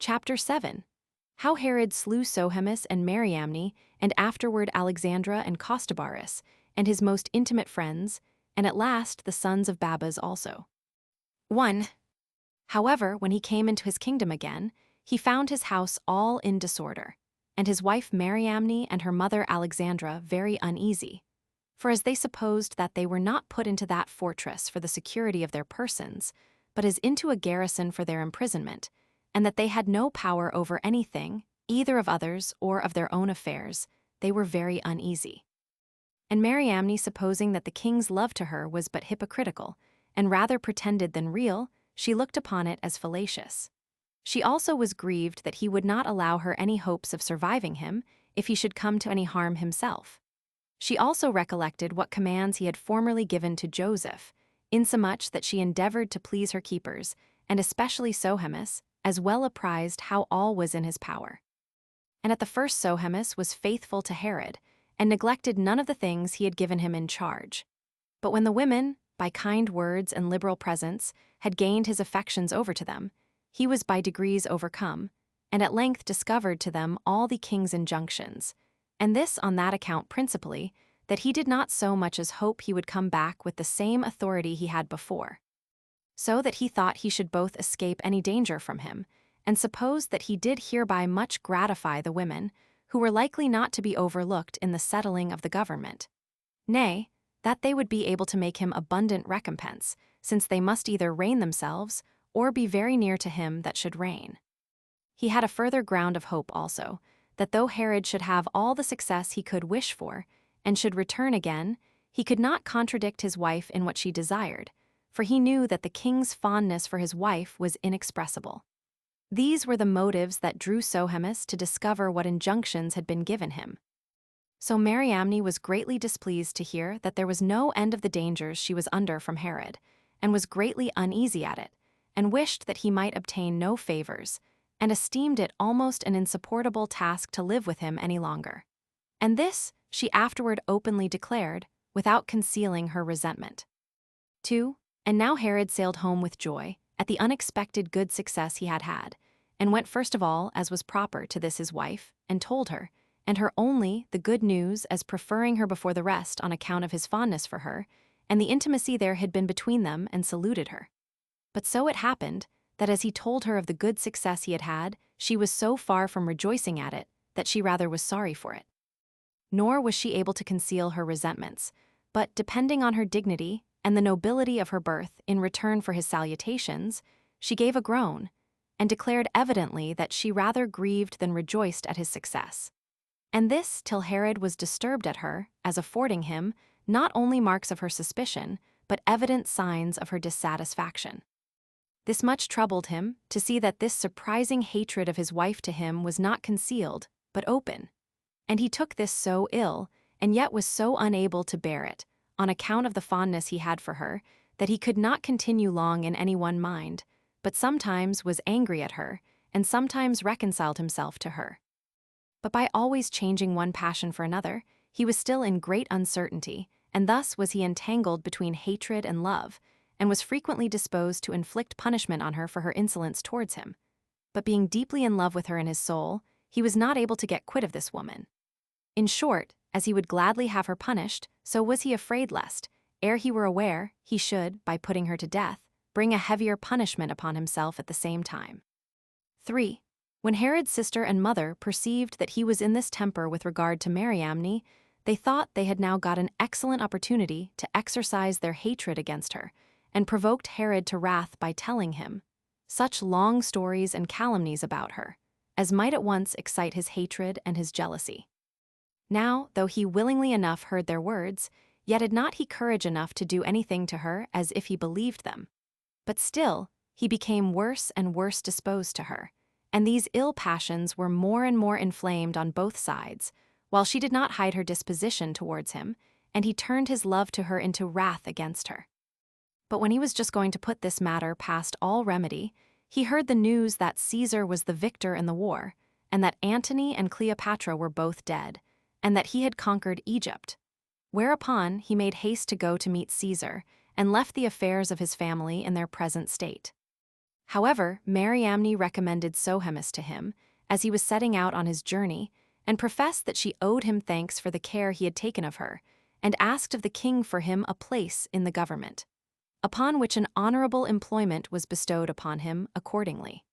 Chapter 7. How Herod slew Sohemus and Mariamne, and afterward Alexandra and Costobarus, and his most intimate friends, and at last the sons of Babas also. 1. However, when he came into his kingdom again, he found his house all in disorder, and his wife Mariamne and her mother Alexandra very uneasy. For as they supposed that they were not put into that fortress for the security of their persons, but as into a garrison for their imprisonment, and that they had no power over anything, either of others or of their own affairs, they were very uneasy. And Mariamne, supposing that the king's love to her was but hypocritical, and rather pretended than real, she looked upon it as fallacious. She also was grieved that he would not allow her any hopes of surviving him, if he should come to any harm himself. She also recollected what commands he had formerly given to Joseph, insomuch that she endeavored to please her keepers, and especially Sohemus, as well apprised how all was in his power. And at the first Sohemus was faithful to Herod, and neglected none of the things he had given him in charge. But when the women, by kind words and liberal presents, had gained his affections over to them, he was by degrees overcome, and at length discovered to them all the king's injunctions, and this on that account principally, that he did not so much as hope he would come back with the same authority he had before. So that he thought he should both escape any danger from him, and supposed that he did hereby much gratify the women, who were likely not to be overlooked in the settling of the government. Nay, that they would be able to make him abundant recompense, since they must either reign themselves, or be very near to him that should reign. He had a further ground of hope also, that though Herod should have all the success he could wish for, and should return again, he could not contradict his wife in what she desired, for he knew that the king's fondness for his wife was inexpressible. These were the motives that drew Sohemus to discover what injunctions had been given him. So Mariamne was greatly displeased to hear that there was no end of the dangers she was under from Herod, and was greatly uneasy at it, and wished that he might obtain no favors, and esteemed it almost an insupportable task to live with him any longer. And this she afterward openly declared, without concealing her resentment. 2. And now Herod sailed home with joy, at the unexpected good success he had had, and went first of all, as was proper to this his wife, and told her, and her only, the good news, as preferring her before the rest on account of his fondness for her, and the intimacy there had been between them, and saluted her. But so it happened, that as he told her of the good success he had had, she was so far from rejoicing at it, that she rather was sorry for it. Nor was she able to conceal her resentments, but, depending on her dignity and the nobility of her birth in return for his salutations, she gave a groan, and declared evidently that she rather grieved than rejoiced at his success. And this till Herod was disturbed at her, as affording him not only marks of her suspicion, but evident signs of her dissatisfaction. This much troubled him, to see that this surprising hatred of his wife to him was not concealed, but open. And he took this so ill, and yet was so unable to bear it, on account of the fondness he had for her, that he could not continue long in any one mind, but sometimes was angry at her, and sometimes reconciled himself to her. But by always changing one passion for another, he was still in great uncertainty, and thus was he entangled between hatred and love, and was frequently disposed to inflict punishment on her for her insolence towards him. But being deeply in love with her in his soul, he was not able to get quit of this woman. In short, as he would gladly have her punished, so was he afraid lest, ere he were aware, he should, by putting her to death, bring a heavier punishment upon himself at the same time. 3. When Herod's sister and mother perceived that he was in this temper with regard to Mariamne, they thought they had now got an excellent opportunity to exercise their hatred against her, and provoked Herod to wrath by telling him such long stories and calumnies about her, as might at once excite his hatred and his jealousy. Now, though he willingly enough heard their words, yet had not he courage enough to do anything to her as if he believed them. But still, he became worse and worse disposed to her, and these ill passions were more and more inflamed on both sides, while she did not hide her disposition towards him, and he turned his love to her into wrath against her. But when he was just going to put this matter past all remedy, he heard the news that Caesar was the victor in the war, and that Antony and Cleopatra were both dead, and that he had conquered Egypt. Whereupon he made haste to go to meet Caesar, and left the affairs of his family in their present state. However, Mariamne recommended Sohemus to him, as he was setting out on his journey, and professed that she owed him thanks for the care he had taken of her, and asked of the king for him a place in the government. Upon which an honorable employment was bestowed upon him accordingly.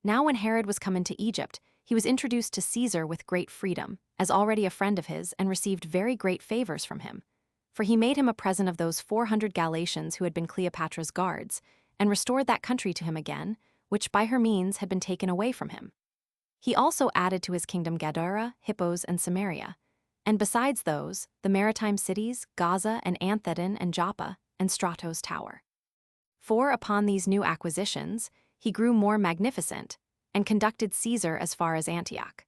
Now when Herod was come into Egypt, he was introduced to Caesar with great freedom, as already a friend of his, and received very great favors from him. For he made him a present of those 400 Galatians who had been Cleopatra's guards, and restored that country to him again, which by her means had been taken away from him. He also added to his kingdom Gadara, Hippos, and Samaria, and besides those, the maritime cities, Gaza and Anthedon and Joppa, and Strato's tower. For upon these new acquisitions, he grew more magnificent, and conducted Caesar as far as Antioch.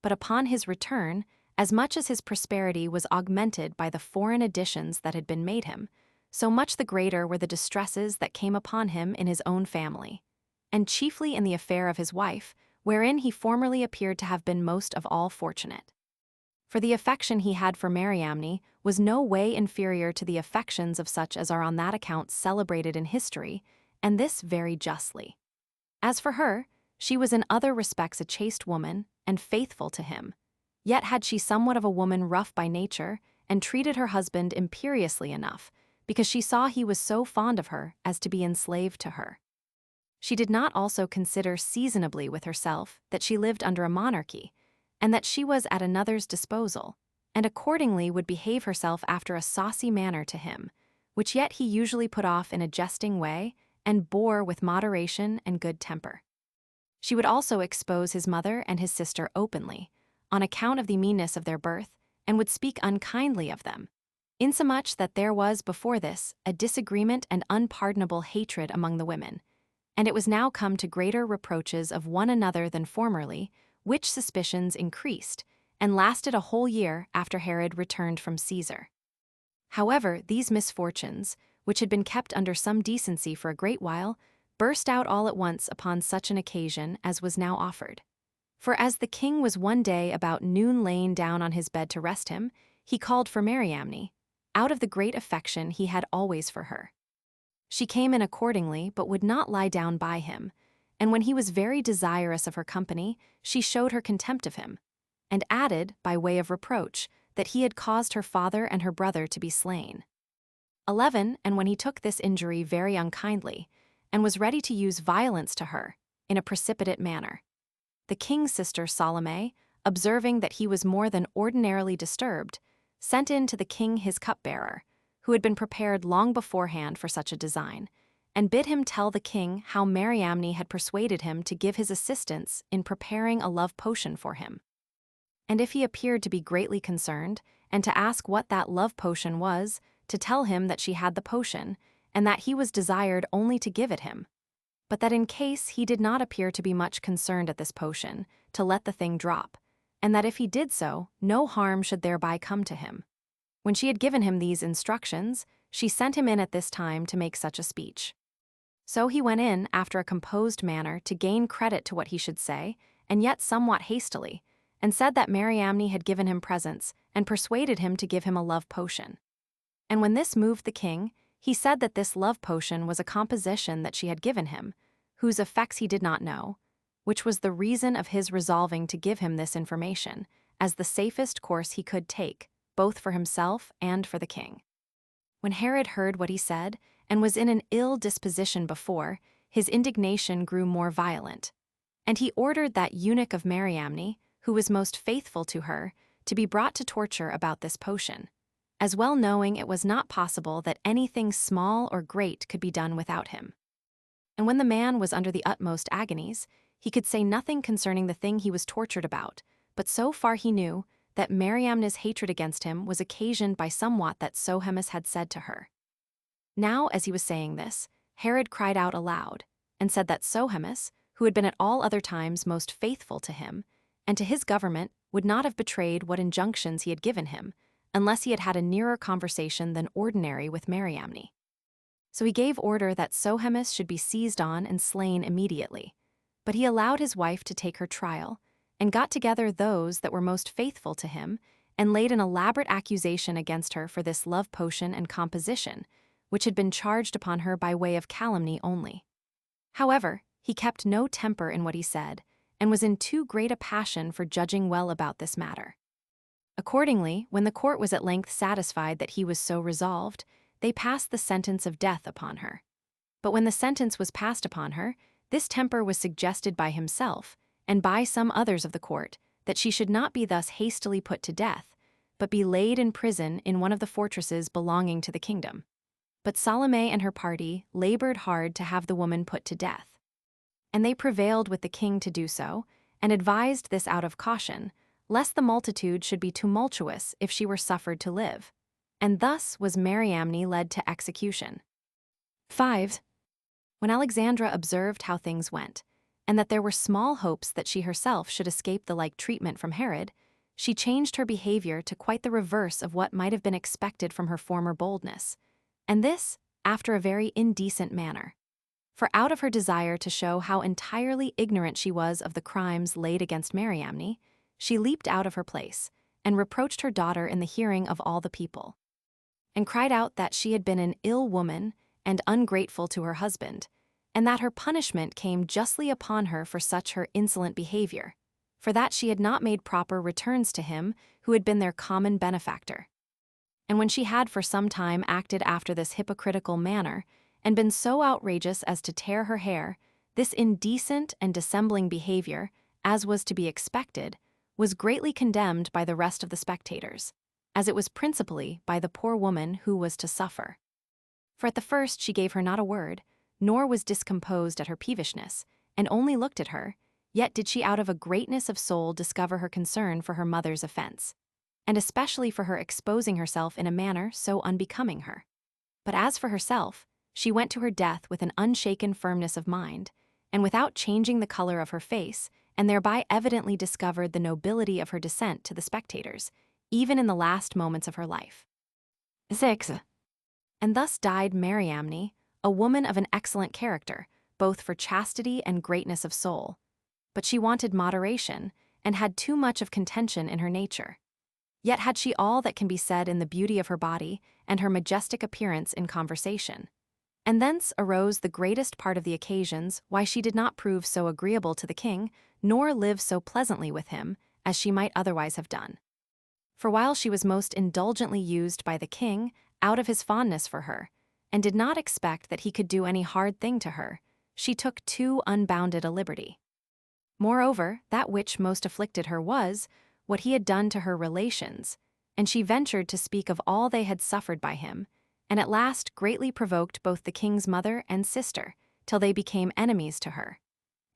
But upon his return, as much as his prosperity was augmented by the foreign additions that had been made him, so much the greater were the distresses that came upon him in his own family, and chiefly in the affair of his wife, wherein he formerly appeared to have been most of all fortunate. For the affection he had for Mariamne was no way inferior to the affections of such as are on that account celebrated in history, and this very justly. As for her, she was in other respects a chaste woman, and faithful to him. Yet had she somewhat of a woman rough by nature, and treated her husband imperiously enough, because she saw he was so fond of her as to be enslaved to her. She did not also consider seasonably with herself that she lived under a monarchy, and that she was at another's disposal, and accordingly would behave herself after a saucy manner to him, which yet he usually put off in a jesting way, and bore with moderation and good temper. She would also expose his mother and his sister openly, on account of the meanness of their birth, and would speak unkindly of them, insomuch that there was before this a disagreement and unpardonable hatred among the women. And it was now come to greater reproaches of one another than formerly, which suspicions increased, and lasted a whole year after Herod returned from Caesar. However, these misfortunes, which had been kept under some decency for a great while, burst out all at once upon such an occasion as was now offered. For as the king was one day about noon lain down on his bed to rest him, he called for Mariamne, out of the great affection he had always for her. She came in accordingly, but would not lie down by him, and when he was very desirous of her company, she showed her contempt of him, and added, by way of reproach, that he had caused her father and her brother to be slain. 11. And when he took this injury very unkindly, and was ready to use violence to her, in a precipitate manner, the king's sister Salome, observing that he was more than ordinarily disturbed, sent in to the king his cupbearer, who had been prepared long beforehand for such a design, and bid him tell the king how Mariamne had persuaded him to give his assistance in preparing a love potion for him. And if he appeared to be greatly concerned, and to ask what that love potion was, to tell him that she had the potion, and that he was desired only to give it him, but that in case he did not appear to be much concerned at this potion, to let the thing drop, and that if he did so, no harm should thereby come to him. When she had given him these instructions, she sent him in at this time to make such a speech. So he went in after a composed manner to gain credit to what he should say, and yet somewhat hastily, and said that Mariamne had given him presents, and persuaded him to give him a love potion. And when this moved the king, he said that this love potion was a composition that she had given him, whose effects he did not know, which was the reason of his resolving to give him this information, as the safest course he could take, both for himself and for the king. When Herod heard what he said, and was in an ill disposition before, his indignation grew more violent. And he ordered that eunuch of Mariamne, who was most faithful to her, to be brought to torture about this potion, as well knowing it was not possible that anything small or great could be done without him. And when the man was under the utmost agonies, he could say nothing concerning the thing he was tortured about, but so far he knew that Mariamne's hatred against him was occasioned by somewhat that Sohemus had said to her. Now, as he was saying this, Herod cried out aloud, and said that Sohemus, who had been at all other times most faithful to him, and to his government, would not have betrayed what injunctions he had given him, unless he had had a nearer conversation than ordinary with Mariamne. So he gave order that Sohemus should be seized on and slain immediately, but he allowed his wife to take her trial, and got together those that were most faithful to him, and laid an elaborate accusation against her for this love potion and composition, which had been charged upon her by way of calumny only. However, he kept no temper in what he said, and was in too great a passion for judging well about this matter. Accordingly, when the court was at length satisfied that he was so resolved, they passed the sentence of death upon her. But when the sentence was passed upon her, this temper was suggested by himself, and by some others of the court, that she should not be thus hastily put to death, but be laid in prison in one of the fortresses belonging to the kingdom. But Salome and her party labored hard to have the woman put to death. And they prevailed with the king to do so, and advised this out of caution, lest the multitude should be tumultuous if she were suffered to live. And thus was Mariamne led to execution. 5. When Alexandra observed how things went, and that there were small hopes that she herself should escape the like treatment from Herod, she changed her behavior to quite the reverse of what might have been expected from her former boldness, and this after a very indecent manner. For out of her desire to show how entirely ignorant she was of the crimes laid against Mariamne, she leaped out of her place, and reproached her daughter in the hearing of all the people, and cried out that she had been an ill woman and ungrateful to her husband, and that her punishment came justly upon her for such her insolent behavior, for that she had not made proper returns to him who had been their common benefactor. And when she had for some time acted after this hypocritical manner, and been so outrageous as to tear her hair, this indecent and dissembling behavior, as was to be expected, was greatly condemned by the rest of the spectators, as it was principally by the poor woman who was to suffer. For at the first she gave her not a word, nor was discomposed at her peevishness, and only looked at her, Yet did she out of a greatness of soul discover her concern for her mother's offense, and especially for her exposing herself in a manner so unbecoming her. But as for herself, she went to her death with an unshaken firmness of mind, and without changing the color of her face, and thereby evidently discovered the nobility of her descent to the spectators, even in the last moments of her life. 6. And thus died Mariamne, a woman of an excellent character, both for chastity and greatness of soul. But she wanted moderation, and had too much of contention in her nature. Yet had she all that can be said in the beauty of her body, and her majestic appearance in conversation. And thence arose the greatest part of the occasions why she did not prove so agreeable to the king, nor live so pleasantly with him, as she might otherwise have done. For while she was most indulgently used by the king, out of his fondness for her, and did not expect that he could do any hard thing to her, she took too unbounded a liberty. Moreover, that which most afflicted her was what he had done to her relations, and she ventured to speak of all they had suffered by him, and at last greatly provoked both the king's mother and sister, till they became enemies to her.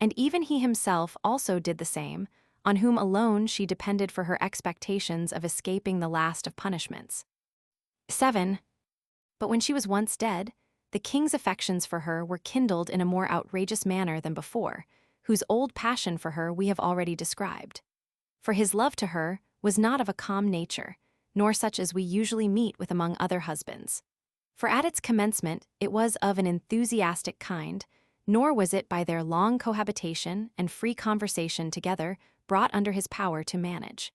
And even he himself also did the same, on whom alone she depended for her expectations of escaping the last of punishments. 7. But when she was once dead, the king's affections for her were kindled in a more outrageous manner than before, whose old passion for her we have already described. For his love to her was not of a calm nature, nor such as we usually meet with among other husbands. For at its commencement it was of an enthusiastic kind, nor was it by their long cohabitation and free conversation together brought under his power to manage.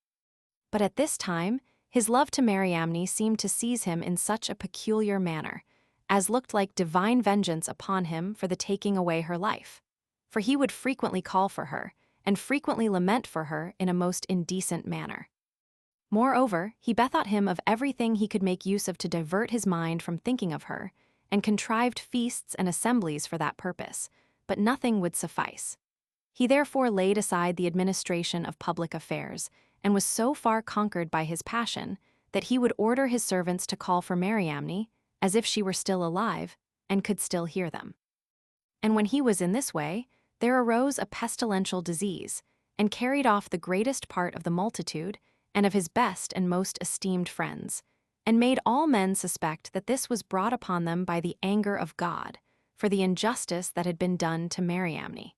But at this time his love to Mariamne seemed to seize him in such a peculiar manner, as looked like divine vengeance upon him for the taking away her life. For he would frequently call for her, and frequently lament for her in a most indecent manner. Moreover, he bethought him of everything he could make use of to divert his mind from thinking of her, and contrived feasts and assemblies for that purpose, but nothing would suffice. He therefore laid aside the administration of public affairs, and was so far conquered by his passion that he would order his servants to call for Mariamne, as if she were still alive, and could still hear them. And when he was in this way, there arose a pestilential disease, and carried off the greatest part of the multitude, and of his best and most esteemed friends, and made all men suspect that this was brought upon them by the anger of God, for the injustice that had been done to Mariamne.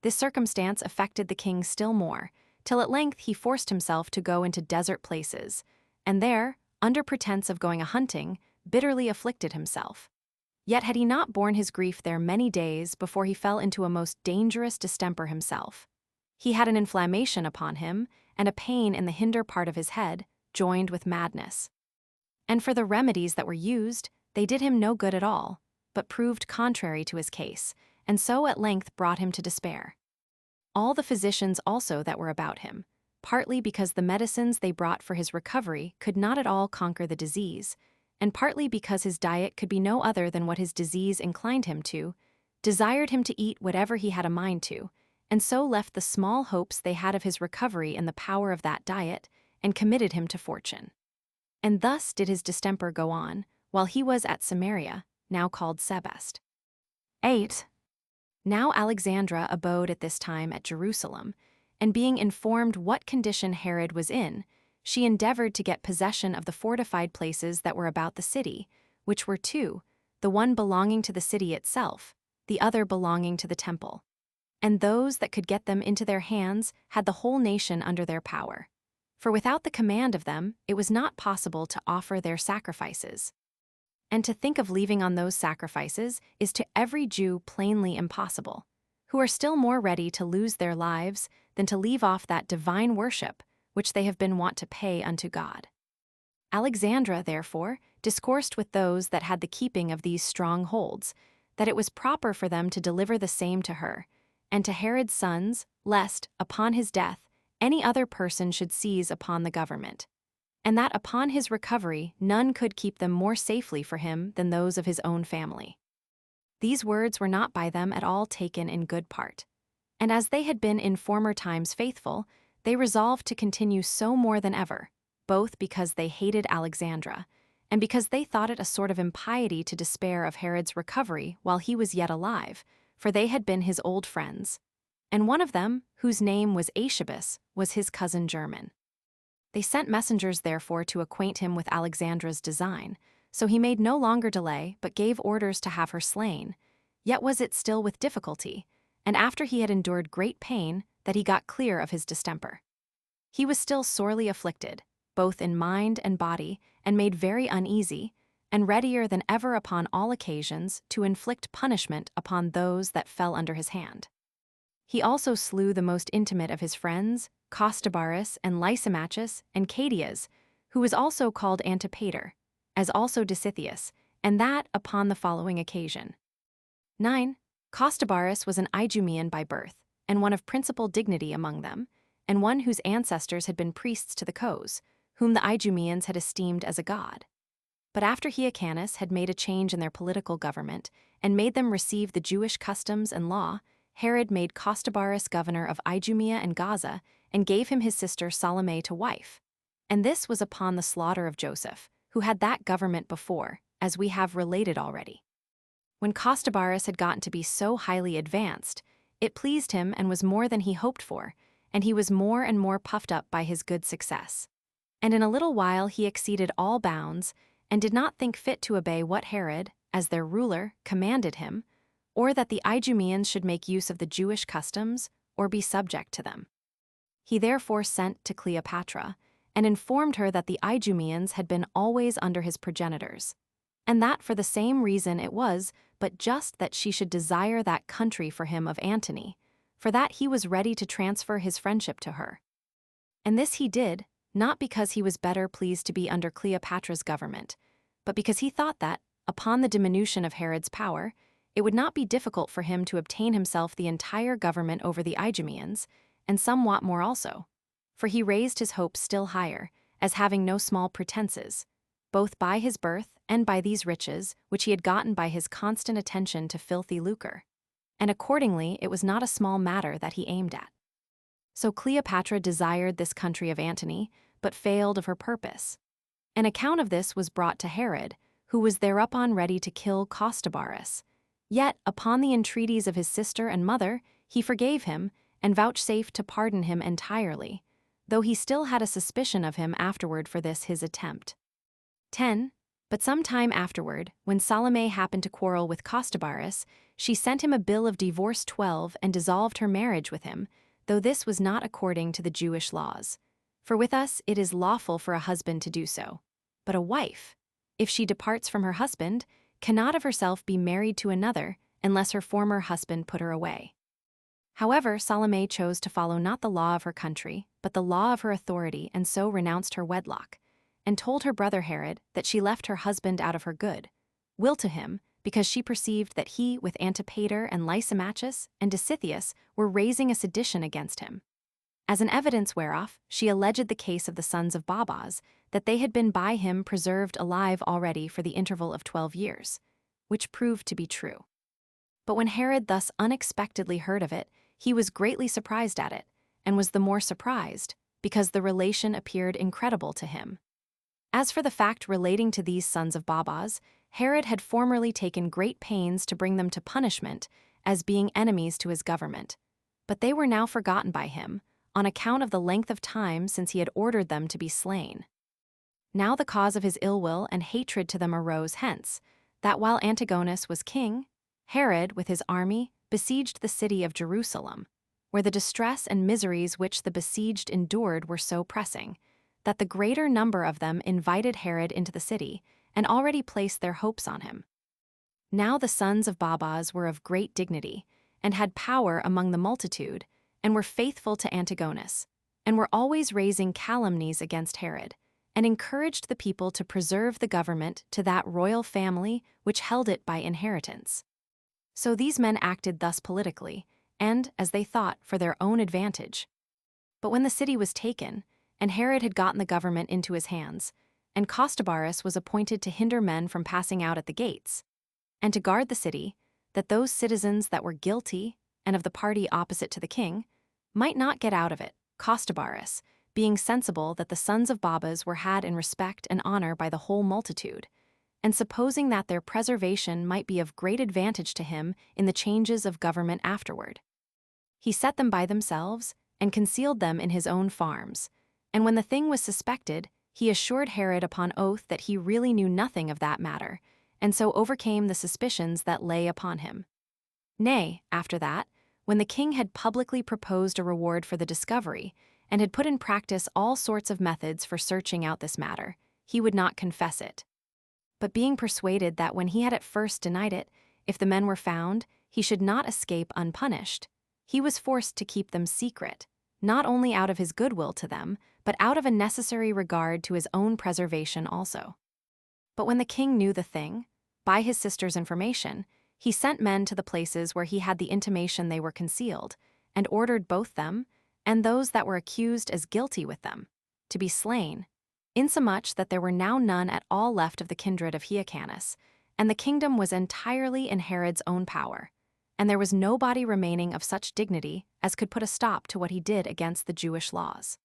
This circumstance affected the king still more, till at length he forced himself to go into desert places, and there, under pretense of going a-hunting, bitterly afflicted himself. Yet had he not borne his grief there many days before he fell into a most dangerous distemper himself. He had an inflammation upon him, and a pain in the hinder part of his head, joined with madness. And for the remedies that were used, they did him no good at all, but proved contrary to his case, and so at length brought him to despair. All the physicians also that were about him, partly because the medicines they brought for his recovery could not at all conquer the disease, and partly because his diet could be no other than what his disease inclined him to, desired him to eat whatever he had a mind to, and so left the small hopes they had of his recovery in the power of that diet, and committed him to fortune. And thus did his distemper go on, while he was at Samaria, now called Sebest. 8. Now Alexandra abode at this time at Jerusalem, and being informed what condition Herod was in, she endeavored to get possession of the fortified places that were about the city, which were two, the one belonging to the city itself, the other belonging to the temple. And those that could get them into their hands had the whole nation under their power. For without the command of them, it was not possible to offer their sacrifices. And to think of leaving on those sacrifices is to every Jew plainly impossible, who are still more ready to lose their lives than to leave off that divine worship which they have been wont to pay unto God. Alexandra, therefore, discoursed with those that had the keeping of these strongholds, that it was proper for them to deliver the same to her, and to Herod's sons, lest, upon his death, any other person should seize upon the government, and that upon his recovery none could keep them more safely for him than those of his own family. These words were not by them at all taken in good part, and as they had been in former times faithful, they resolved to continue so more than ever, both because they hated Alexandra, and because they thought it a sort of impiety to despair of Herod's recovery while he was yet alive, for they had been his old friends. and one of them, whose name was Agabus, was his cousin german. They sent messengers therefore to acquaint him with Alexandra's design, so he made no longer delay but gave orders to have her slain. Yet was it still with difficulty, and after he had endured great pain, that he got clear of his distemper. He was still sorely afflicted, both in mind and body, and made very uneasy, and readier than ever upon all occasions to inflict punishment upon those that fell under his hand. He also slew the most intimate of his friends, Costobarus and Lysimachus and Cadias, who was also called Antipater, as also Disitheus, and that upon the following occasion. 9. Costobarus was an Idumean by birth, and one of principal dignity among them, and one whose ancestors had been priests to the Cos, whom the Idumeans had esteemed as a god. But after Hyrcanus had made a change in their political government, and made them receive the Jewish customs and law, Herod made Costobarus governor of Idumea and Gaza, and gave him his sister Salome to wife. And this was upon the slaughter of Joseph, who had that government before, as we have related already. When Costobarus had gotten to be so highly advanced, it pleased him and was more than he hoped for, and he was more and more puffed up by his good success. And in a little while he exceeded all bounds, and did not think fit to obey what Herod, as their ruler, commanded him, or that the Idumeans should make use of the Jewish customs, or be subject to them. He therefore sent to Cleopatra, and informed her that the Idumeans had been always under his progenitors, and that for the same reason it was but just that she should desire that country for him of Antony, for that he was ready to transfer his friendship to her. And this he did, not because he was better pleased to be under Cleopatra's government, but because he thought that, upon the diminution of Herod's power, it would not be difficult for him to obtain himself the entire government over the Idumeans, and somewhat more also. For he raised his hopes still higher, as having no small pretenses, both by his birth and by these riches, which he had gotten by his constant attention to filthy lucre. And accordingly it was not a small matter that he aimed at. So Cleopatra desired this country of Antony, but failed of her purpose. An account of this was brought to Herod, who was thereupon ready to kill Costobarus. Yet, upon the entreaties of his sister and mother, he forgave him, and vouchsafed to pardon him entirely, though he still had a suspicion of him afterward for this his attempt. 10. But some time afterward, when Salome happened to quarrel with Costobarus, she sent him a bill of divorce 12 and dissolved her marriage with him, though this was not according to the Jewish laws. For with us it is lawful for a husband to do so. But a wife, if she departs from her husband, cannot of herself be married to another unless her former husband put her away. However, Salome chose to follow not the law of her country, but the law of her authority, and so renounced her wedlock, and told her brother Herod that she left her husband out of her good will to him, because she perceived that he, with Antipater and Lysimachus and Disitheus, were raising a sedition against him. As an evidence whereof, she alleged the case of the sons of Babas, that they had been by him preserved alive already for the interval of 12 years, which proved to be true. But when Herod thus unexpectedly heard of it, he was greatly surprised at it, and was the more surprised, because the relation appeared incredible to him. As for the fact relating to these sons of Babas, Herod had formerly taken great pains to bring them to punishment, as being enemies to his government. But they were now forgotten by him, on account of the length of time since he had ordered them to be slain. Now the cause of his ill will and hatred to them arose hence, that while Antigonus was king, Herod, with his army, besieged the city of Jerusalem, where the distress and miseries which the besieged endured were so pressing, that the greater number of them invited Herod into the city, and already placed their hopes on him. Now the sons of Babas were of great dignity, and had power among the multitude, and were faithful to Antigonus, and were always raising calumnies against Herod, and encouraged the people to preserve the government to that royal family which held it by inheritance. So these men acted thus politically, and, as they thought, for their own advantage. But when the city was taken, and Herod had gotten the government into his hands, and Costobarus was appointed to hinder men from passing out at the gates, and to guard the city, that those citizens that were guilty, and of the party opposite to the king, might not get out of it, Costobarus, being sensible that the sons of Babas were had in respect and honor by the whole multitude, and supposing that their preservation might be of great advantage to him in the changes of government afterward, He set them by themselves and concealed them in his own farms. And when the thing was suspected, he assured Herod upon oath that he really knew nothing of that matter, and so overcame the suspicions that lay upon him. Nay, after that, when the king had publicly proposed a reward for the discovery, and had put in practice all sorts of methods for searching out this matter, he would not confess it. But being persuaded that when he had at first denied it, if the men were found, he should not escape unpunished, he was forced to keep them secret, not only out of his goodwill to them, but out of a necessary regard to his own preservation also. But when the king knew the thing, by his sister's information, he sent men to the places where he had the intimation they were concealed, and ordered both them, and those that were accused as guilty with them, to be slain, insomuch that there were now none at all left of the kindred of Hyrcanus, and the kingdom was entirely in Herod's own power, and there was nobody remaining of such dignity as could put a stop to what he did against the Jewish laws.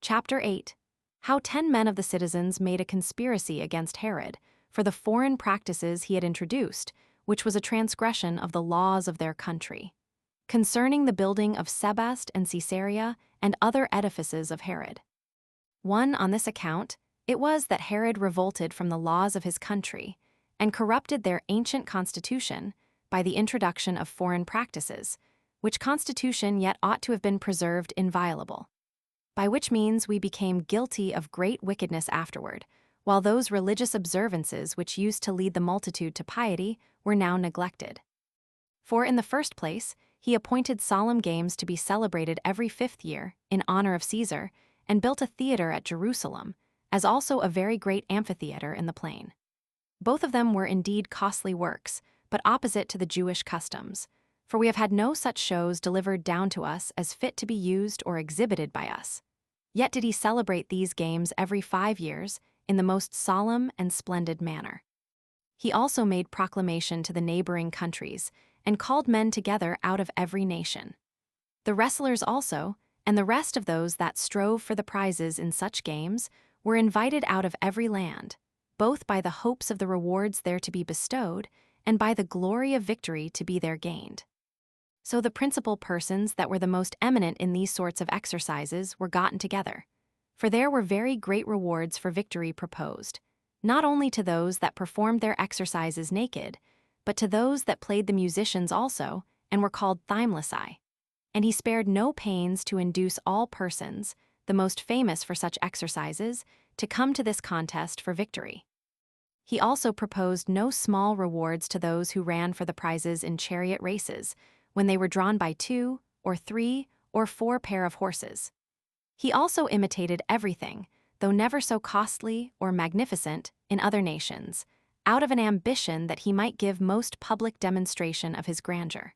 Chapter 8. How 10 men of the citizens made a conspiracy against Herod for the foreign practices he had introduced, which was a transgression of the laws of their country. Concerning the building of Sebast and Caesarea and other edifices of Herod. 1. On this account, it was that Herod revolted from the laws of his country and corrupted their ancient constitution by the introduction of foreign practices, which constitution yet ought to have been preserved inviolable. By which means we became guilty of great wickedness afterward, while those religious observances which used to lead the multitude to piety were now neglected. For in the first place, he appointed solemn games to be celebrated every 5th year in honor of Caesar, and built a theater at Jerusalem, as also a very great amphitheater in the plain. Both of them were indeed costly works, but opposite to the Jewish customs, for we have had no such shows delivered down to us as fit to be used or exhibited by us. Yet did he celebrate these games every 5 years in the most solemn and splendid manner. He also made proclamation to the neighboring countries, and called men together out of every nation. The wrestlers also, and the rest of those that strove for the prizes in such games, were invited out of every land, both by the hopes of the rewards there to be bestowed, and by the glory of victory to be there gained. So the principal persons that were the most eminent in these sorts of exercises were gotten together, for there were very great rewards for victory proposed, not only to those that performed their exercises naked, but to those that played the musicians also, and were called thymlesi. And he spared no pains to induce all persons, the most famous for such exercises, to come to this contest for victory. He also proposed no small rewards to those who ran for the prizes in chariot races, when they were drawn by 2 or 3 or 4 pair of horses. He also imitated everything, though never so costly or magnificent, in other nations, out of an ambition that he might give most public demonstration of his grandeur.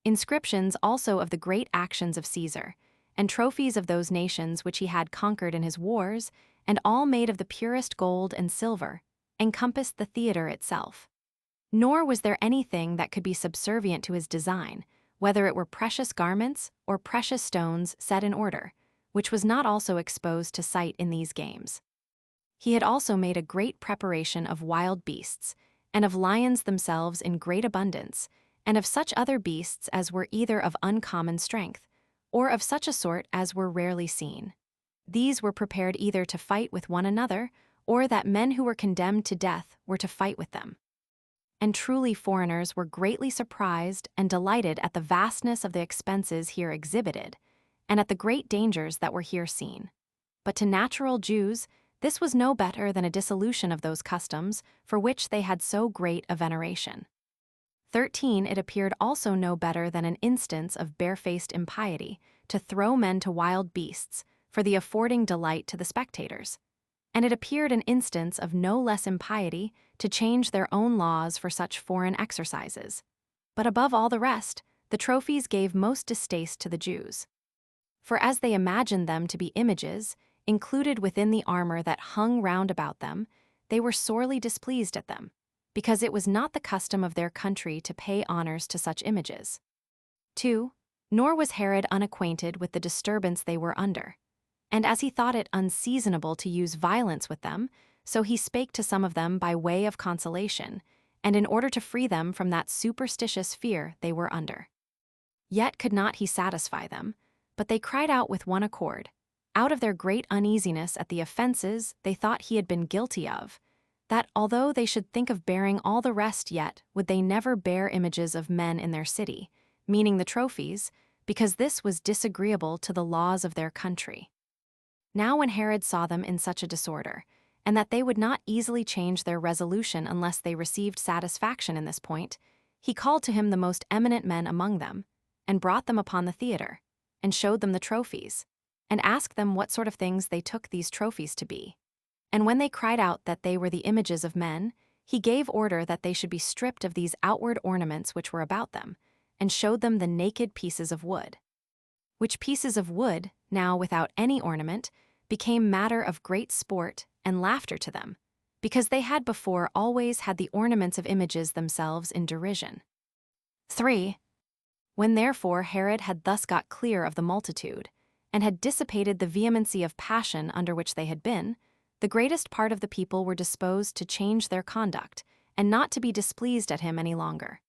Inscriptions also of the great actions of Caesar, and trophies of those nations which he had conquered in his wars, and all made of the purest gold and silver, encompassed the theater itself. Nor was there anything that could be subservient to his design, whether it were precious garments or precious stones set in order, which was not also exposed to sight in these games. He had also made a great preparation of wild beasts, and of lions themselves in great abundance, and of such other beasts as were either of uncommon strength, or of such a sort as were rarely seen. These were prepared either to fight with one another, or that men who were condemned to death were to fight with them. And truly foreigners were greatly surprised and delighted at the vastness of the expenses here exhibited, and at the great dangers that were here seen. But to natural Jews, this was no better than a dissolution of those customs for which they had so great a veneration. 13. It appeared also no better than an instance of barefaced impiety to throw men to wild beasts, for the affording delight to the spectators. And it appeared an instance of no less impiety to change their own laws for such foreign exercises. But above all the rest, the trophies gave most distaste to the Jews. For as they imagined them to be images, included within the armor that hung round about them, they were sorely displeased at them, because it was not the custom of their country to pay honors to such images. 2. Nor was Herod unacquainted with the disturbance they were under. And as he thought it unseasonable to use violence with them, so he spake to some of them by way of consolation, and in order to free them from that superstitious fear they were under. Yet could not he satisfy them, but they cried out with one accord, out of their great uneasiness at the offenses they thought he had been guilty of, that although they should think of bearing all the rest, yet would they never bear images of men in their city, meaning the trophies, because this was disagreeable to the laws of their country. Now when Herod saw them in such a disorder, and that they would not easily change their resolution unless they received satisfaction in this point, he called to him the most eminent men among them, and brought them upon the theater, and showed them the trophies, and asked them what sort of things they took these trophies to be. And when they cried out that they were the images of men, he gave order that they should be stripped of these outward ornaments which were about them, and showed them the naked pieces of wood. Which pieces of wood, now without any ornament, became matter of great sport and laughter to them, because they had before always had the ornaments of images themselves in derision. 3. When therefore Herod had thus got clear of the multitude, and had dissipated the vehemency of passion under which they had been, the greatest part of the people were disposed to change their conduct, and not to be displeased at him any longer.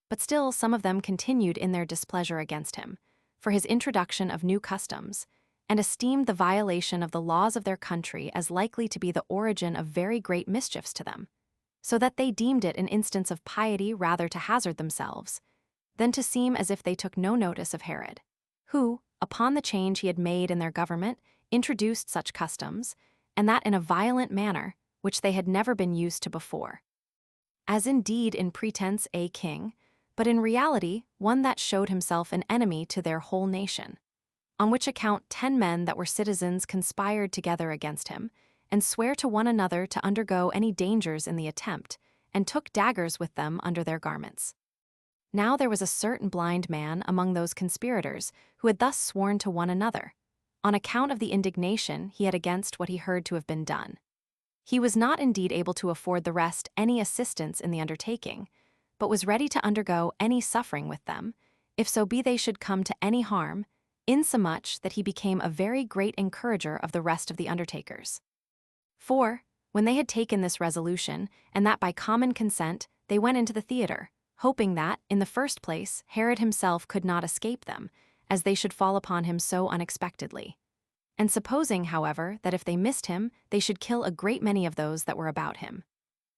But still some of them continued in their displeasure against him, for his introduction of new customs, and esteemed the violation of the laws of their country as likely to be the origin of very great mischiefs to them, so that they deemed it an instance of piety rather to hazard themselves, than to seem as if they took no notice of Herod, who, upon the change he had made in their government, introduced such customs, and that in a violent manner, which they had never been used to before. As indeed in pretense a king, but in reality one that showed himself an enemy to their whole nation. On which account 10 men that were citizens conspired together against him, and sware to one another to undergo any dangers in the attempt, and took daggers with them under their garments. Now there was a certain blind man among those conspirators who had thus sworn to one another, on account of the indignation he had against what he heard to have been done. He was not indeed able to afford the rest any assistance in the undertaking, but was ready to undergo any suffering with them, if so be they should come to any harm, insomuch that he became a very great encourager of the rest of the undertakers. 4. When they had taken this resolution, and that by common consent, they went into the theater, hoping that, in the first place, Herod himself could not escape them, as they should fall upon him so unexpectedly. And supposing, however, that if they missed him, they should kill a great many of those that were about him.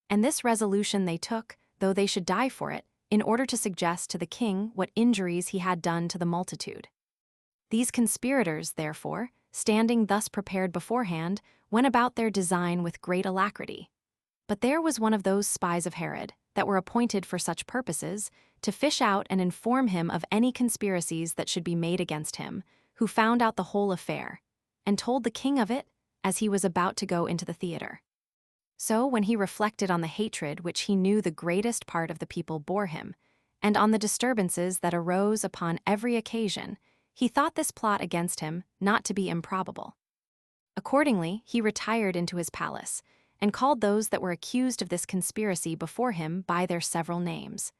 And this resolution they took, though they should die for it, in order to suggest to the king what injuries he had done to the multitude. These conspirators, therefore, standing thus prepared beforehand, went about their design with great alacrity. But there was one of those spies of Herod, that were appointed for such purposes, to fish out and inform him of any conspiracies that should be made against him, who found out the whole affair, and told the king of it, as he was about to go into the theater. So when he reflected on the hatred which he knew the greatest part of the people bore him, and on the disturbances that arose upon every occasion, he thought this plot against him not to be improbable. Accordingly, he retired into his palace, and called those that were accused of this conspiracy before him by their several names.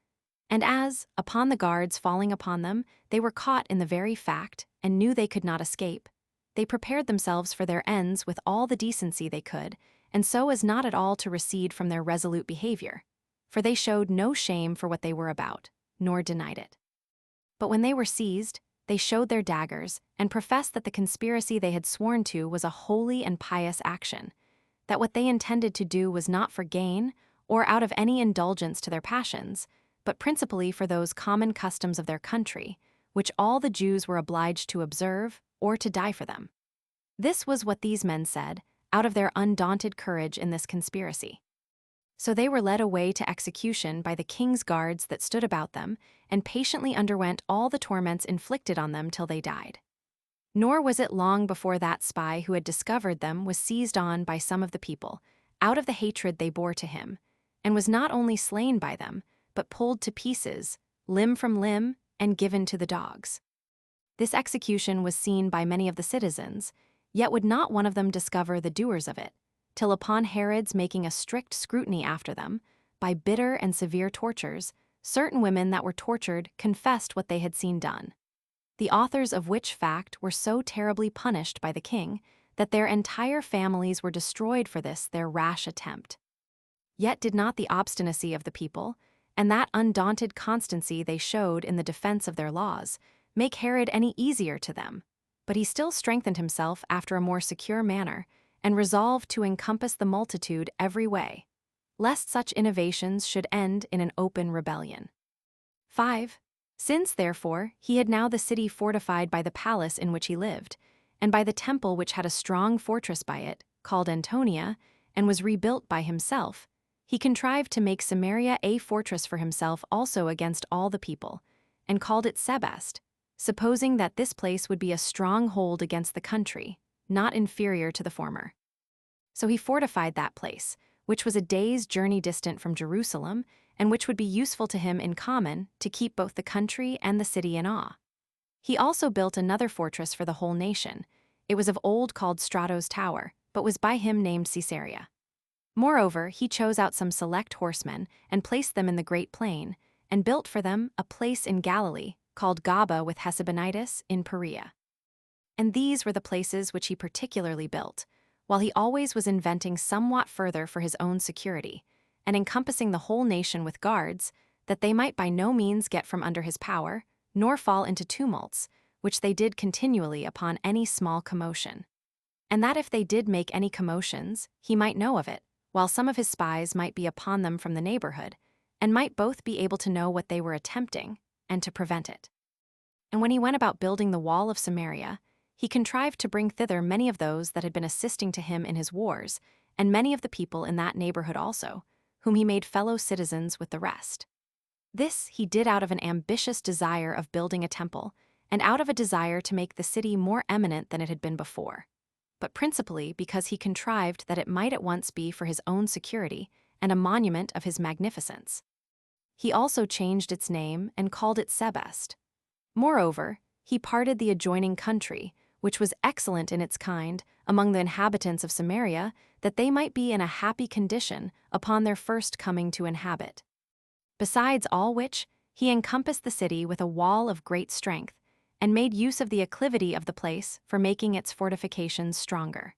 And as, upon the guards falling upon them, they were caught in the very fact, and knew they could not escape, they prepared themselves for their ends with all the decency they could, and so as not at all to recede from their resolute behavior, for they showed no shame for what they were about, nor denied it. But when they were seized, they showed their daggers, and professed that the conspiracy they had sworn to was a holy and pious action, that what they intended to do was not for gain, or out of any indulgence to their passions, but principally for those common customs of their country, which all the Jews were obliged to observe, or to die for them. This was what these men said, out of their undaunted courage in this conspiracy. So they were led away to execution by the king's guards that stood about them, and patiently underwent all the torments inflicted on them till they died. Nor was it long before that spy who had discovered them was seized on by some of the people, out of the hatred they bore to him, and was not only slain by them, but pulled to pieces, limb from limb, and given to the dogs. This execution was seen by many of the citizens, yet would not one of them discover the doers of it, till upon Herod's making a strict scrutiny after them, by bitter and severe tortures, certain women that were tortured confessed what they had seen done. The authors of which fact were so terribly punished by the king that their entire families were destroyed for this their rash attempt. Yet did not the obstinacy of the people, and that undaunted constancy they showed in the defense of their laws, make Herod any easier to them, but he still strengthened himself after a more secure manner, and resolved to encompass the multitude every way, lest such innovations should end in an open rebellion. 5. Since, therefore, he had now the city fortified by the palace in which he lived, and by the temple which had a strong fortress by it, called Antonia, and was rebuilt by himself, he contrived to make Samaria a fortress for himself also against all the people, and called it Sebast, supposing that this place would be a strong hold against the country, not inferior to the former. So he fortified that place, which was a day's journey distant from Jerusalem, and which would be useful to him in common to keep both the country and the city in awe. He also built another fortress for the whole nation. It was of old called Strato's Tower, but was by him named Caesarea. Moreover, he chose out some select horsemen, and placed them in the great plain, and built for them a place in Galilee, called Gaba with Hesebonitis in Perea. And these were the places which he particularly built, while he always was inventing somewhat further for his own security, and encompassing the whole nation with guards, that they might by no means get from under his power, nor fall into tumults, which they did continually upon any small commotion. And that if they did make any commotions, he might know of it, while some of his spies might be upon them from the neighborhood, and might both be able to know what they were attempting, and to prevent it. And when he went about building the wall of Samaria, he contrived to bring thither many of those that had been assisting to him in his wars, and many of the people in that neighborhood also, whom he made fellow citizens with the rest. This he did out of an ambitious desire of building a temple, and out of a desire to make the city more eminent than it had been before, but principally because he contrived that it might at once be for his own security and a monument of his magnificence. He also changed its name and called it Sebast. Moreover, he parted the adjoining country, which was excellent in its kind, among the inhabitants of Samaria, that they might be in a happy condition upon their first coming to inhabit. Besides all which, he encompassed the city with a wall of great strength, and made use of the acclivity of the place for making its fortifications stronger.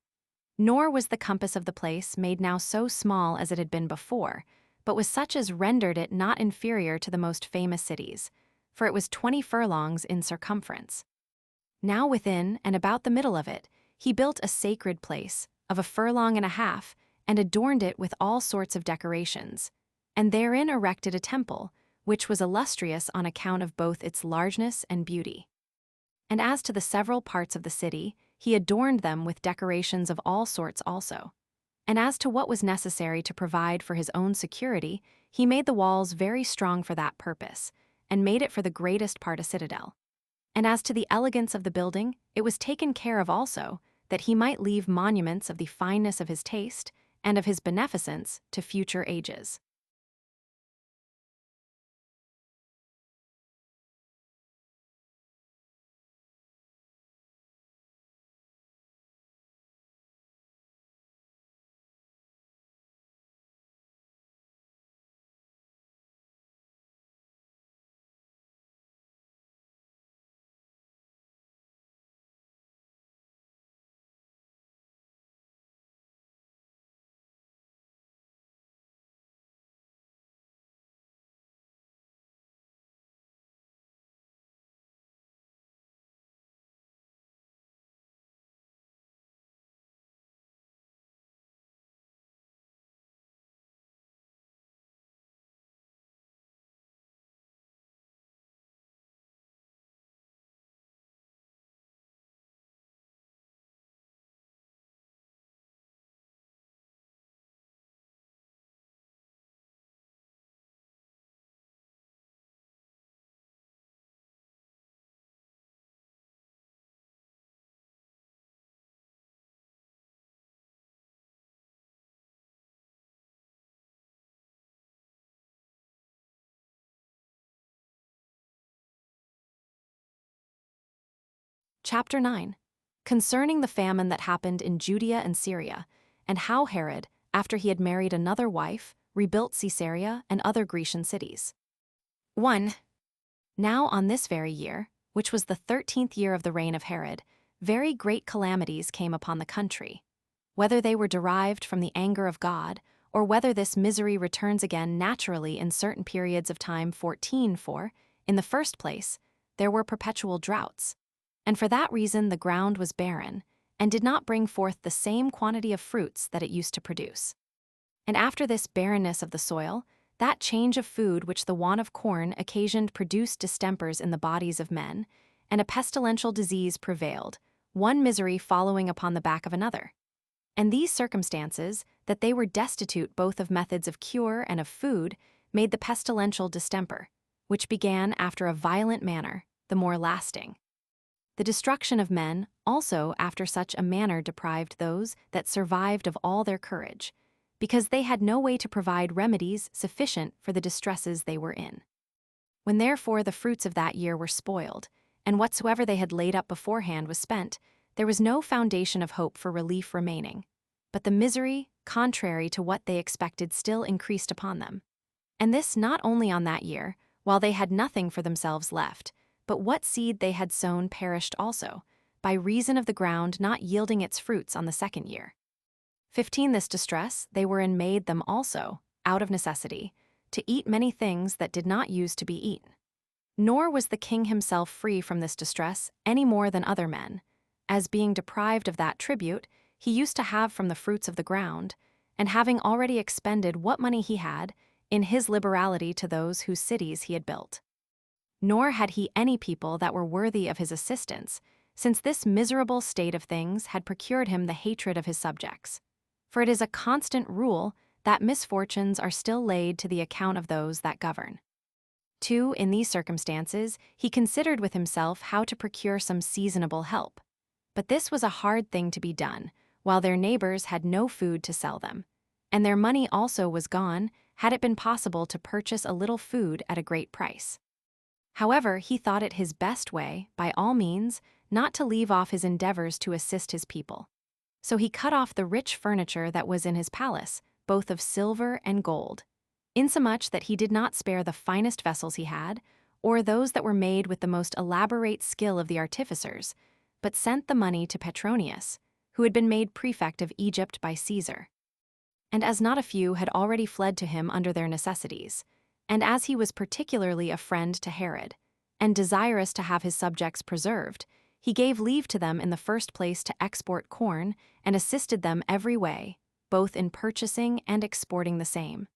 Nor was the compass of the place made now so small as it had been before, but was such as rendered it not inferior to the most famous cities, for it was 20 furlongs in circumference. Now within and about the middle of it, he built a sacred place, of a furlong and a half, and adorned it with all sorts of decorations, and therein erected a temple, which was illustrious on account of both its largeness and beauty. And as to the several parts of the city, he adorned them with decorations of all sorts also. And as to what was necessary to provide for his own security, he made the walls very strong for that purpose, and made it for the greatest part a citadel. And as to the elegance of the building, it was taken care of also, that he might leave monuments of the fineness of his taste and of his beneficence to future ages. Chapter 9. Concerning the famine that happened in Judea and Syria, and how Herod, after he had married another wife, rebuilt Caesarea and other Grecian cities. 1. Now on this very year, which was the 13th year of the reign of Herod, very great calamities came upon the country. Whether they were derived from the anger of God, or whether this misery returns again naturally in certain periods of time. 14. For, in the first place, there were perpetual droughts, and for that reason the ground was barren, and did not bring forth the same quantity of fruits that it used to produce. And after this barrenness of the soil, that change of food which the want of corn occasioned produced distempers in the bodies of men, and a pestilential disease prevailed, one misery following upon the back of another. And these circumstances, that they were destitute both of methods of cure and of food, made the pestilential distemper, which began after a violent manner, the more lasting. The destruction of men also after such a manner deprived those that survived of all their courage, because they had no way to provide remedies sufficient for the distresses they were in. When therefore the fruits of that year were spoiled, and whatsoever they had laid up beforehand was spent, there was no foundation of hope for relief remaining, but the misery, contrary to what they expected, still increased upon them. And this not only on that year, while they had nothing for themselves left, but what seed they had sown perished also, by reason of the ground not yielding its fruits on the second year. 15. This distress they were in made them also, out of necessity, to eat many things that did not use to be eaten. Nor was the king himself free from this distress any more than other men, as being deprived of that tribute he used to have from the fruits of the ground, and having already expended what money he had, in his liberality to those whose cities he had built. Nor had he any people that were worthy of his assistance, since this miserable state of things had procured him the hatred of his subjects. For it is a constant rule that misfortunes are still laid to the account of those that govern. 2. In these circumstances, he considered with himself how to procure some seasonable help. But this was a hard thing to be done, while their neighbors had no food to sell them, and their money also was gone, had it been possible to purchase a little food at a great price. However, he thought it his best way, by all means, not to leave off his endeavors to assist his people. So he cut off the rich furniture that was in his palace, both of silver and gold, insomuch that he did not spare the finest vessels he had, or those that were made with the most elaborate skill of the artificers, but sent the money to Petronius, who had been made prefect of Egypt by Caesar. And as not a few had already fled to him under their necessities, and as he was particularly a friend to Herod, and desirous to have his subjects preserved, he gave leave to them in the first place to export corn, and assisted them every way, both in purchasing and exporting the same,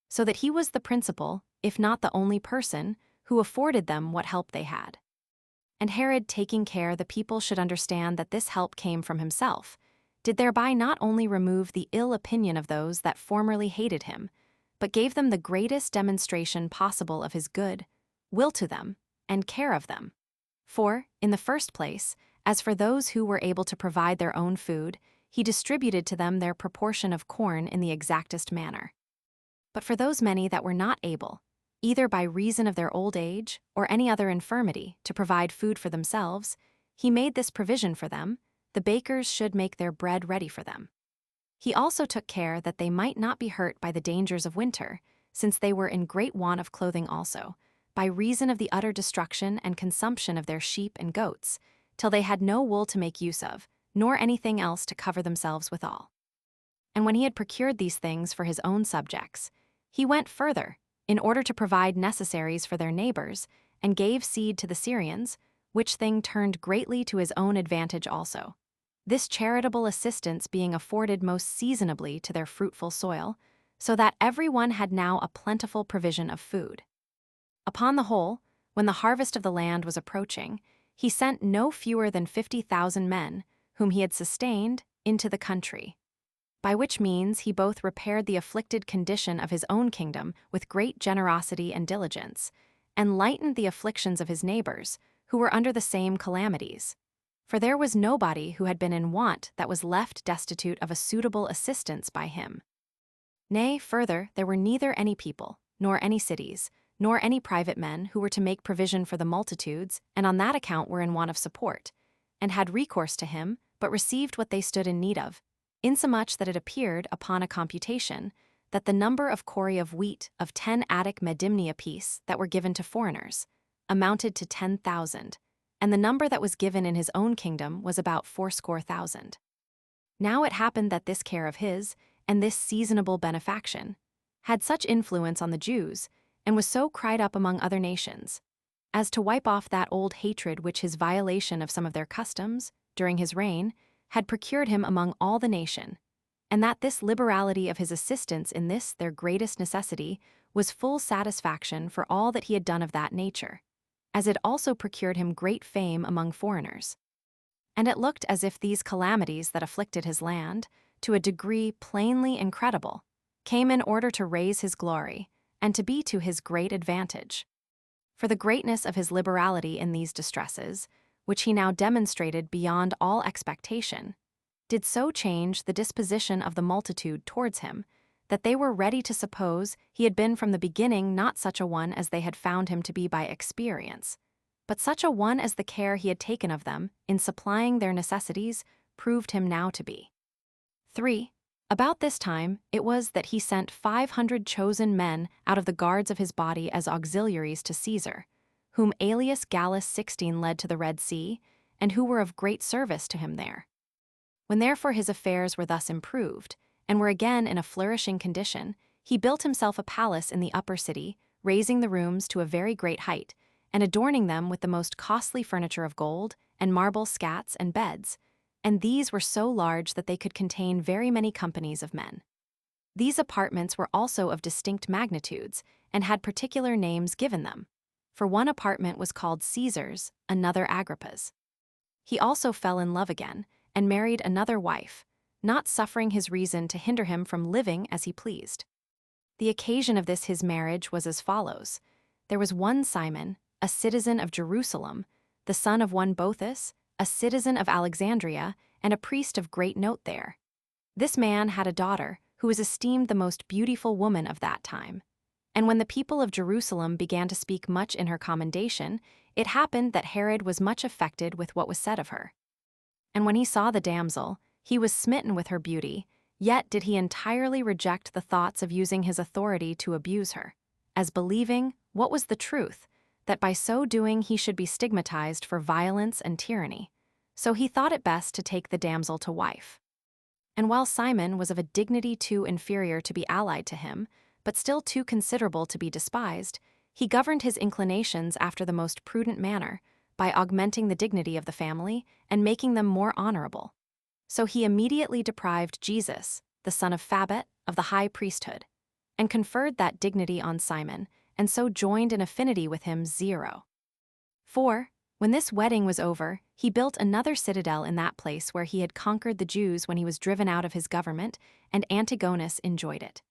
so that he was the principal, if not the only person, who afforded them what help they had. And Herod, taking care the people should understand that this help came from himself, did thereby not only remove the ill opinion of those that formerly hated him, but gave them the greatest demonstration possible of his good will to them, and care of them. For, in the first place, as for those who were able to provide their own food, he distributed to them their proportion of corn in the exactest manner. But for those many that were not able, either by reason of their old age or any other infirmity, to provide food for themselves, he made this provision for them: the bakers should make their bread ready for them. He also took care that they might not be hurt by the dangers of winter, since they were in great want of clothing also, by reason of the utter destruction and consumption of their sheep and goats, till they had no wool to make use of, nor anything else to cover themselves withal. And when he had procured these things for his own subjects, he went further, in order to provide necessaries for their neighbors, and gave seed to the Syrians, which thing turned greatly to his own advantage also, this charitable assistance being afforded most seasonably to their fruitful soil, so that every one had now a plentiful provision of food. Upon the whole, when the harvest of the land was approaching, he sent no fewer than 50,000 men, whom he had sustained, into the country, by which means he both repaired the afflicted condition of his own kingdom with great generosity and diligence, and lightened the afflictions of his neighbors, who were under the same calamities. For there was nobody who had been in want that was left destitute of a suitable assistance by him. Nay, further, there were neither any people, nor any cities, nor any private men who were to make provision for the multitudes, and on that account were in want of support. and had recourse to him, but received what they stood in need of, insomuch that it appeared, upon a computation, that the number of cori of wheat of 10 Attic medimni apiece that were given to foreigners amounted to 10,000, and the number that was given in his own kingdom was about 80,000. Now it happened that this care of his, and this seasonable benefaction, had such influence on the Jews, and was so cried up among other nations, as to wipe off that old hatred which his violation of some of their customs, during his reign, had procured him among all the nation, and that this liberality of his assistance in this their greatest necessity was full satisfaction for all that he had done of that nature, as it also procured him great fame among foreigners. And it looked as if these calamities that afflicted his land, to a degree plainly incredible, came in order to raise his glory, and to be to his great advantage. For the greatness of his liberality in these distresses, which he now demonstrated beyond all expectation, did so change the disposition of the multitude towards him, that they were ready to suppose he had been from the beginning not such a one as they had found him to be by experience, but such a one as the care he had taken of them in supplying their necessities proved him now to be. 3. About this time it was that he sent 500 chosen men out of the guards of his body as auxiliaries to Caesar, whom Aelius Gallus 16 led to the Red Sea, and who were of great service to him there. When therefore his affairs were thus improved, and were again in a flourishing condition, he built himself a palace in the upper city, raising the rooms to a very great height, and adorning them with the most costly furniture of gold, and marble scats and beds, and these were so large that they could contain very many companies of men. These apartments were also of distinct magnitudes, and had particular names given them, for one apartment was called Caesar's, another Agrippa's. He also fell in love again, and married another wife, not suffering his reason to hinder him from living as he pleased. The occasion of this his marriage was as follows. There was one Simon, a citizen of Jerusalem, the son of one Boethus, a citizen of Alexandria, and a priest of great note there. This man had a daughter, who was esteemed the most beautiful woman of that time. And when the people of Jerusalem began to speak much in her commendation, it happened that Herod was much affected with what was said of her. And when he saw the damsel, he was smitten with her beauty, yet did he entirely reject the thoughts of using his authority to abuse her, as believing, what was the truth, that by so doing he should be stigmatized for violence and tyranny. So he thought it best to take the damsel to wife. And while Simon was of a dignity too inferior to be allied to him, but still too considerable to be despised, he governed his inclinations after the most prudent manner, by augmenting the dignity of the family and making them more honorable. So he immediately deprived Jesus, the son of Phabet, of the high priesthood, and conferred that dignity on Simon, and so joined in affinity with him 0. 4. When this wedding was over, he built another citadel in that place where he had conquered the Jews when he was driven out of his government, and Antigonus enjoyed it.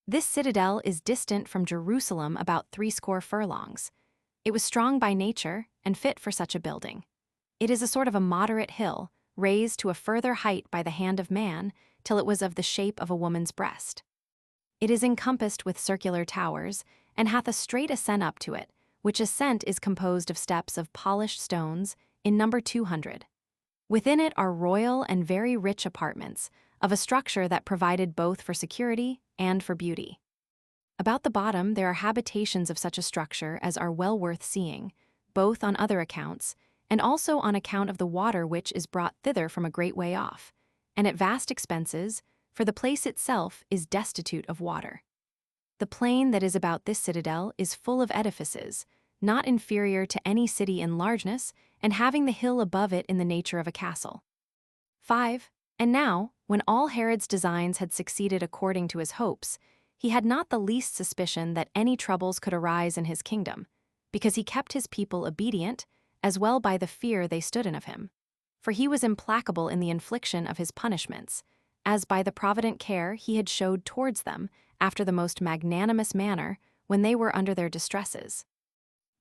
This citadel is distant from Jerusalem about 60 furlongs. It was strong by nature, and fit for such a building. It is a sort of a moderate hill, raised to a further height by the hand of man, till it was of the shape of a woman's breast. It is encompassed with circular towers, and hath a straight ascent up to it, which ascent is composed of steps of polished stones, in number 200. Within it are royal and very rich apartments, of a structure that provided both for security and for beauty. About the bottom there are habitations of such a structure as are well worth seeing, both on other accounts, and also on account of the water which is brought thither from a great way off, and at vast expenses, for the place itself is destitute of water. The plain that is about this citadel is full of edifices, not inferior to any city in largeness, and having the hill above it in the nature of a castle. 5. And now, when all Herod's designs had succeeded according to his hopes, he had not the least suspicion that any troubles could arise in his kingdom, because he kept his people obedient, as well by the fear they stood in of him. For he was implacable in the infliction of his punishments, as by the provident care he had showed towards them after the most magnanimous manner when they were under their distresses.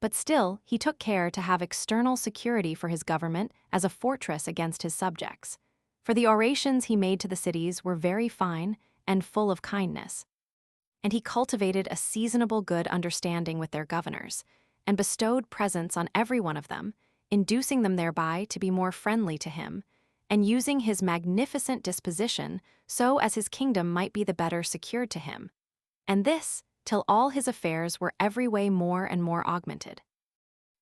But still he took care to have external security for his government as a fortress against his subjects, for the orations he made to the cities were very fine and full of kindness. And he cultivated a seasonable good understanding with their governors, and bestowed presents on every one of them, inducing them thereby to be more friendly to him, and using his magnificent disposition so as his kingdom might be the better secured to him. And this, till all his affairs were every way more and more augmented.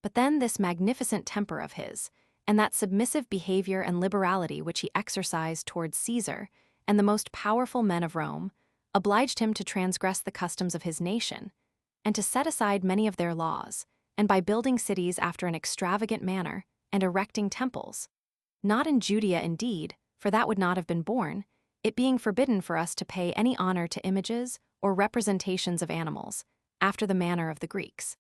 But then this magnificent temper of his, and that submissive behavior and liberality which he exercised towards Caesar and the most powerful men of Rome, obliged him to transgress the customs of his nation, and to set aside many of their laws, and by building cities after an extravagant manner, and erecting temples. Not in Judea indeed, for that would not have been borne, it being forbidden for us to pay any honor to images or representations of animals, after the manner of the Greeks.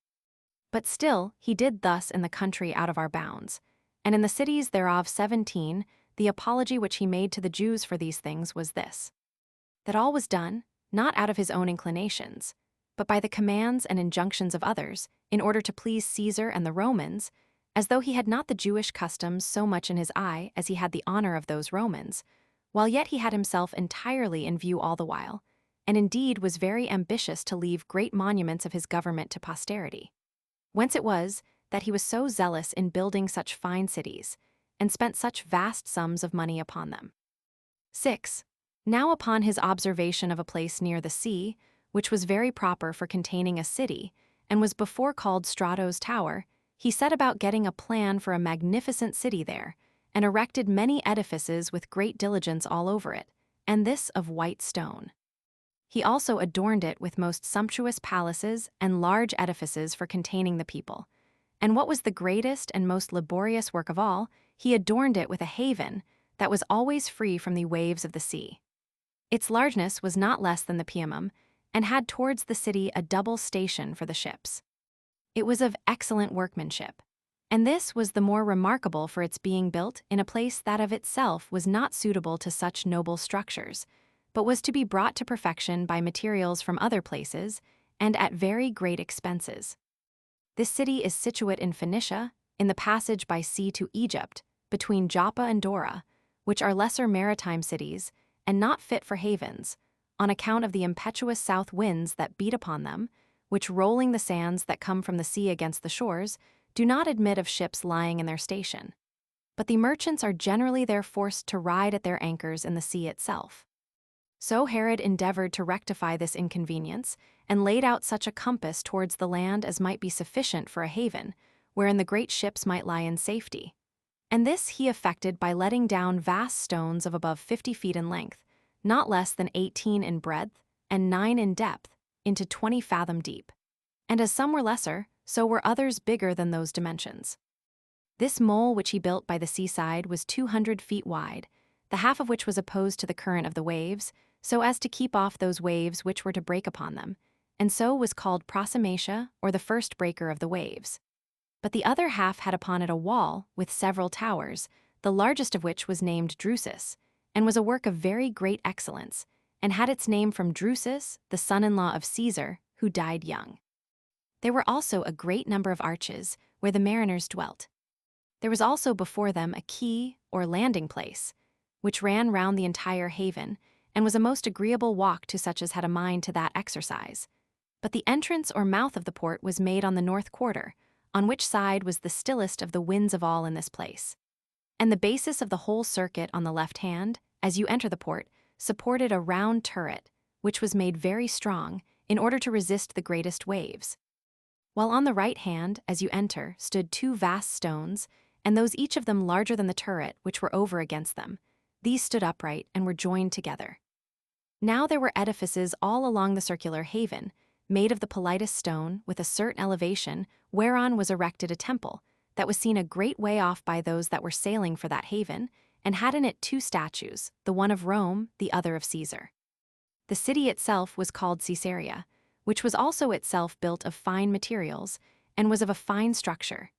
But still he did thus in the country out of our bounds, and in the cities thereof 17, the apology which he made to the Jews for these things was this: that all was done, not out of his own inclinations, but by the commands and injunctions of others, in order to please Caesar and the Romans, as though he had not the Jewish customs so much in his eye as he had the honor of those Romans, while yet he had himself entirely in view all the while, and indeed was very ambitious to leave great monuments of his government to posterity. Whence it was that he was so zealous in building such fine cities, and spent such vast sums of money upon them. 6. Now upon his observation of a place near the sea, which was very proper for containing a city, and was before called Strato's Tower, he set about getting a plan for a magnificent city there, and erected many edifices with great diligence all over it, and this of white stone. He also adorned it with most sumptuous palaces and large edifices for containing the people. And what was the greatest and most laborious work of all, he adorned it with a haven that was always free from the waves of the sea. Its largeness was not less than the Piemum, and had towards the city a double station for the ships. It was of excellent workmanship, and this was the more remarkable for its being built in a place that of itself was not suitable to such noble structures, but was to be brought to perfection by materials from other places, and at very great expenses. This city is situate in Phoenicia, in the passage by sea to Egypt, between Joppa and Dora, which are lesser maritime cities, and not fit for havens, on account of the impetuous south winds that beat upon them, which rolling the sands that come from the sea against the shores, do not admit of ships lying in their station. But the merchants are generally there forced to ride at their anchors in the sea itself. So Herod endeavored to rectify this inconvenience, and laid out such a compass towards the land as might be sufficient for a haven, wherein the great ships might lie in safety. And this he effected by letting down vast stones of above 50 feet in length, not less than 18 in breadth, and 9 in depth, into 20 fathom deep. And as some were lesser, so were others bigger than those dimensions. This mole which he built by the seaside was 200 feet wide, the half of which was opposed to the current of the waves, so as to keep off those waves which were to break upon them, and so was called Prosomatia, or the first breaker of the waves. But the other half had upon it a wall with several towers, the largest of which was named Drusus, and was a work of very great excellence, and had its name from Drusus, the son-in-law of Caesar, who died young. There were also a great number of arches, where the mariners dwelt. There was also before them a quay, or landing place, which ran round the entire haven, and was a most agreeable walk to such as had a mind to that exercise. But the entrance or mouth of the port was made on the north quarter, on which side was the stillest of the winds of all in this place. And the basis of the whole circuit on the left hand, as you enter the port, supported a round turret, which was made very strong, in order to resist the greatest waves. While on the right hand, as you enter, stood 2 vast stones, and those each of them larger than the turret, which were over against them. These stood upright and were joined together. Now there were edifices all along the circular haven, made of the politest stone, with a certain elevation, whereon was erected a temple, that was seen a great way off by those that were sailing for that haven, and had in it 2 statues, the one of Rome, the other of Caesar. The city itself was called Caesarea, which was also itself built of fine materials, and was of a fine structure.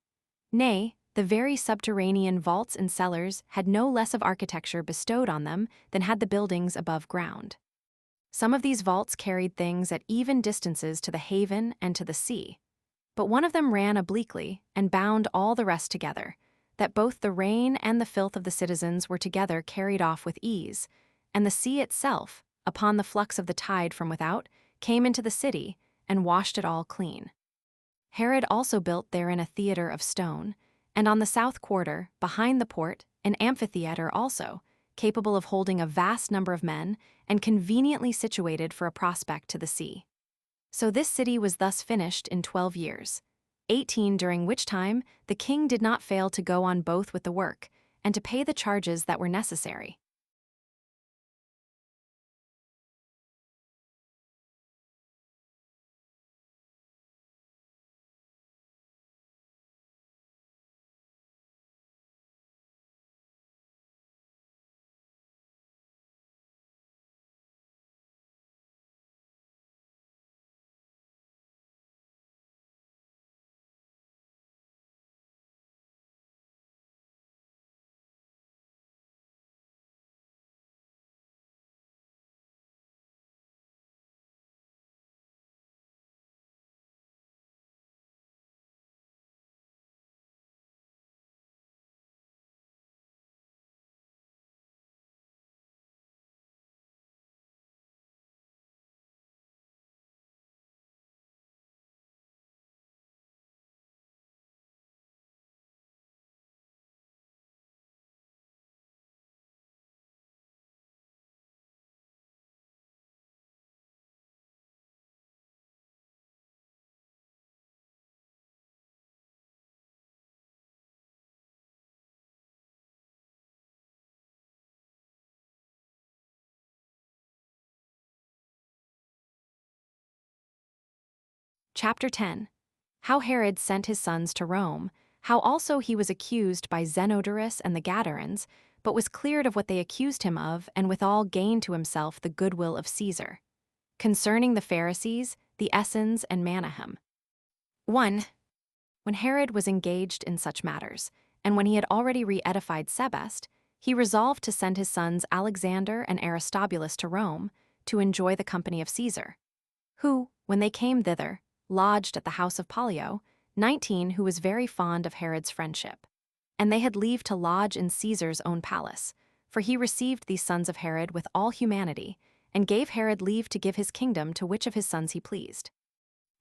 Nay, the very subterranean vaults and cellars had no less of architecture bestowed on them than had the buildings above ground. Some of these vaults carried things at even distances to the haven and to the sea, but one of them ran obliquely and bound all the rest together, that both the rain and the filth of the citizens were together carried off with ease, and the sea itself, upon the flux of the tide from without, came into the city and washed it all clean. Herod also built therein a theater of stone, And on the south quarter, behind the port, an amphitheater also, capable of holding a vast number of men and conveniently situated for a prospect to the sea. So this city was thus finished in 12 years, 18 during which time the king did not fail to go on both with the work and to pay the charges that were necessary. Chapter 10. How Herod sent his sons to Rome, how also he was accused by Zenodorus and the Gadarens, but was cleared of what they accused him of, and withal gained to himself the goodwill of Caesar. Concerning the Pharisees, the Essenes, and Manahem. 1. When Herod was engaged in such matters, and when he had already re-edified Sebest, he resolved to send his sons Alexander and Aristobulus to Rome, to enjoy the company of Caesar, who, when they came thither, lodged at the house of Pollio, 19, who was very fond of Herod's friendship. And they had leave to lodge in Caesar's own palace, for he received these sons of Herod with all humanity, and gave Herod leave to give his kingdom to which of his sons he pleased.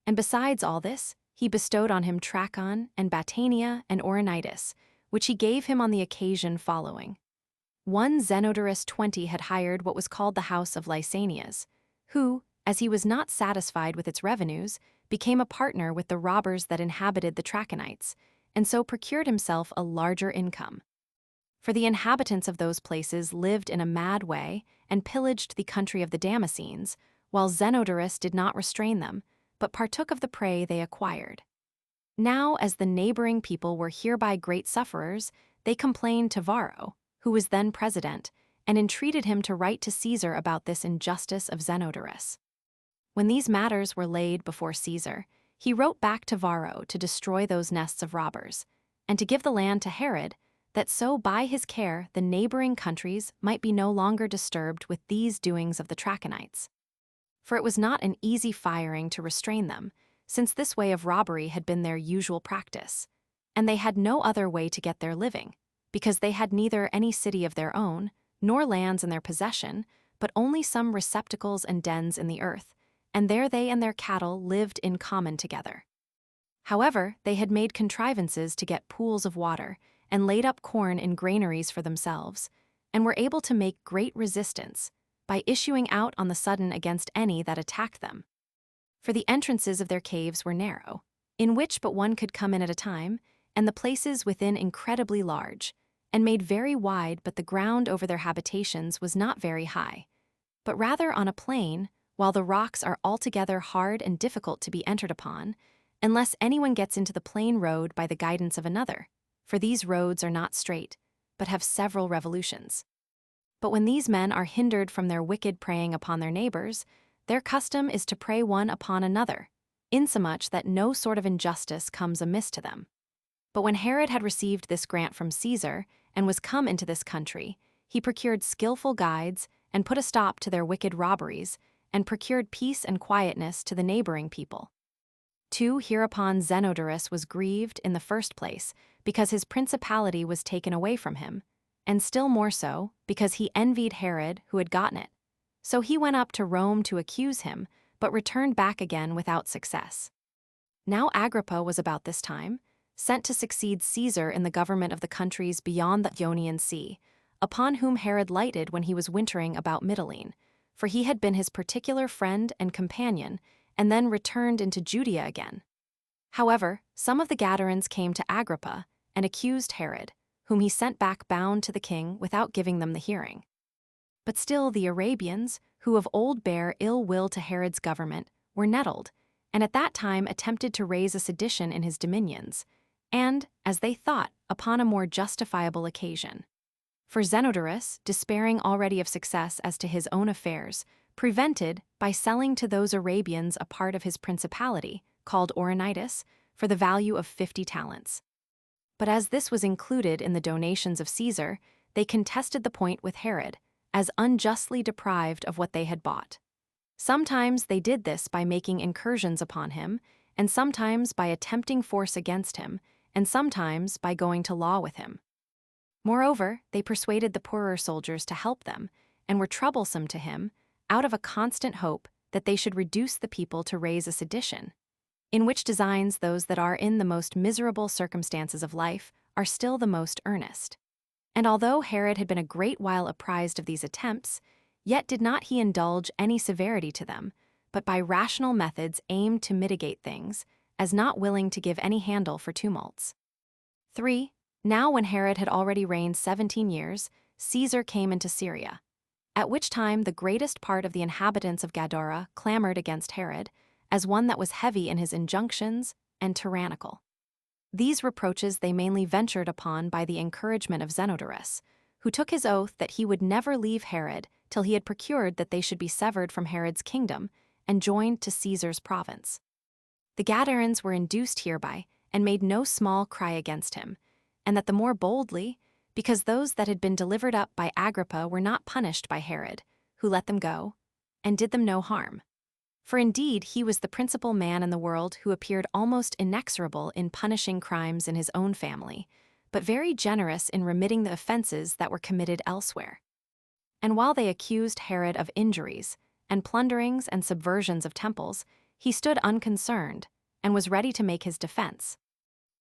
And besides all this, he bestowed on him Trachon, and Battania, and Auranitis, which he gave him on the occasion following. One Zenodorus 20 had hired what was called the house of Lysanias, who, as he was not satisfied with its revenues, became a partner with the robbers that inhabited the Trachonites, and so procured himself a larger income. For the inhabitants of those places lived in a mad way and pillaged the country of the Damascenes, while Zenodorus did not restrain them, but partook of the prey they acquired. Now, as the neighboring people were hereby great sufferers, they complained to Varro, who was then president, and entreated him to write to Caesar about this injustice of Zenodorus. When these matters were laid before Caesar, he wrote back to Varro to destroy those nests of robbers, and to give the land to Herod, that so by his care the neighboring countries might be no longer disturbed with these doings of the Trachonites. For it was not an easy firing to restrain them, since this way of robbery had been their usual practice, and they had no other way to get their living, because they had neither any city of their own, nor lands in their possession, but only some receptacles and dens in the earth, and there they and their cattle lived in common together. However, they had made contrivances to get pools of water, and laid up corn in granaries for themselves, and were able to make great resistance, by issuing out on the sudden against any that attacked them. For the entrances of their caves were narrow, in which but one could come in at a time, and the places within incredibly large, and made very wide, but the ground over their habitations was not very high, but rather on a plain, while the rocks are altogether hard and difficult to be entered upon, unless anyone gets into the plain road by the guidance of another, for these roads are not straight, but have several revolutions. But when these men are hindered from their wicked preying upon their neighbors, their custom is to prey one upon another, insomuch that no sort of injustice comes amiss to them. But when Herod had received this grant from Caesar, and was come into this country, he procured skillful guides, and put a stop to their wicked robberies, and procured peace and quietness to the neighboring people. 2. Hereupon Zenodorus was grieved in the first place, because his principality was taken away from him, and still more so, because he envied Herod who had gotten it. So he went up to Rome to accuse him, but returned back again without success. Now Agrippa was about this time, sent to succeed Caesar in the government of the countries beyond the Ionian Sea, upon whom Herod lighted when he was wintering about Mytilene, for he had been his particular friend and companion, and then returned into Judea again. However, some of the Gadarenes came to Agrippa and accused Herod, whom he sent back bound to the king without giving them the hearing. But still the Arabians, who of old bare ill will to Herod's government, were nettled, and at that time attempted to raise a sedition in his dominions, and, as they thought, upon a more justifiable occasion. For Zenodorus, despairing already of success as to his own affairs, prevented by selling to those Arabians a part of his principality, called Auranitis, for the value of 50 talents. But as this was included in the donations of Caesar, they contested the point with Herod, as unjustly deprived of what they had bought. Sometimes they did this by making incursions upon him, and sometimes by attempting force against him, and sometimes by going to law with him. Moreover, they persuaded the poorer soldiers to help them, and were troublesome to him, out of a constant hope that they should reduce the people to raise a sedition, in which designs those that are in the most miserable circumstances of life are still the most earnest. And although Herod had been a great while apprised of these attempts, yet did not he indulge any severity to them, but by rational methods aimed to mitigate things, as not willing to give any handle for tumults. 3. Now when Herod had already reigned 17 years, Caesar came into Syria, at which time the greatest part of the inhabitants of Gadara clamored against Herod, as one that was heavy in his injunctions and tyrannical. These reproaches they mainly ventured upon by the encouragement of Zenodorus, who took his oath that he would never leave Herod till he had procured that they should be severed from Herod's kingdom and joined to Caesar's province. The Gadarenes were induced hereby, and made no small cry against him, and that the more boldly, because those that had been delivered up by Agrippa were not punished by Herod, who let them go, and did them no harm. For indeed he was the principal man in the world who appeared almost inexorable in punishing crimes in his own family, but very generous in remitting the offenses that were committed elsewhere. And while they accused Herod of injuries, and plunderings and subversions of temples, he stood unconcerned, and was ready to make his defense.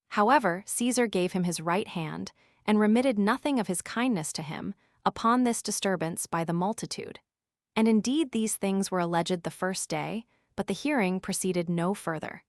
However, Caesar gave him his right hand, and remitted nothing of his kindness to him, upon this disturbance by the multitude. And indeed these things were alleged the first day, but the hearing proceeded no further.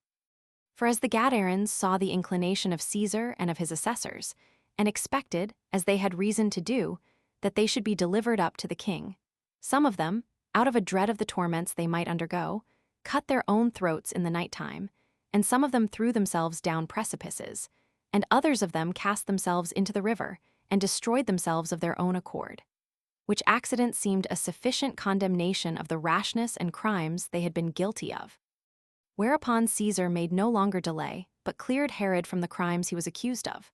For as the Gadarenes saw the inclination of Caesar and of his assessors, and expected, as they had reason to do, that they should be delivered up to the king, some of them, out of a dread of the torments they might undergo, cut their own throats in the night time, and some of them threw themselves down precipices, and others of them cast themselves into the river, and destroyed themselves of their own accord. Which accident seemed a sufficient condemnation of the rashness and crimes they had been guilty of. Whereupon Caesar made no longer delay, but cleared Herod from the crimes he was accused of.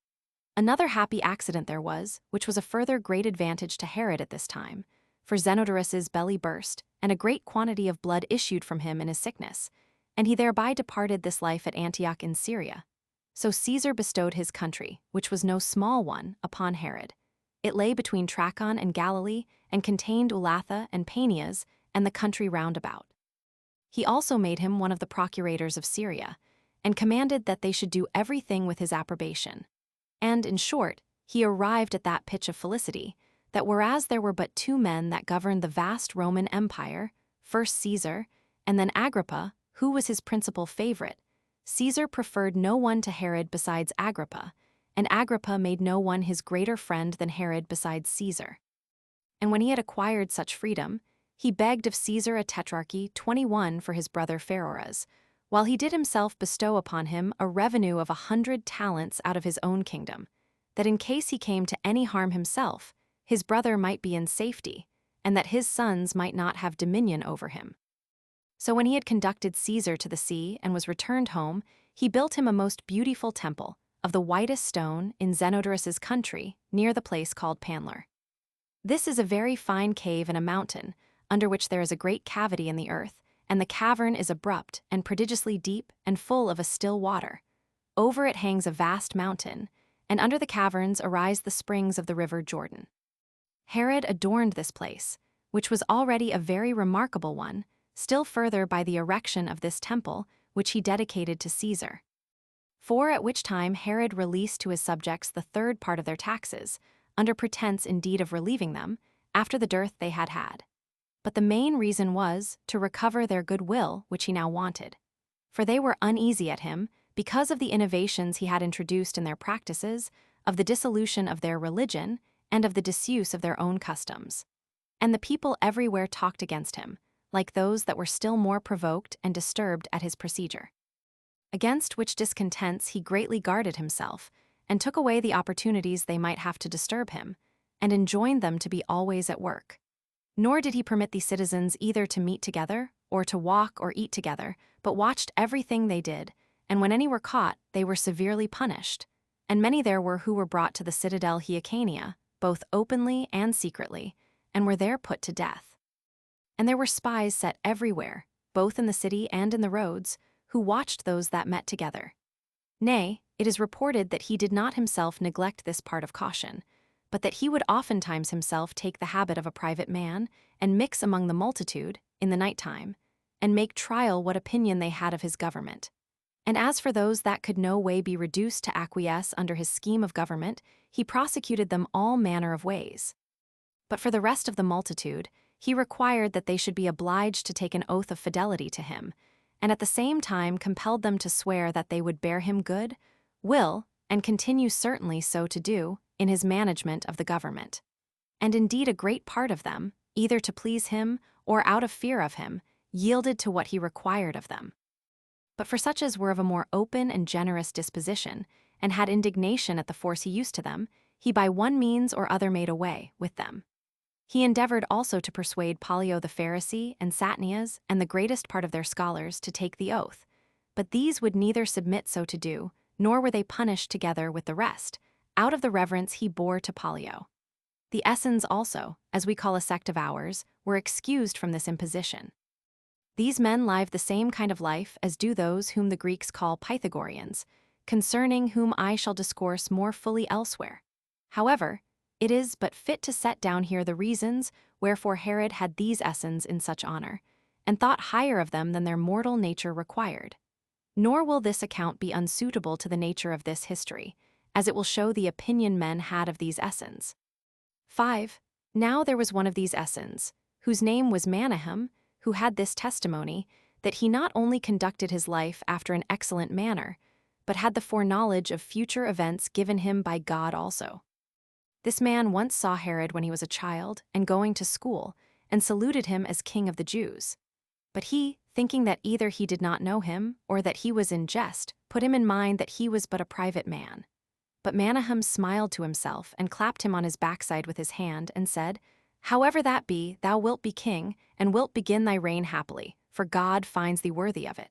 Another happy accident there was, which was a further great advantage to Herod at this time, for Zenodorus's belly burst, and a great quantity of blood issued from him in his sickness, and he thereby departed this life at Antioch in Syria. So Caesar bestowed his country, which was no small one, upon Herod. It lay between Trachon and Galilee, and contained Ulatha and Panias, and the country round about. He also made him one of the procurators of Syria, and commanded that they should do everything with his approbation. And, in short, he arrived at that pitch of felicity, that whereas there were but 2 men that governed the vast Roman Empire, first Caesar, and then Agrippa, who was his principal favorite, Caesar preferred no one to Herod besides Agrippa, and Agrippa made no one his greater friend than Herod besides Caesar. And when he had acquired such freedom, he begged of Caesar a tetrarchy 21 for his brother Pheroras, while he did himself bestow upon him a revenue of 100 talents out of his own kingdom, that in case he came to any harm himself, his brother might be in safety, and that his sons might not have dominion over him. So when he had conducted Caesar to the sea and was returned home, he built him a most beautiful temple, of the whitest stone, in Zenodorus's country, near the place called Panlar. This is a very fine cave in a mountain, under which there is a great cavity in the earth, and the cavern is abrupt and prodigiously deep and full of a still water. Over it hangs a vast mountain, and under the caverns arise the springs of the river Jordan. Herod adorned this place, which was already a very remarkable one, still further by the erection of this temple, which he dedicated to Caesar. For at which time Herod released to his subjects the third part of their taxes, under pretense indeed of relieving them, after the dearth they had had. But the main reason was to recover their goodwill, which he now wanted. For they were uneasy at him, because of the innovations he had introduced in their practices, of the dissolution of their religion, and of the disuse of their own customs. And the people everywhere talked against him, like those that were still more provoked and disturbed at his procedure. Against which discontents he greatly guarded himself, and took away the opportunities they might have to disturb him, and enjoined them to be always at work. Nor did he permit the citizens either to meet together, or to walk or eat together, but watched everything they did, and when any were caught, they were severely punished. And many there were who were brought to the citadel Hyrcania, both openly and secretly, and were there put to death. And there were spies set everywhere, both in the city and in the roads, who watched those that met together. Nay, it is reported that he did not himself neglect this part of caution, but that he would oftentimes himself take the habit of a private man, and mix among the multitude, in the night time, and make trial what opinion they had of his government. And as for those that could no way be reduced to acquiesce under his scheme of government, he prosecuted them all manner of ways. But for the rest of the multitude, he required that they should be obliged to take an oath of fidelity to him, and at the same time compelled them to swear that they would bear him good will, and continue certainly so to do, in his management of the government. And indeed a great part of them, either to please him or out of fear of him, yielded to what he required of them. But for such as were of a more open and generous disposition, and had indignation at the force he used to them, he by one means or other made away with them. He endeavored also to persuade Pollio the Pharisee and Satnias and the greatest part of their scholars to take the oath, but these would neither submit so to do, nor were they punished together with the rest, out of the reverence he bore to Pollio. The Essens also, as we call a sect of ours, were excused from this imposition. These men live the same kind of life as do those whom the Greeks call Pythagoreans, concerning whom I shall discourse more fully elsewhere. However, it is but fit to set down here the reasons wherefore Herod had these Essens in such honor, and thought higher of them than their mortal nature required. Nor will this account be unsuitable to the nature of this history, as it will show the opinion men had of these Essens. 5. Now there was one of these Essens, whose name was Manahem, who had this testimony, that he not only conducted his life after an excellent manner, but had the foreknowledge of future events given him by God also. This man once saw Herod when he was a child and going to school, and saluted him as king of the Jews. But he, thinking that either he did not know him, or that he was in jest, put him in mind that he was but a private man. But Manahem smiled to himself, and clapped him on his backside with his hand, and said, However that be, thou wilt be king, and wilt begin thy reign happily, for God finds thee worthy of it.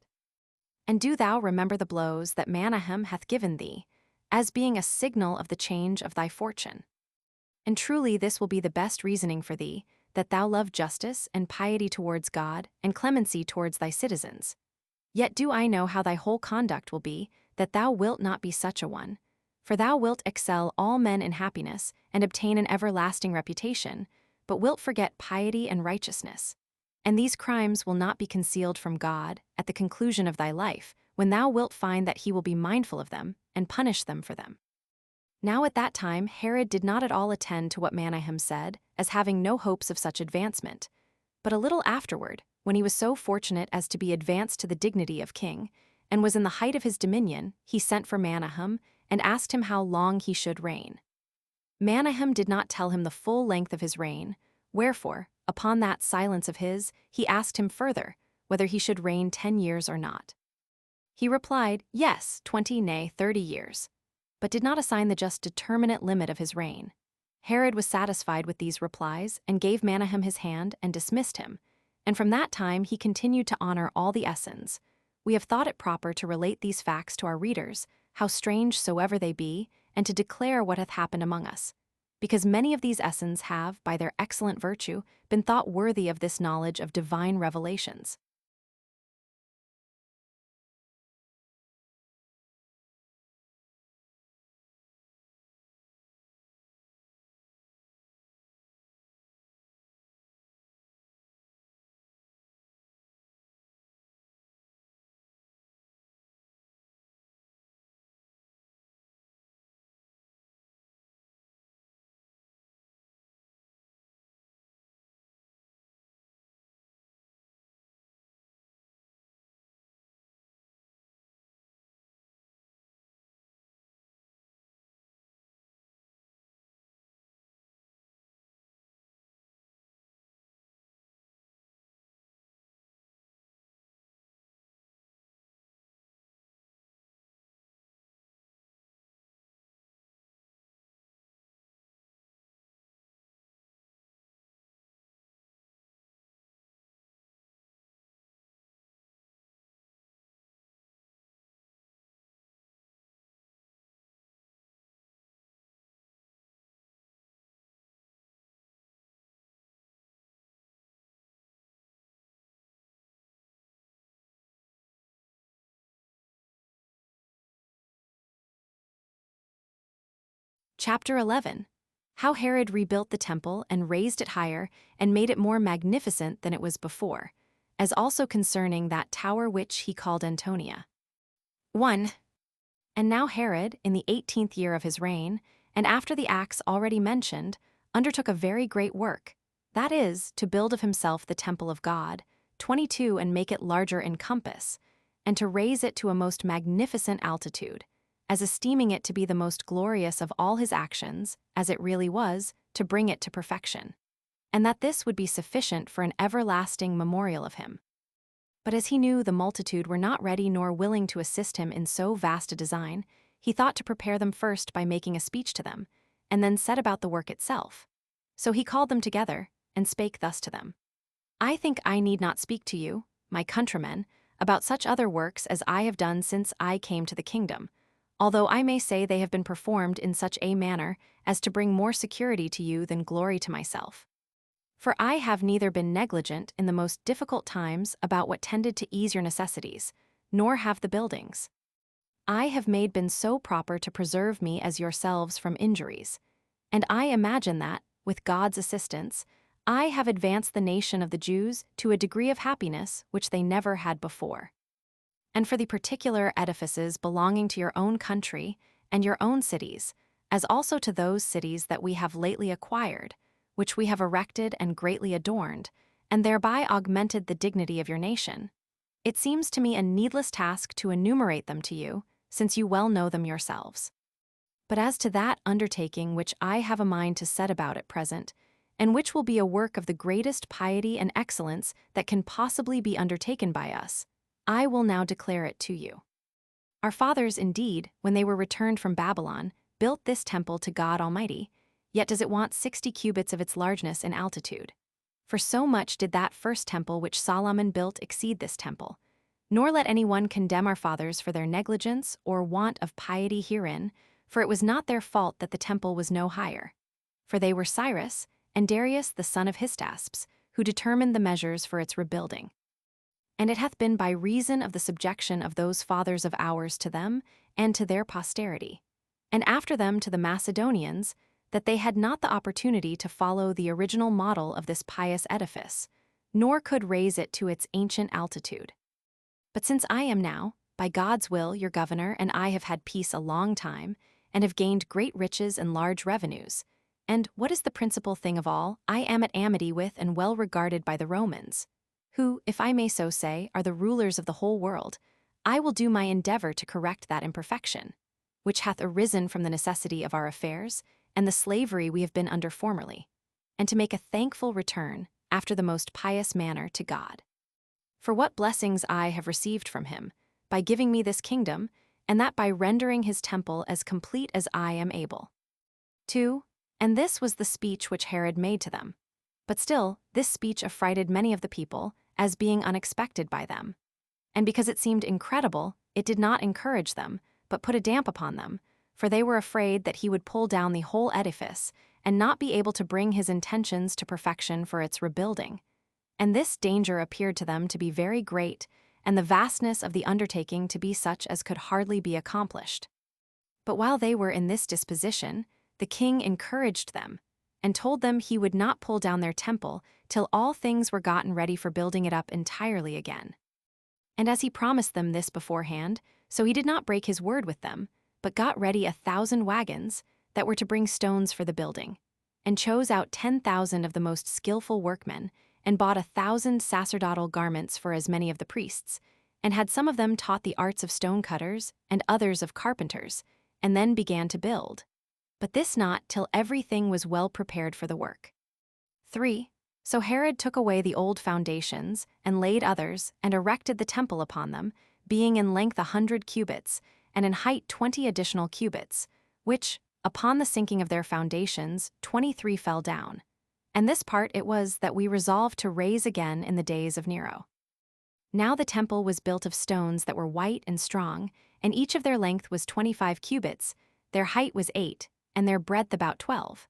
And do thou remember the blows that Manahem hath given thee, as being a signal of the change of thy fortune. And truly this will be the best reasoning for thee, that thou love justice and piety towards God, and clemency towards thy citizens. Yet do I know how thy whole conduct will be, that thou wilt not be such a one, for thou wilt excel all men in happiness, and obtain an everlasting reputation, but wilt forget piety and righteousness. And these crimes will not be concealed from God at the conclusion of thy life, when thou wilt find that he will be mindful of them, and punish them for them. Now at that time Herod did not at all attend to what Manahem said, as having no hopes of such advancement. But a little afterward, when he was so fortunate as to be advanced to the dignity of king, and was in the height of his dominion, he sent for Manahem, and asked him how long he should reign. Manahem did not tell him the full length of his reign, wherefore, upon that silence of his, he asked him further, whether he should reign 10 years or not. He replied, Yes, 20, nay, 30 years, but did not assign the just determinate limit of his reign. Herod was satisfied with these replies, and gave Manahem his hand, and dismissed him, and from that time he continued to honor all the Essens. We have thought it proper to relate these facts to our readers, how strange soever they be, and to declare what hath happened among us, because many of these Essens have, by their excellent virtue, been thought worthy of this knowledge of divine revelations. Chapter 11. How Herod rebuilt the temple and raised it higher and made it more magnificent than it was before, as also concerning that tower which he called Antonia. 1. And now Herod, in the 18th year of his reign, and after the acts already mentioned, undertook a very great work, that is, to build of himself the temple of God, 22, and make it larger in compass, and to raise it to a most magnificent altitude, as esteeming it to be the most glorious of all his actions, as it really was, to bring it to perfection, and that this would be sufficient for an everlasting memorial of him. But as he knew the multitude were not ready nor willing to assist him in so vast a design, he thought to prepare them first by making a speech to them, and then set about the work itself. So he called them together, and spake thus to them. I think I need not speak to you, my countrymen, about such other works as I have done since I came to the kingdom, although I may say they have been performed in such a manner as to bring more security to you than glory to myself. For I have neither been negligent in the most difficult times about what tended to ease your necessities, nor have the buildings. I have been so proper to preserve me as yourselves from injuries, and I imagine that, with God's assistance, I have advanced the nation of the Jews to a degree of happiness which they never had before. And for the particular edifices belonging to your own country and your own cities, as also to those cities that we have lately acquired, which we have erected and greatly adorned, and thereby augmented the dignity of your nation, it seems to me a needless task to enumerate them to you, since you well know them yourselves. But as to that undertaking which I have a mind to set about at present, and which will be a work of the greatest piety and excellence that can possibly be undertaken by us, I will now declare it to you. Our fathers, indeed, when they were returned from Babylon, built this temple to God Almighty, yet does it want 60 cubits of its largeness in altitude. For so much did that first temple which Solomon built exceed this temple. Nor let any one condemn our fathers for their negligence or want of piety herein, for it was not their fault that the temple was no higher. For they were Cyrus and Darius the son of Hystaspes, who determined the measures for its rebuilding. And it hath been by reason of the subjection of those fathers of ours to them and to their posterity, and after them to the Macedonians, that they had not the opportunity to follow the original model of this pious edifice, nor could raise it to its ancient altitude. But since I am now, by God's will, your governor, and I have had peace a long time, and have gained great riches and large revenues, and, what is the principal thing of all, I am at amity with and well regarded by the Romans, who, if I may so say, are the rulers of the whole world, I will do my endeavor to correct that imperfection, which hath arisen from the necessity of our affairs, and the slavery we have been under formerly, and to make a thankful return, after the most pious manner, to God. For what blessings I have received from him, by giving me this kingdom, and that by rendering his temple as complete as I am able. 2. And this was the speech which Herod made to them. But still, this speech affrighted many of the people, as being unexpected by them. And because it seemed incredible, it did not encourage them, but put a damp upon them, for they were afraid that he would pull down the whole edifice, and not be able to bring his intentions to perfection for its rebuilding. And this danger appeared to them to be very great, and the vastness of the undertaking to be such as could hardly be accomplished. But while they were in this disposition, the king encouraged them, and told them he would not pull down their temple till all things were gotten ready for building it up entirely again. And as he promised them this beforehand, so he did not break his word with them, but got ready 1,000 wagons that were to bring stones for the building, and chose out 10,000 of the most skillful workmen, and bought 1,000 sacerdotal garments for as many of the priests, and had some of them taught the arts of stonecutters, and others of carpenters, and then began to build. But this not till everything was well prepared for the work. 3. So Herod took away the old foundations, and laid others, and erected the temple upon them, being in length 100 cubits, and in height 20 additional cubits, which, upon the sinking of their foundations, 23 fell down. And this part it was that we resolved to raise again in the days of Nero. Now the temple was built of stones that were white and strong, and each of their length was 25 cubits, their height was 8, and their breadth about 12.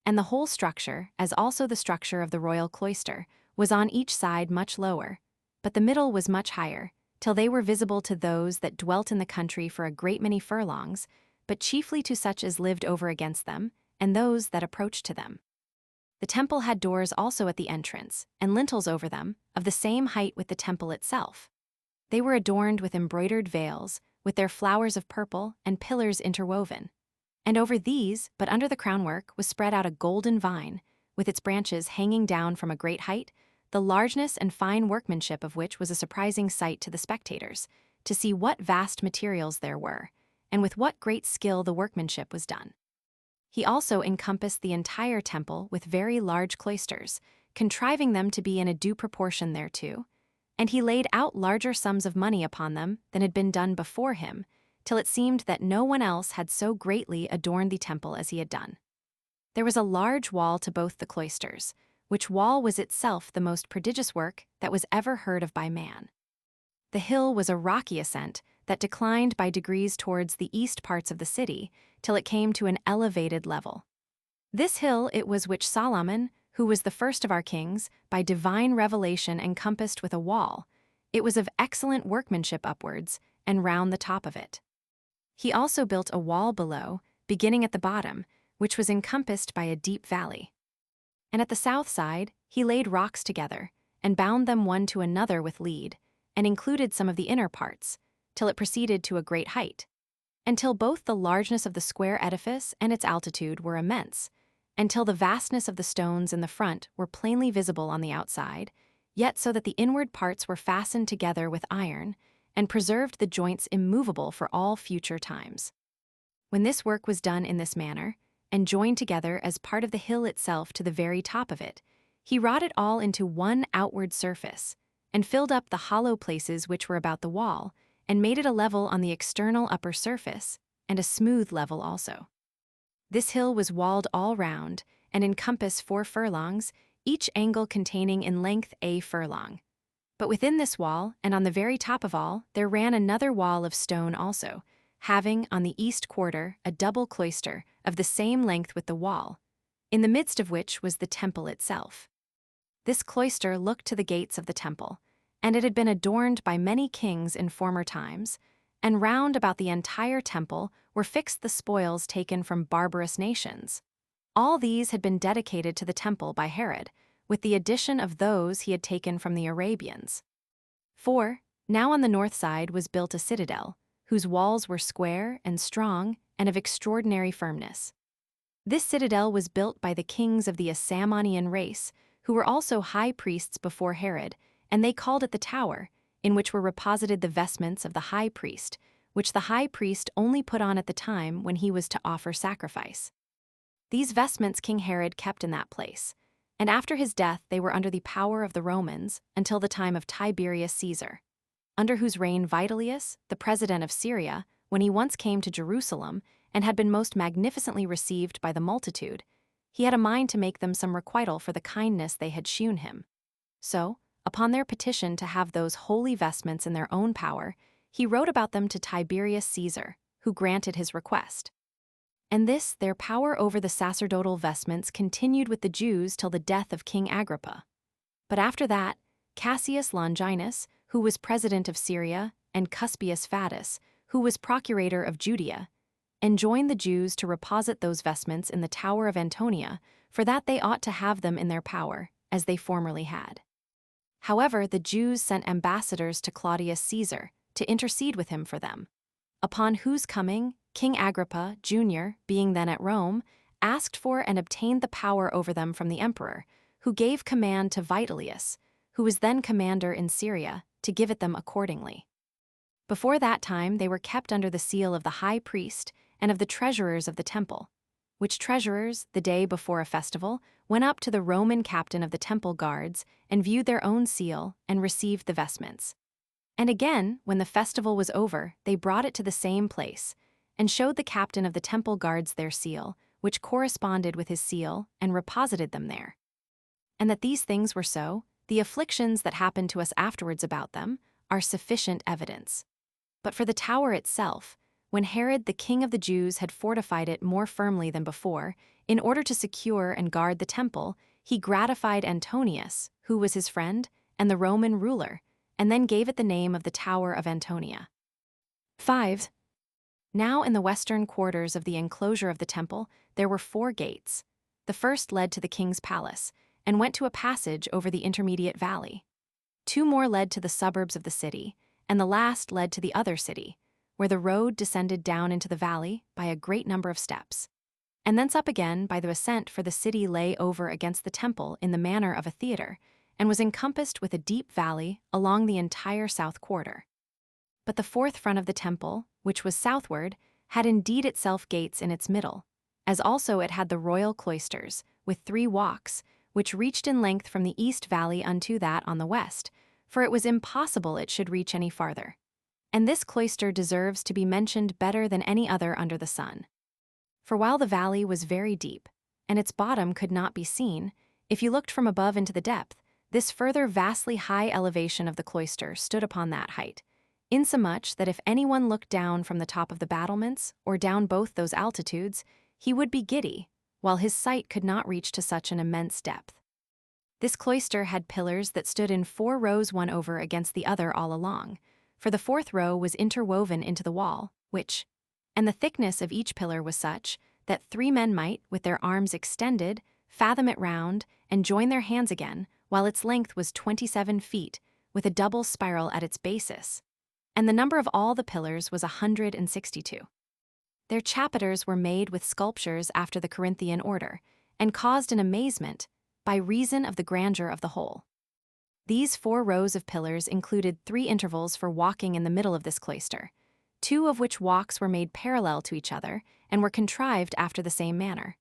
And the whole structure, as also the structure of the royal cloister, was on each side much lower, but the middle was much higher, till they were visible to those that dwelt in the country for a great many furlongs, but chiefly to such as lived over against them, and those that approached to them. The temple had doors also at the entrance, and lintels over them, of the same height with the temple itself. They were adorned with embroidered veils, with their flowers of purple and pillars interwoven. And over these, but under the crownwork, was spread out a golden vine, with its branches hanging down from a great height, the largeness and fine workmanship of which was a surprising sight to the spectators, to see what vast materials there were, and with what great skill the workmanship was done. He also encompassed the entire temple with very large cloisters, contriving them to be in a due proportion thereto, and he laid out larger sums of money upon them than had been done before him, till it seemed that no one else had so greatly adorned the temple as he had done. There was a large wall to both the cloisters, which wall was itself the most prodigious work that was ever heard of by man. The hill was a rocky ascent that declined by degrees towards the east parts of the city, till it came to an elevated level. This hill it was which Solomon, who was the first of our kings, by divine revelation encompassed with a wall. It was of excellent workmanship upwards, and round the top of it. He also built a wall below, beginning at the bottom, which was encompassed by a deep valley. And at the south side he laid rocks together, and bound them one to another with lead, and included some of the inner parts, till it proceeded to a great height, until both the largeness of the square edifice and its altitude were immense, until the vastness of the stones in the front were plainly visible on the outside, yet so that the inward parts were fastened together with iron, and preserved the joints immovable for all future times. When this work was done in this manner, and joined together as part of the hill itself to the very top of it, he wrought it all into one outward surface, and filled up the hollow places which were about the wall, and made it a level on the external upper surface, and a smooth level also. This hill was walled all round, and encompassed 4 furlongs, each angle containing in length a furlong. But within this wall, and on the very top of all, there ran another wall of stone also, having on the east quarter a double cloister of the same length with the wall, in the midst of which was the temple itself. This cloister looked to the gates of the temple, and it had been adorned by many kings in former times, and round about the entire temple were fixed the spoils taken from barbarous nations. All these had been dedicated to the temple by Herod, with the addition of those he had taken from the Arabians. 4. Now on the north side was built a citadel, whose walls were square and strong and of extraordinary firmness. This citadel was built by the kings of the Asamonean race, who were also high priests before Herod, and they called it the Tower, in which were reposited the vestments of the high priest, which the high priest only put on at the time when he was to offer sacrifice. These vestments King Herod kept in that place, and after his death they were under the power of the Romans until the time of Tiberius Caesar, under whose reign Vitellius, the president of Syria, when he once came to Jerusalem and had been most magnificently received by the multitude, he had a mind to make them some requital for the kindness they had shewn him. So, upon their petition to have those holy vestments in their own power, he wrote about them to Tiberius Caesar, who granted his request. And this, their power over the sacerdotal vestments continued with the Jews till the death of King Agrippa. But after that, Cassius Longinus, who was president of Syria, and Cuspius Fadus, who was procurator of Judea, enjoined the Jews to reposit those vestments in the Tower of Antonia, for that they ought to have them in their power, as they formerly had. However, the Jews sent ambassadors to Claudius Caesar to intercede with him for them, upon whose coming King Agrippa, Jr., being then at Rome, asked for and obtained the power over them from the emperor, who gave command to Vitellius, who was then commander in Syria, to give it them accordingly. Before that time they were kept under the seal of the high priest and of the treasurers of the temple, which treasurers, the day before a festival, went up to the Roman captain of the temple guards and viewed their own seal and received the vestments. And again, when the festival was over, they brought it to the same place, and showed the captain of the temple guards their seal, which corresponded with his seal, and reposited them there. And that these things were so, the afflictions that happened to us afterwards about them are sufficient evidence. But for the tower itself, when Herod the king of the Jews had fortified it more firmly than before, in order to secure and guard the temple, he gratified Antonius, who was his friend, and the Roman ruler, and then gave it the name of the Tower of Antonia. 5. Now in the western quarters of the enclosure of the temple, there were 4 gates. The first led to the king's palace, and went to a passage over the intermediate valley. 2 more led to the suburbs of the city, and the last led to the other city, where the road descended down into the valley by a great number of steps. And thence up again by the ascent, for the city lay over against the temple in the manner of a theater, and was encompassed with a deep valley along the entire south quarter. But the 4th front of the temple, which was southward, had indeed itself gates in its middle, as also it had the royal cloisters, with 3 walks, which reached in length from the east valley unto that on the west, for it was impossible it should reach any farther. And this cloister deserves to be mentioned better than any other under the sun. For while the valley was very deep, and its bottom could not be seen, if you looked from above into the depth, this further vastly high elevation of the cloister stood upon that height, insomuch that if anyone looked down from the top of the battlements, or down both those altitudes, he would be giddy, while his sight could not reach to such an immense depth. This cloister had pillars that stood in 4 rows one over against the other all along, for the 4th row was interwoven into the wall, and the thickness of each pillar was such that 3 men might, with their arms extended, fathom it round, and join their hands again, while its length was 27 feet, with a double spiral at its basis. And the number of all the pillars was 162. Their chapiters were made with sculptures after the Corinthian order, and caused an amazement, by reason of the grandeur of the whole. These 4 rows of pillars included 3 intervals for walking in the middle of this cloister, 2 of which walks were made parallel to each other, and were contrived after the same manner.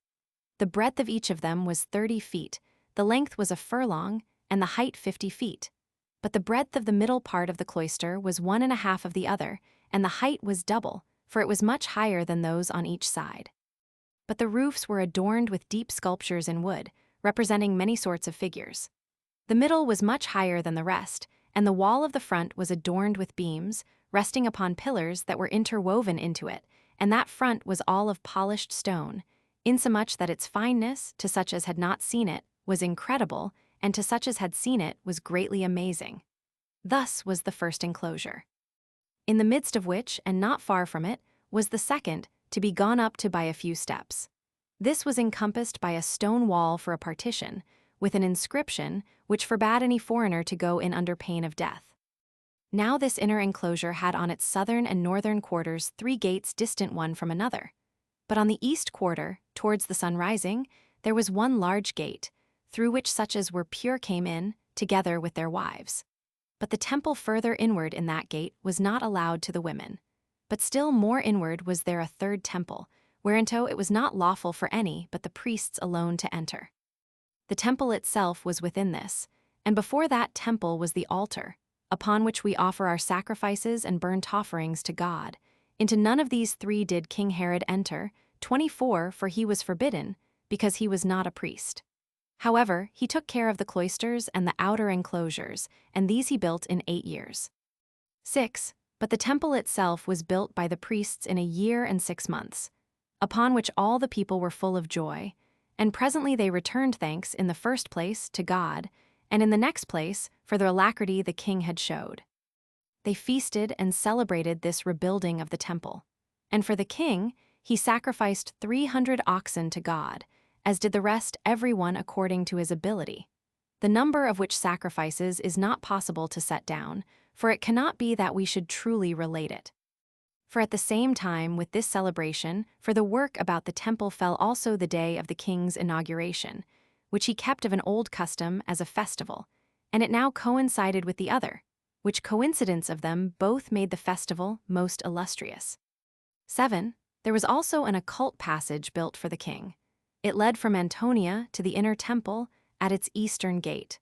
The breadth of each of them was 30 feet, the length was a furlong, and the height 50 feet. But the breadth of the middle part of the cloister was 1.5 of the other, and the height was double, for it was much higher than those on each side. But the roofs were adorned with deep sculptures in wood, representing many sorts of figures. The middle was much higher than the rest, and the wall of the front was adorned with beams, resting upon pillars that were interwoven into it, and that front was all of polished stone, insomuch that its fineness, to such as had not seen it, was incredible, and to such as had seen it was greatly amazing. Thus was the first enclosure. In the midst of which, and not far from it, was the second, to be gone up to by a few steps. This was encompassed by a stone wall for a partition, with an inscription which forbade any foreigner to go in under pain of death. Now this inner enclosure had on its southern and northern quarters 3 gates distant one from another. But on the east quarter, towards the sun rising, there was 1 large gate, through which such as were pure came in, together with their wives. But the temple further inward in that gate was not allowed to the women. But still more inward was there a 3rd temple, whereinto it was not lawful for any but the priests alone to enter. The temple itself was within this, and before that temple was the altar, upon which we offer our sacrifices and burnt offerings to God. Into none of these 3 did King Herod enter, 24, for he was forbidden, because he was not a priest. However, he took care of the cloisters and the outer enclosures, and these he built in 8 years. 6. But the temple itself was built by the priests in a year and 6 months, upon which all the people were full of joy, and presently they returned thanks in the first place to God, and in the next place for the alacrity the king had showed. They feasted and celebrated this rebuilding of the temple. And for the king, he sacrificed 300 oxen to God, as did the rest every one according to his ability. The number of which sacrifices is not possible to set down, for it cannot be that we should truly relate it. For at the same time with this celebration, for the work about the temple fell also the day of the king's inauguration, which he kept of an old custom as a festival, and it now coincided with the other, which coincidence of them both made the festival most illustrious. 7. There was also an occult passage built for the king. It led from Antonia to the inner temple at its eastern gate,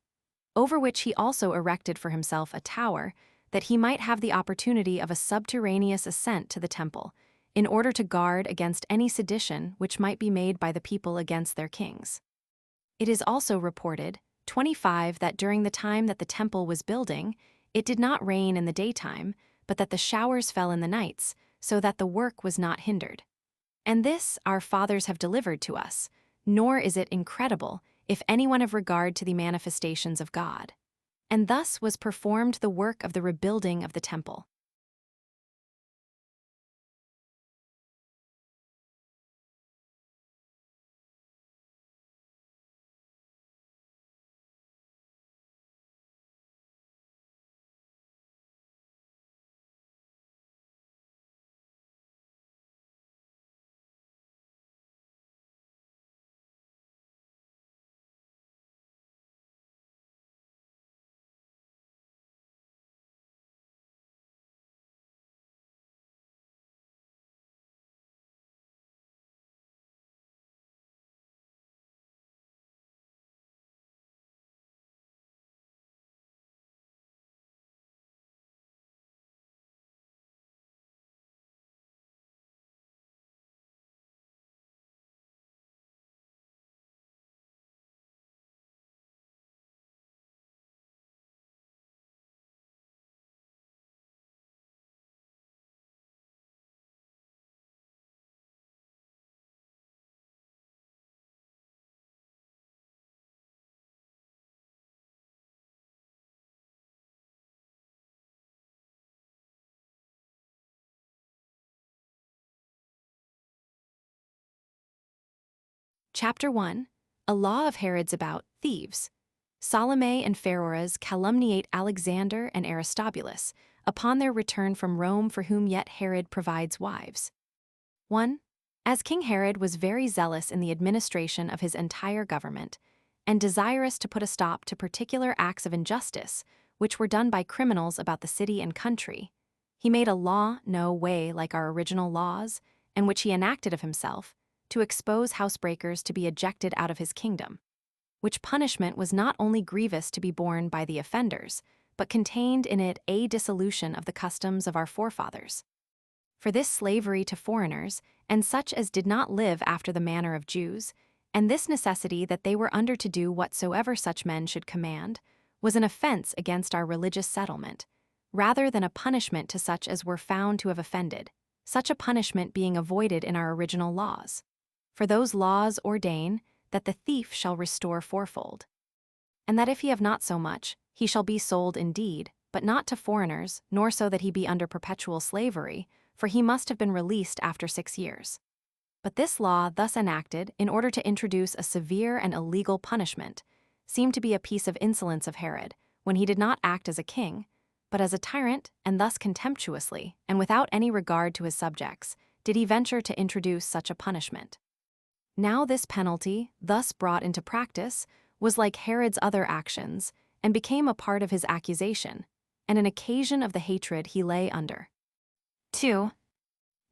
over which he also erected for himself a tower, that he might have the opportunity of a subterraneous ascent to the temple, in order to guard against any sedition which might be made by the people against their kings. It is also reported, 25, that during the time that the temple was building, it did not rain in the daytime, but that the showers fell in the nights, so that the work was not hindered. And this our fathers have delivered to us, nor is it incredible, if anyone have regard to the manifestations of God. And thus was performed the work of the rebuilding of the temple. Chapter 1. A Law of Herod's about thieves. Salome and Pharoras calumniate Alexander and Aristobulus upon their return from Rome, for whom yet Herod provides wives. 1. As King Herod was very zealous in the administration of his entire government, and desirous to put a stop to particular acts of injustice which were done by criminals about the city and country, he made a law no way like our original laws, and which he enacted of himself, to expose housebreakers to be ejected out of his kingdom, which punishment was not only grievous to be borne by the offenders, but contained in it a dissolution of the customs of our forefathers. For this slavery to foreigners, and such as did not live after the manner of Jews, and this necessity that they were under to do whatsoever such men should command, was an offense against our religious settlement, rather than a punishment to such as were found to have offended, such a punishment being avoided in our original laws. For those laws ordain that the thief shall restore fourfold, and that if he have not so much, he shall be sold indeed, but not to foreigners, nor so that he be under perpetual slavery, for he must have been released after 6 years. But this law, thus enacted in order to introduce a severe and illegal punishment, seemed to be a piece of insolence of Herod, when he did not act as a king, but as a tyrant, and thus contemptuously, and without any regard to his subjects, did he venture to introduce such a punishment. Now this penalty, thus brought into practice, was like Herod's other actions, and became a part of his accusation, and an occasion of the hatred he lay under. 2.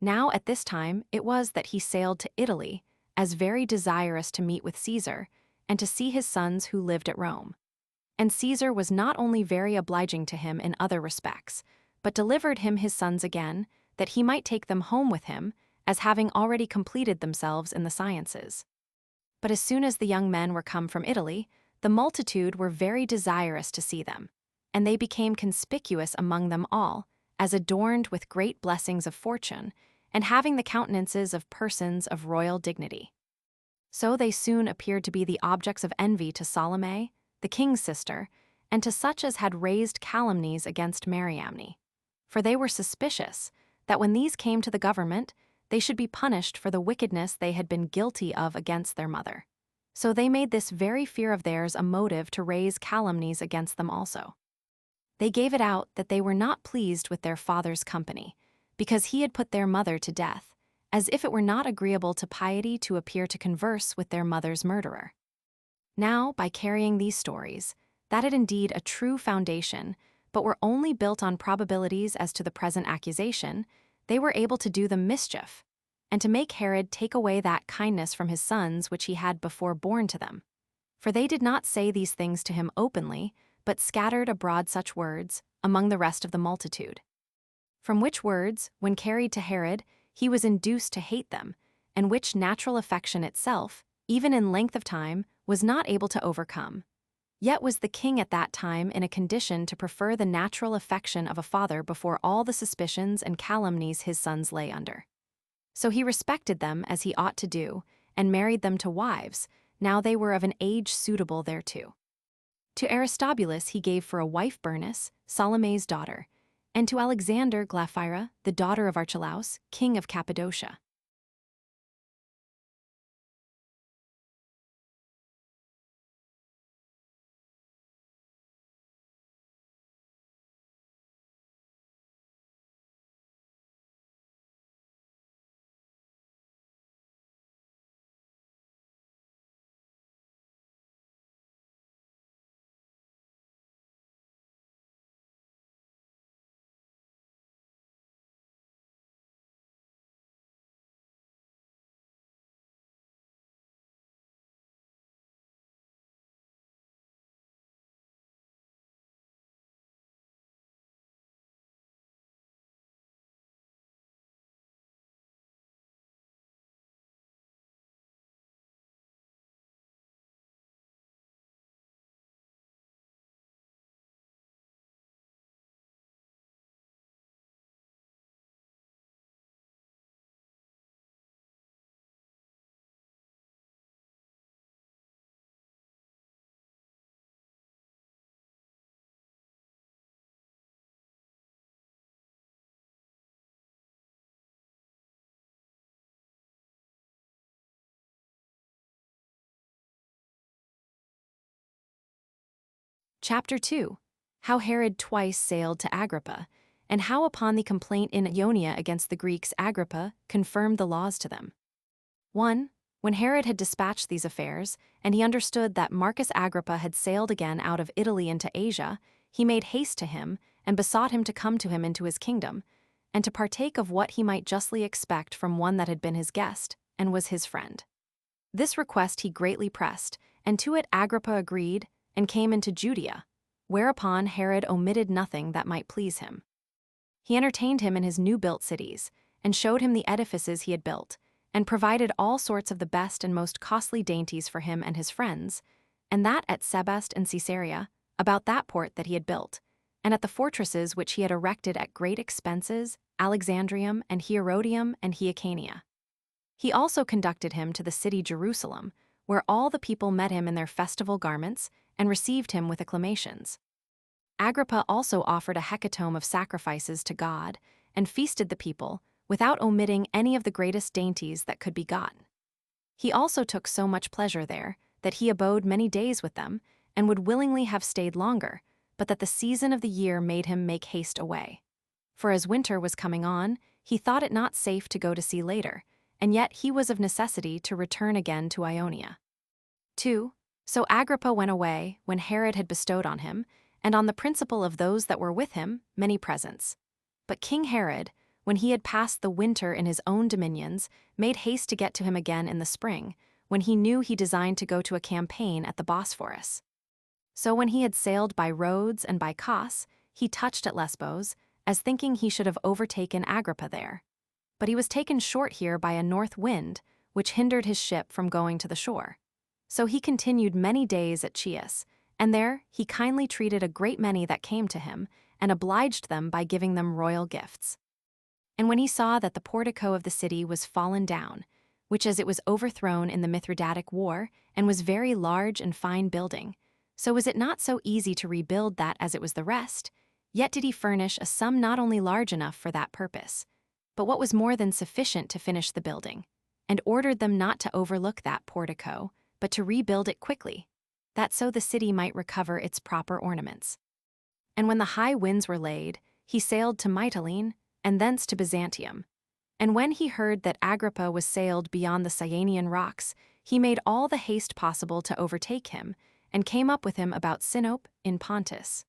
Now at this time it was that he sailed to Italy, as very desirous to meet with Caesar, and to see his sons who lived at Rome. And Caesar was not only very obliging to him in other respects, but delivered him his sons again, that he might take them home with him, as having already completed themselves in the sciences. But as soon as the young men were come from Italy, the multitude were very desirous to see them, and they became conspicuous among them all, as adorned with great blessings of fortune, and having the countenances of persons of royal dignity. So they soon appeared to be the objects of envy to Salome, the king's sister, and to such as had raised calumnies against Mariamne. For they were suspicious that when these came to the government, they should be punished for the wickedness they had been guilty of against their mother. So they made this very fear of theirs a motive to raise calumnies against them also. They gave it out that they were not pleased with their father's company, because he had put their mother to death, as if it were not agreeable to piety to appear to converse with their mother's murderer. Now, by carrying these stories, that had indeed a true foundation, but were only built on probabilities as to the present accusation, they were able to do them mischief, and to make Herod take away that kindness from his sons which he had before borne to them. For they did not say these things to him openly, but scattered abroad such words among the rest of the multitude. From which words, when carried to Herod, he was induced to hate them, and which natural affection itself, even in length of time, was not able to overcome. Yet was the king at that time in a condition to prefer the natural affection of a father before all the suspicions and calumnies his sons lay under. So he respected them as he ought to do, and married them to wives, now they were of an age suitable thereto. To Aristobulus he gave for a wife Bernice, Salome's daughter, and to Alexander Glaphyra, the daughter of Archelaus, king of Cappadocia. Chapter 2. How Herod twice sailed to Agrippa, and how upon the complaint in Ionia against the Greeks Agrippa confirmed the laws to them. 1. When Herod had dispatched these affairs, and he understood that Marcus Agrippa had sailed again out of Italy into Asia, he made haste to him, and besought him to come to him into his kingdom, and to partake of what he might justly expect from one that had been his guest, and was his friend. This request he greatly pressed, and to it Agrippa agreed, and came into Judea, whereupon Herod omitted nothing that might please him. He entertained him in his new-built cities, and showed him the edifices he had built, and provided all sorts of the best and most costly dainties for him and his friends, and that at Sebast and Caesarea, about that port that he had built, and at the fortresses which he had erected at great expenses, Alexandrium and Herodium and Hyrcania. He also conducted him to the city Jerusalem, where all the people met him in their festival garments, and received him with acclamations. Agrippa also offered a hecatomb of sacrifices to God, and feasted the people, without omitting any of the greatest dainties that could be gotten. He also took so much pleasure there, that he abode many days with them, and would willingly have stayed longer, but that the season of the year made him make haste away. For as winter was coming on, he thought it not safe to go to sea later, and yet he was of necessity to return again to Ionia. 2. So Agrippa went away, when Herod had bestowed on him, and on the principal of those that were with him, many presents. But King Herod, when he had passed the winter in his own dominions, made haste to get to him again in the spring, when he knew he designed to go to a campaign at the Bosphorus. So when he had sailed by Rhodes and by Kos, he touched at Lesbos, as thinking he should have overtaken Agrippa there. But he was taken short here by a north wind, which hindered his ship from going to the shore. So he continued many days at Chios, and there he kindly treated a great many that came to him, and obliged them by giving them royal gifts. And when he saw that the portico of the city was fallen down, which as it was overthrown in the Mithridatic war, and was very large and fine building, so was it not so easy to rebuild that as it was the rest, yet did he furnish a sum not only large enough for that purpose, but what was more than sufficient to finish the building, and ordered them not to overlook that portico, but to rebuild it quickly, that so the city might recover its proper ornaments. And when the high winds were laid, he sailed to Mytilene, and thence to Byzantium. And when he heard that Agrippa was sailed beyond the Cyanean rocks, he made all the haste possible to overtake him, and came up with him about Sinope in Pontus.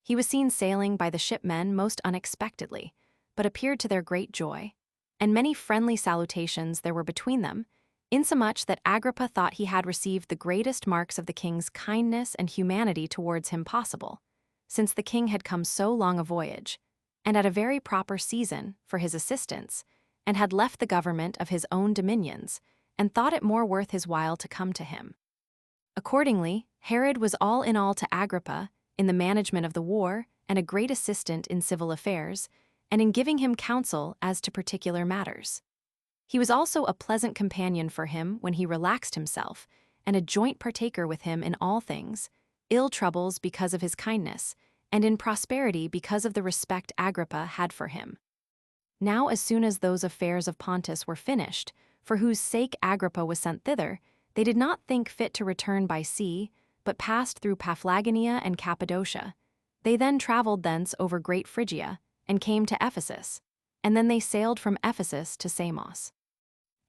He was seen sailing by the shipmen most unexpectedly, but appeared to their great joy, and many friendly salutations there were between them, insomuch that Agrippa thought he had received the greatest marks of the king's kindness and humanity towards him possible, since the king had come so long a voyage, and at a very proper season, for his assistance, and had left the government of his own dominions, and thought it more worth his while to come to him. Accordingly, Herod was all in all to Agrippa, in the management of the war, and a great assistant in civil affairs, and in giving him counsel as to particular matters. He was also a pleasant companion for him when he relaxed himself, and a joint partaker with him in all things, ill troubles because of his kindness, and in prosperity because of the respect Agrippa had for him. Now as soon as those affairs of Pontus were finished, for whose sake Agrippa was sent thither, they did not think fit to return by sea, but passed through Paphlagonia and Cappadocia. They then traveled thence over Great Phrygia, and came to Ephesus, and then they sailed from Ephesus to Samos.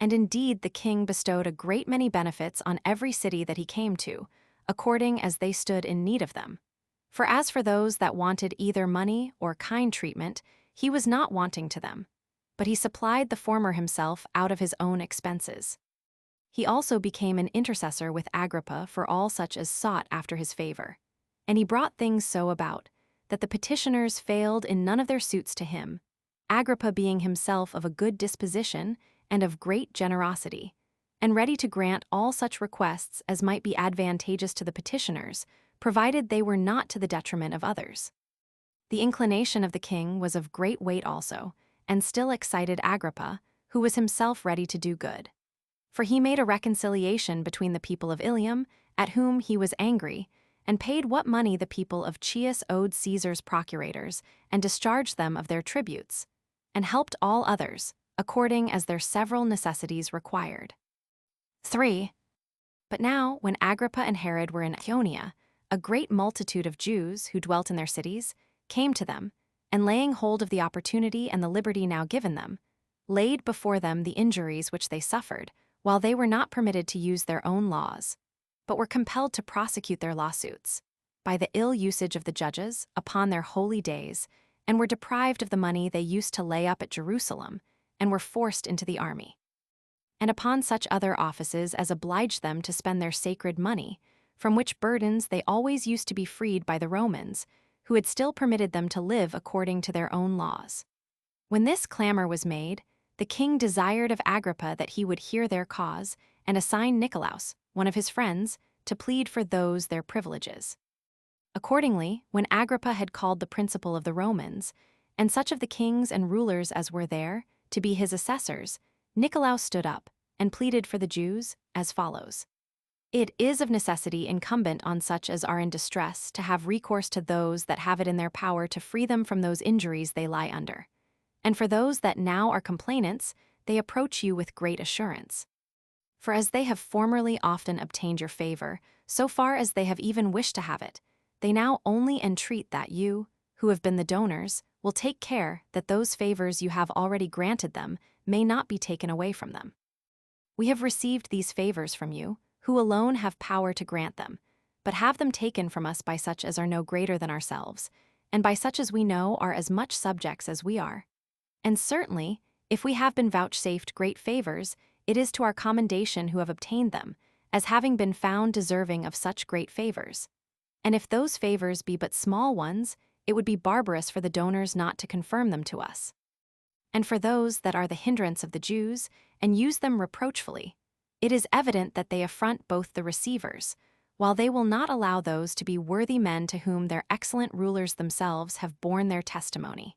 And indeed the king bestowed a great many benefits on every city that he came to, according as they stood in need of them. For as for those that wanted either money or kind treatment, he was not wanting to them, but he supplied the former himself out of his own expenses. He also became an intercessor with Agrippa for all such as sought after his favor. And he brought things so about, that the petitioners failed in none of their suits to him, Agrippa being himself of a good disposition and of great generosity, and ready to grant all such requests as might be advantageous to the petitioners, provided they were not to the detriment of others. The inclination of the king was of great weight also, and still excited Agrippa, who was himself ready to do good. For he made a reconciliation between the people of Ilium, at whom he was angry, and paid what money the people of Chios owed Caesar's procurators, and discharged them of their tributes, and helped all others, according as their several necessities required. 3. But now, when Agrippa and Herod were in Ionia, a great multitude of Jews who dwelt in their cities came to them, and laying hold of the opportunity and the liberty now given them, laid before them the injuries which they suffered, while they were not permitted to use their own laws, but were compelled to prosecute their lawsuits, by the ill usage of the judges, upon their holy days, and were deprived of the money they used to lay up at Jerusalem, and were forced into the army. And upon such other offices as obliged them to spend their sacred money, from which burdens they always used to be freed by the Romans, who had still permitted them to live according to their own laws. When this clamor was made, the king desired of Agrippa that he would hear their cause, and assign Nicolaus, one of his friends, to plead for those their privileges. Accordingly, when Agrippa had called the principal of the Romans, and such of the kings and rulers as were there, to be his assessors, Nicolaus stood up, and pleaded for the Jews, as follows. It is of necessity incumbent on such as are in distress to have recourse to those that have it in their power to free them from those injuries they lie under. And for those that now are complainants, they approach you with great assurance. For as they have formerly often obtained your favor, so far as they have even wished to have it, they now only entreat that you, who have been the donors, will take care that those favors you have already granted them may not be taken away from them. We have received these favors from you, who alone have power to grant them, but have them taken from us by such as are no greater than ourselves, and by such as we know are as much subjects as we are. And certainly, if we have been vouchsafed great favors, it is to our commendation who have obtained them, as having been found deserving of such great favors. And if those favors be but small ones, it would be barbarous for the donors not to confirm them to us. And for those that are the hindrance of the Jews, and use them reproachfully, it is evident that they affront both the receivers, while they will not allow those to be worthy men to whom their excellent rulers themselves have borne their testimony.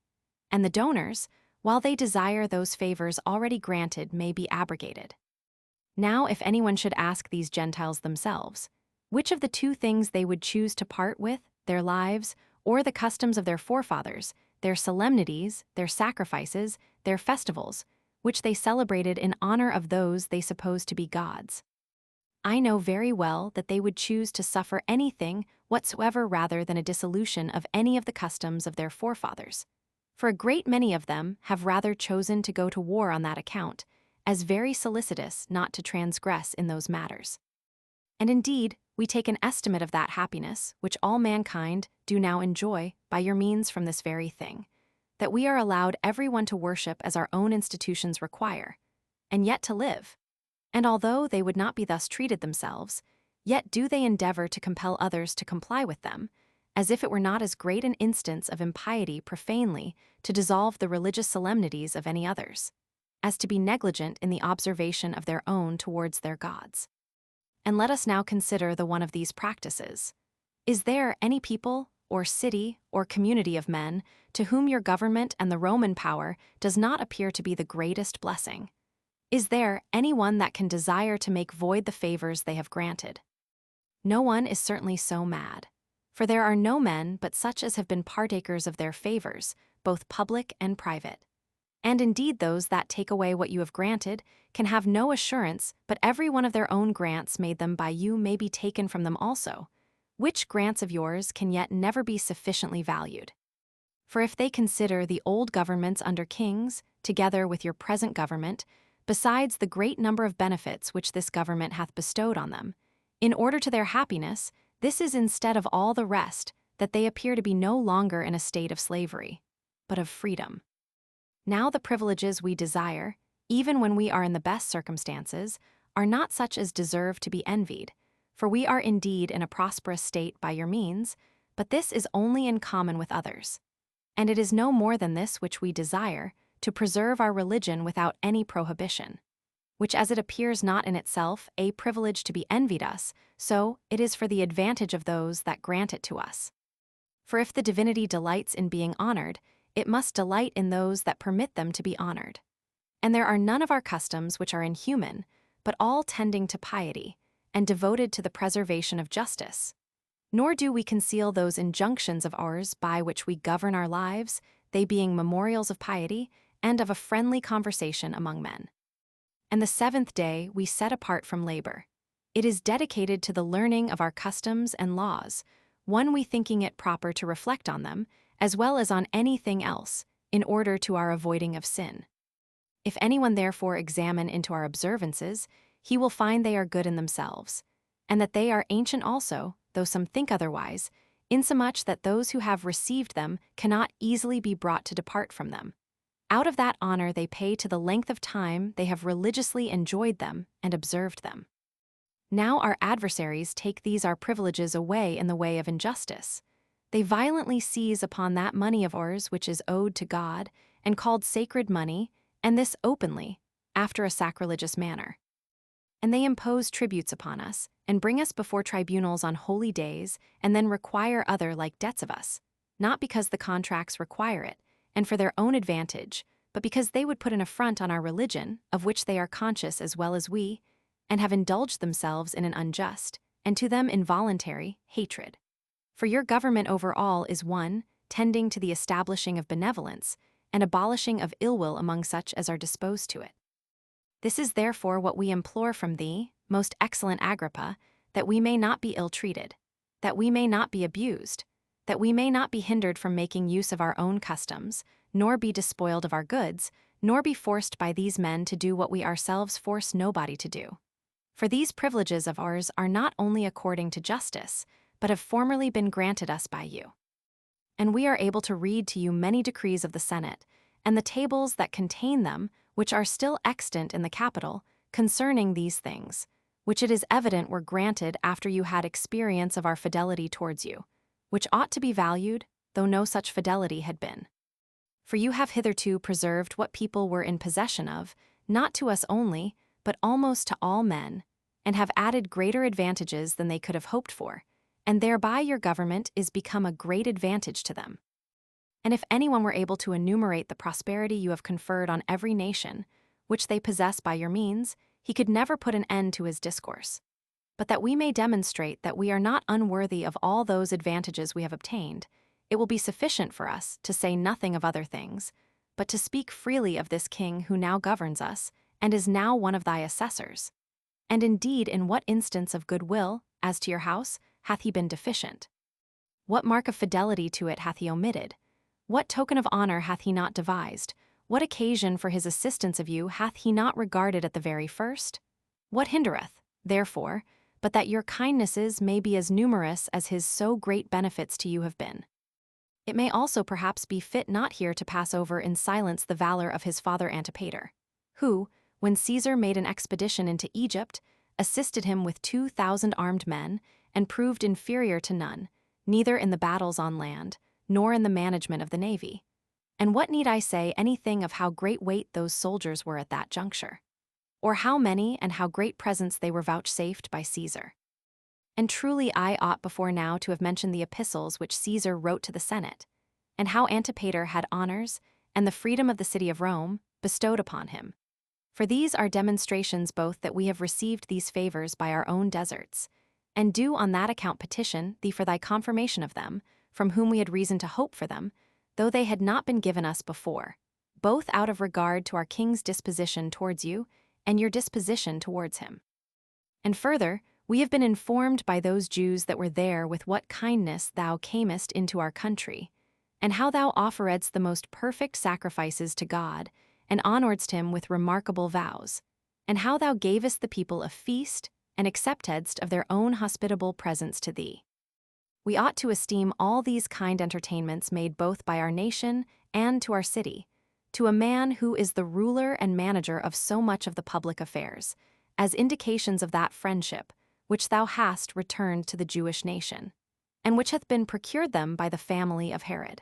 And the donors, while they desire those favors already granted may be abrogated. Now if anyone should ask these Gentiles themselves, which of the two things they would choose to part with, their lives, or the customs of their forefathers, their solemnities, their sacrifices, their festivals, which they celebrated in honor of those they suppose to be gods, I know very well that they would choose to suffer anything whatsoever rather than a dissolution of any of the customs of their forefathers. For a great many of them have rather chosen to go to war on that account, as very solicitous not to transgress in those matters. And indeed, we take an estimate of that happiness which all mankind do now enjoy by your means from this very thing, that we are allowed every one to worship as our own institutions require, and yet to live. And although they would not be thus treated themselves, yet do they endeavor to compel others to comply with them, as if it were not as great an instance of impiety profanely to dissolve the religious solemnities of any others, as to be negligent in the observation of their own towards their gods. And let us now consider the one of these practices. Is there any people, or city, or community of men, to whom your government and the Roman power does not appear to be the greatest blessing? Is there any one that can desire to make void the favors they have granted? No one is certainly so mad. For there are no men but such as have been partakers of their favors, both public and private. And indeed those that take away what you have granted can have no assurance but every one of their own grants made them by you may be taken from them also, which grants of yours can yet never be sufficiently valued. For if they consider the old governments under kings, together with your present government, besides the great number of benefits which this government hath bestowed on them, in order to their happiness, this is instead of all the rest, that they appear to be no longer in a state of slavery, but of freedom. Now the privileges we desire, even when we are in the best circumstances, are not such as deserve to be envied, for we are indeed in a prosperous state by your means, but this is only in common with others. And it is no more than this which we desire, to preserve our religion without any prohibition, which as it appears not in itself a privilege to be envied us, so it is for the advantage of those that grant it to us. For if the divinity delights in being honored, it must delight in those that permit them to be honored. And there are none of our customs which are inhuman, but all tending to piety, and devoted to the preservation of justice. Nor do we conceal those injunctions of ours by which we govern our lives, they being memorials of piety, and of a friendly conversation among men. And the seventh day we set apart from labor. It is dedicated to the learning of our customs and laws, one we thinking it proper to reflect on them, as well as on anything else, in order to our avoiding of sin. If anyone therefore examine into our observances, he will find they are good in themselves, and that they are ancient also, though some think otherwise, insomuch that those who have received them cannot easily be brought to depart from them. Out of that honor they pay to the length of time they have religiously enjoyed them and observed them. Now our adversaries take these our privileges away in the way of injustice. They violently seize upon that money of ours which is owed to God, and called sacred money, and this openly, after a sacrilegious manner. And they impose tributes upon us, and bring us before tribunals on holy days, and then require other like debts of us, not because the contracts require it, and for their own advantage, but because they would put an affront on our religion, of which they are conscious as well as we, and have indulged themselves in an unjust, and to them involuntary, hatred. For your government over all is one, tending to the establishing of benevolence, and abolishing of ill will among such as are disposed to it. This is therefore what we implore from thee, most excellent Agrippa, that we may not be ill-treated, that we may not be abused, that we may not be hindered from making use of our own customs, nor be despoiled of our goods, nor be forced by these men to do what we ourselves force nobody to do. For these privileges of ours are not only according to justice, but have formerly been granted us by you. And we are able to read to you many decrees of the Senate, and the tables that contain them, which are still extant in the Capitol, concerning these things, which it is evident were granted after you had experience of our fidelity towards you, which ought to be valued, though no such fidelity had been. For you have hitherto preserved what people were in possession of, not to us only, but almost to all men, and have added greater advantages than they could have hoped for, and thereby your government is become a great advantage to them. And if anyone were able to enumerate the prosperity you have conferred on every nation, which they possess by your means, he could never put an end to his discourse. But that we may demonstrate that we are not unworthy of all those advantages we have obtained, it will be sufficient for us to say nothing of other things, but to speak freely of this king who now governs us, and is now one of thy assessors. And indeed, in what instance of goodwill, as to your house, hath he been deficient? What mark of fidelity to it hath he omitted? What token of honor hath he not devised? What occasion for his assistance of you hath he not regarded at the very first? What hindereth, therefore, but that your kindnesses may be as numerous as his so great benefits to you have been? It may also perhaps be fit not here to pass over in silence the valor of his father Antipater, who, when Caesar made an expedition into Egypt, assisted him with 2,000 armed men, and proved inferior to none, neither in the battles on land, nor in the management of the navy. And what need I say anything of how great weight those soldiers were at that juncture? Or how many and how great presents they were vouchsafed by Caesar? And truly I ought before now to have mentioned the epistles which Caesar wrote to the Senate, and how Antipater had honors, and the freedom of the city of Rome, bestowed upon him. For these are demonstrations both that we have received these favors by our own deserts, and do on that account petition thee for thy confirmation of them, from whom we had reason to hope for them, though they had not been given us before, both out of regard to our king's disposition towards you, and your disposition towards him. And further, we have been informed by those Jews that were there with what kindness thou camest into our country, and how thou offeredst the most perfect sacrifices to God, and honoredst him with remarkable vows, and how thou gavest the people a feast, and acceptedst of their own hospitable presents to thee. We ought to esteem all these kind entertainments made both by our nation and to our city, to a man who is the ruler and manager of so much of the public affairs, as indications of that friendship which thou hast returned to the Jewish nation, and which hath been procured them by the family of Herod.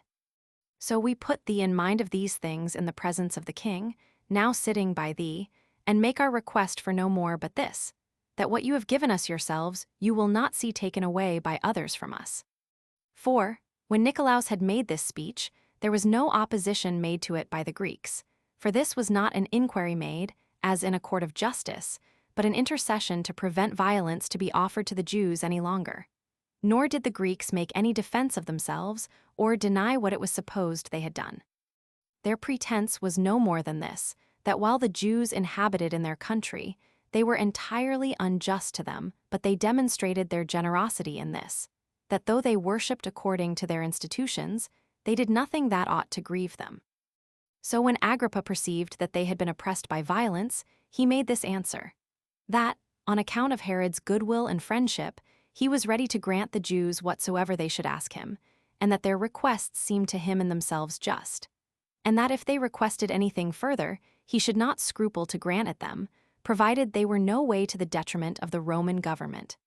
So we put thee in mind of these things in the presence of the king, now sitting by thee, and make our request for no more but this, that what you have given us yourselves you will not see taken away by others from us. For, when Nicolaus had made this speech, there was no opposition made to it by the Greeks, for this was not an inquiry made, as in a court of justice, but an intercession to prevent violence to be offered to the Jews any longer. Nor did the Greeks make any defense of themselves, or deny what it was supposed they had done. Their pretense was no more than this, that while the Jews inhabited in their country, they were entirely unjust to them, but they demonstrated their generosity in this, that though they worshipped according to their institutions, they did nothing that ought to grieve them. So when Agrippa perceived that they had been oppressed by violence, he made this answer: that, on account of Herod's goodwill and friendship, he was ready to grant the Jews whatsoever they should ask him, and that their requests seemed to him in themselves just, and that if they requested anything further, he should not scruple to grant it them, provided they were no way to the detriment of the Roman government.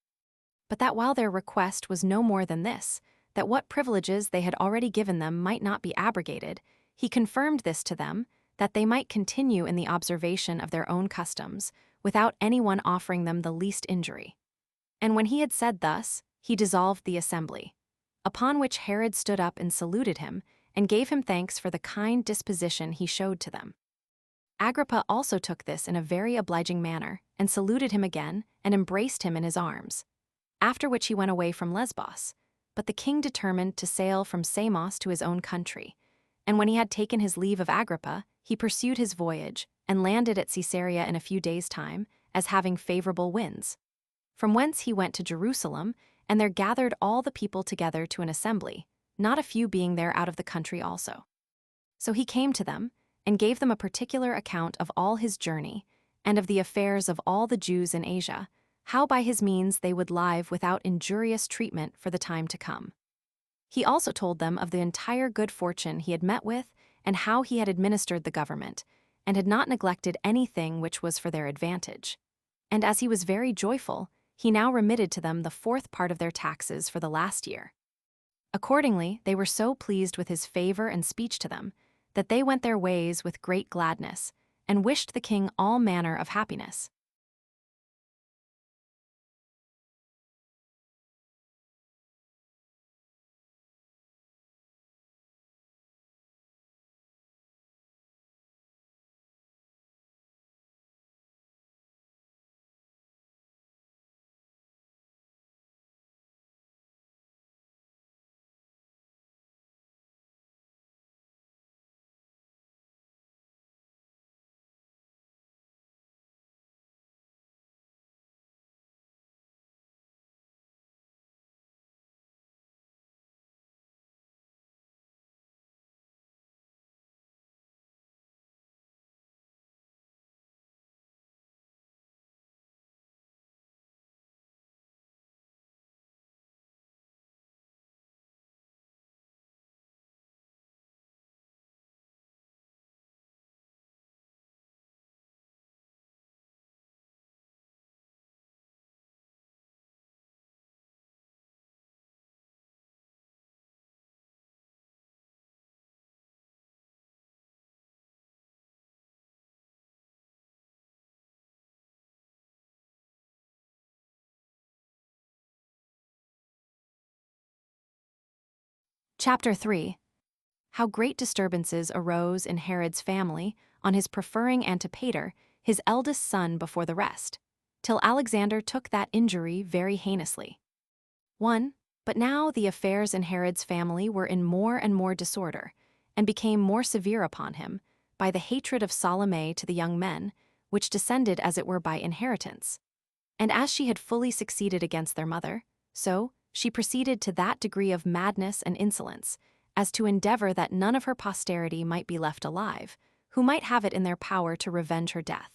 But that while their request was no more than this, that what privileges they had already given them might not be abrogated, he confirmed this to them, that they might continue in the observation of their own customs, without anyone offering them the least injury. And when he had said thus, he dissolved the assembly. Upon which Herod stood up and saluted him, and gave him thanks for the kind disposition he showed to them. Agrippa also took this in a very obliging manner, and saluted him again, and embraced him in his arms. After which he went away from Lesbos. But the king determined to sail from Samos to his own country. And when he had taken his leave of Agrippa, he pursued his voyage, and landed at Caesarea in a few days' time, as having favorable winds. From whence he went to Jerusalem, and there gathered all the people together to an assembly, not a few being there out of the country also. So he came to them, and gave them a particular account of all his journey, and of the affairs of all the Jews in Asia, how by his means they would live without injurious treatment for the time to come. He also told them of the entire good fortune he had met with, and how he had administered the government, and had not neglected anything which was for their advantage. And as he was very joyful, he now remitted to them the fourth part of their taxes for the last year. Accordingly, they were so pleased with his favor and speech to them, that they went their ways with great gladness, and wished the king all manner of happiness. Chapter 3. How great disturbances arose in Herod's family on his preferring Antipater, his eldest son, before the rest, till Alexander took that injury very heinously. 1. But now the affairs in Herod's family were in more and more disorder, and became more severe upon him, by the hatred of Salome to the young men, which descended as it were by inheritance. And as she had fully succeeded against their mother, so she proceeded to that degree of madness and insolence, as to endeavor that none of her posterity might be left alive, who might have it in their power to revenge her death.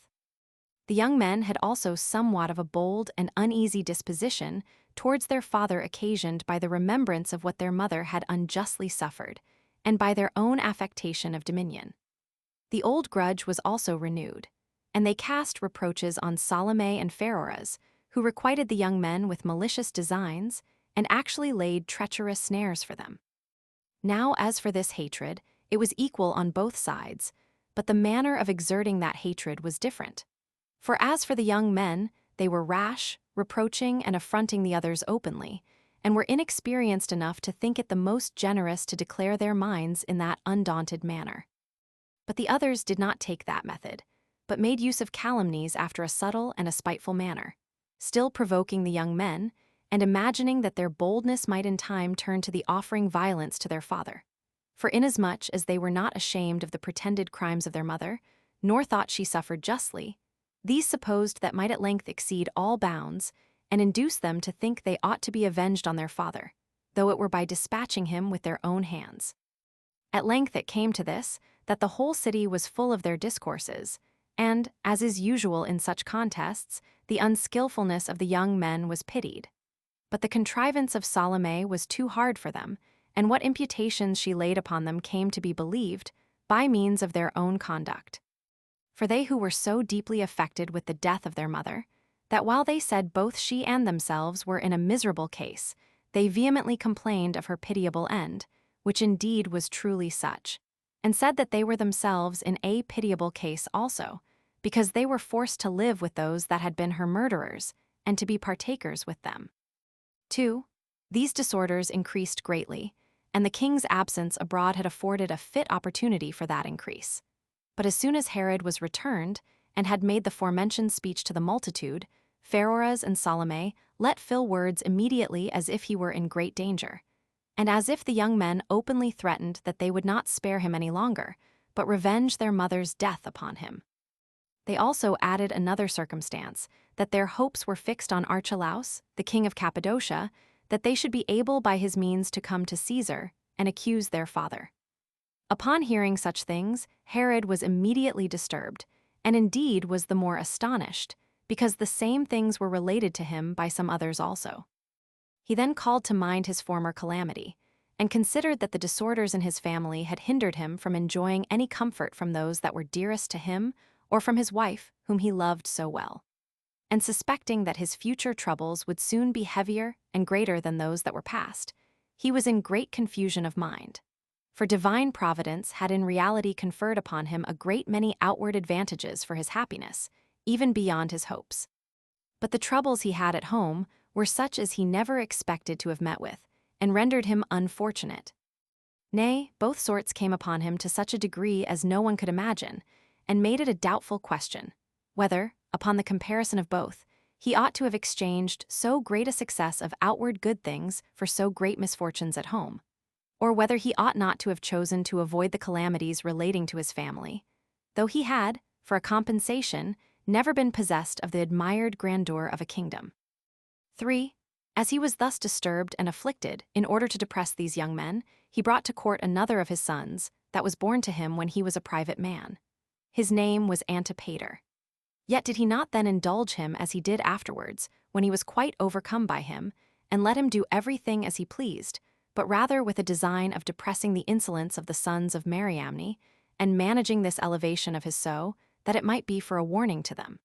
The young men had also somewhat of a bold and uneasy disposition towards their father, occasioned by the remembrance of what their mother had unjustly suffered, and by their own affectation of dominion. The old grudge was also renewed, and they cast reproaches on Salome and Pheroras, who requited the young men with malicious designs, and actually laid treacherous snares for them. Now as for this hatred, it was equal on both sides, but the manner of exerting that hatred was different. For as for the young men, they were rash, reproaching and affronting the others openly, and were inexperienced enough to think it the most generous to declare their minds in that undaunted manner. But the others did not take that method, but made use of calumnies after a subtle and a spiteful manner, still provoking the young men, and imagining that their boldness might in time turn to the offering violence to their father. For inasmuch as they were not ashamed of the pretended crimes of their mother, nor thought she suffered justly, these supposed that might at length exceed all bounds, and induce them to think they ought to be avenged on their father, though it were by dispatching him with their own hands. At length it came to this, that the whole city was full of their discourses, and, as is usual in such contests, the unskillfulness of the young men was pitied. But the contrivance of Salome was too hard for them, and what imputations she laid upon them came to be believed, by means of their own conduct. For they who were so deeply affected with the death of their mother, that while they said both she and themselves were in a miserable case, they vehemently complained of her pitiable end, which indeed was truly such, and said that they were themselves in a pitiable case also, because they were forced to live with those that had been her murderers, and to be partakers with them. 2. These disorders increased greatly, and the king's absence abroad had afforded a fit opportunity for that increase. But as soon as Herod was returned, and had made the forementioned speech to the multitude, Pheroras and Salome let fill words immediately as if he were in great danger, and as if the young men openly threatened that they would not spare him any longer, but revenge their mother's death upon him. They also added another circumstance, that their hopes were fixed on Archelaus, the king of Cappadocia, that they should be able by his means to come to Caesar and accuse their father. Upon hearing such things, Herod was immediately disturbed, and indeed was the more astonished, because the same things were related to him by some others also. He then called to mind his former calamity, and considered that the disorders in his family had hindered him from enjoying any comfort from those that were dearest to him, or from his wife, whom he loved so well. And suspecting that his future troubles would soon be heavier and greater than those that were past, he was in great confusion of mind. For divine providence had in reality conferred upon him a great many outward advantages for his happiness, even beyond his hopes. But the troubles he had at home were such as he never expected to have met with, and rendered him unfortunate. Nay, both sorts came upon him to such a degree as no one could imagine, and made it a doubtful question, whether, upon the comparison of both, he ought to have exchanged so great a success of outward good things for so great misfortunes at home, or whether he ought not to have chosen to avoid the calamities relating to his family, though he had, for a compensation, never been possessed of the admired grandeur of a kingdom. 3. As he was thus disturbed and afflicted, in order to depress these young men, he brought to court another of his sons, that was born to him when he was a private man. His name was Antipater. Yet did he not then indulge him as he did afterwards, when he was quite overcome by him, and let him do everything as he pleased, but rather with a design of depressing the insolence of the sons of Mariamne, and managing this elevation of his so, that it might be for a warning to them.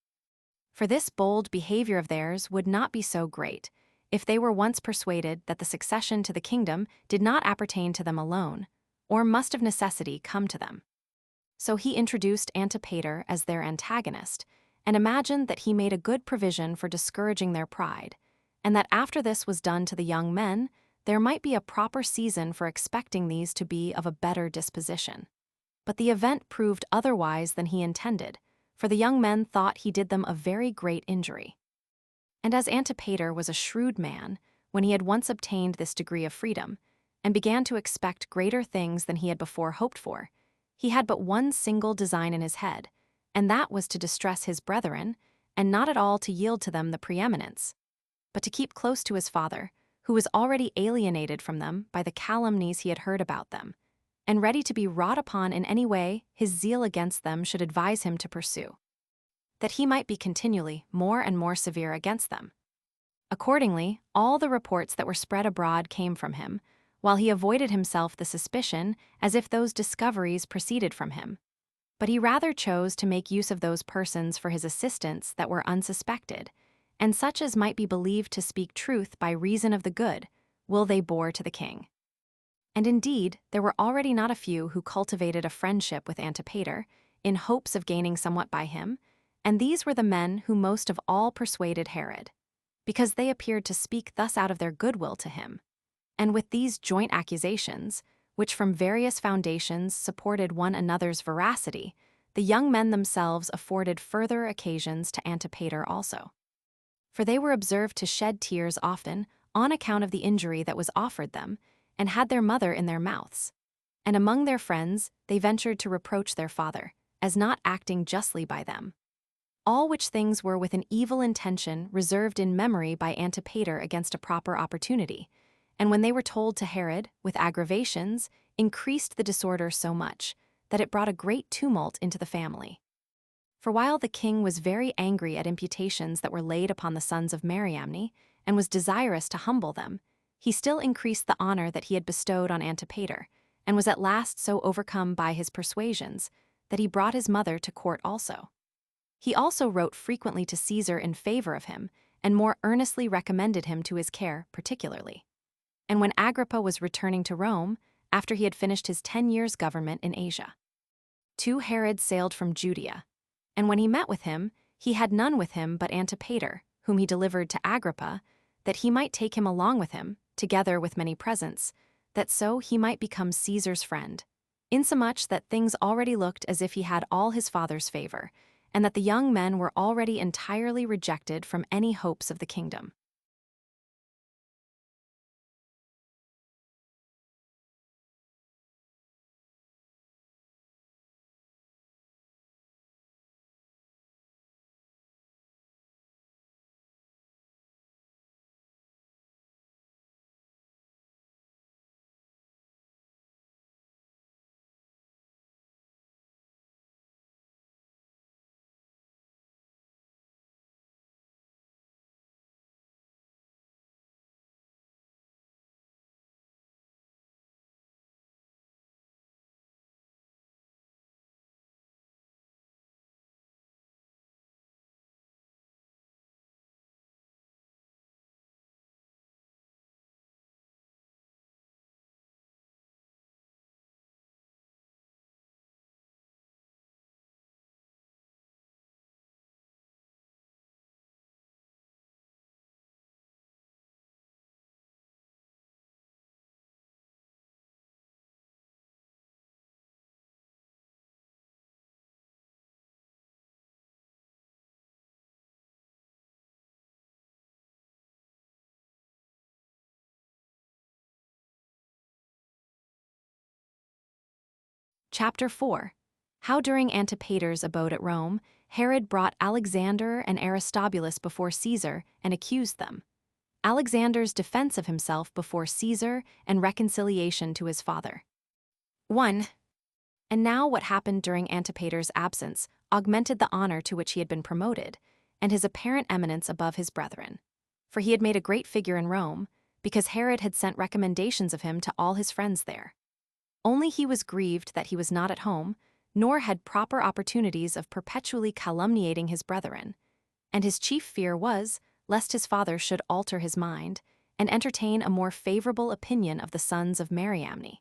For this bold behavior of theirs would not be so great, if they were once persuaded that the succession to the kingdom did not appertain to them alone, or must of necessity come to them. So he introduced Antipater as their antagonist, and imagined that he made a good provision for discouraging their pride, and that after this was done to the young men, there might be a proper season for expecting these to be of a better disposition. But the event proved otherwise than he intended, for the young men thought he did them a very great injury. And as Antipater was a shrewd man, when he had once obtained this degree of freedom, and began to expect greater things than he had before hoped for, he had but one single design in his head, and that was to distress his brethren, and not at all to yield to them the preeminence, but to keep close to his father, who was already alienated from them by the calumnies he had heard about them, and ready to be wrought upon in any way his zeal against them should advise him to pursue, that he might be continually more and more severe against them. Accordingly, all the reports that were spread abroad came from him, while he avoided himself the suspicion as if those discoveries proceeded from him. But he rather chose to make use of those persons for his assistance that were unsuspected, and such as might be believed to speak truth by reason of the good will they bore to the king. And indeed, there were already not a few who cultivated a friendship with Antipater, in hopes of gaining somewhat by him, and these were the men who most of all persuaded Herod, because they appeared to speak thus out of their goodwill to him. And with these joint accusations, which from various foundations supported one another's veracity, the young men themselves afforded further occasions to Antipater also. For they were observed to shed tears often on account of the injury that was offered them, and had their mother in their mouths. And among their friends they ventured to reproach their father, as not acting justly by them. All which things were with an evil intention reserved in memory by Antipater against a proper opportunity, and when they were told to Herod, with aggravations, increased the disorder so much that it brought a great tumult into the family. For while the king was very angry at imputations that were laid upon the sons of Mariamne, and was desirous to humble them, he still increased the honor that he had bestowed on Antipater, and was at last so overcome by his persuasions that he brought his mother to court also. He also wrote frequently to Caesar in favor of him, and more earnestly recommended him to his care particularly. And when Agrippa was returning to Rome, after he had finished his 10 years' government in Asia, 2 Herods sailed from Judea, and when he met with him, he had none with him but Antipater, whom he delivered to Agrippa, that he might take him along with him, together with many presents, that so he might become Caesar's friend, insomuch that things already looked as if he had all his father's favor, and that the young men were already entirely rejected from any hopes of the kingdom. Chapter 4. How during Antipater's abode at Rome, Herod brought Alexander and Aristobulus before Caesar and accused them. Alexander's defense of himself before Caesar and reconciliation to his father. 1. And now what happened during Antipater's absence augmented the honor to which he had been promoted, and his apparent eminence above his brethren. For he had made a great figure in Rome, because Herod had sent recommendations of him to all his friends there. Only he was grieved that he was not at home, nor had proper opportunities of perpetually calumniating his brethren, and his chief fear was lest his father should alter his mind and entertain a more favorable opinion of the sons of Mariamne.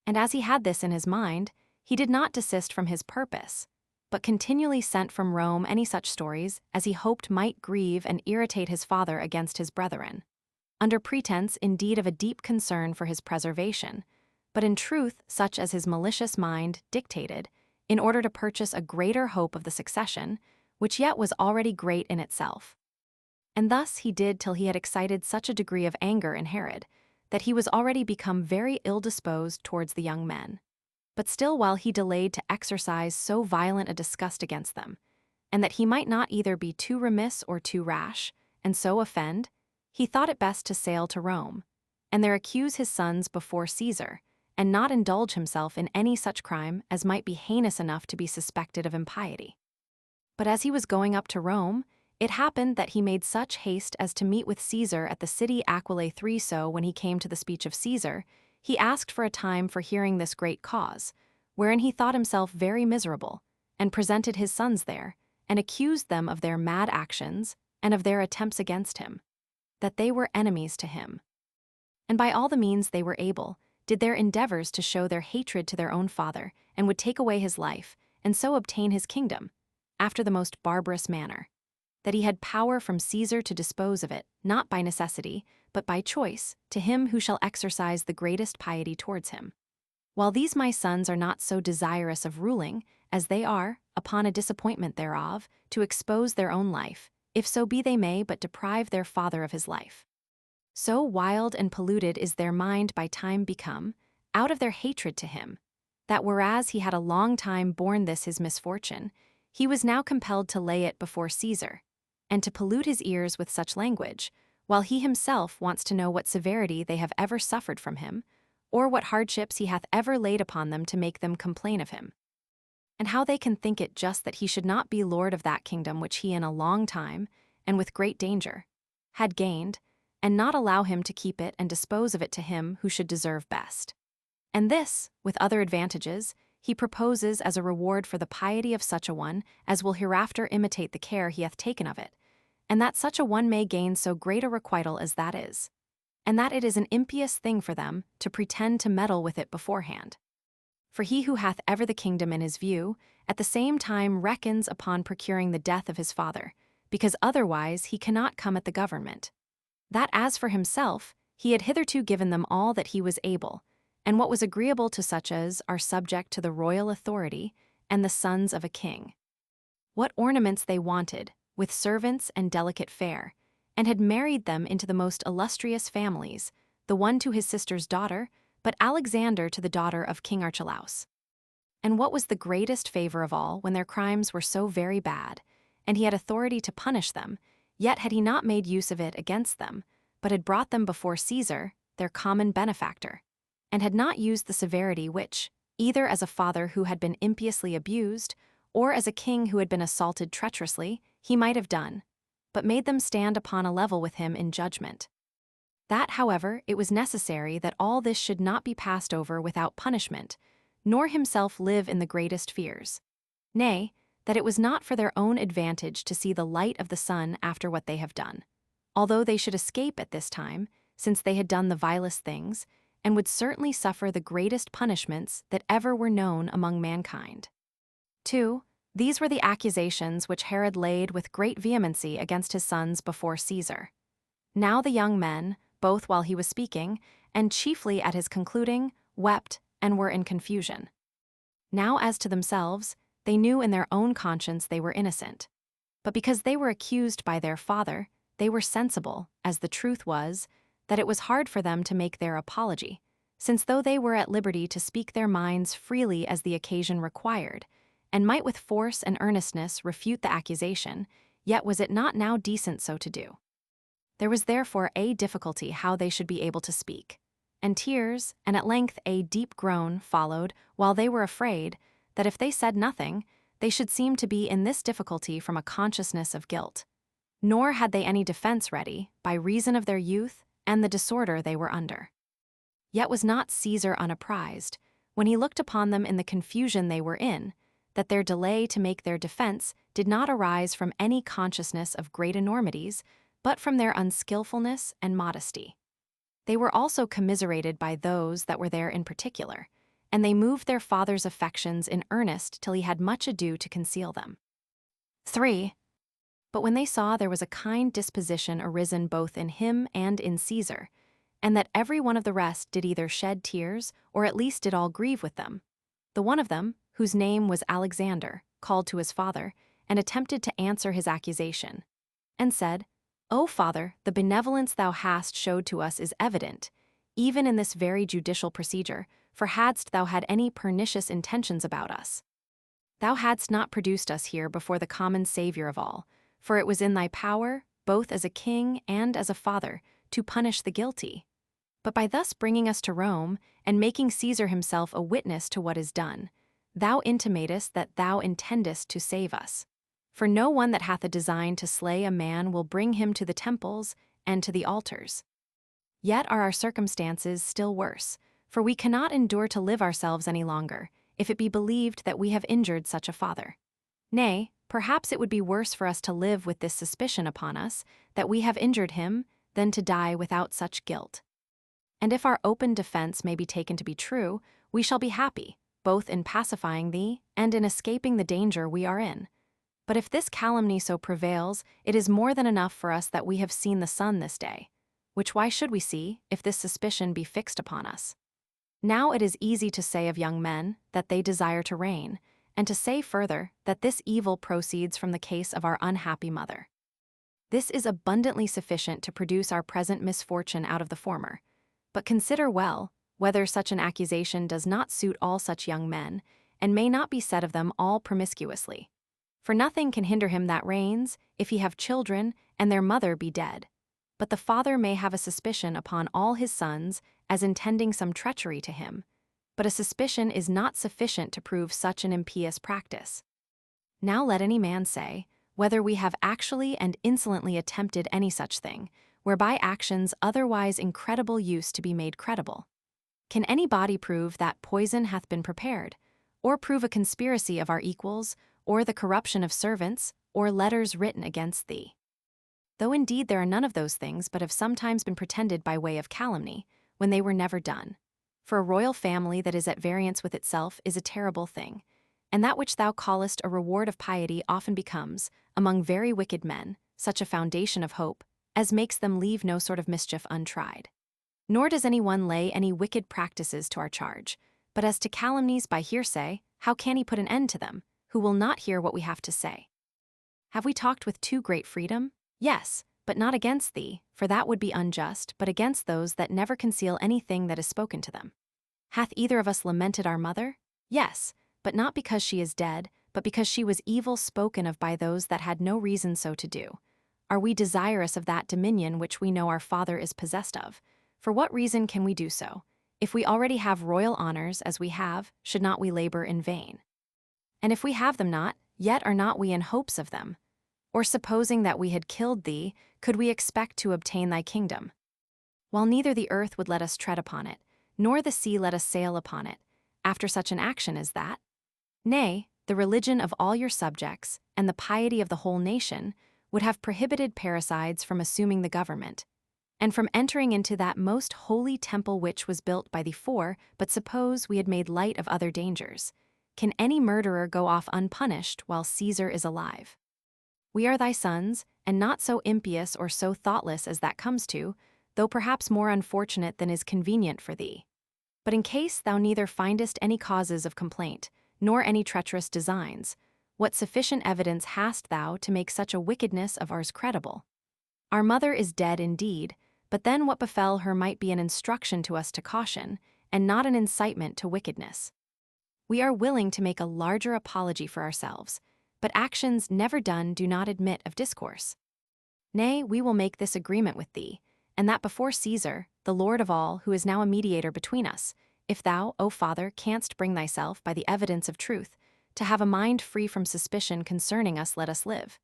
And as he had this in his mind, he did not desist from his purpose, but continually sent from Rome any such stories as he hoped might grieve and irritate his father against his brethren, under pretense indeed of a deep concern for his preservation, but in truth such as his malicious mind dictated, in order to purchase a greater hope of the succession, which yet was already great in itself. And thus he did till he had excited such a degree of anger in Herod, that he was already become very ill-disposed towards the young men. But still while he delayed to exercise so violent a disgust against them, and that he might not either be too remiss or too rash, and so offend, he thought it best to sail to Rome, and there accuse his sons before Caesar, and not indulge himself in any such crime as might be heinous enough to be suspected of impiety. But as he was going up to Rome, it happened that he made such haste as to meet with Caesar at the city Aquilae 3. So when he came to the speech of Caesar, he asked for a time for hearing this great cause, wherein he thought himself very miserable, and presented his sons there, and accused them of their mad actions and of their attempts against him, that they were enemies to him. And by all the means they were able, did their endeavors to show their hatred to their own father, and would take away his life, and so obtain his kingdom, after the most barbarous manner, that he had power from Caesar to dispose of it, not by necessity, but by choice, to him who shall exercise the greatest piety towards him. While these my sons are not so desirous of ruling, as they are, upon a disappointment thereof, to expose their own life, if so be they may but deprive their father of his life. So wild and polluted is their mind by time become, out of their hatred to him, that whereas he had a long time borne this his misfortune, he was now compelled to lay it before Caesar, and to pollute his ears with such language, while he himself wants to know what severity they have ever suffered from him, or what hardships he hath ever laid upon them to make them complain of him. And how they can think it just that he should not be lord of that kingdom which he in a long time, and with great danger, had gained, and not allow him to keep it and dispose of it to him who should deserve best. And this, with other advantages, he proposes as a reward for the piety of such a one as will hereafter imitate the care he hath taken of it, and that such a one may gain so great a requital as that is, and that it is an impious thing for them to pretend to meddle with it beforehand. For he who hath ever the kingdom in his view, at the same time reckons upon procuring the death of his father, because otherwise he cannot come at the government. That as for himself, he had hitherto given them all that he was able, and what was agreeable to such as are subject to the royal authority and the sons of a king. What ornaments they wanted, with servants and delicate fare, and had married them into the most illustrious families, the one to his sister's daughter, but Alexander to the daughter of King Archelaus. And what was the greatest favor of all, when their crimes were so very bad, and he had authority to punish them, yet had he not made use of it against them, but had brought them before Caesar, their common benefactor, and had not used the severity which, either as a father who had been impiously abused, or as a king who had been assaulted treacherously, he might have done, but made them stand upon a level with him in judgment. That, however, it was necessary that all this should not be passed over without punishment, nor himself live in the greatest fears. Nay, that it was not for their own advantage to see the light of the sun after what they have done, although they should escape at this time, since they had done the vilest things, and would certainly suffer the greatest punishments that ever were known among mankind. 2. These were the accusations which Herod laid with great vehemency against his sons before Caesar. Now the young men, both while he was speaking, and chiefly at his concluding, wept and were in confusion. Now as to themselves, they knew in their own conscience they were innocent. But because they were accused by their father, they were sensible, as the truth was, that it was hard for them to make their apology, since though they were at liberty to speak their minds freely as the occasion required, and might with force and earnestness refute the accusation, yet was it not now decent so to do. There was therefore a difficulty how they should be able to speak, and tears, and at length a deep groan, followed, while they were afraid that if they said nothing, they should seem to be in this difficulty from a consciousness of guilt. Nor had they any defense ready, by reason of their youth and the disorder they were under. Yet was not Caesar unapprised, when he looked upon them in the confusion they were in, that their delay to make their defense did not arise from any consciousness of great enormities, but from their unskillfulness and modesty. They were also commiserated by those that were there in particular, and they moved their father's affections in earnest till he had much ado to conceal them. 3. But when they saw there was a kind disposition arisen both in him and in Caesar, and that every one of the rest did either shed tears, or at least did all grieve with them, the one of them, whose name was Alexander, called to his father, and attempted to answer his accusation, and said, O father, the benevolence thou hast showed to us is evident, even in this very judicial procedure, for hadst thou had any pernicious intentions about us, thou hadst not produced us here before the common Saviour of all, for it was in thy power, both as a king and as a father, to punish the guilty. But by thus bringing us to Rome, and making Caesar himself a witness to what is done, thou intimatest that thou intendest to save us. For no one that hath a design to slay a man will bring him to the temples and to the altars. Yet are our circumstances still worse, for we cannot endure to live ourselves any longer, if it be believed that we have injured such a father. Nay, perhaps it would be worse for us to live with this suspicion upon us, that we have injured him, than to die without such guilt. And if our open defense may be taken to be true, we shall be happy, both in pacifying thee and in escaping the danger we are in. But if this calumny so prevails, it is more than enough for us that we have seen the sun this day, which why should we see, if this suspicion be fixed upon us? Now it is easy to say of young men that they desire to reign, and to say further that this evil proceeds from the case of our unhappy mother. This is abundantly sufficient to produce our present misfortune out of the former. But consider well, whether such an accusation does not suit all such young men, and may not be said of them all promiscuously. For nothing can hinder him that reigns, if he have children, and their mother be dead. but the father may have a suspicion upon all his sons as intending some treachery to him, but a suspicion is not sufficient to prove such an impious practice. Now let any man say, whether we have actually and insolently attempted any such thing, whereby actions otherwise incredible used to be made credible. Can any body prove that poison hath been prepared, or prove a conspiracy of our equals, or the corruption of servants, or letters written against thee? Though indeed there are none of those things but have sometimes been pretended by way of calumny, when they were never done. For a royal family that is at variance with itself is a terrible thing, and that which thou callest a reward of piety often becomes, among very wicked men, such a foundation of hope, as makes them leave no sort of mischief untried. Nor does any one lay any wicked practices to our charge, but as to calumnies by hearsay, how can he put an end to them, who will not hear what we have to say? Have we talked with too great freedom? Yes, but not against thee, for that would be unjust, but against those that never conceal anything that is spoken to them. Hath either of us lamented our mother? Yes, but not because she is dead, but because she was evil spoken of by those that had no reason so to do. Are we desirous of that dominion which we know our father is possessed of? For what reason can we do so? If we already have royal honors as we have, should not we labor in vain? And if we have them not, yet are not we in hopes of them? Or supposing that we had killed thee, could we expect to obtain thy kingdom? While neither the earth would let us tread upon it, nor the sea let us sail upon it, after such an action as that? Nay, the religion of all your subjects, and the piety of the whole nation, would have prohibited parricides from assuming the government, and from entering into that most holy temple which was built by the four. But suppose we had made light of other dangers. Can any murderer go off unpunished while Caesar is alive? We are thy sons, and not so impious or so thoughtless as that comes to, though perhaps more unfortunate than is convenient for thee. But in case thou neither findest any causes of complaint, nor any treacherous designs, what sufficient evidence hast thou to make such a wickedness of ours credible? Our mother is dead indeed, but then what befell her might be an instruction to us to caution, and not an incitement to wickedness. We are willing to make a larger apology for ourselves, but actions never done do not admit of discourse. Nay, we will make this agreement with thee, and that before Caesar, the Lord of all, who is now a mediator between us, if thou, O Father, canst bring thyself, by the evidence of truth, to have a mind free from suspicion concerning us, let us live.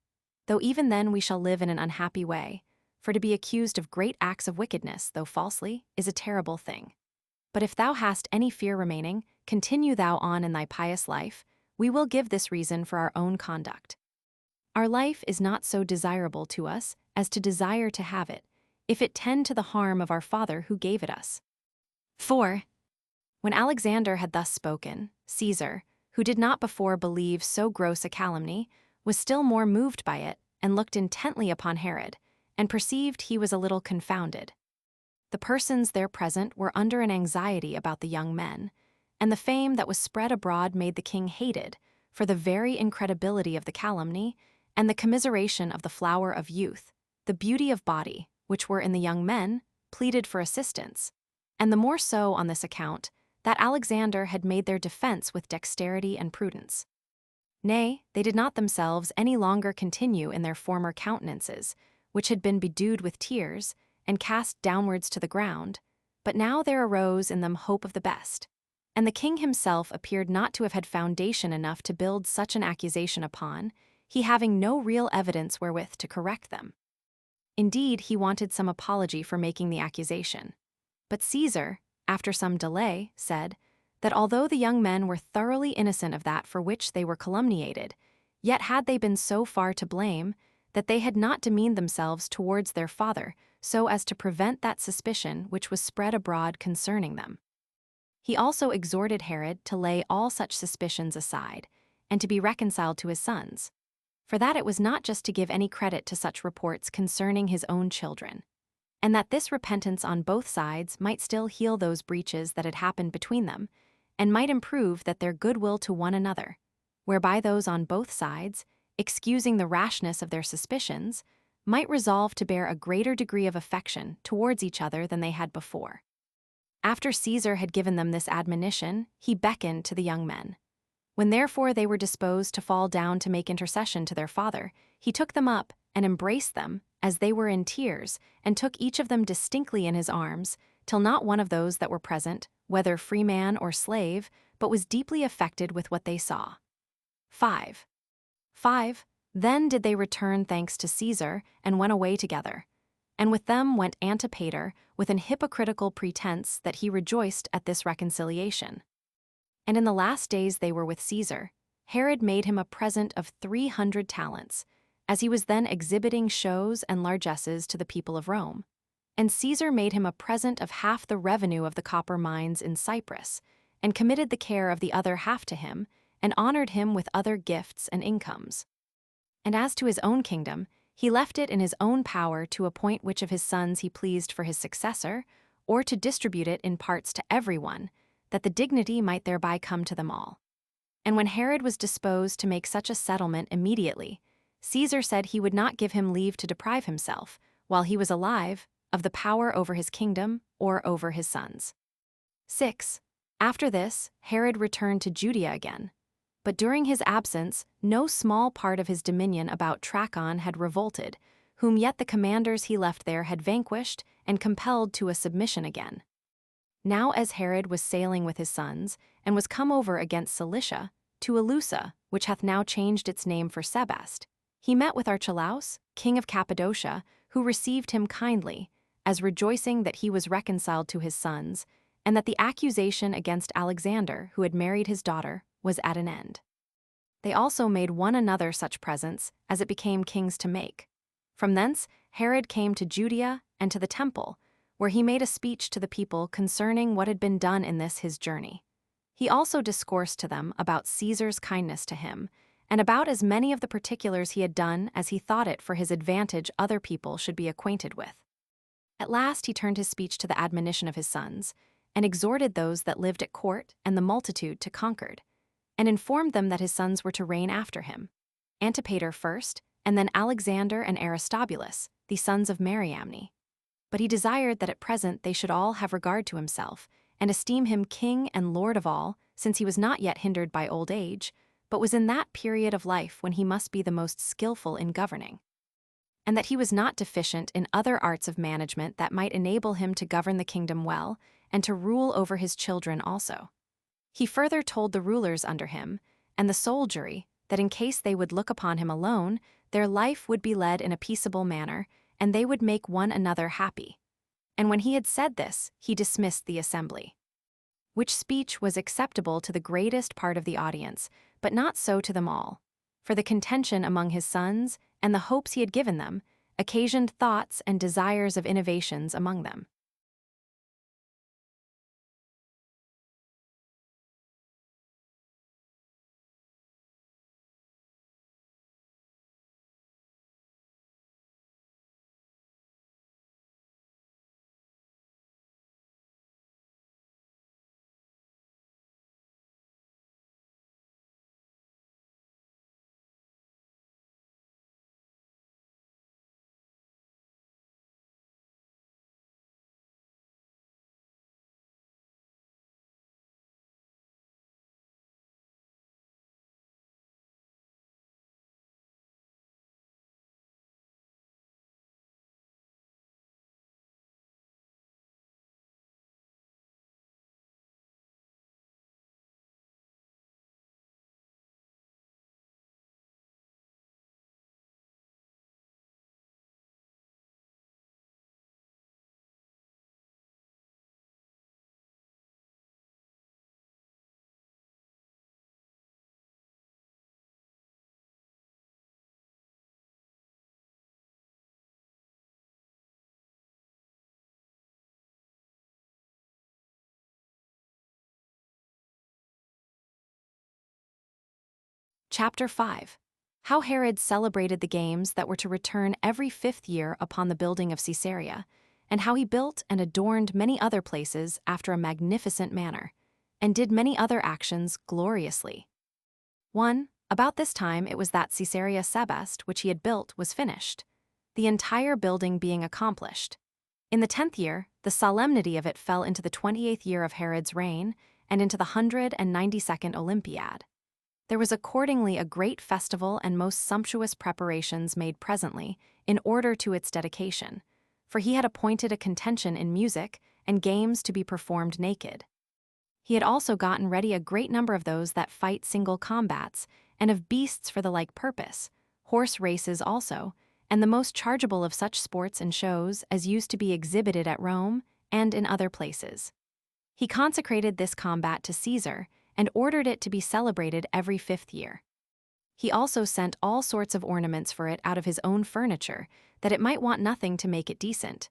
Though even then we shall live in an unhappy way, for to be accused of great acts of wickedness, though falsely, is a terrible thing. But if thou hast any fear remaining, continue thou on in thy pious life. We will give this reason for our own conduct. Our life is not so desirable to us as to desire to have it, if it tend to the harm of our Father who gave it us. 4. When Alexander had thus spoken, Caesar, who did not before believe so gross a calumny, was still more moved by it, and looked intently upon Herod, and perceived he was a little confounded. The persons there present were under an anxiety about the young men, and the fame that was spread abroad made the king hated, for the very incredibility of the calumny, and the commiseration of the flower of youth, the beauty of body, which were in the young men, pleaded for assistance, and the more so on this account, that Alexander had made their defense with dexterity and prudence. Nay, they did not themselves any longer continue in their former countenances, which had been bedewed with tears, and cast downwards to the ground, but now there arose in them hope of the best. And the king himself appeared not to have had foundation enough to build such an accusation upon, he having no real evidence wherewith to correct them. Indeed, he wanted some apology for making the accusation. But Caesar, after some delay, said that although the young men were thoroughly innocent of that for which they were calumniated, yet had they been so far to blame that they had not demeaned themselves towards their father so as to prevent that suspicion which was spread abroad concerning them. He also exhorted Herod to lay all such suspicions aside, and to be reconciled to his sons, for that it was not just to give any credit to such reports concerning his own children, and that this repentance on both sides might still heal those breaches that had happened between them, and might improve that their goodwill to one another, whereby those on both sides, excusing the rashness of their suspicions, might resolve to bear a greater degree of affection towards each other than they had before. After Caesar had given them this admonition, he beckoned to the young men. When therefore they were disposed to fall down to make intercession to their father, he took them up and embraced them, as they were in tears, and took each of them distinctly in his arms, till not one of those that were present, whether free man or slave, but was deeply affected with what they saw. 5. Then did they return thanks to Caesar, and went away together. And with them went Antipater, with an hypocritical pretense that he rejoiced at this reconciliation. And in the last days they were with Caesar. Herod made him a present of 300 talents, as he was then exhibiting shows and largesses to the people of Rome. And Caesar made him a present of half the revenue of the copper mines in Cyprus, and committed the care of the other half to him, and honored him with other gifts and incomes. And as to his own kingdom, he left it in his own power to appoint which of his sons he pleased for his successor, or to distribute it in parts to everyone, that the dignity might thereby come to them all. And when Herod was disposed to make such a settlement immediately, Caesar said he would not give him leave to deprive himself, while he was alive, of the power over his kingdom or over his sons. 6. After this, Herod returned to Judea again. But during his absence, no small part of his dominion about Trachon had revolted, whom yet the commanders he left there had vanquished and compelled to a submission again. Now as Herod was sailing with his sons, and was come over against Cilicia, to Eleusa, which hath now changed its name for Sebast, he met with Archelaus, king of Cappadocia, who received him kindly, as rejoicing that he was reconciled to his sons, and that the accusation against Alexander, who had married his daughter, was at an end. They also made one another such presents as it became kings to make. From thence Herod came to Judea and to the temple, where he made a speech to the people concerning what had been done in this his journey. He also discoursed to them about Caesar's kindness to him, and about as many of the particulars he had done as he thought it for his advantage other people should be acquainted with. At last he turned his speech to the admonition of his sons, and exhorted those that lived at court and the multitude to concord, and informed them that his sons were to reign after him, Antipater first, and then Alexander and Aristobulus, the sons of Mariamne. But he desired that at present they should all have regard to himself, and esteem him king and lord of all, since he was not yet hindered by old age, but was in that period of life when he must be the most skillful in governing, and that he was not deficient in other arts of management that might enable him to govern the kingdom well, and to rule over his children also. He further told the rulers under him, and the soldiery, that in case they would look upon him alone, their life would be led in a peaceable manner, and they would make one another happy. And when he had said this, he dismissed the assembly. Which speech was acceptable to the greatest part of the audience, but not so to them all. For the contention among his sons, and the hopes he had given them, occasioned thoughts and desires of innovations among them. Chapter 5. How Herod celebrated the games that were to return every 5th year upon the building of Caesarea, and how he built and adorned many other places after a magnificent manner, and did many other actions gloriously. 1. About this time it was that Caesarea Sebast, which he had built, was finished, the entire building being accomplished. In the 10th year, the solemnity of it fell into the 28th year of Herod's reign, and into the 192nd Olympiad. There was accordingly a great festival and most sumptuous preparations made presently, in order to its dedication, for he had appointed a contention in music and games to be performed naked. He had also gotten ready a great number of those that fight single combats, and of beasts for the like purpose, horse races also, and the most chargeable of such sports and shows as used to be exhibited at Rome and in other places. He consecrated this combat to Caesar, and ordered it to be celebrated every 5th year. He also sent all sorts of ornaments for it out of his own furniture, that it might want nothing to make it decent.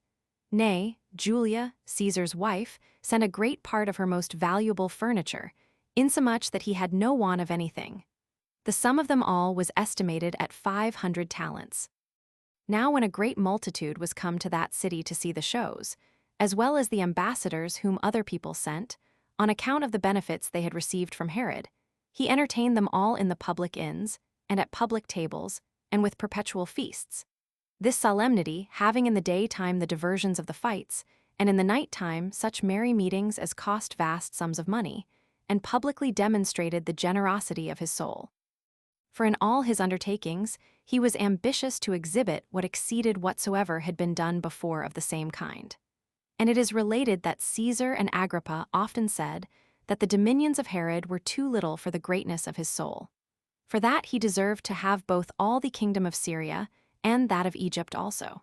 Nay, Julia, Caesar's wife, sent a great part of her most valuable furniture, insomuch that he had no want of anything. The sum of them all was estimated at 500 talents. Now when a great multitude was come to that city to see the shows, as well as the ambassadors whom other people sent, on account of the benefits they had received from Herod, he entertained them all in the public inns, and at public tables, and with perpetual feasts. This solemnity, having in the daytime the diversions of the fights, and in the night time such merry meetings as cost vast sums of money, and publicly demonstrated the generosity of his soul. For in all his undertakings he was ambitious to exhibit what exceeded whatsoever had been done before of the same kind. And it is related that Caesar and Agrippa often said that the dominions of Herod were too little for the greatness of his soul. For that he deserved to have both all the kingdom of Syria and that of Egypt also.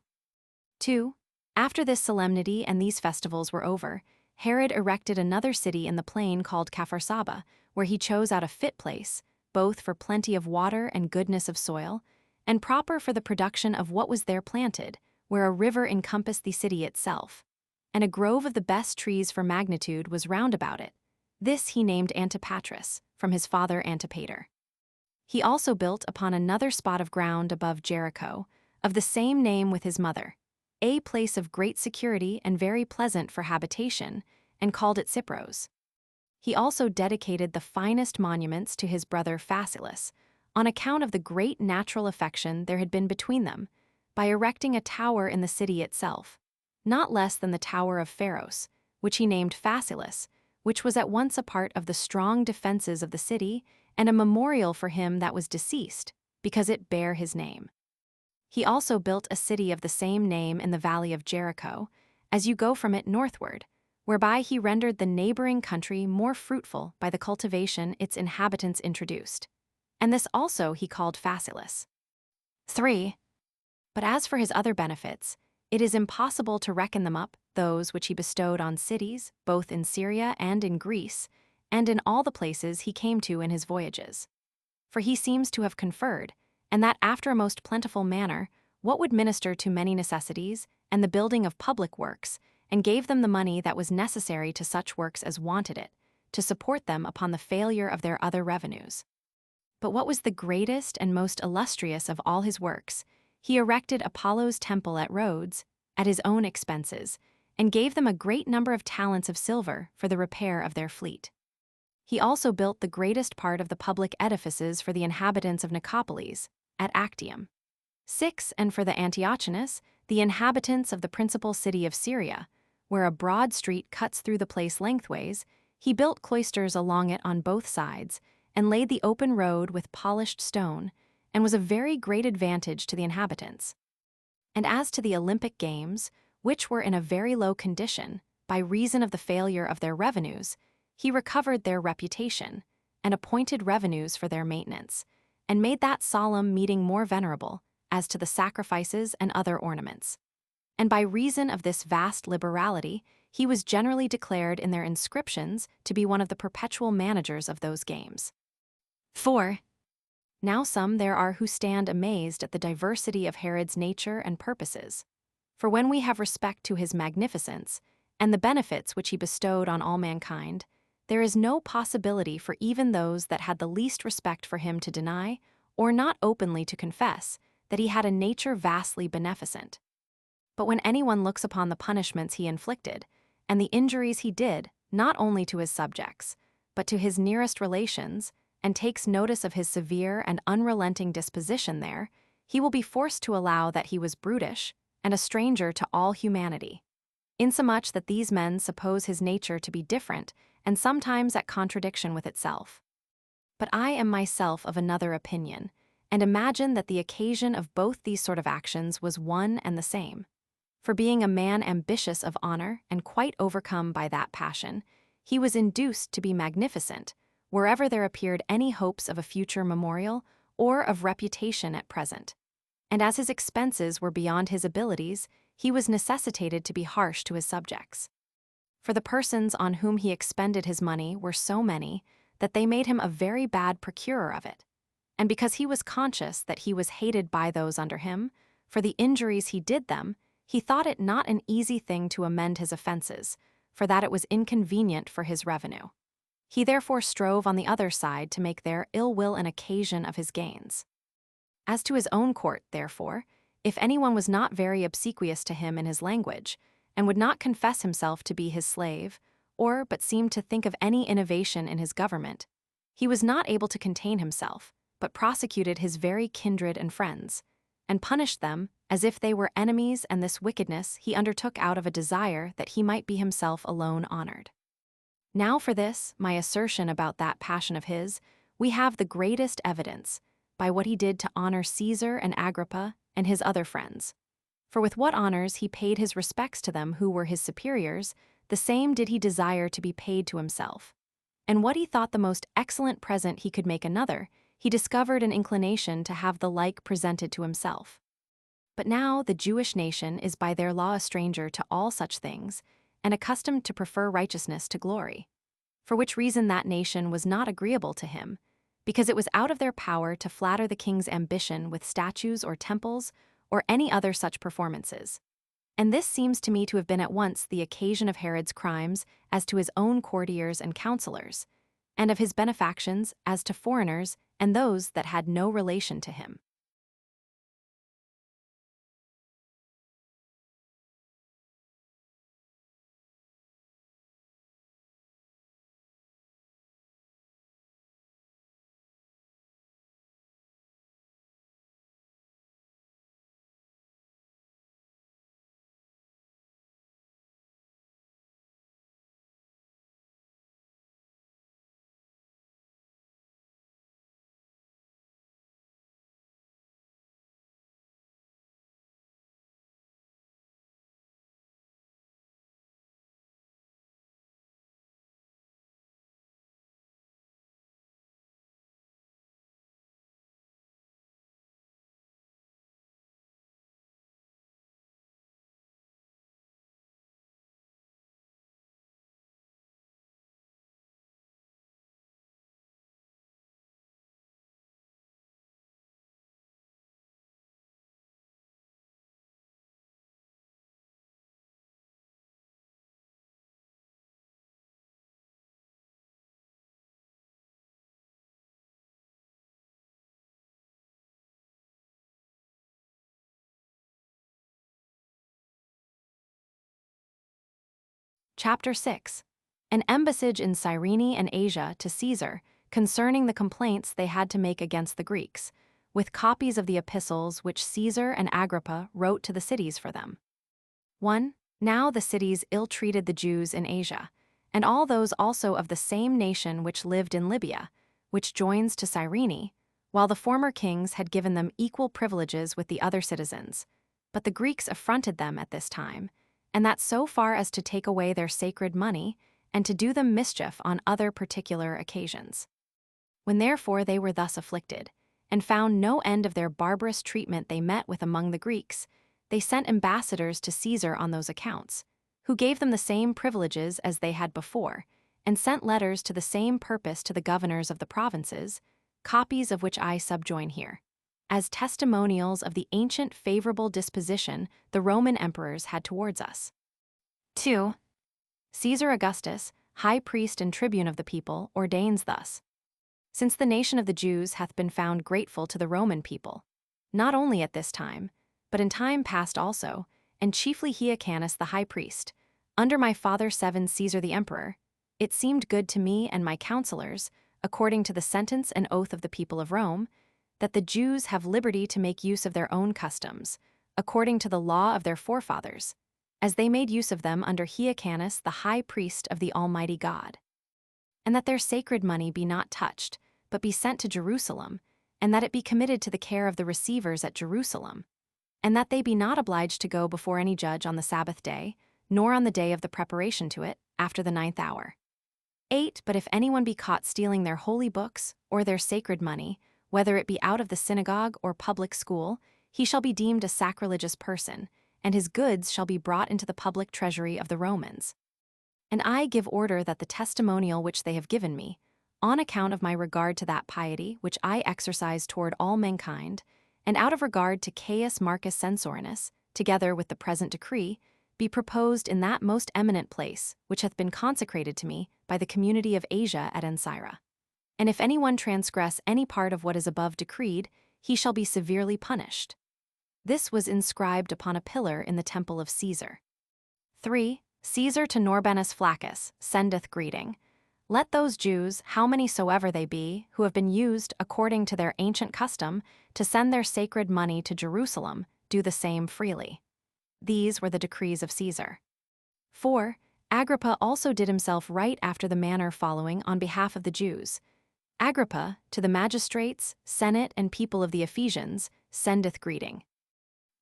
2. After this solemnity and these festivals were over, Herod erected another city in the plain called Capharsaba, where he chose out a fit place, both for plenty of water and goodness of soil, and proper for the production of what was there planted, where a river encompassed the city itself, and a grove of the best trees for magnitude was round about it. This he named Antipatris, from his father Antipater. He also built upon another spot of ground above Jericho, of the same name with his mother, a place of great security and very pleasant for habitation, and called it Cypros. He also dedicated the finest monuments to his brother Facilis, on account of the great natural affection there had been between them, by erecting a tower in the city itself, not less than the Tower of Pharos, which he named Facilis, which was at once a part of the strong defenses of the city and a memorial for him that was deceased, because it bare his name. He also built a city of the same name in the valley of Jericho, as you go from it northward, whereby he rendered the neighboring country more fruitful by the cultivation its inhabitants introduced. And this also he called Facilis. 3. But as for his other benefits, it is impossible to reckon them up, those which he bestowed on cities, both in Syria and in Greece, and in all the places he came to in his voyages. For he seems to have conferred, and that after a most plentiful manner, what would minister to many necessities, and the building of public works, and gave them the money that was necessary to such works as wanted it, to support them upon the failure of their other revenues. But what was the greatest and most illustrious of all his works, he erected Apollo's temple at Rhodes, at his own expenses, and gave them a great number of talents of silver for the repair of their fleet. He also built the greatest part of the public edifices for the inhabitants of Nicopolis, at Actium. 6. And for the Antiochus, the inhabitants of the principal city of Syria, where a broad street cuts through the place lengthways, he built cloisters along it on both sides, and laid the open road with polished stone, and was a very great advantage to the inhabitants. And as to the Olympic games, which were in a very low condition, by reason of the failure of their revenues, he recovered their reputation, and appointed revenues for their maintenance, and made that solemn meeting more venerable, as to the sacrifices and other ornaments. And by reason of this vast liberality, he was generally declared in their inscriptions to be one of the perpetual managers of those games. 4. Now some there are who stand amazed at the diversity of Herod's nature and purposes. For when we have respect to his magnificence, and the benefits which he bestowed on all mankind, there is no possibility for even those that had the least respect for him to deny, or not openly to confess, that he had a nature vastly beneficent. But when anyone looks upon the punishments he inflicted, and the injuries he did, not only to his subjects, but to his nearest relations, and takes notice of his severe and unrelenting disposition there, he will be forced to allow that he was brutish, and a stranger to all humanity, insomuch that these men suppose his nature to be different, and sometimes at contradiction with itself. But I am myself of another opinion, and imagine that the occasion of both these sort of actions was one and the same. For being a man ambitious of honor and quite overcome by that passion, he was induced to be magnificent, wherever there appeared any hopes of a future memorial or of reputation at present. And as his expenses were beyond his abilities, he was necessitated to be harsh to his subjects. For the persons on whom he expended his money were so many that they made him a very bad procurer of it. And because he was conscious that he was hated by those under him, for the injuries he did them, he thought it not an easy thing to amend his offenses, for that it was inconvenient for his revenue. He therefore strove on the other side to make their ill will an occasion of his gains. As to his own court, therefore, if anyone was not very obsequious to him in his language, and would not confess himself to be his slave, or but seemed to think of any innovation in his government, he was not able to contain himself, but prosecuted his very kindred and friends, and punished them as if they were enemies, and this wickedness he undertook out of a desire that he might be himself alone honored. Now for this, my assertion about that passion of his, we have the greatest evidence, by what he did to honor Caesar and Agrippa and his other friends. For with what honors he paid his respects to them who were his superiors, the same did he desire to be paid to himself. And what he thought the most excellent present he could make another, he discovered an inclination to have the like presented to himself. But now the Jewish nation is by their law a stranger to all such things, and accustomed to prefer righteousness to glory. For which reason that nation was not agreeable to him, because it was out of their power to flatter the king's ambition with statues or temples, or any other such performances. And this seems to me to have been at once the occasion of Herod's crimes as to his own courtiers and counselors, and of his benefactions as to foreigners and those that had no relation to him. Chapter 6. An embassage in Cyrene and Asia to Caesar concerning the complaints they had to make against the Greeks, with copies of the epistles which Caesar and Agrippa wrote to the cities for them. 1. Now the cities ill-treated the Jews in Asia, and all those also of the same nation which lived in Libya, which joins to Cyrene, while the former kings had given them equal privileges with the other citizens. But the Greeks affronted them at this time, and that so far as to take away their sacred money, and to do them mischief on other particular occasions. When therefore they were thus afflicted, and found no end of their barbarous treatment they met with among the Greeks, they sent ambassadors to Caesar on those accounts, who gave them the same privileges as they had before, and sent letters to the same purpose to the governors of the provinces, copies of which I subjoin here, as testimonials of the ancient favorable disposition the Roman emperors had towards us. 2. Caesar Augustus, high priest and tribune of the people, ordains thus. Since the nation of the Jews hath been found grateful to the Roman people, not only at this time, but in time past also, and chiefly Hyrcanus the high priest, under my father Seven Caesar the emperor, it seemed good to me and my counselors, according to the sentence and oath of the people of Rome, that the Jews have liberty to make use of their own customs, according to the law of their forefathers, as they made use of them under Hyrcanus the high priest of the Almighty God. And that their sacred money be not touched, but be sent to Jerusalem, and that it be committed to the care of the receivers at Jerusalem, and that they be not obliged to go before any judge on the Sabbath day, nor on the day of the preparation to it, after the 9th hour. 8. But if anyone be caught stealing their holy books, or their sacred money, whether it be out of the synagogue or public school, he shall be deemed a sacrilegious person, and his goods shall be brought into the public treasury of the Romans. And I give order that the testimonial which they have given me, on account of my regard to that piety which I exercise toward all mankind, and out of regard to Caius Marcus Censorinus, together with the present decree, be proposed in that most eminent place which hath been consecrated to me by the community of Asia at Ancyra. And if any one transgress any part of what is above decreed, he shall be severely punished. This was inscribed upon a pillar in the temple of Caesar. 3. Caesar to Norbanus Flaccus sendeth greeting. Let those Jews, how many soever they be, who have been used, according to their ancient custom, to send their sacred money to Jerusalem, do the same freely. These were the decrees of Caesar. 4. Agrippa also did himself right after the manner following on behalf of the Jews. Agrippa, to the magistrates, senate, and people of the Ephesians, sendeth greeting.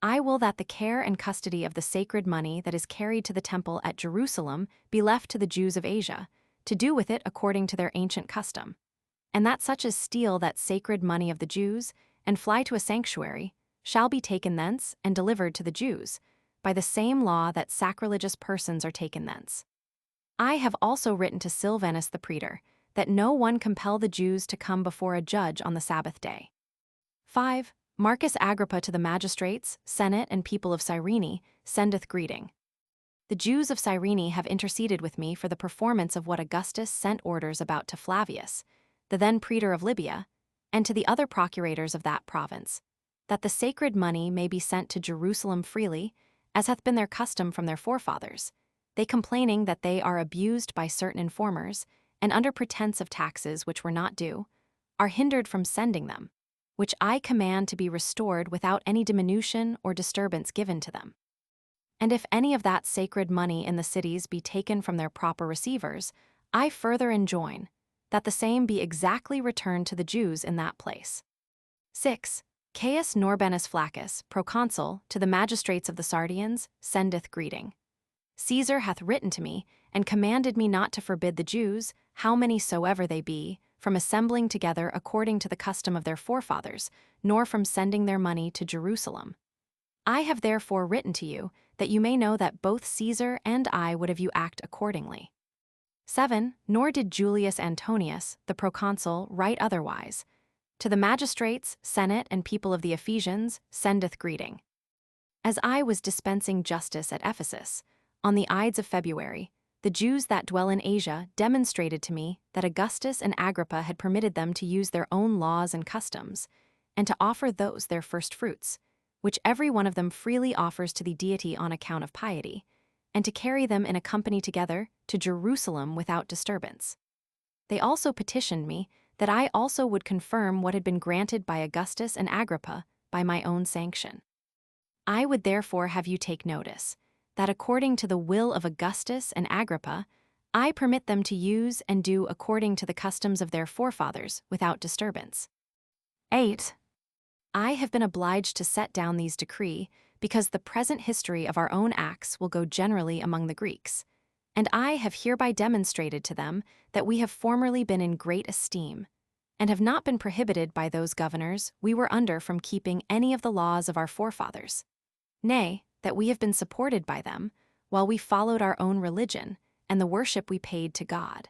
I will that the care and custody of the sacred money that is carried to the temple at Jerusalem be left to the Jews of Asia, to do with it according to their ancient custom, and that such as steal that sacred money of the Jews, and fly to a sanctuary, shall be taken thence and delivered to the Jews, by the same law that sacrilegious persons are taken thence. I have also written to Silvanus the praetor, that no one compel the Jews to come before a judge on the Sabbath day. 5. Marcus Agrippa to the magistrates, senate, and people of Cyrene, sendeth greeting. The Jews of Cyrene have interceded with me for the performance of what Augustus sent orders about to Flavius, the then praetor of Libya, and to the other procurators of that province, that the sacred money may be sent to Jerusalem freely, as hath been their custom from their forefathers, they complaining that they are abused by certain informers, and under pretense of taxes which were not due, are hindered from sending them, which I command to be restored without any diminution or disturbance given to them. And if any of that sacred money in the cities be taken from their proper receivers, I further enjoin that the same be exactly returned to the Jews in that place. 6. Caius Norbanus Flaccus, proconsul, to the magistrates of the Sardians, sendeth greeting. Caesar hath written to me, and commanded me not to forbid the Jews, how many soever they be, from assembling together according to the custom of their forefathers, nor from sending their money to Jerusalem. I have therefore written to you, that you may know that both Caesar and I would have you act accordingly. 7. Nor did Julius Antonius, the proconsul, write otherwise. To the magistrates, senate, and people of the Ephesians, sendeth greeting. As I was dispensing justice at Ephesus, on the Ides of February, the Jews that dwell in Asia demonstrated to me that Augustus and Agrippa had permitted them to use their own laws and customs, and to offer those their first fruits, which every one of them freely offers to the deity on account of piety, and to carry them in a company together to Jerusalem without disturbance. They also petitioned me that I also would confirm what had been granted by Augustus and Agrippa by my own sanction. I would therefore have you take notice that according to the will of Augustus and Agrippa, I permit them to use and do according to the customs of their forefathers without disturbance. 8. I have been obliged to set down these decree because the present history of our own acts will go generally among the Greeks, and I have hereby demonstrated to them that we have formerly been in great esteem, and have not been prohibited by those governors we were under from keeping any of the laws of our forefathers. Nay, that we have been supported by them, while we followed our own religion and the worship we paid to God.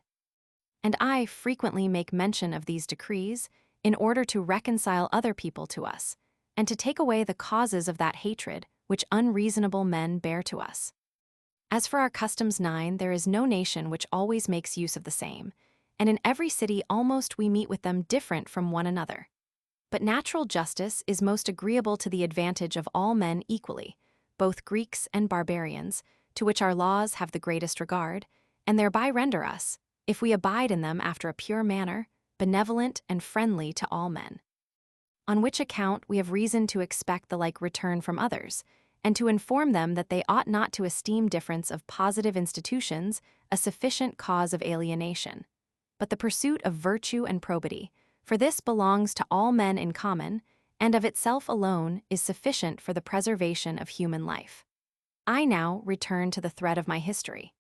And I frequently make mention of these decrees in order to reconcile other people to us, and to take away the causes of that hatred which unreasonable men bear to us. As for our customs 9, there is no nation which always makes use of the same, and in every city almost we meet with them different from one another. But natural justice is most agreeable to the advantage of all men equally, both Greeks and barbarians, to which our laws have the greatest regard, and thereby render us, if we abide in them after a pure manner, benevolent and friendly to all men. On which account we have reason to expect the like return from others, and to inform them that they ought not to esteem difference of positive institutions a sufficient cause of alienation, but the pursuit of virtue and probity, for this belongs to all men in common, and of itself alone is sufficient for the preservation of human life. I now return to the thread of my history.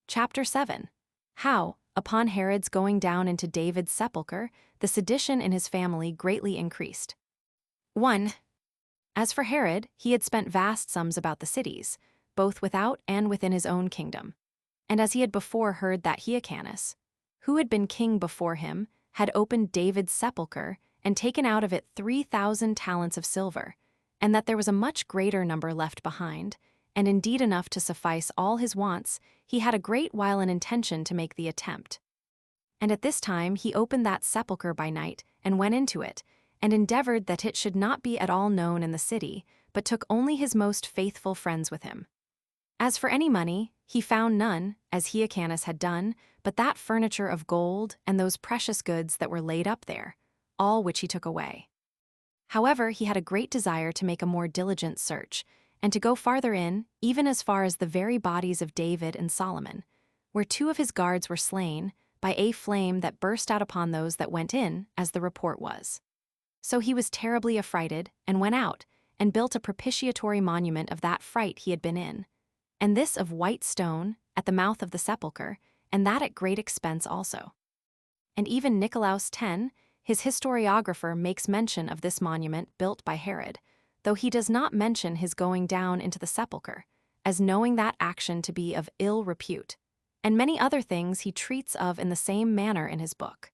Chapter 7. How, upon Herod's going down into David's sepulchre, the sedition in his family greatly increased. 1. As for Herod, he had spent vast sums about the cities, both without and within his own kingdom. And as he had before heard that Hyrcanus, who had been king before him, had opened David's sepulchre and taken out of it 3,000 talents of silver, and that there was a much greater number left behind, and indeed enough to suffice all his wants, he had a great while an intention to make the attempt. And at this time he opened that sepulchre by night, and went into it, and endeavored that it should not be at all known in the city, but took only his most faithful friends with him. As for any money, he found none, as Hyrcanus had done, but that furniture of gold and those precious goods that were laid up there, all which he took away. However, he had a great desire to make a more diligent search, and to go farther in, even as far as the very bodies of David and Solomon, where 2 of his guards were slain, by a flame that burst out upon those that went in, as the report was. So he was terribly affrighted, and went out, and built a propitiatory monument of that fright he had been in, and this of white stone, at the mouth of the sepulchre, and that at great expense also. And even Nicolaus 10, his historiographer, makes mention of this monument built by Herod, though he does not mention his going down into the sepulchre, as knowing that action to be of ill repute, and many other things he treats of in the same manner in his book.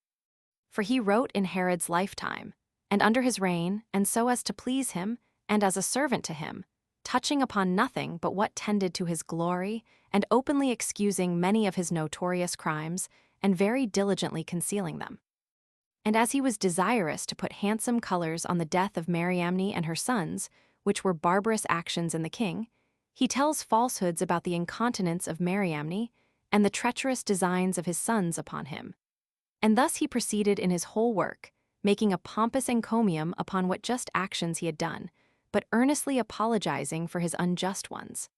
For he wrote in Herod's lifetime, and under his reign, and so as to please him, and as a servant to him, touching upon nothing but what tended to his glory, and openly excusing many of his notorious crimes, and very diligently concealing them. And as he was desirous to put handsome colors on the death of Mariamne and her sons, which were barbarous actions in the king, he tells falsehoods about the incontinence of Mariamne, and the treacherous designs of his sons upon him. And thus he proceeded in his whole work, making a pompous encomium upon what just actions he had done, but earnestly apologizing for his unjust ones.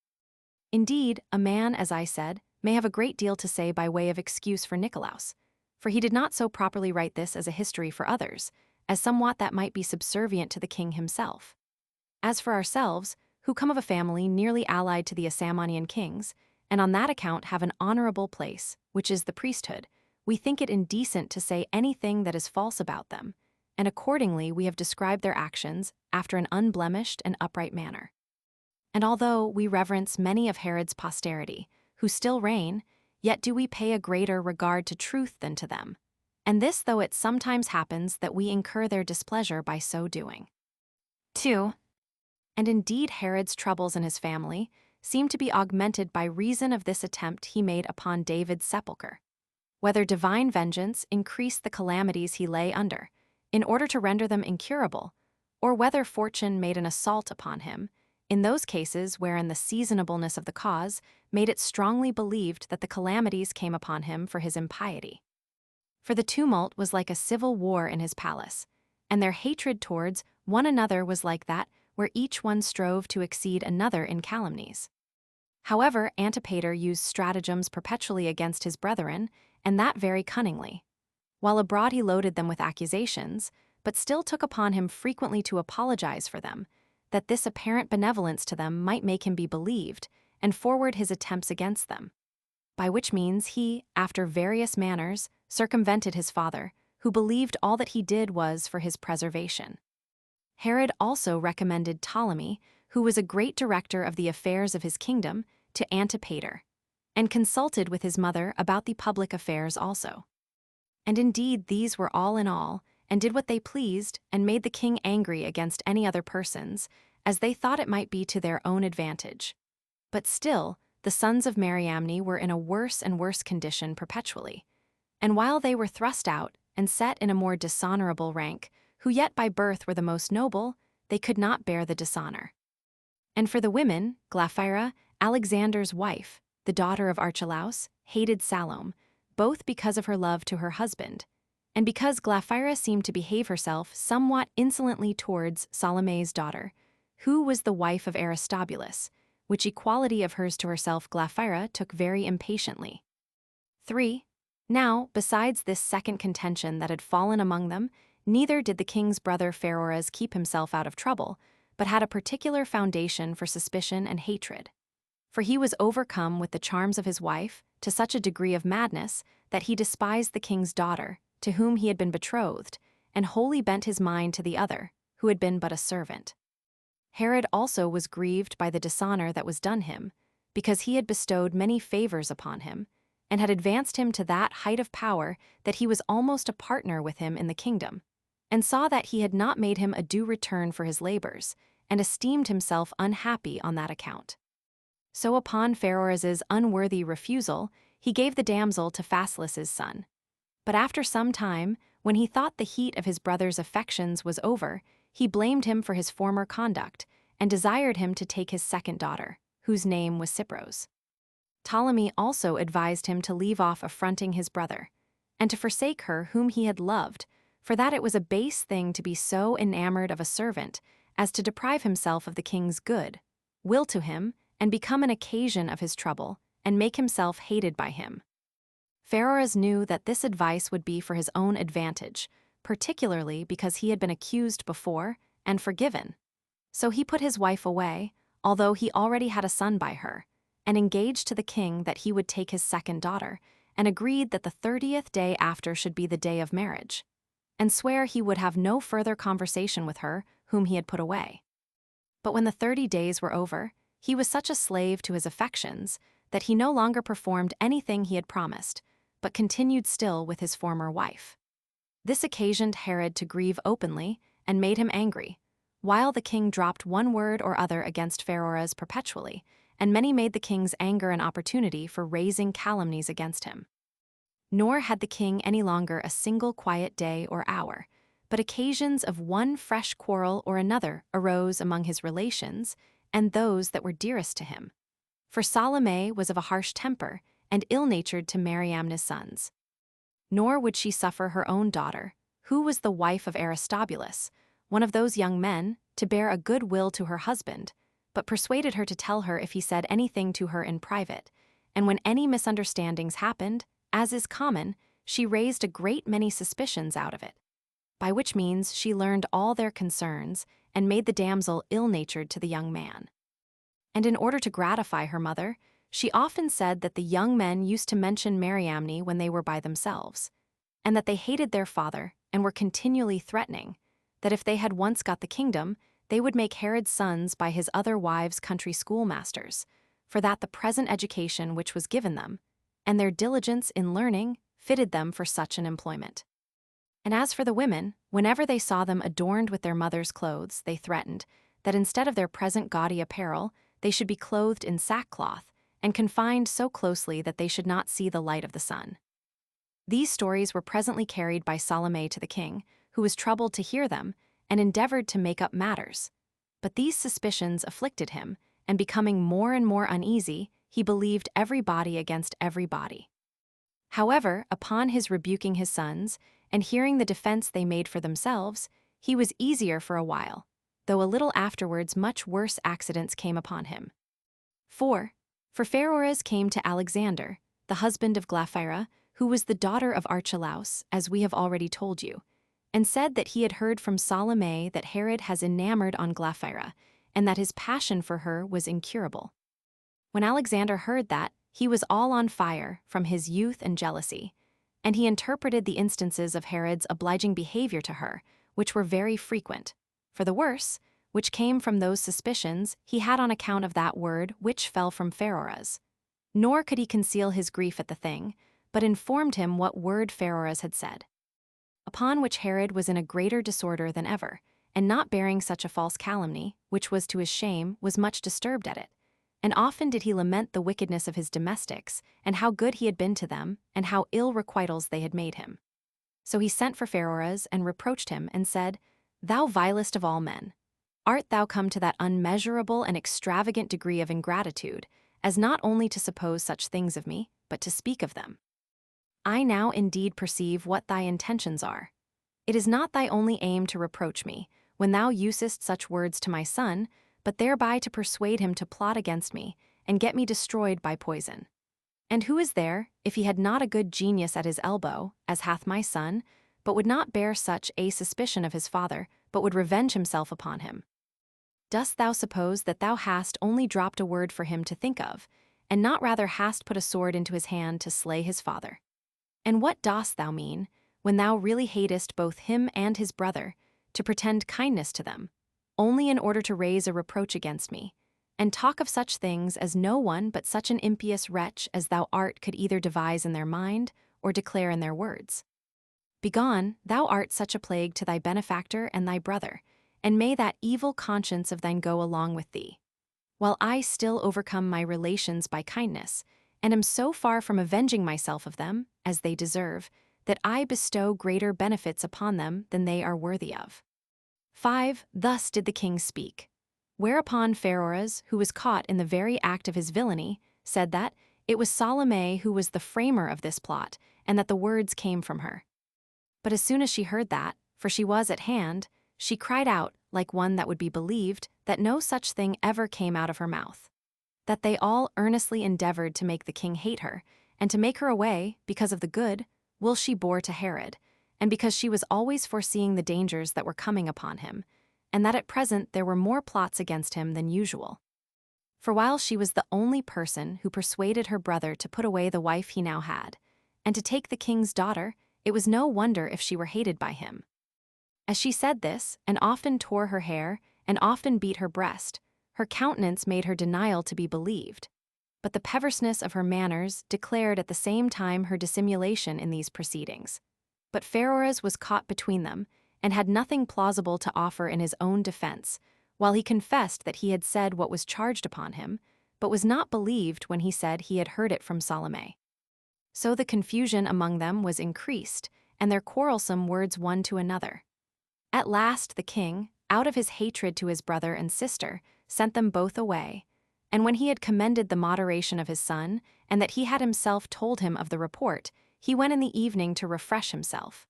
Indeed, a man, as I said, may have a great deal to say by way of excuse for Nicolaus, for he did not so properly write this as a history for others, as somewhat that might be subservient to the king himself. As for ourselves, who come of a family nearly allied to the Asamonean kings, and on that account have an honorable place, which is the priesthood, we think it indecent to say anything that is false about them, and accordingly we have described their actions after an unblemished and upright manner. And although we reverence many of Herod's posterity, who still reign, yet do we pay a greater regard to truth than to them, and this though it sometimes happens that we incur their displeasure by so doing. 2. And indeed Herod's troubles in his family seem to be augmented by reason of this attempt he made upon David's sepulchre. Whether divine vengeance increased the calamities he lay under, in order to render them incurable, or whether fortune made an assault upon him, in those cases wherein the seasonableness of the cause made it strongly believed that the calamities came upon him for his impiety. For the tumult was like a civil war in his palace, and their hatred towards one another was like that where each one strove to exceed another in calumnies. However, Antipater used stratagems perpetually against his brethren, and that very cunningly. While abroad he loaded them with accusations, but still took upon him frequently to apologize for them, that this apparent benevolence to them might make him be believed, and forward his attempts against them. By which means he, after various manners, circumvented his father, who believed all that he did was for his preservation. Herod also recommended Ptolemy, who was a great director of the affairs of his kingdom, to Antipater, and consulted with his mother about the public affairs also. And indeed these were all in all, and did what they pleased, and made the king angry against any other persons, as they thought it might be to their own advantage. But still, the sons of Mariamne were in a worse and worse condition perpetually. And while they were thrust out, and set in a more dishonorable rank, who yet by birth were the most noble, they could not bear the dishonor. And for the women, Glaphyra, Alexander's wife, the daughter of Archelaus, hated Salome, both because of her love to her husband, and because Glaphyra seemed to behave herself somewhat insolently towards Salome's daughter, who was the wife of Aristobulus, which equality of hers to herself Glaphyra took very impatiently. 3. Now, besides this second contention that had fallen among them, neither did the king's brother Pheroras keep himself out of trouble, but had a particular foundation for suspicion and hatred. For he was overcome with the charms of his wife to such a degree of madness that he despised the king's daughter, to whom he had been betrothed, and wholly bent his mind to the other, who had been but a servant. Herod also was grieved by the dishonor that was done him, because he had bestowed many favors upon him, and had advanced him to that height of power that he was almost a partner with him in the kingdom, and saw that he had not made him a due return for his labors, and esteemed himself unhappy on that account. So upon Pheroras's unworthy refusal, he gave the damsel to Phasaelus's son. But after some time, when he thought the heat of his brother's affections was over, he blamed him for his former conduct, and desired him to take his second daughter, whose name was Cypros. Ptolemy also advised him to leave off affronting his brother, and to forsake her whom he had loved, for that it was a base thing to be so enamored of a servant as to deprive himself of the king's good will to him, and become an occasion of his trouble, and make himself hated by him. Pheroras knew that this advice would be for his own advantage, particularly because he had been accused before and forgiven. So he put his wife away, although he already had a son by her, and engaged to the king that he would take his second daughter, and agreed that the 30th day after should be the day of marriage, and swear he would have no further conversation with her whom he had put away. But when the 30 days were over, he was such a slave to his affections that he no longer performed anything he had promised, but continued still with his former wife. This occasioned Herod to grieve openly and made him angry, while the king dropped one word or other against Pheroras perpetually, and many made the king's anger an opportunity for raising calumnies against him. Nor had the king any longer a single quiet day or hour, but occasions of one fresh quarrel or another arose among his relations and those that were dearest to him. For Salome was of a harsh temper and ill-natured to Mariamne's sons. Nor would she suffer her own daughter, who was the wife of Aristobulus, one of those young men, to bear a good will to her husband, but persuaded her to tell her if he said anything to her in private, and when any misunderstandings happened, as is common, she raised a great many suspicions out of it, by which means she learned all their concerns, and made the damsel ill-natured to the young man. And in order to gratify her mother, she often said that the young men used to mention Mariamne when they were by themselves, and that they hated their father and were continually threatening, that if they had once got the kingdom, they would make Herod's sons by his other wives country schoolmasters, for that the present education which was given them, and their diligence in learning, fitted them for such an employment. And as for the women, whenever they saw them adorned with their mother's clothes, they threatened that instead of their present gaudy apparel, they should be clothed in sackcloth, and confined so closely that they should not see the light of the sun. These stories were presently carried by Salome to the king, who was troubled to hear them, and endeavored to make up matters. But these suspicions afflicted him, and becoming more and more uneasy, he believed every body against every body. However, upon his rebuking his sons, and hearing the defense they made for themselves, he was easier for a while, though a little afterwards much worse accidents came upon him. 4. For Pheroras came to Alexander, the husband of Glaphyra, who was the daughter of Archelaus, as we have already told you, and said that he had heard from Salome that Herod has enamored on Glaphyra, and that his passion for her was incurable. When Alexander heard that, he was all on fire from his youth and jealousy, and he interpreted the instances of Herod's obliging behavior to her, which were very frequent. For the worse, which came from those suspicions he had on account of that word which fell from Pheroras. Nor could he conceal his grief at the thing, but informed him what word Pheroras had said. Upon which Herod was in a greater disorder than ever, and not bearing such a false calumny, which was to his shame, was much disturbed at it. And often did he lament the wickedness of his domestics, and how good he had been to them, and how ill requitals they had made him. So he sent for Pheroras, and reproached him, and said, Thou vilest of all men, art thou come to that unmeasurable and extravagant degree of ingratitude, as not only to suppose such things of me, but to speak of them? I now indeed perceive what thy intentions are. It is not thy only aim to reproach me, when thou usest such words to my son, but thereby to persuade him to plot against me, and get me destroyed by poison. And who is there, if he had not a good genius at his elbow, as hath my son, but would not bear such a suspicion of his father, but would revenge himself upon him? Dost thou suppose that thou hast only dropped a word for him to think of, and not rather hast put a sword into his hand to slay his father? And what dost thou mean, when thou really hatest both him and his brother, to pretend kindness to them, only in order to raise a reproach against me, and talk of such things as no one but such an impious wretch as thou art could either devise in their mind or declare in their words? Begone, thou art such a plague to thy benefactor and thy brother, and may that evil conscience of thine go along with thee. While I still overcome my relations by kindness, and am so far from avenging myself of them, as they deserve, that I bestow greater benefits upon them than they are worthy of. 5. Thus did the king speak. Whereupon Pheroras, who was caught in the very act of his villainy, said that it was Salome who was the framer of this plot, and that the words came from her. But as soon as she heard that, for she was at hand, she cried out, like one that would be believed, that no such thing ever came out of her mouth. That they all earnestly endeavored to make the king hate her, and to make her away, because of the good will she bore to Herod, and because she was always foreseeing the dangers that were coming upon him, and that at present there were more plots against him than usual. For while she was the only person who persuaded her brother to put away the wife he now had, and to take the king's daughter, it was no wonder if she were hated by him. As she said this, and often tore her hair, and often beat her breast, her countenance made her denial to be believed, but the perverseness of her manners declared at the same time her dissimulation in these proceedings. But Pheroras was caught between them, and had nothing plausible to offer in his own defense, while he confessed that he had said what was charged upon him, but was not believed when he said he had heard it from Salome. So the confusion among them was increased, and their quarrelsome words one to another. At last the king, out of his hatred to his brother and sister, sent them both away, and when he had commended the moderation of his son, and that he had himself told him of the report, he went in the evening to refresh himself.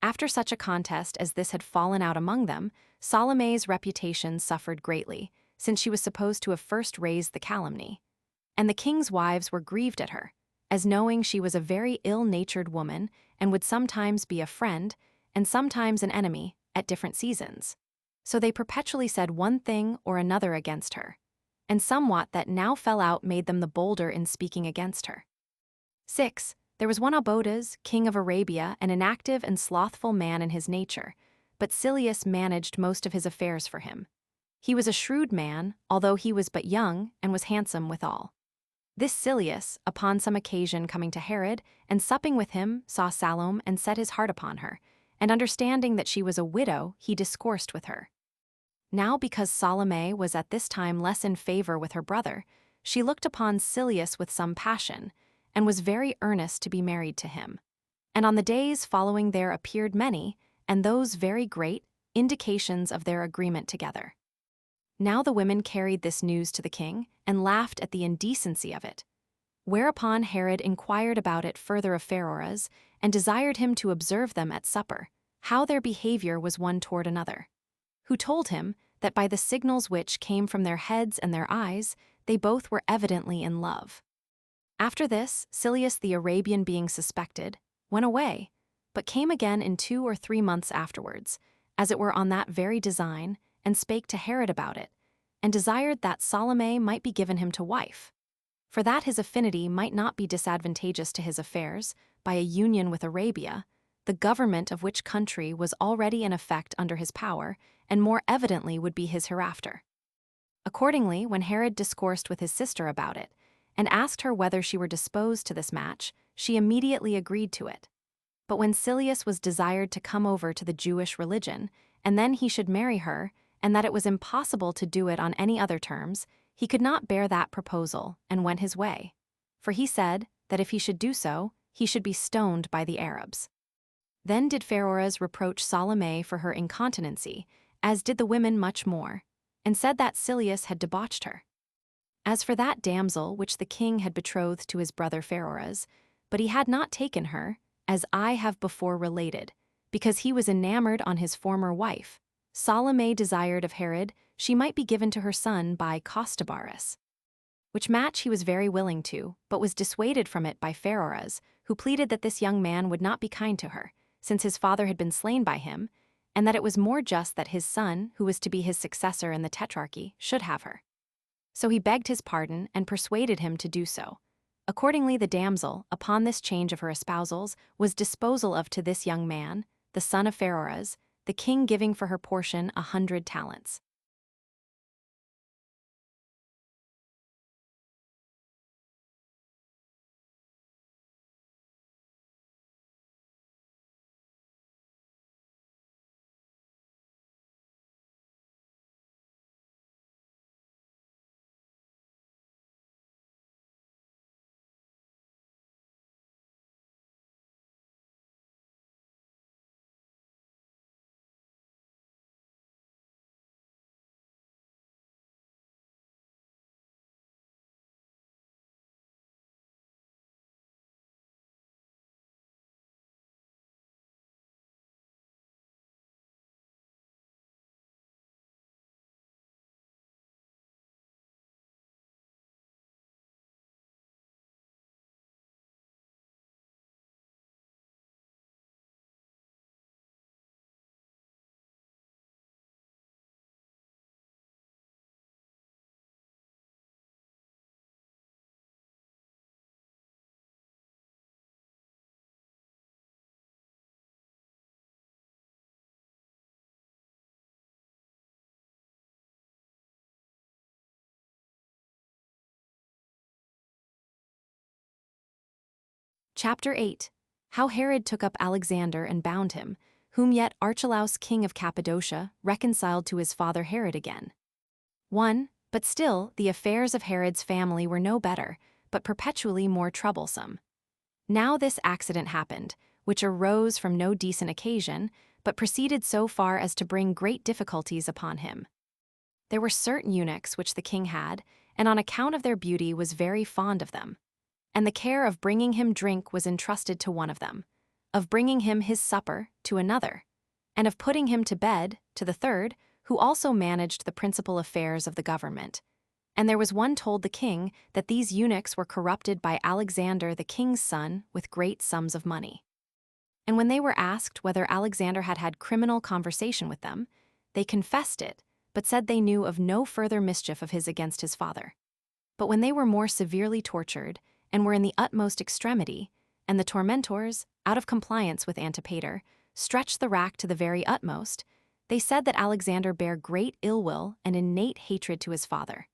After such a contest as this had fallen out among them, Salome's reputation suffered greatly, since she was supposed to have first raised the calumny. And the king's wives were grieved at her, as knowing she was a very ill-natured woman, and would sometimes be a friend, and sometimes an enemy, at different seasons. So they perpetually said one thing or another against her, and somewhat that now fell out made them the bolder in speaking against her. 6. There was one Obodas, king of Arabia, and an active and slothful man in his nature, but Silius managed most of his affairs for him. He was a shrewd man, although he was but young, and was handsome withal. This Silius, upon some occasion coming to Herod, and supping with him, saw Salome and set his heart upon her, and understanding that she was a widow, he discoursed with her. Now because Salome was at this time less in favor with her brother, she looked upon Silius with some passion, and was very earnest to be married to him. And on the days following there appeared many, and those very great, indications of their agreement together. Now the women carried this news to the king, and laughed at the indecency of it. Whereupon Herod inquired about it further of Pheroras, and desired him to observe them at supper, how their behavior was one toward another. Who told him that by the signals which came from their heads and their eyes, They both were evidently in love. After this, Silius the Arabian, being suspected, went away, but came again in 2 or 3 months afterwards, as it were on that very design, and spake to Herod about it, and desired that Salome might be given him to wife, for that his affinity might not be disadvantageous to his affairs, by a union with Arabia, the government of which country was already in effect under his power, and more evidently would be his hereafter. Accordingly, when Herod discoursed with his sister about it, and asked her whether she were disposed to this match, she immediately agreed to it. But when Silius was desired to come over to the Jewish religion, and then he should marry her, and that it was impossible to do it on any other terms, he could not bear that proposal, and went his way. For he said that if he should do so, he should be stoned by the Arabs. Then did Pheroras reproach Salome for her incontinency, as did the women much more, and said that Silius had debauched her. As for that damsel which the king had betrothed to his brother Pheroras, but he had not taken her, as I have before related, because he was enamored on his former wife, Salome desired of Herod she might be given to her son by Costobarus. Which match he was very willing to, but was dissuaded from it by Pheroras, who pleaded that this young man would not be kind to her, since his father had been slain by him, and that it was more just that his son, who was to be his successor in the tetrarchy, should have her. So he begged his pardon and persuaded him to do so. Accordingly the damsel, upon this change of her espousals, was disposal of to this young man, the son of Pheroras, the king giving for her portion 100 talents. Chapter 8. How Herod took up Alexander and bound him, whom yet Archelaus king of Cappadocia reconciled to his father Herod again. 1. But still, the affairs of Herod's family were no better, but perpetually more troublesome. Now this accident happened, which arose from no decent occasion, but proceeded so far as to bring great difficulties upon him. There were certain eunuchs which the king had, and on account of their beauty was very fond of them. And the care of bringing him drink was entrusted to one of them, of bringing him his supper to another, and of putting him to bed to the third, who also managed the principal affairs of the government. And there was one told the king that these eunuchs were corrupted by Alexander the king's son with great sums of money. And when they were asked whether Alexander had had criminal conversation with them, they confessed it, but said they knew of no further mischief of his against his father. But when they were more severely tortured, and were in the utmost extremity, and the tormentors, out of compliance with Antipater, stretched the rack to the very utmost, they said that Alexander bare great ill will and innate hatred to his father,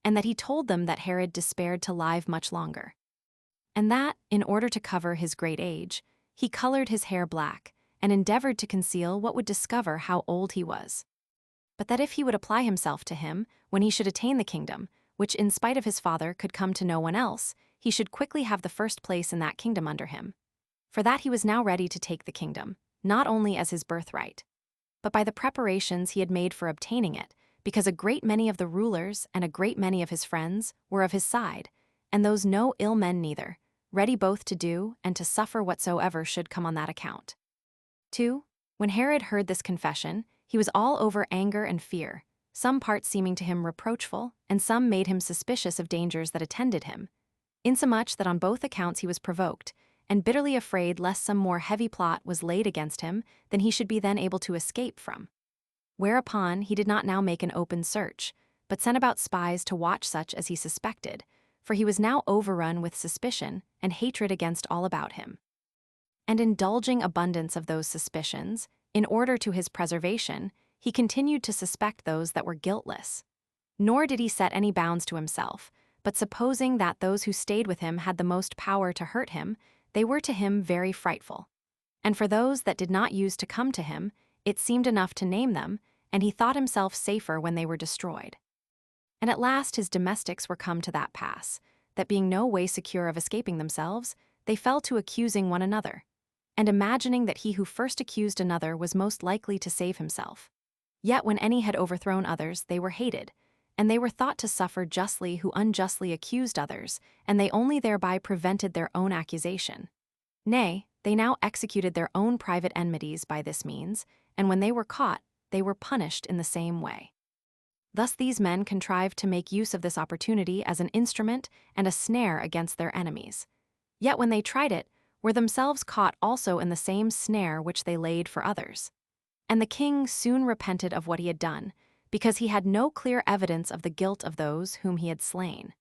and that he told them that Herod despaired to live much longer, and that, in order to cover his great age, he colored his hair black, and endeavored to conceal what would discover how old he was. But that if he would apply himself to him, when he should attain the kingdom, which in spite of his father could come to no one else, he should quickly have the first place in that kingdom under him. For that he was now ready to take the kingdom, not only as his birthright, but by the preparations he had made for obtaining it, because a great many of the rulers and a great many of his friends were of his side, and those no ill men neither, ready both to do and to suffer whatsoever should come on that account. 2. When Herod heard this confession, he was all over anger and fear, some parts seeming to him reproachful, and some made him suspicious of dangers that attended him, insomuch that on both accounts he was provoked, and bitterly afraid lest some more heavy plot was laid against him than he should be then able to escape from. Whereupon he did not now make an open search, but sent about spies to watch such as he suspected, for he was now overrun with suspicion and hatred against all about him. And indulging abundance of those suspicions, in order to his preservation, he continued to suspect those that were guiltless. Nor did he set any bounds to himself, but supposing that those who stayed with him had the most power to hurt him, they were to him very frightful. And for those that did not use to come to him, it seemed enough to name them, and he thought himself safer when they were destroyed. And at last his domestics were come to that pass, that being no way secure of escaping themselves, they fell to accusing one another, and imagining that he who first accused another was most likely to save himself. Yet when any had overthrown others, they were hated, and they were thought to suffer justly who unjustly accused others, and they only thereby prevented their own accusation. Nay, they now executed their own private enmities by this means, and when they were caught, they were punished in the same way. Thus these men contrived to make use of this opportunity as an instrument and a snare against their enemies. Yet when they tried it, were themselves caught also in the same snare which they laid for others. And the king soon repented of what he had done, because he had no clear evidence of the guilt of those whom he had slain.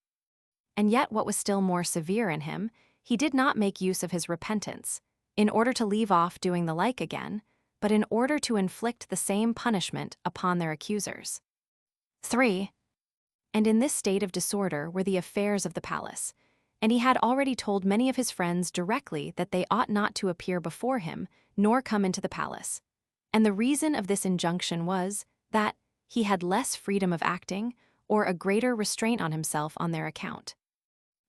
And yet what was still more severe in him, he did not make use of his repentance, in order to leave off doing the like again, but in order to inflict the same punishment upon their accusers. 3. And in this state of disorder were the affairs of the palace, and he had already told many of his friends directly that they ought not to appear before him, nor come into the palace. And the reason of this injunction was, that he had less freedom of acting, or a greater restraint on himself on their account.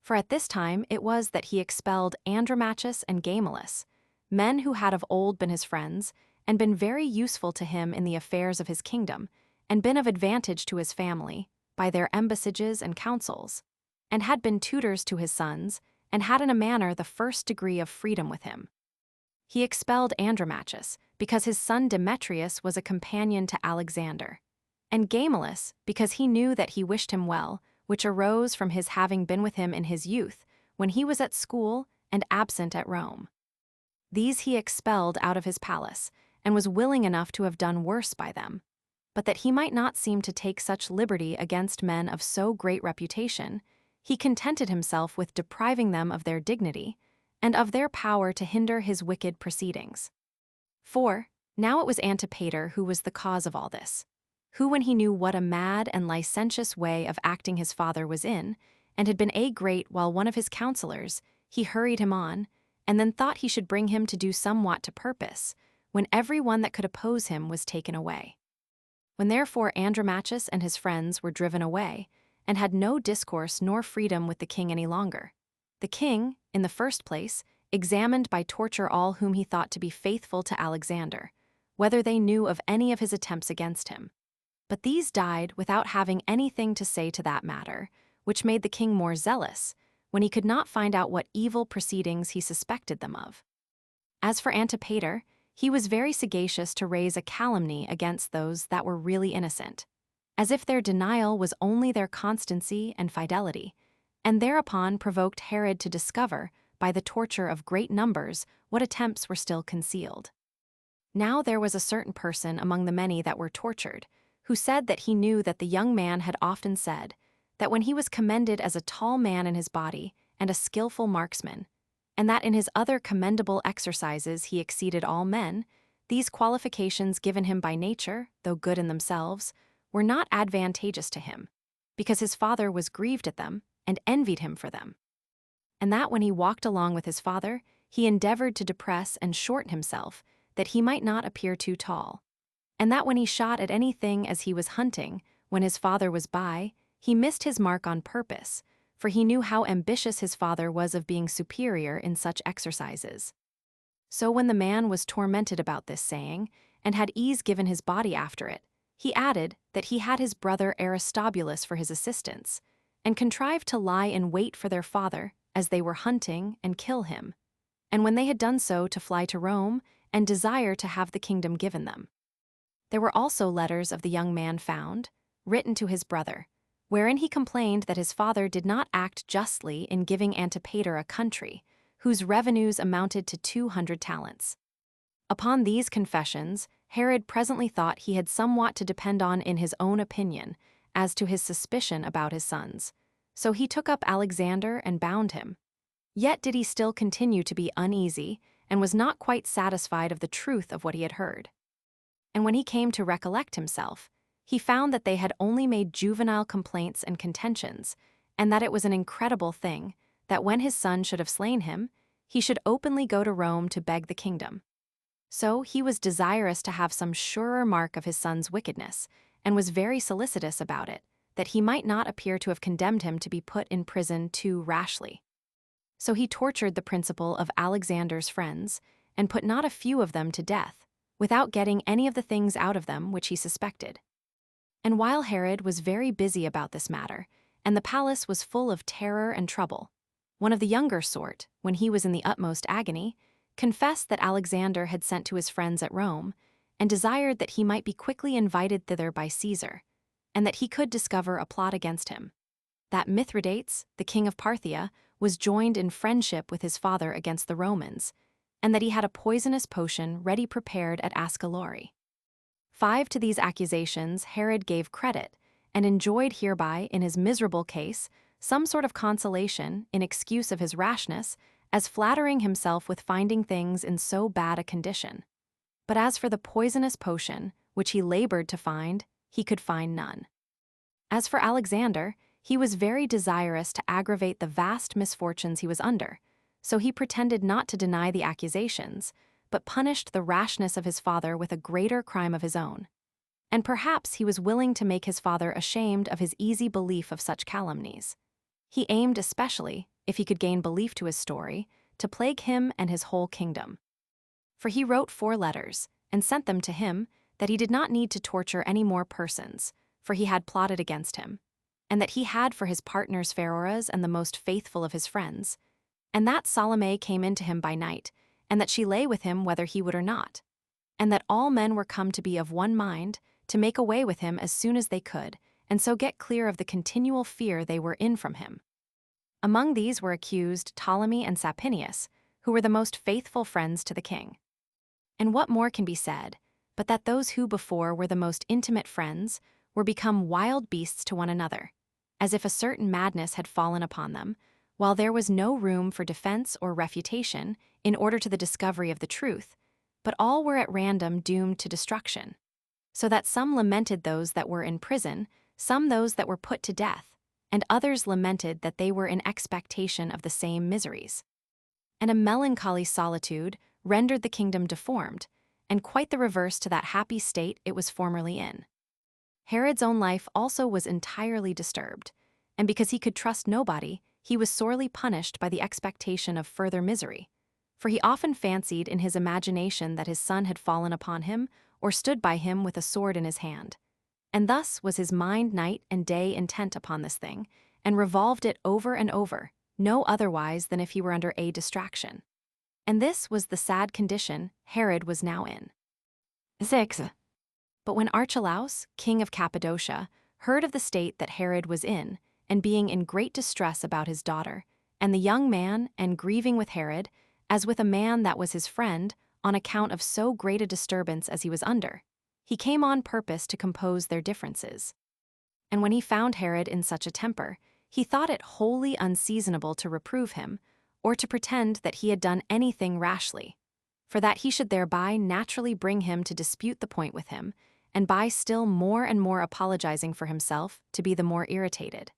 For at this time it was that he expelled Andromachus and Gamalius, men who had of old been his friends, and been very useful to him in the affairs of his kingdom, and been of advantage to his family, by their embassages and counsels, and had been tutors to his sons, and had in a manner the first degree of freedom with him. He expelled Andromachus, because his son Demetrius was a companion to Alexander, and Gamalius, because he knew that he wished him well, which arose from his having been with him in his youth, when he was at school and absent at Rome. These he expelled out of his palace, and was willing enough to have done worse by them, but that he might not seem to take such liberty against men of so great reputation, he contented himself with depriving them of their dignity, and of their power to hinder his wicked proceedings. 4. Now it was Antipater who was the cause of all this, who when he knew what a mad and licentious way of acting his father was in, and had been great while one of his counselors, he hurried him on, and then thought he should bring him to do somewhat to purpose, when every one that could oppose him was taken away. When therefore Andromachus and his friends were driven away, and had no discourse nor freedom with the king any longer, the king, in the first place, examined by torture all whom he thought to be faithful to Alexander, whether they knew of any of his attempts against him. But these died without having anything to say to that matter, which made the king more zealous, when he could not find out what evil proceedings he suspected them of. As for Antipater, he was very sagacious to raise a calumny against those that were really innocent, as if their denial was only their constancy and fidelity, and thereupon provoked Herod to discover, by the torture of great numbers, what attempts were still concealed. Now there was a certain person among the many that were tortured, who said that he knew that the young man had often said, that when he was commended as a tall man in his body, and a skillful marksman, and that in his other commendable exercises he exceeded all men, these qualifications given him by nature, though good in themselves, were not advantageous to him, because his father was grieved at them, and envied him for them. And that when he walked along with his father, he endeavored to depress and shorten himself, that he might not appear too tall. And that when he shot at anything as he was hunting, when his father was by, he missed his mark on purpose, for he knew how ambitious his father was of being superior in such exercises. So when the man was tormented about this saying, and had ease given his body after it, he added that he had his brother Aristobulus for his assistance, and contrived to lie in wait for their father, as they were hunting, and kill him, and when they had done so to fly to Rome, and desire to have the kingdom given them. There were also letters of the young man found, written to his brother, wherein he complained that his father did not act justly in giving Antipater a country, whose revenues amounted to 200 talents. Upon these confessions, Herod presently thought he had somewhat to depend on in his own opinion as to his suspicion about his sons. So he took up Alexander and bound him. Yet did he still continue to be uneasy, and was not quite satisfied of the truth of what he had heard. And when he came to recollect himself, he found that they had only made juvenile complaints and contentions, and that it was an incredible thing that when his son should have slain him, he should openly go to Rome to beg the kingdom. So he was desirous to have some surer mark of his son's wickedness, and was very solicitous about it, that he might not appear to have condemned him to be put in prison too rashly. So he tortured the principal of Alexander's friends, and put not a few of them to death, without getting any of the things out of them which he suspected. And while Herod was very busy about this matter, and the palace was full of terror and trouble, one of the younger sort, when he was in the utmost agony, confessed that Alexander had sent to his friends at Rome, and desired that he might be quickly invited thither by Caesar, and that he could discover a plot against him. That Mithridates, the king of Parthia, was joined in friendship with his father against the Romans, and that he had a poisonous potion ready prepared at Ascalori. 5 to these accusations Herod gave credit, and enjoyed hereby, in his miserable case, some sort of consolation in excuse of his rashness, as flattering himself with finding things in so bad a condition. But as for the poisonous potion, which he labored to find, he could find none. As for Alexander, he was very desirous to aggravate the vast misfortunes he was under, so he pretended not to deny the accusations, but punished the rashness of his father with a greater crime of his own. And perhaps he was willing to make his father ashamed of his easy belief of such calumnies. He aimed especially, if he could gain belief to his story, to plague him and his whole kingdom. For he wrote 4 letters, and sent them to him, that he did not need to torture any more persons, for he had plotted against him, and that he had for his partners Pharoras and the most faithful of his friends, and that Salome came in to him by night, and that she lay with him whether he would or not, and that all men were come to be of one mind, to make away with him as soon as they could, and so get clear of the continual fear they were in from him. Among these were accused Ptolemy and Sapinius, who were the most faithful friends to the king. And what more can be said, but that those who before were the most intimate friends were become wild beasts to one another, as if a certain madness had fallen upon them, while there was no room for defense or refutation in order to the discovery of the truth, but all were at random doomed to destruction. So that some lamented those that were in prison, some those that were put to death, and others lamented that they were in expectation of the same miseries. And a melancholy solitude rendered the kingdom deformed, and quite the reverse to that happy state it was formerly in. Herod's own life also was entirely disturbed, and because he could trust nobody, he was sorely punished by the expectation of further misery, for he often fancied in his imagination that his son had fallen upon him, or stood by him with a sword in his hand. And thus was his mind night and day intent upon this thing, and revolved it over and over, no otherwise than if he were under a distraction. And this was the sad condition Herod was now in. 6. But when Archelaus, king of Cappadocia, heard of the state that Herod was in, and being in great distress about his daughter, and the young man, and grieving with Herod, as with a man that was his friend, on account of so great a disturbance as he was under, he came on purpose to compose their differences. And when he found Herod in such a temper, he thought it wholly unseasonable to reprove him, or to pretend that he had done anything rashly, for that he should thereby naturally bring him to dispute the point with him, and by still more and more apologizing for himself to be the more irritated.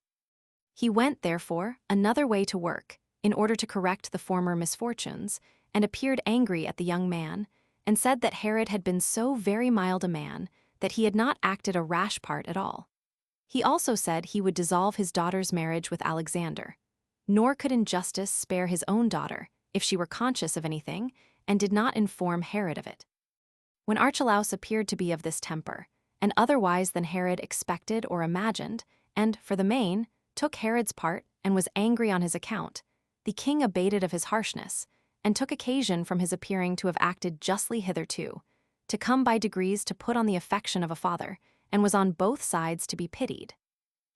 He went, therefore, another way to work, in order to correct the former misfortunes, and appeared angry at the young man, and said that Herod had been so very mild a man that he had not acted a rash part at all. He also said he would dissolve his daughter's marriage with Alexander, nor could injustice spare his own daughter, if she were conscious of anything, and did not inform Herod of it. When Archelaus appeared to be of this temper, and otherwise than Herod expected or imagined, and, for the main, took Herod's part and was angry on his account, the king abated of his harshness, and took occasion from his appearing to have acted justly hitherto, to come by degrees to put on the affection of a father, and was on both sides to be pitied.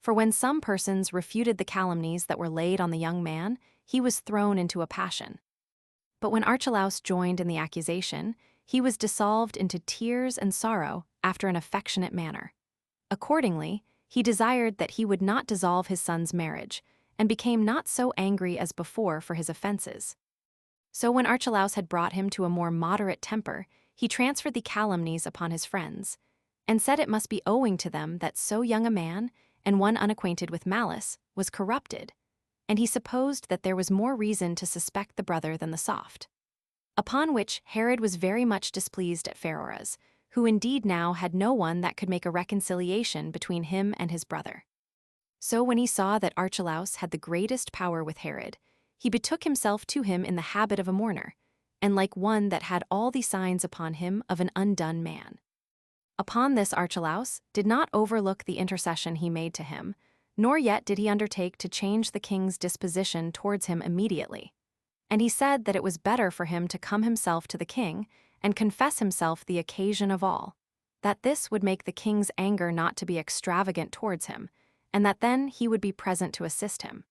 For when some persons refuted the calumnies that were laid on the young man, he was thrown into a passion. But when Archelaus joined in the accusation, he was dissolved into tears and sorrow after an affectionate manner. Accordingly, he desired that he would not dissolve his son's marriage, and became not so angry as before for his offenses. So when Archelaus had brought him to a more moderate temper, he transferred the calumnies upon his friends, and said it must be owing to them that so young a man, and one unacquainted with malice, was corrupted, and he supposed that there was more reason to suspect the brother than the soft. Upon which Herod was very much displeased at Pheroras, who indeed now had no one that could make a reconciliation between him and his brother. So when he saw that Archelaus had the greatest power with Herod, he betook himself to him in the habit of a mourner, and like one that had all the signs upon him of an undone man. Upon this Archelaus did not overlook the intercession he made to him, nor yet did he undertake to change the king's disposition towards him immediately. And he said that it was better for him to come himself to the king and confess himself the occasion of all, that this would make the king's anger not to be extravagant towards him, and that then he would be present to assist him.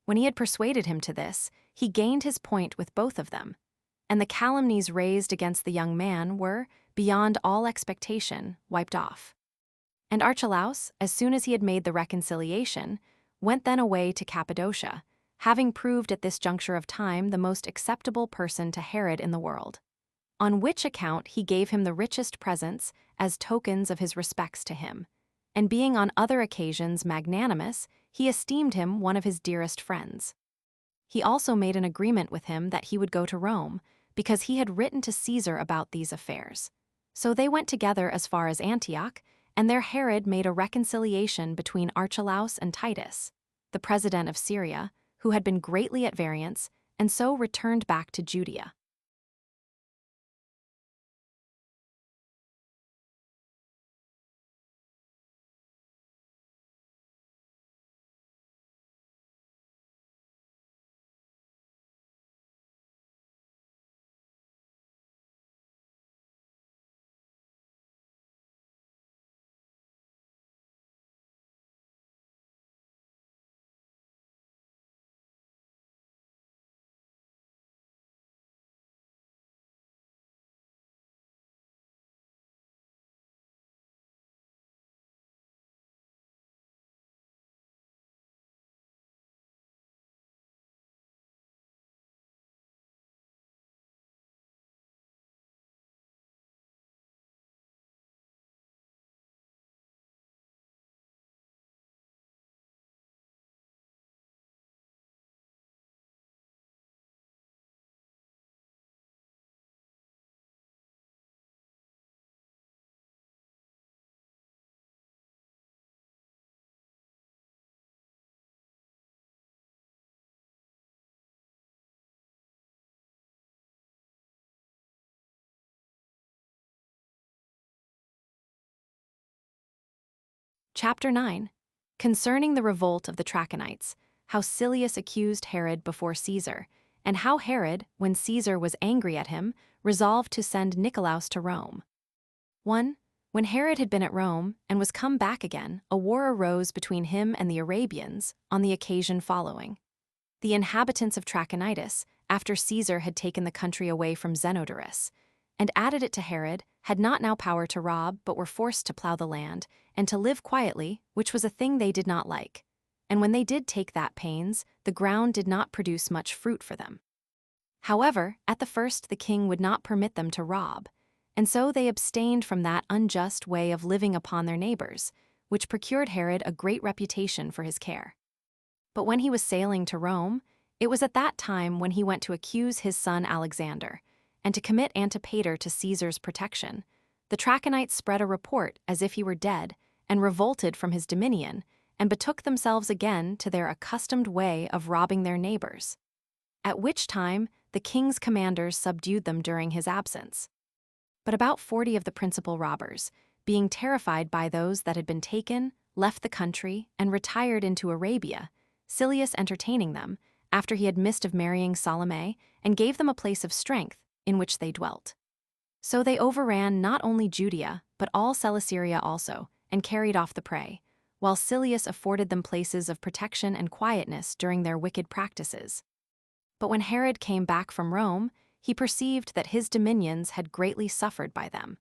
When he had persuaded him to this, he gained his point with both of them, and the calumnies raised against the young man were, beyond all expectation, wiped off. And Archelaus, as soon as he had made the reconciliation, went then away to Cappadocia, having proved at this juncture of time the most acceptable person to Herod in the world. On which account he gave him the richest presents as tokens of his respects to him, and being on other occasions magnanimous, he esteemed him one of his dearest friends. He also made an agreement with him that he would go to Rome, because he had written to Caesar about these affairs. So they went together as far as Antioch, and there Herod made a reconciliation between Archelaus and Titus, the president of Syria, who had been greatly at variance, and so returned back to Judea. Chapter 9. Concerning the revolt of the Trachonites, how Silius accused Herod before Caesar, and how Herod, when Caesar was angry at him, resolved to send Nicolaus to Rome. 1. When Herod had been at Rome and was come back again, a war arose between him and the Arabians on the occasion following. The inhabitants of Trachonitis, after Caesar had taken the country away from Zenodorus, and added it to Herod, had not now power to rob, but were forced to plough the land, and to live quietly, which was a thing they did not like. And when they did take that pains, the ground did not produce much fruit for them. However, at the first the king would not permit them to rob, and so they abstained from that unjust way of living upon their neighbors, which procured Herod a great reputation for his care. But when he was sailing to Rome, it was at that time when he went to accuse his son Alexander, and to commit Antipater to Caesar's protection. The Trachonites spread a report as if he were dead, and revolted from his dominion, and betook themselves again to their accustomed way of robbing their neighbors. At which time the king's commanders subdued them during his absence. But about 40 of the principal robbers, being terrified by those that had been taken, left the country, and retired into Arabia, Silius entertaining them, after he had missed of marrying Salome, and gave them a place of strength, in which they dwelt. So they overran not only Judea, but all Celesyria also, and carried off the prey, while Silius afforded them places of protection and quietness during their wicked practices. But when Herod came back from Rome, he perceived that his dominions had greatly suffered by them.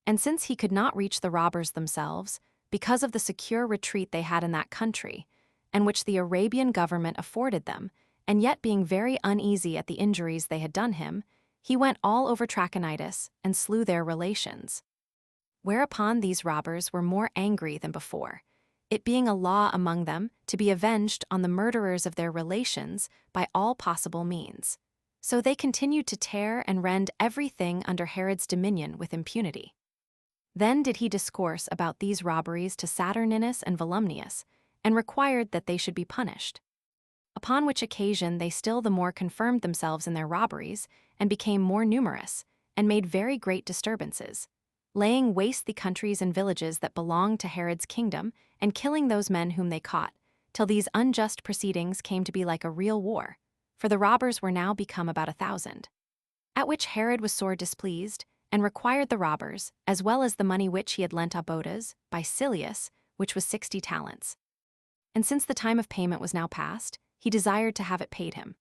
And since he could not reach the robbers themselves, because of the secure retreat they had in that country, and which the Arabian government afforded them, and yet being very uneasy at the injuries they had done him, he went all over Trachonitis and slew their relations. Whereupon these robbers were more angry than before, it being a law among them to be avenged on the murderers of their relations by all possible means. So they continued to tear and rend everything under Herod's dominion with impunity. Then did he discourse about these robberies to Saturninus and Volumnius, and required that they should be punished. Upon which occasion they still the more confirmed themselves in their robberies, and became more numerous, and made very great disturbances, laying waste the countries and villages that belonged to Herod's kingdom, and killing those men whom they caught, till these unjust proceedings came to be like a real war, for the robbers were now become about 1,000. At which Herod was sore displeased, and required the robbers, as well as the money which he had lent Abodas, by Silius, which was 60 talents. And since the time of payment was now past, he desired to have it paid him.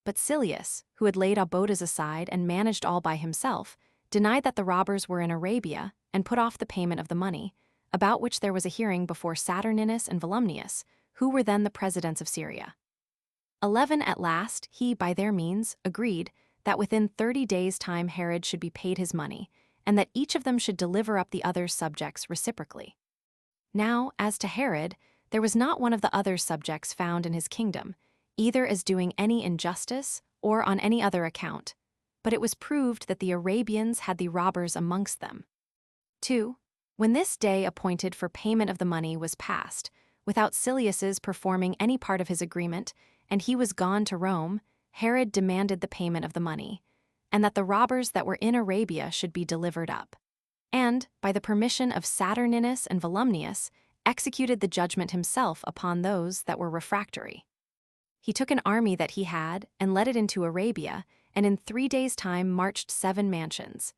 But Silius, who had laid Abodas aside and managed all by himself, denied that the robbers were in Arabia, and put off the payment of the money, about which there was a hearing before Saturninus and Volumnius, who were then the presidents of Syria. 11 At last, he, by their means, agreed that within 30 days' time Herod should be paid his money, and that each of them should deliver up the other's subjects reciprocally. Now, as to Herod, there was not one of the other's subjects found in his kingdom, either as doing any injustice or on any other account, but it was proved that the Arabians had the robbers amongst them. 2. When this day appointed for payment of the money was past, without Silius's performing any part of his agreement, and he was gone to Rome, Herod demanded the payment of the money, and that the robbers that were in Arabia should be delivered up, and, by the permission of Saturninus and Volumnius, executed the judgment himself upon those that were refractory. He took an army that he had, and led it into Arabia, and in 3 days' time marched 7 mansions.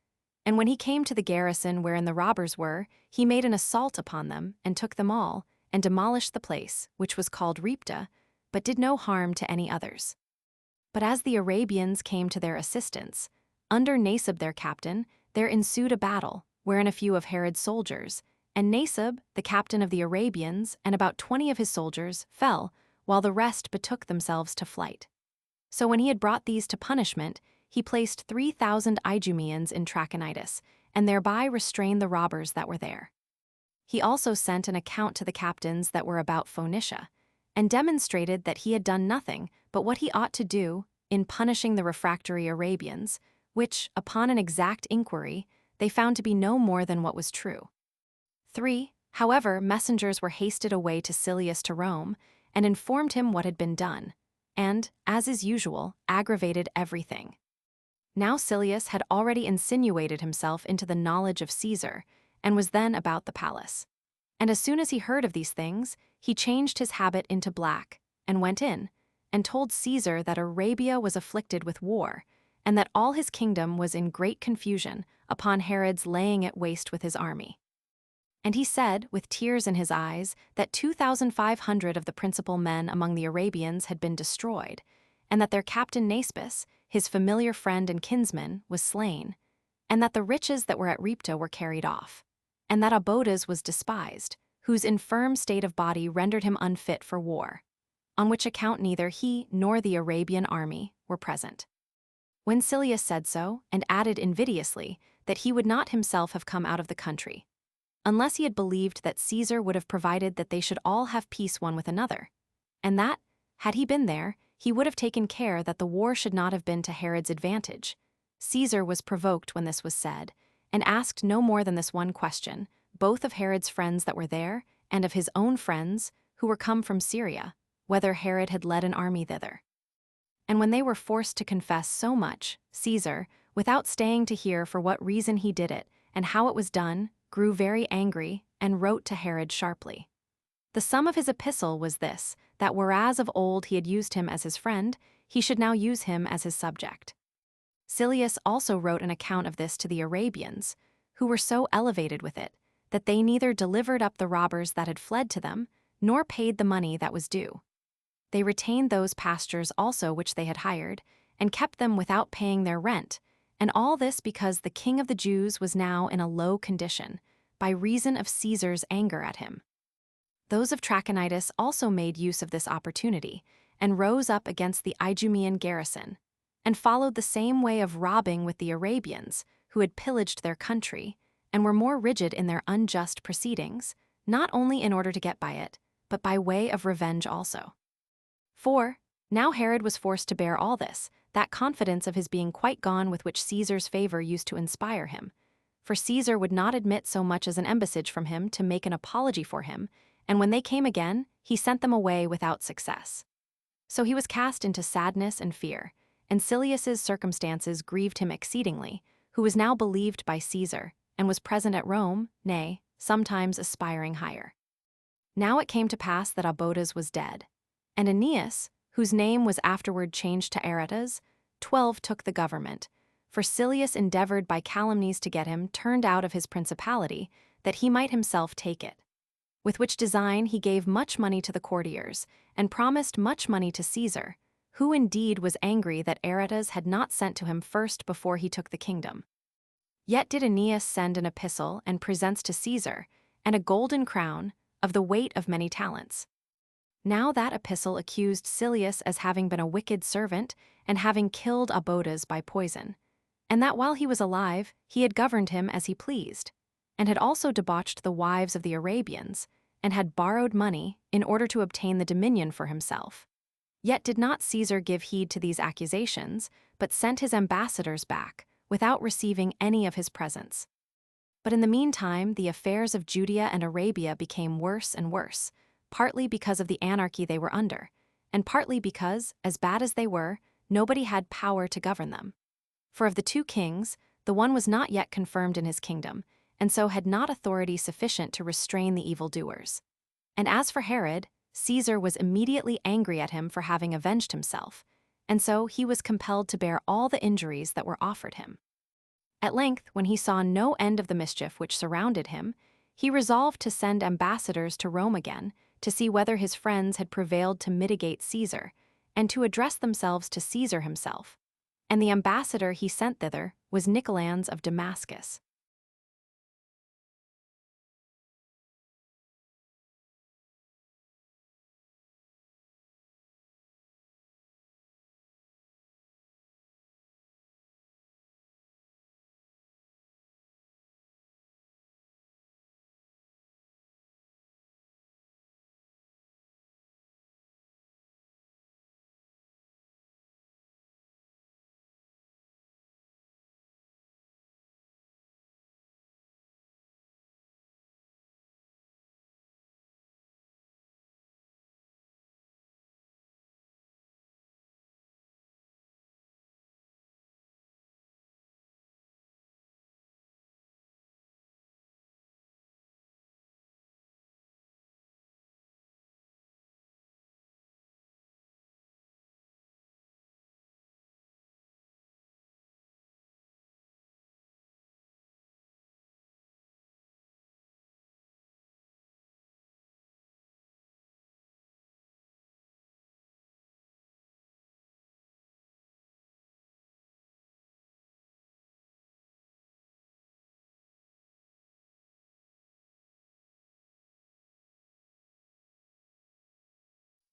And when he came to the garrison wherein the robbers were, he made an assault upon them, and took them all, and demolished the place, which was called Ripta, but did no harm to any others. But as the Arabians came to their assistance, under Nasib their captain, there ensued a battle, wherein a few of Herod's soldiers, and Nasib, the captain of the Arabians, and about 20 of his soldiers, fell, while the rest betook themselves to flight. So when he had brought these to punishment, he placed 3,000 Idumeans in Trachonitis, and thereby restrained the robbers that were there. He also sent an account to the captains that were about Phoenicia, and demonstrated that he had done nothing but what he ought to do in punishing the refractory Arabians, which, upon an exact inquiry, they found to be no more than what was true. 3. However, messengers were hasted away to Silius to Rome, and informed him what had been done, and, as is usual, aggravated everything. Now Silius had already insinuated himself into the knowledge of Caesar, and was then about the palace. And as soon as he heard of these things, he changed his habit into black, and went in, and told Caesar that Arabia was afflicted with war, and that all his kingdom was in great confusion upon Herod's laying it waste with his army. And he said, with tears in his eyes, that 2,500 of the principal men among the Arabians had been destroyed, and that their captain Naspus, his familiar friend and kinsman, was slain, and that the riches that were at Ripta were carried off, and that Abodas was despised, whose infirm state of body rendered him unfit for war, on which account neither he nor the Arabian army were present. When Silius said so, and added invidiously that he would not himself have come out of the country, unless he had believed that Caesar would have provided that they should all have peace one with another, and that, had he been there, he would have taken care that the war should not have been to Herod's advantage, Caesar was provoked when this was said, and asked no more than this one question, both of Herod's friends that were there, and of his own friends, who were come from Syria, whether Herod had led an army thither. And when they were forced to confess so much, Caesar, without staying to hear for what reason he did it, and how it was done, grew very angry, and wrote to Herod sharply. The sum of his epistle was this, that whereas of old he had used him as his friend, he should now use him as his subject. Silius also wrote an account of this to the Arabians, who were so elevated with it, that they neither delivered up the robbers that had fled to them, nor paid the money that was due. They retained those pastures also which they had hired, and kept them without paying their rent, and all this because the king of the Jews was now in a low condition, by reason of Caesar's anger at him. Those of Trachonitis also made use of this opportunity, and rose up against the Idumean garrison, and followed the same way of robbing with the Arabians, who had pillaged their country, and were more rigid in their unjust proceedings, not only in order to get by it, but by way of revenge also. For, now Herod was forced to bear all this, that confidence of his being quite gone with which Caesar's favor used to inspire him. For Caesar would not admit so much as an embassage from him to make an apology for him, and when they came again, he sent them away without success. So he was cast into sadness and fear, and Silius's circumstances grieved him exceedingly, who was now believed by Caesar, and was present at Rome, nay, sometimes aspiring higher. Now it came to pass that Obodas was dead, and Aeneas, whose name was afterward changed to Aretas, 12 took the government, for Silius endeavored by calumnies to get him turned out of his principality, that he might himself take it. With which design he gave much money to the courtiers, and promised much money to Caesar, who indeed was angry that Aretas had not sent to him first before he took the kingdom. Yet did Aeneas send an epistle and presents to Caesar, and a golden crown, of the weight of many talents. Now that epistle accused Silius as having been a wicked servant, and having killed Obodas by poison, and that while he was alive he had governed him as he pleased, and had also debauched the wives of the Arabians, and had borrowed money in order to obtain the dominion for himself. Yet did not Caesar give heed to these accusations, but sent his ambassadors back, without receiving any of his presents. But in the meantime the affairs of Judea and Arabia became worse and worse, partly because of the anarchy they were under, and partly because, as bad as they were, nobody had power to govern them. For of the two kings, the one was not yet confirmed in his kingdom, and so had not authority sufficient to restrain the evildoers. And as for Herod, Caesar was immediately angry at him for having avenged himself, and so he was compelled to bear all the injuries that were offered him. At length, when he saw no end of the mischief which surrounded him, he resolved to send ambassadors to Rome again, to see whether his friends had prevailed to mitigate Caesar, and to address themselves to Caesar himself. And the ambassador he sent thither was Nicolaus of Damascus.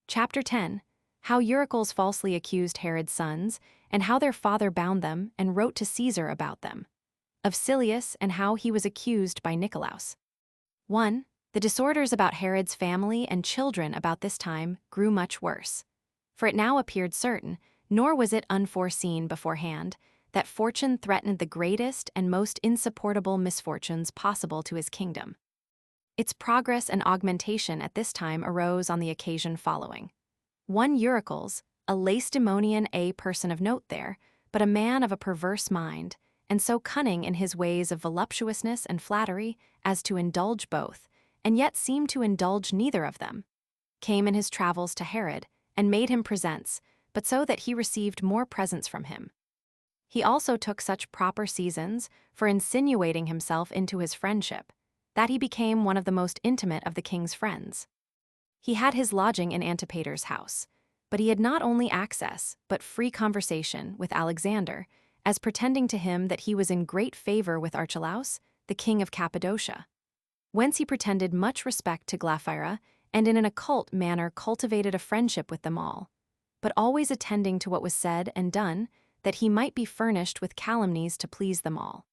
Chapter 10. How Eurycles falsely accused Herod's sons, and how their father bound them and wrote to Caesar about them. Of Silius, and how he was accused by Nicolaus. 1. The disorders about Herod's family and children about this time grew much worse. For it now appeared certain, nor was it unforeseen beforehand, that fortune threatened the greatest and most insupportable misfortunes possible to his kingdom. Its progress and augmentation at this time arose on the occasion following. One Eurycles, a Lacedaemonian person of note there, but a man of a perverse mind, and so cunning in his ways of voluptuousness and flattery as to indulge both, and yet seemed to indulge neither of them, came in his travels to Herod, and made him presents, but so that he received more presents from him. He also took such proper seasons for insinuating himself into his friendship, that he became one of the most intimate of the king's friends. He had his lodging in Antipater's house, but he had not only access, but free conversation with Alexander, as pretending to him that he was in great favor with Archelaus, the king of Cappadocia. Whence he pretended much respect to Glaphyra, and in an occult manner cultivated a friendship with them all, but always attending to what was said and done, that he might be furnished with calumnies to please them all.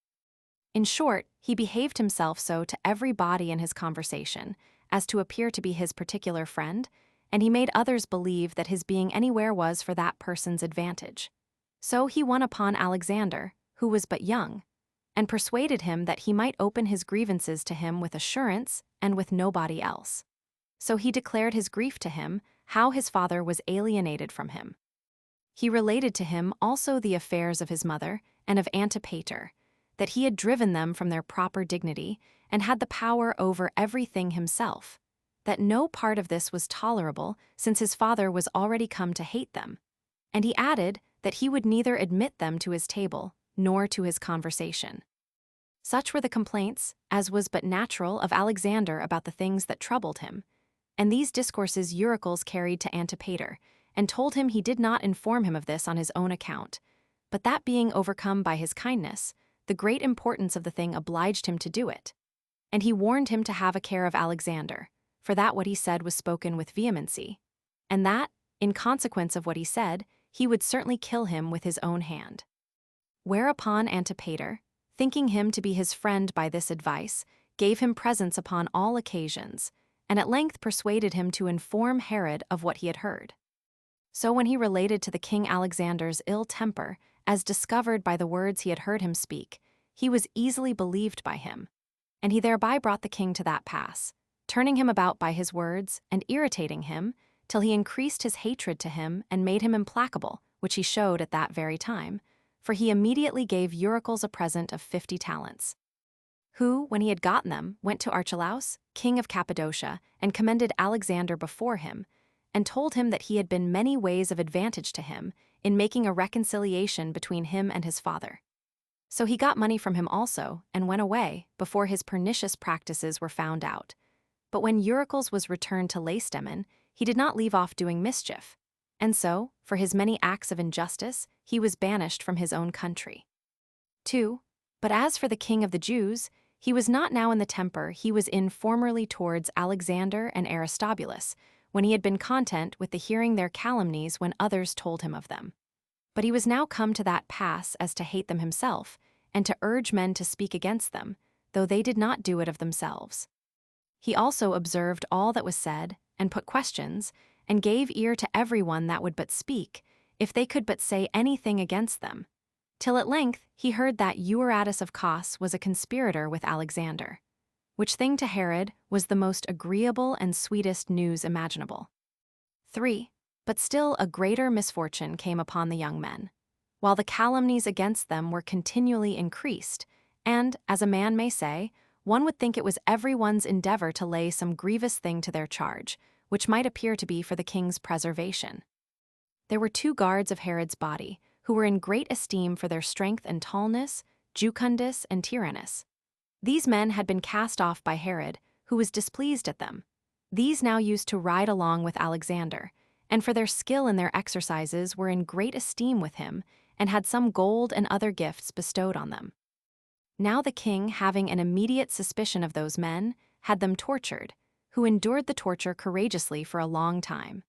In short, he behaved himself so to every body in his conversation, as to appear to be his particular friend, and he made others believe that his being anywhere was for that person's advantage. So he won upon Alexander, who was but young, and persuaded him that he might open his grievances to him with assurance and with nobody else. So he declared his grief to him, how his father was alienated from him. He related to him also the affairs of his mother and of Antipater, that he had driven them from their proper dignity and had the power over everything himself, that no part of this was tolerable, since his father was already come to hate them. And he added that he would neither admit them to his table nor to his conversation. Such were the complaints, as was but natural, of Alexander about the things that troubled him, and these discourses Eurycles carried to Antipater, and told him he did not inform him of this on his own account, but that being overcome by his kindness, the great importance of the thing obliged him to do it. And he warned him to have a care of Alexander, for that what he said was spoken with vehemency, and that, in consequence of what he said, he would certainly kill him with his own hand. Whereupon Antipater, thinking him to be his friend by this advice, gave him presents upon all occasions, and at length persuaded him to inform Herod of what he had heard. So when he related to the king Alexander's ill temper, as discovered by the words he had heard him speak, he was easily believed by him, and he thereby brought the king to that pass, turning him about by his words and irritating him, till he increased his hatred to him and made him implacable, which he showed at that very time, for he immediately gave Eurycles a present of 50 talents. Who, when he had gotten them, went to Archelaus, king of Cappadocia, and commended Alexander before him, and told him that he had been many ways of advantage to him in making a reconciliation between him and his father. So he got money from him also, and went away, before his pernicious practices were found out. But when Eurycles was returned to Lacedaemon, he did not leave off doing mischief, and so, for his many acts of injustice, he was banished from his own country. 2. But as for the king of the Jews, he was not now in the temper he was in formerly towards Alexander and Aristobulus, when he had been content with the hearing their calumnies when others told him of them. But he was now come to that pass as to hate them himself, and to urge men to speak against them, though they did not do it of themselves. He also observed all that was said, and put questions, and gave ear to every one that would but speak, if they could but say anything against them, till at length he heard that Euaratus of Cos was a conspirator with Alexander, which thing to Herod was the most agreeable and sweetest news imaginable. 3. But still a greater misfortune came upon the young men, while the calumnies against them were continually increased, and, as a man may say, one would think it was every one's endeavor to lay some grievous thing to their charge, which might appear to be for the king's preservation. There were 2 guards of Herod's body, who were in great esteem for their strength and tallness, Jucundus and Tyrannus. These men had been cast off by Herod, who was displeased at them. These now used to ride along with Alexander, and for their skill in their exercises were in great esteem with him, and had some gold and other gifts bestowed on them. Now the king, having an immediate suspicion of those men, had them tortured, who endured the torture courageously for a long time,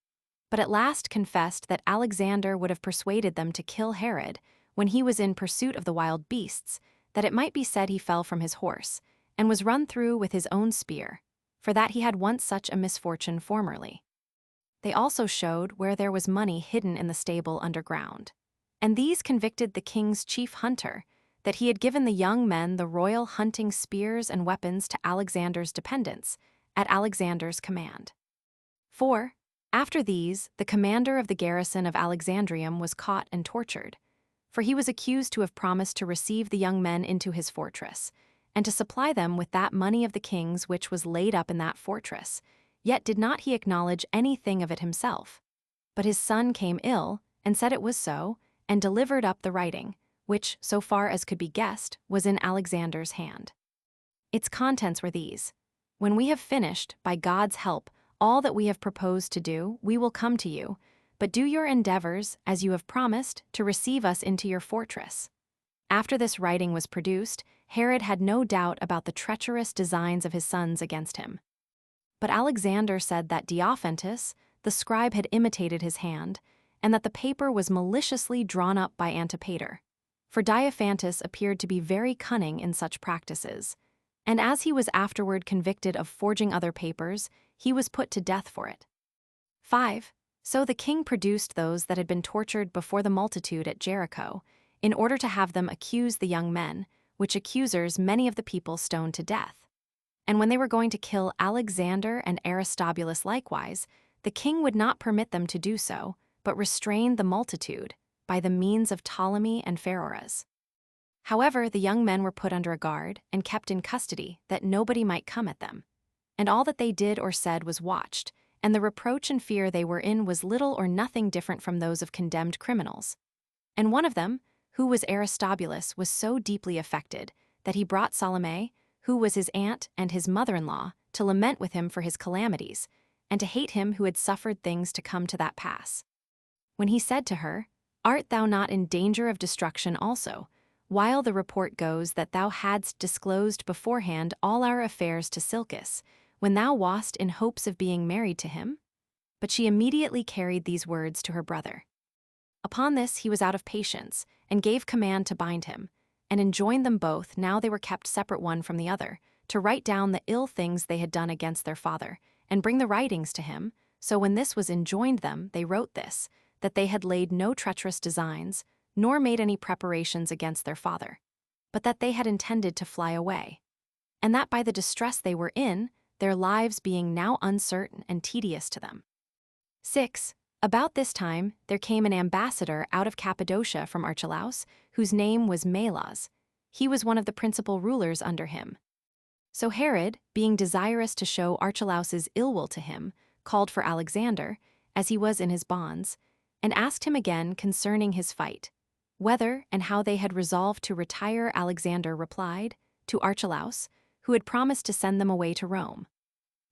but at last confessed that Alexander would have persuaded them to kill Herod when he was in pursuit of the wild beasts, that it might be said he fell from his horse, and was run through with his own spear, for that he had once such a misfortune formerly. They also showed where there was money hidden in the stable underground, and these convicted the king's chief hunter, that he had given the young men the royal hunting spears and weapons to Alexander's dependents, at Alexander's command. 4. After these, the commander of the garrison of Alexandrium was caught and tortured, for he was accused to have promised to receive the young men into his fortress, and to supply them with that money of the king's which was laid up in that fortress, yet did not he acknowledge anything of it himself. But his son came ill, and said it was so, and delivered up the writing, which, so far as could be guessed, was in Alexander's hand. Its contents were these: "When we have finished, by God's help, all that we have proposed to do, we will come to you, but do your endeavors, as you have promised, to receive us into your fortress." After this writing was produced, Herod had no doubt about the treacherous designs of his sons against him. But Alexander said that Diophantus, the scribe, had imitated his hand, and that the paper was maliciously drawn up by Antipater. For Diophantus appeared to be very cunning in such practices, and as he was afterward convicted of forging other papers, he was put to death for it. 5. So the king produced those that had been tortured before the multitude at Jericho, in order to have them accuse the young men, which accusers many of the people stoned to death. And when they were going to kill Alexander and Aristobulus likewise, the king would not permit them to do so, but restrained the multitude by the means of Ptolemy and Pheroras. However, the young men were put under a guard and kept in custody, that nobody might come at them. And all that they did or said was watched, and the reproach and fear they were in was little or nothing different from those of condemned criminals. And one of them, who was Aristobulus, was so deeply affected that he brought Salome, who was his aunt and his mother-in-law, to lament with him for his calamities, and to hate him who had suffered things to come to that pass. When he said to her, "Art thou not in danger of destruction also, while the report goes that thou hadst disclosed beforehand all our affairs to Silchus, when thou wast in hopes of being married to him?" But she immediately carried these words to her brother. Upon this he was out of patience, and gave command to bind him, and enjoined them both, now they were kept separate one from the other, to write down the ill things they had done against their father, and bring the writings to him. So when this was enjoined them, they wrote this, that they had laid no treacherous designs, nor made any preparations against their father, but that they had intended to fly away, and that by the distress they were in, their lives being now uncertain and tedious to them. 6. About this time there came an ambassador out of Cappadocia from Archelaus, whose name was Melas. He was one of the principal rulers under him. So Herod, being desirous to show Archelaus's ill will to him, called for Alexander, as he was in his bonds, and asked him again concerning his fight. Whether and how they had resolved to retire, Alexander replied to Archelaus, who had promised to send them away to Rome,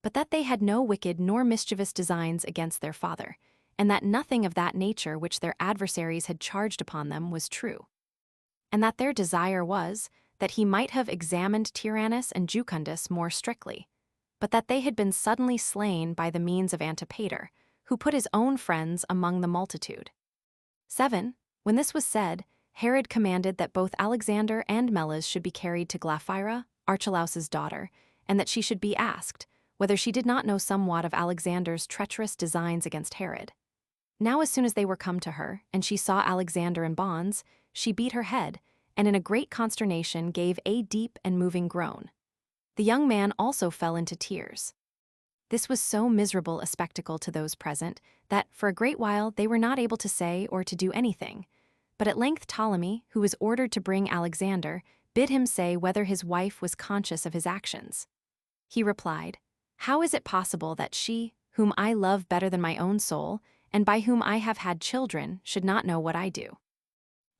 but that they had no wicked nor mischievous designs against their father, and that nothing of that nature which their adversaries had charged upon them was true, and that their desire was that he might have examined Tyrannus and Jucundus more strictly, but that they had been suddenly slain by the means of Antipater, who put his own friends among the multitude. 7. When this was said, Herod commanded that both Alexander and Melas should be carried to Glaphyra, Archelaus's daughter, and that she should be asked whether she did not know somewhat of Alexander's treacherous designs against Herod. Now as soon as they were come to her, and she saw Alexander in bonds, she beat her head, and in a great consternation gave a deep and moving groan. The young man also fell into tears. This was so miserable a spectacle to those present, that for a great while they were not able to say or to do anything. But at length Ptolemy, who was ordered to bring Alexander, bid him say whether his wife was conscious of his actions. He replied, "How is it possible that she, whom I love better than my own soul, and by whom I have had children, should not know what I do?"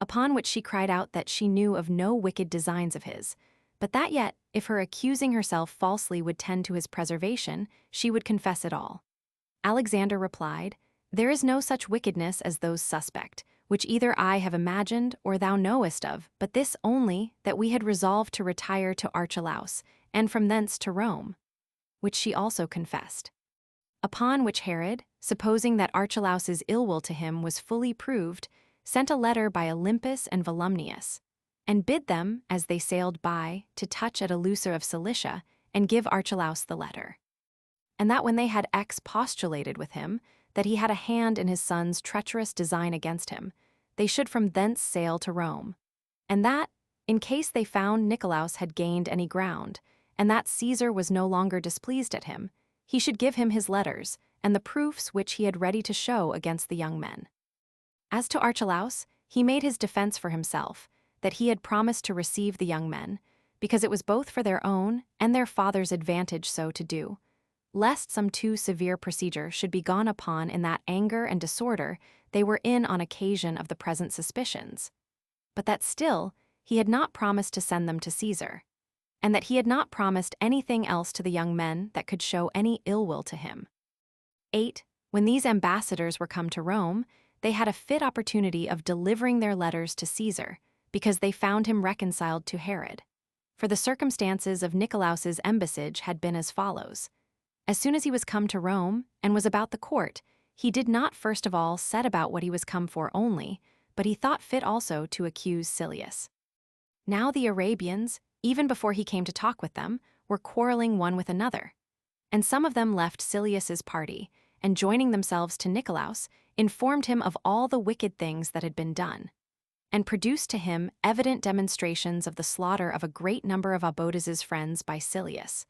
Upon which she cried out that she knew of no wicked designs of his, but that yet, if her accusing herself falsely would tend to his preservation, she would confess it all. Alexander replied, "There is no such wickedness as those suspect, which either I have imagined or thou knowest of, but this only, that we had resolved to retire to Archelaus, and from thence to Rome," which she also confessed. Upon which Herod, supposing that Archelaus's ill will to him was fully proved, sent a letter by Olympus and Volumnius, and bid them, as they sailed by, to touch at Eleusa of Cilicia, and give Archelaus the letter. And that when they had expostulated with him, that he had a hand in his son's treacherous design against him, they should from thence sail to Rome, and that, in case they found Nicolaus had gained any ground, and that Caesar was no longer displeased at him, he should give him his letters, and the proofs which he had ready to show against the young men. As to Archelaus, he made his defense for himself, that he had promised to receive the young men, because it was both for their own and their father's advantage so to do, lest some too severe procedure should be gone upon in that anger and disorder they were in on occasion of the present suspicions, but that still he had not promised to send them to Caesar. and that he had not promised anything else to the young men that could show any ill will to him. 8. When these ambassadors were come to Rome, they had a fit opportunity of delivering their letters to Caesar, because they found him reconciled to Herod. For the circumstances of Nicolaus's embassage had been as follows. As soon as he was come to Rome, and was about the court, he did not first of all set about what he was come for only, but he thought fit also to accuse Silius. Now the Arabians, even before he came to talk with them, were quarreling one with another. And some of them left Silius's party, and joining themselves to Nicolaus, informed him of all the wicked things that had been done, and produced to him evident demonstrations of the slaughter of a great number of Obotas's friends by Silius.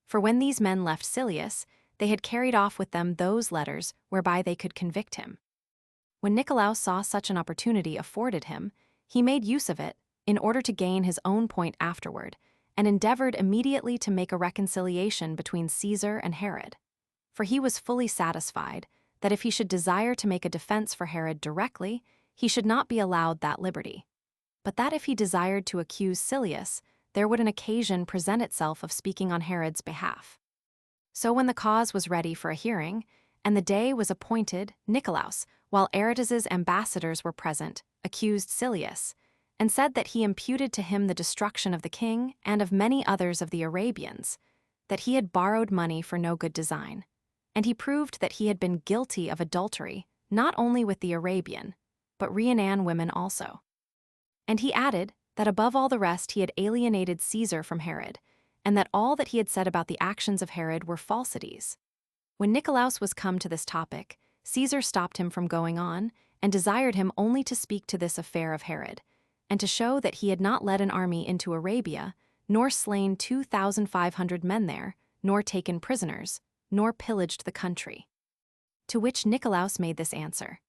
For when these men left Silius, they had carried off with them those letters whereby they could convict him. When Nicolaus saw such an opportunity afforded him, he made use of it, in order to gain his own point afterward, and endeavored immediately to make a reconciliation between Caesar and Herod. For he was fully satisfied that if he should desire to make a defense for Herod directly, he should not be allowed that liberty, but that if he desired to accuse Silius, there would an occasion present itself of speaking on Herod's behalf. So when the cause was ready for a hearing, and the day was appointed, Nicolaus, while Aretas's ambassadors were present, accused Silius, and said that he imputed to him the destruction of the king and of many others of the Arabians, that he had borrowed money for no good design. And he proved that he had been guilty of adultery, not only with the Arabian, but Rhenan women also. And he added that above all the rest he had alienated Caesar from Herod, and that all that he had said about the actions of Herod were falsities. When Nicolaus was come to this topic, Caesar stopped him from going on, and desired him only to speak to this affair of Herod, and to show that he had not led an army into Arabia, nor slain 2,500 men there, nor taken prisoners, nor pillaged the country. To which Nicolaus made this answer: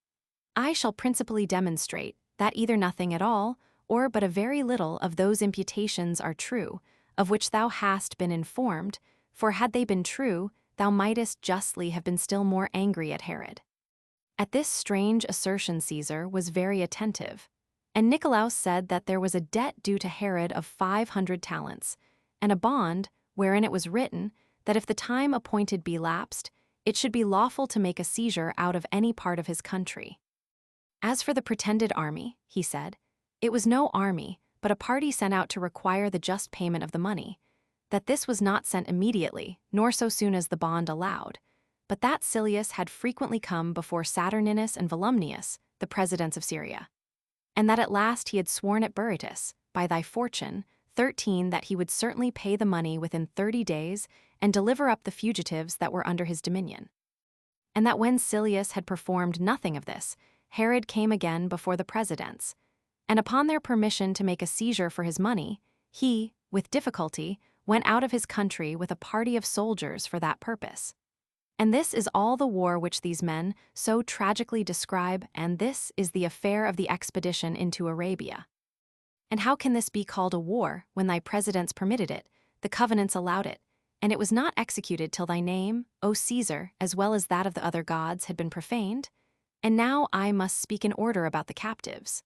I shall principally demonstrate that either nothing at all, or but a very little of those imputations are true, of which thou hast been informed, for had they been true, thou mightest justly have been still more angry at Herod. At this strange assertion Caesar was very attentive, and Nicolaus said that there was a debt due to Herod of 500 talents, and a bond, wherein it was written, that if the time appointed be lapsed, it should be lawful to make a seizure out of any part of his country. As for the pretended army, he said, it was no army, but a party sent out to require the just payment of the money, that this was not sent immediately, nor so soon as the bond allowed, but that Silius had frequently come before Saturninus and Volumnius, the presidents of Syria, and that at last he had sworn at Berytus, by thy fortune, 13, that he would certainly pay the money within 30 days and deliver up the fugitives that were under his dominion. And that when Silius had performed nothing of this, Herod came again before the presidents, and upon their permission to make a seizure for his money, he, with difficulty, went out of his country with a party of soldiers for that purpose. And this is all the war which these men so tragically describe, and this is the affair of the expedition into Arabia. And how can this be called a war, when thy presidents permitted it, the covenants allowed it, and it was not executed till thy name, O Caesar, as well as that of the other gods, had been profaned? And now I must speak in order about the captives.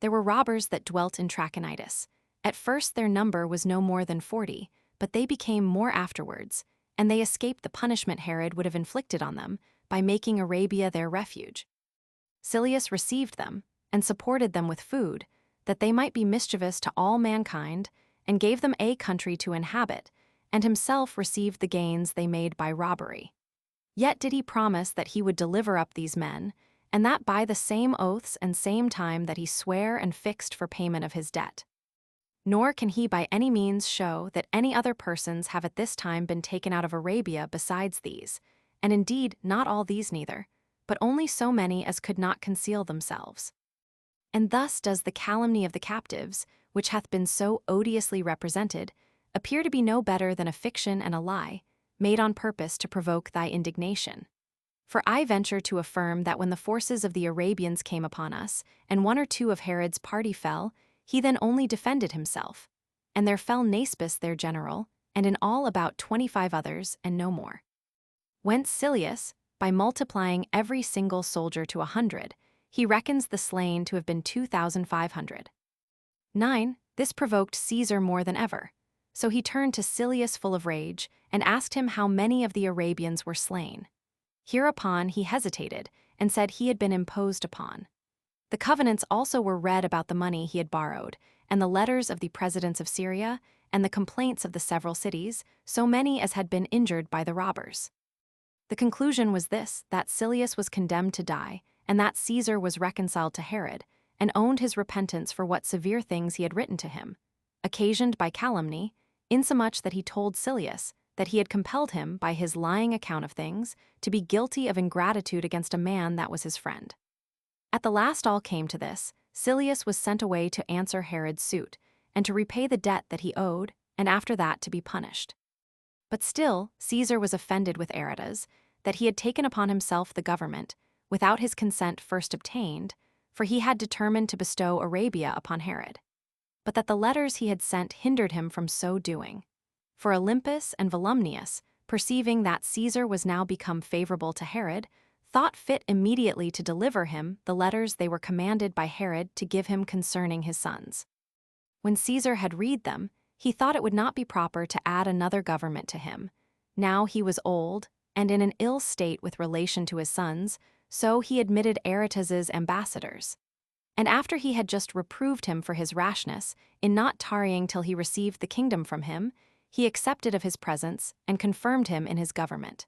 There were robbers that dwelt in Trachonitis. At first their number was no more than 40, but they became more afterwards, and they escaped the punishment Herod would have inflicted on them by making Arabia their refuge. Silius received them, and supported them with food, that they might be mischievous to all mankind, and gave them a country to inhabit, and himself received the gains they made by robbery. Yet did he promise that he would deliver up these men, and that by the same oaths and same time that he sware and fixed for payment of his debt. Nor can he by any means show that any other persons have at this time been taken out of Arabia besides these, and indeed not all these neither, but only so many as could not conceal themselves. And thus does the calumny of the captives, which hath been so odiously represented, appear to be no better than a fiction and a lie, made on purpose to provoke thy indignation. For I venture to affirm that when the forces of the Arabians came upon us, and one or two of Herod's party fell, he then only defended himself, and there fell Naspus their general, and in all about 25 others, and no more. Whence Silius, by multiplying every single soldier to 100, he reckons the slain to have been 2,500. 9. This provoked Caesar more than ever. So he turned to Silius full of rage and asked him how many of the Arabians were slain. Hereupon he hesitated and said he had been imposed upon. The covenants also were read about the money he had borrowed, and the letters of the presidents of Syria, and the complaints of the several cities, so many as had been injured by the robbers. The conclusion was this, that Silius was condemned to die, and that Caesar was reconciled to Herod, and owned his repentance for what severe things he had written to him, occasioned by calumny, insomuch that he told Silius that he had compelled him, by his lying account of things, to be guilty of ingratitude against a man that was his friend. At the last all came to this, Silius was sent away to answer Herod's suit, and to repay the debt that he owed, and after that to be punished. But still, Caesar was offended with Aretas, that he had taken upon himself the government, without his consent first obtained, for he had determined to bestow Arabia upon Herod. But that the letters he had sent hindered him from so doing. For Olympus and Volumnius, perceiving that Caesar was now become favorable to Herod, thought fit immediately to deliver him the letters they were commanded by Herod to give him concerning his sons. When Caesar had read them, he thought it would not be proper to add another government to him. Now he was old, and in an ill state with relation to his sons, so he admitted Aretas's ambassadors. And after he had just reproved him for his rashness, in not tarrying till he received the kingdom from him, he accepted of his presence and confirmed him in his government.